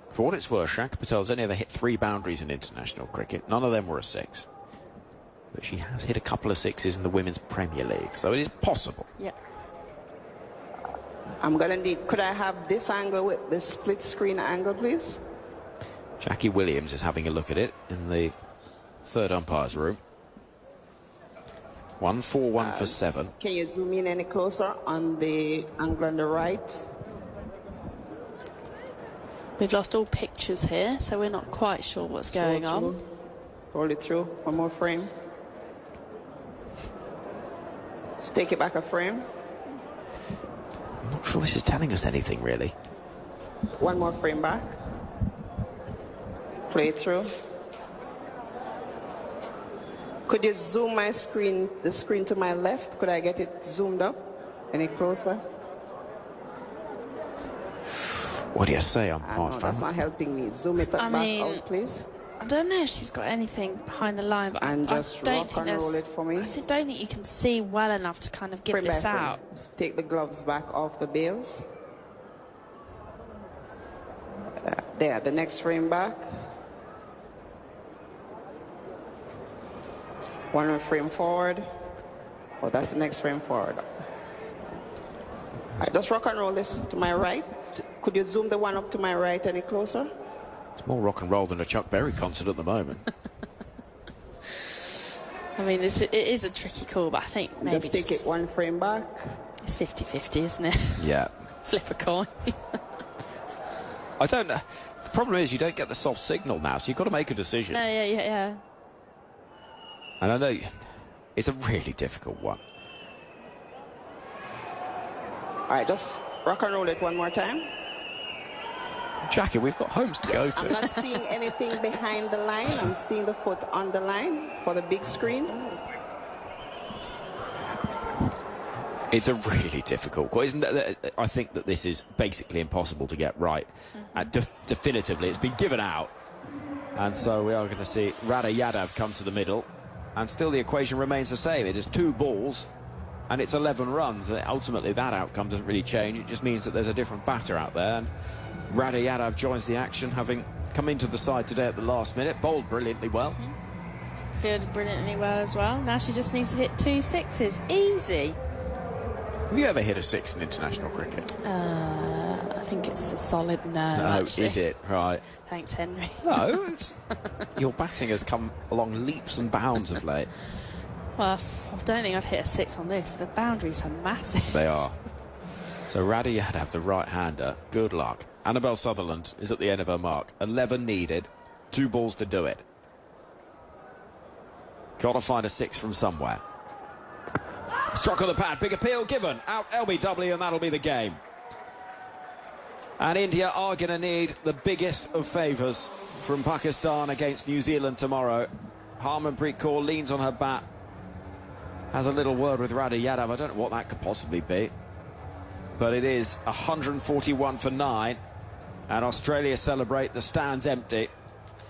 For what it's worth, Shriyanka Patel's only ever hit 3 boundaries in international cricket. None of them were a 6. But she has hit a couple of 6s in the Women's Premier League, so it is possible. Yeah. I'm going to need... Could I have this angle with the split screen angle, please? Jackie Williams is having a look at it in the third umpire's room. 1-4-1 for 7. Can you zoom in any closer on the angle on the right? We've lost all pictures here, so we're not quite sure what's going on. Roll it through. One more frame. Just take it back a frame. I'm not sure this is telling us anything, really. One more frame back. Play it through. Could you zoom my screen, the screen to my left? Could I get it zoomed up? Any closer? What do you say? No, that's not helping me. Zoom it back out, please. don't know if she's got anything behind the line, but And I just don't rock think and roll there's. it for me. Don't think you can see well enough to kind of give Frame by this frame. out. Just take the gloves back off the bails. There, the next frame back. One more frame forward. Oh, that's the next frame forward. All right, just rock and roll this to my right. Could you zoom the one up to my right any closer? It's more rock and roll than a Chuck Berry concert at the moment. I mean, it is a tricky call, but I think maybe just take it one frame back. It's 50-50, isn't it? Yeah. Flip a coin. I don't know. The problem is you don't get the soft signal now, so you've got to make a decision. No, yeah. And I know it's a really difficult one. All right, just rock and roll it one more time. Jackie, we've got homes to go to. I'm not seeing anything behind the line. I'm seeing the foot on the line for the big screen. It's a really difficult call. Isn't that, I think that this is basically impossible to get right. Definitively, it's been given out. And so we are going to see Rada Yadav come to the middle. And still the equation remains the same. It is 2 balls and it's 11 runs. Ultimately, that outcome doesn't really change. It just means that there's a different batter out there. And Rada Yadav joins the action, having come into the side today at the last minute. Bowled brilliantly well. Fielded brilliantly well as well. Now she just needs to hit 2 sixes. Easy. Have you ever hit a 6 in international cricket? I think it's a solid no, actually. Is it? Right. Thanks, Henry. No, it's... Your batting has come along leaps and bounds of late. Well, I don't think I'd hit a 6 on this. The boundaries are massive. They are. So Rada Yadav, the right-hander, good luck. Annabelle Sutherland is at the end of her mark. 11 needed, 2 balls to do it. Got to find a 6 from somewhere. Struck on the pad, big appeal given. Out LBW, and that'll be the game. And India are going to need the biggest of favours from Pakistan against New Zealand tomorrow. Harmanpreet Kaur leans on her bat. Has a little word with Rada Yadav. I don't know what that could possibly be. But it is 141 for 9. And Australia celebrate. The stand's empty.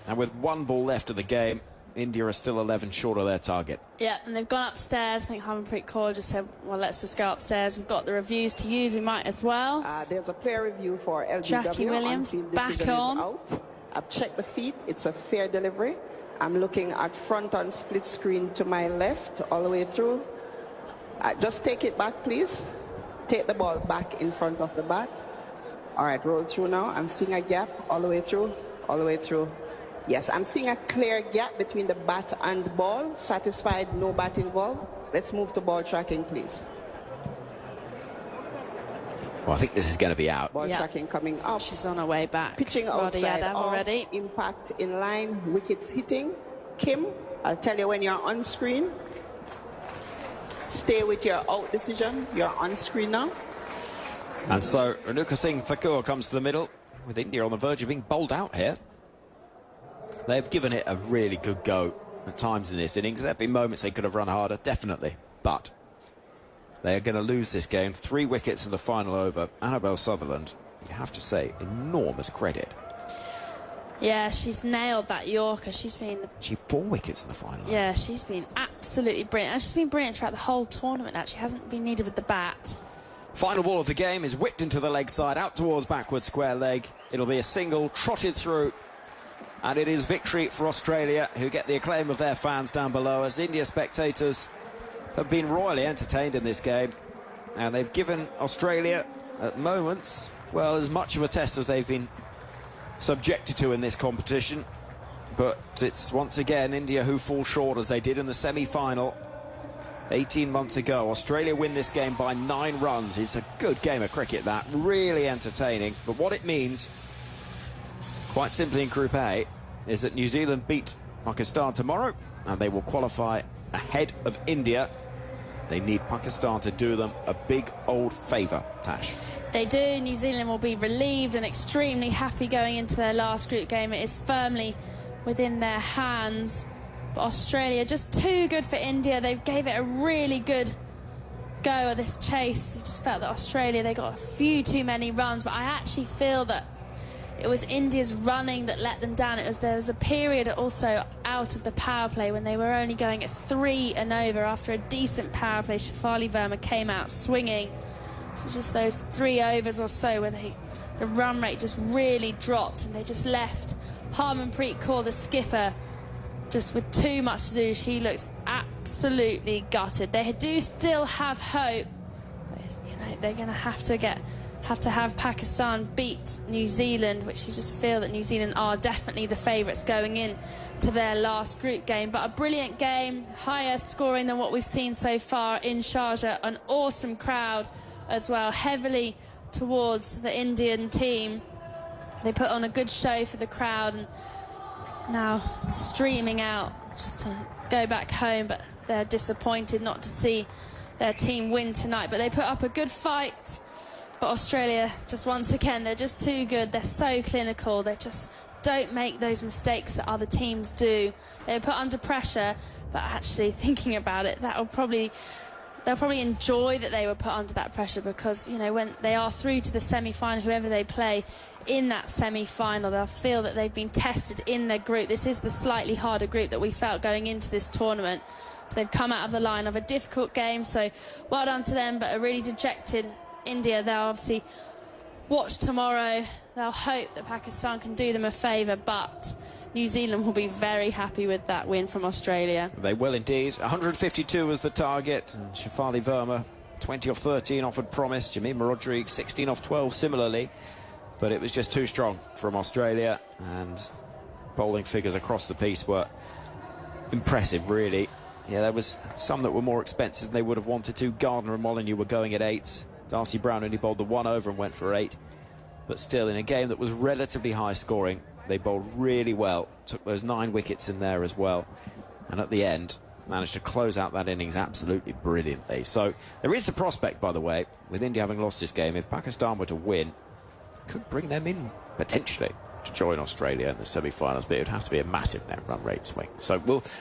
And with 1 ball left of the game, India are still 11 short of their target. Yeah, and they've gone upstairs. I think Harmanpreet Kaur just said, well, let's just go upstairs. We've got the reviews to use. We might as well. There's a player review for LBW. Jackie Williams back on. Out. I've checked the feet. It's a fair delivery. I'm looking at front on split screen to my left all the way through. Just take it back, please. Take the ball back in front of the bat. All right, roll through now. I'm seeing a gap all the way through, all the way through. Yes, I'm seeing a clear gap between the bat and ball. Satisfied, no bat involved. Let's move to ball tracking, please. Well, I think this is going to be out. Ball tracking coming up. She's on her way back. Pitching Rada outside Yadav already. Impact in line, wickets hitting. Kim, I'll tell you when you're on screen. Stay with your out decision. You're on screen now. And so Renuka Singh Thakur comes to the middle, with India on the verge of being bowled out here. They've given it a really good go at times in this innings. There have been moments they could have run harder, definitely. But they are going to lose this game. 3 wickets in the final over. Annabelle Sutherland, you have to say, enormous credit. Yeah, she's nailed that Yorker. She 4 wickets in the final. Yeah, she's been absolutely brilliant. And she's been brilliant throughout the whole tournament. She hasn't been needed with the bat. Final ball of the game is whipped into the leg side, out towards backward square leg. It'll be a single, trotted through. And it is victory for Australia, who get the acclaim of their fans down below, as India spectators have been royally entertained in this game. And they've given Australia, at moments, well, as much of a test as they've been subjected to in this competition. But it's once again India who fall short, as they did in the semi-final 18 months ago. Australia win this game by 9 runs. It's a good game of cricket, that. Really entertaining. But what it means, quite simply in Group A, is that New Zealand beat Pakistan tomorrow, and they will qualify ahead of India. They need Pakistan to do them a big old favour, Tash. They do. New Zealand will be relieved and extremely happy going into their last group game. It is firmly within their hands. But Australia just too good for India. They gave it a really good go at this chase. You just felt that Australia, they got a few too many runs, but I actually feel that it was India's running that let them down. There was a period also out of the power play when they were only going at 3 and over after a decent power play. Shafali Verma came out swinging. So just those 3 overs or so where the run rate just really dropped, and they just left Harmanpreet Kaur, the skipper, just with too much to do. She looks absolutely gutted. They do still have hope, but you know, they're going to have Pakistan beat New Zealand, which you just feel that New Zealand are definitely the favourites going in to their last group game. But a brilliant game, higher scoring than what we've seen so far in Sharjah. An awesome crowd as well, heavily towards the Indian team. They put on a good show for the crowd, and now streaming out just to go back home, but they're disappointed not to see their team win tonight. But they put up a good fight. But Australia, just once again, they're just too good. They're so clinical. They just don't make those mistakes that other teams do. They're put under pressure, but actually thinking about it, they'll probably enjoy that they were put under that pressure, because, you know, when they are through to the semi-final, whoever they play in that semi-final, they'll feel that they've been tested in their group. This is the slightly harder group that we felt going into this tournament. So they've come out of the line of a difficult game, so well done to them, but a really dejected India. They'll obviously watch tomorrow. They'll hope that Pakistan can do them a favour, but New Zealand will be very happy with that win from Australia. They will indeed. 152 was the target, and Shafali Verma 20 off 13 offered promise. Jemima Rodriguez 16 off 12 similarly, but it was just too strong from Australia, and bowling figures across the piece were impressive, really. Yeah, there was some that were more expensive than they would have wanted to. Gardner and Molyneux were going at 8. Darcy Brown only bowled the 1 over and went for 8. But still, in a game that was relatively high scoring, they bowled really well. Took those 9 wickets in there as well. And at the end, managed to close out that innings absolutely brilliantly. So there is the prospect, by the way, with India having lost this game, if Pakistan were to win, could bring them in, potentially, to join Australia in the semi-finals, but it would have to be a massive net run rate swing. So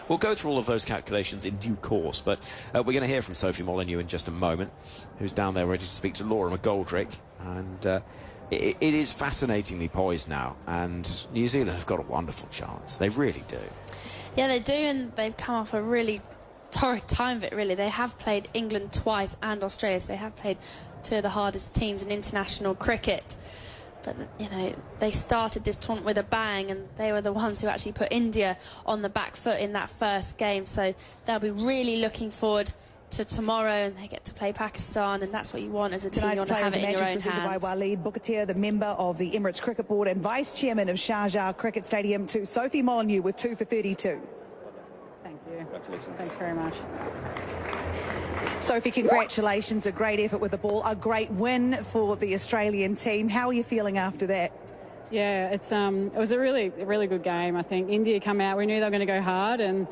we'll go through all of those calculations in due course, but we're going to hear from Sophie Molyneux in just a moment, who's down there ready to speak to Laura McGoldrick, and it is fascinatingly poised now, and New Zealand have got a wonderful chance. They really do. Yeah, they do, and they've come off a really torrid time of it, really. They have played England twice and Australia, so they have played 2 of the hardest teams in international cricket. But, you know, they started this tournament with a bang, and they were the ones who actually put India on the back foot in that first game. So they'll be really looking forward to tomorrow, and they get to play Pakistan, and that's what you want as a team. You want to have it in your own hands. By Waleed Bukatir, the member of the Emirates Cricket Board and Vice Chairman of Sharjah Cricket Stadium, to Sophie Molyneux with 2 for 32. Thank you. Congratulations. Thanks very much. Sophie, congratulations. A great effort with the ball. A great win for the Australian team. How are you feeling after that? Yeah, it was a really good game. I think India come out. We knew they were going to go hard, and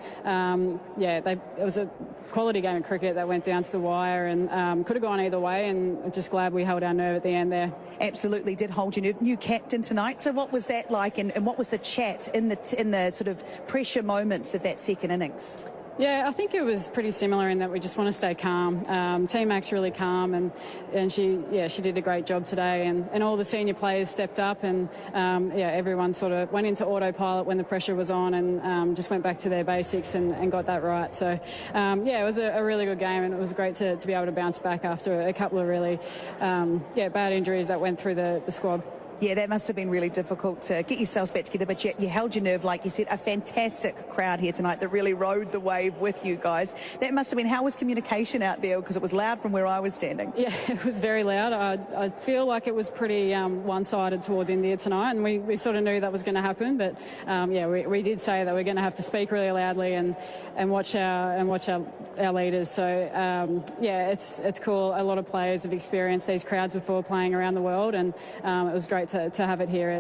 yeah, it was a quality game of cricket that went down to the wire, and could have gone either way. And just glad we held our nerve at the end there. Absolutely, did hold your nerve. New captain tonight. So what was that like, and what was the chat in the sort of pressure moments of that second innings? Yeah, I think it was pretty similar in that we just want to stay calm. T-Mac's really calm, and she did a great job today, and all the senior players stepped up, and yeah, everyone sort of went into autopilot when the pressure was on, and just went back to their basics and got that right. So yeah, it was a really good game, and it was great to be able to bounce back after a couple of really bad injuries that went through the squad. Yeah, that must have been really difficult to get yourselves back together, but you held your nerve, like you said. A fantastic crowd here tonight that really rode the wave with you guys. That must have been, how was communication out there? Because it was loud from where I was standing. Yeah, it was very loud. I feel like it was pretty one-sided towards India tonight, and we sort of knew that was going to happen. But yeah, we did say that we're going to have to speak really loudly and watch our leaders. So yeah, it's cool. A lot of players have experienced these crowds before playing around the world, and it was great to have it here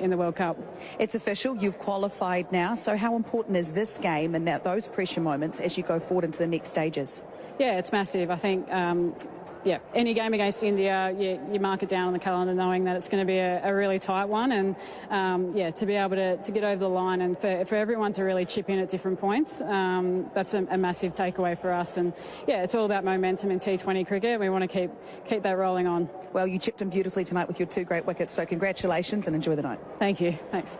in the World Cup. It's official. You've qualified now. So how important is this game and those pressure moments as you go forward into the next stages? Yeah, it's massive. I think yeah, any game against India, you mark it down on the calendar knowing that it's going to be a really tight one, and yeah, to be able to get over the line and for everyone to really chip in at different points, that's a massive takeaway for us. And yeah, it's all about momentum in T20 cricket. We want to keep that rolling on. Well, you chipped in beautifully tonight with your 2 great wickets, so congratulations and enjoy the night. Thank you. Thanks.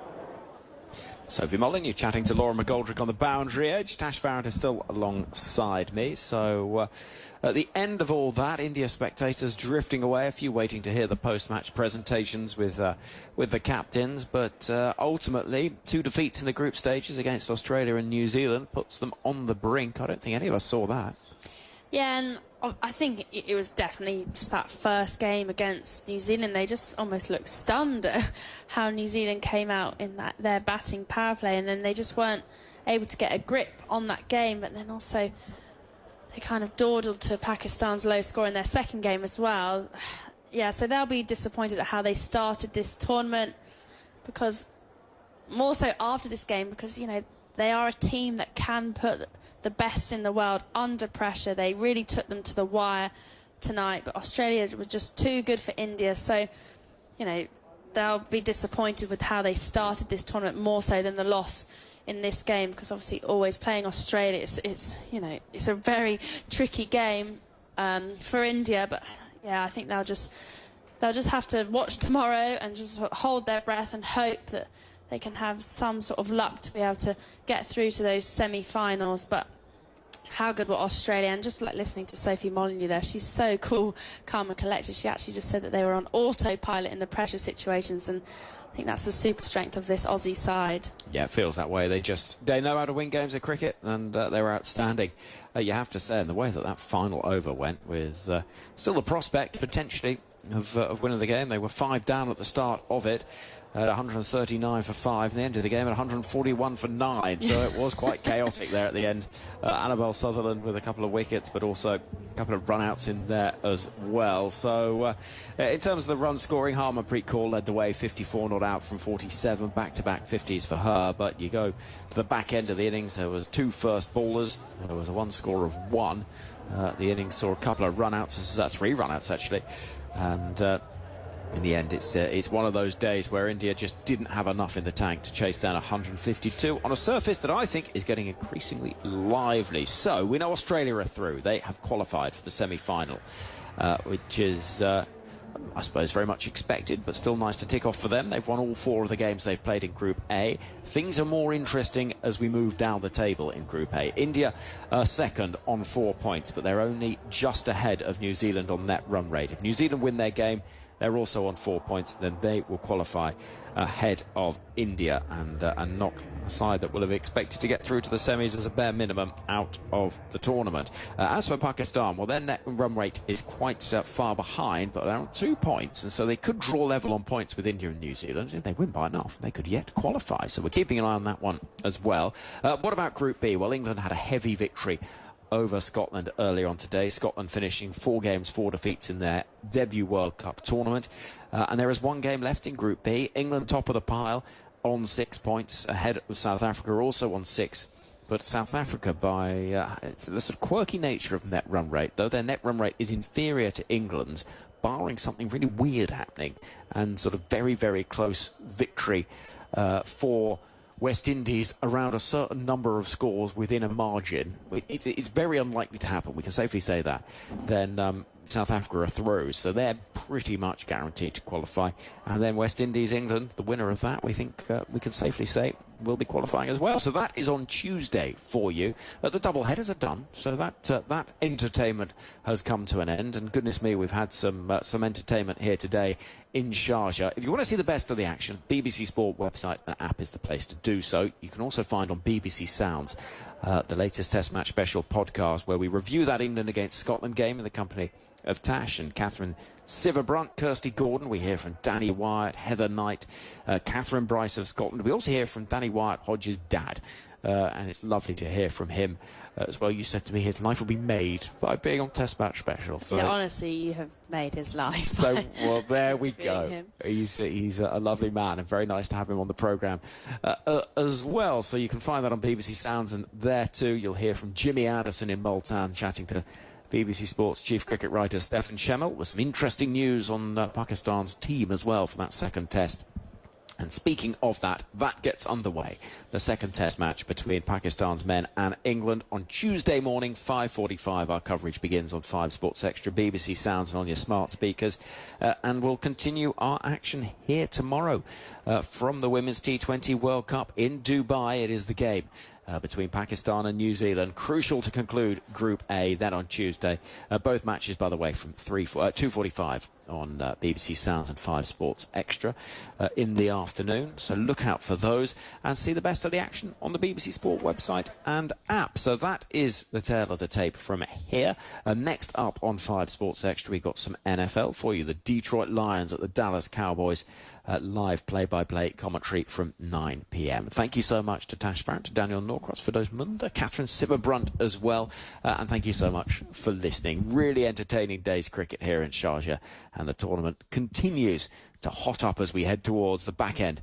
Sophie Molyneux chatting to Laura McGoldrick on the boundary edge. Tash Barrett is still alongside me. So at the end of all that, India spectators drifting away, a few waiting to hear the post-match presentations with the captains. But ultimately, 2 defeats in the group stages against Australia and New Zealand puts them on the brink. I don't think any of us saw that. Yeah, and I think it was definitely just that first game against New Zealand. They just almost looked stunned at how New Zealand came out in their batting power play, and then they just weren't able to get a grip on that game. But then also they kind of dawdled to Pakistan's low score in their second game as well. Yeah, so they'll be disappointed at how they started this tournament, because more so after this game, because, you know, they are a team that can put the best in the world under pressure. They really took them to the wire tonight, but Australia was just too good for India. So, you know, they'll be disappointed with how they started this tournament more so than the loss in this game, because obviously always playing Australia, it's you know, it's a very tricky game for India. But yeah, I think they'll just have to watch tomorrow and just hold their breath and hope that they can have some sort of luck to be able to get through to those semi-finals. But how good were Australia? And just like listening to Sophie Molyneux there, she's so cool, calm and collected. She actually just said that they were on autopilot in the pressure situations, and I think that's the super strength of this Aussie side. Yeah, it feels that way. They know how to win games of cricket, and they were outstanding. You have to say, in the way that final over went, with still the prospect potentially of winning the game. They were 5 down at the start of it, at 139 for 5, and the end of the game at 141 for 9. So it was quite chaotic there at the end. Annabelle Sutherland with a couple of wickets, but also a couple of run-outs in there as well. So in terms of the run scoring, Harmanpreet Kaur led the way, 54 not out from 47, back-to-back 50s for her. But you go to the back end of the innings, there was 2 first bowlers, there was a one score of 1. The innings saw a couple of run-outs, 3 run-outs actually, and in the end, it's one of those days where India just didn't have enough in the tank to chase down 152 on a surface that I think is getting increasingly lively. So we know Australia are through. They have qualified for the semi-final, which is, I suppose, very much expected, but still nice to tick off for them. They've won all 4 of the games they've played in Group A. Things are more interesting as we move down the table in Group A. India are second on 4 points, but they're only just ahead of New Zealand on net run rate. If New Zealand win their game, they're also on 4 points, then they will qualify ahead of India and knock a side that will have expected to get through to the semis as a bare minimum out of the tournament. As for Pakistan, well, their net run rate is quite far behind, but they're on 2 points, and so they could draw level on points with India and New Zealand. If they win by enough, they could yet qualify, so we're keeping an eye on that one as well. What about Group B? Well, England had a heavy victory over Scotland earlier on today. Scotland finishing 4 games, 4 defeats in their debut World Cup tournament. And there is 1 game left in Group B. England top of the pile on 6 points, ahead of South Africa, also on 6. But South Africa, by the sort of quirky nature of net run rate, though their net run rate is inferior to England's, barring something really weird happening, and sort of very, very close victory for West Indies around a certain number of scores within a margin. It's very unlikely to happen, we can safely say that. Then South Africa are through, so they're pretty much guaranteed to qualify. And then West Indies, England, the winner of that, we think we can safely say will be qualifying as well. So that is on Tuesday for you. The double headers are done, so that entertainment has come to an end. And goodness me, we've had some entertainment here today in Sharjah. If you want to see the best of the action, BBC Sport website and app is the place to do so. You can also find on BBC Sounds the latest Test Match Special podcast, where we review that England against Scotland game in the company of Tash and Catherine Siverbrunt, Kirsty Gordon. We hear from Danny Wyatt, Heather Knight, Catherine Bryce of Scotland. We also hear from Danny Wyatt, Hodges' dad, and it's lovely to hear from him as well. You said to me his life will be made by being on Test Match Special. So, yeah, honestly, you have made his life. So, well, there we go. He's a lovely man, and very nice to have him on the programme as well. So you can find that on BBC Sounds, and there too you'll hear from Jimmy Addison in Multan chatting to BBC Sports chief cricket writer Stefan Schemmel with some interesting news on Pakistan's team as well for that second test. And speaking of that, that gets underway. The second test match between Pakistan's men and England on Tuesday morning, 5:45. Our coverage begins on 5 Sports Extra, BBC Sounds and on your smart speakers. And we'll continue our action here tomorrow from the Women's T20 World Cup in Dubai. It is the game between Pakistan and New Zealand. Crucial to conclude Group A, then on Tuesday. Both matches, by the way, from 2:45 on BBC Sounds and 5 Sports Extra in the afternoon. So look out for those and see the best of the action on the BBC Sport website and app. So that is the tail of the tape from here. Next up on 5 Sports Extra, we got some NFL for you. The Detroit Lions at the Dallas Cowboys. Live play-by-play commentary from 9 p.m. Thank you so much to Tash Farron, to Daniel Norcross, for those Munda, Catherine Sibberbrunt as well. And thank you so much for listening. Really entertaining day's cricket here in Sharjah. And the tournament continues to hot up as we head towards the back end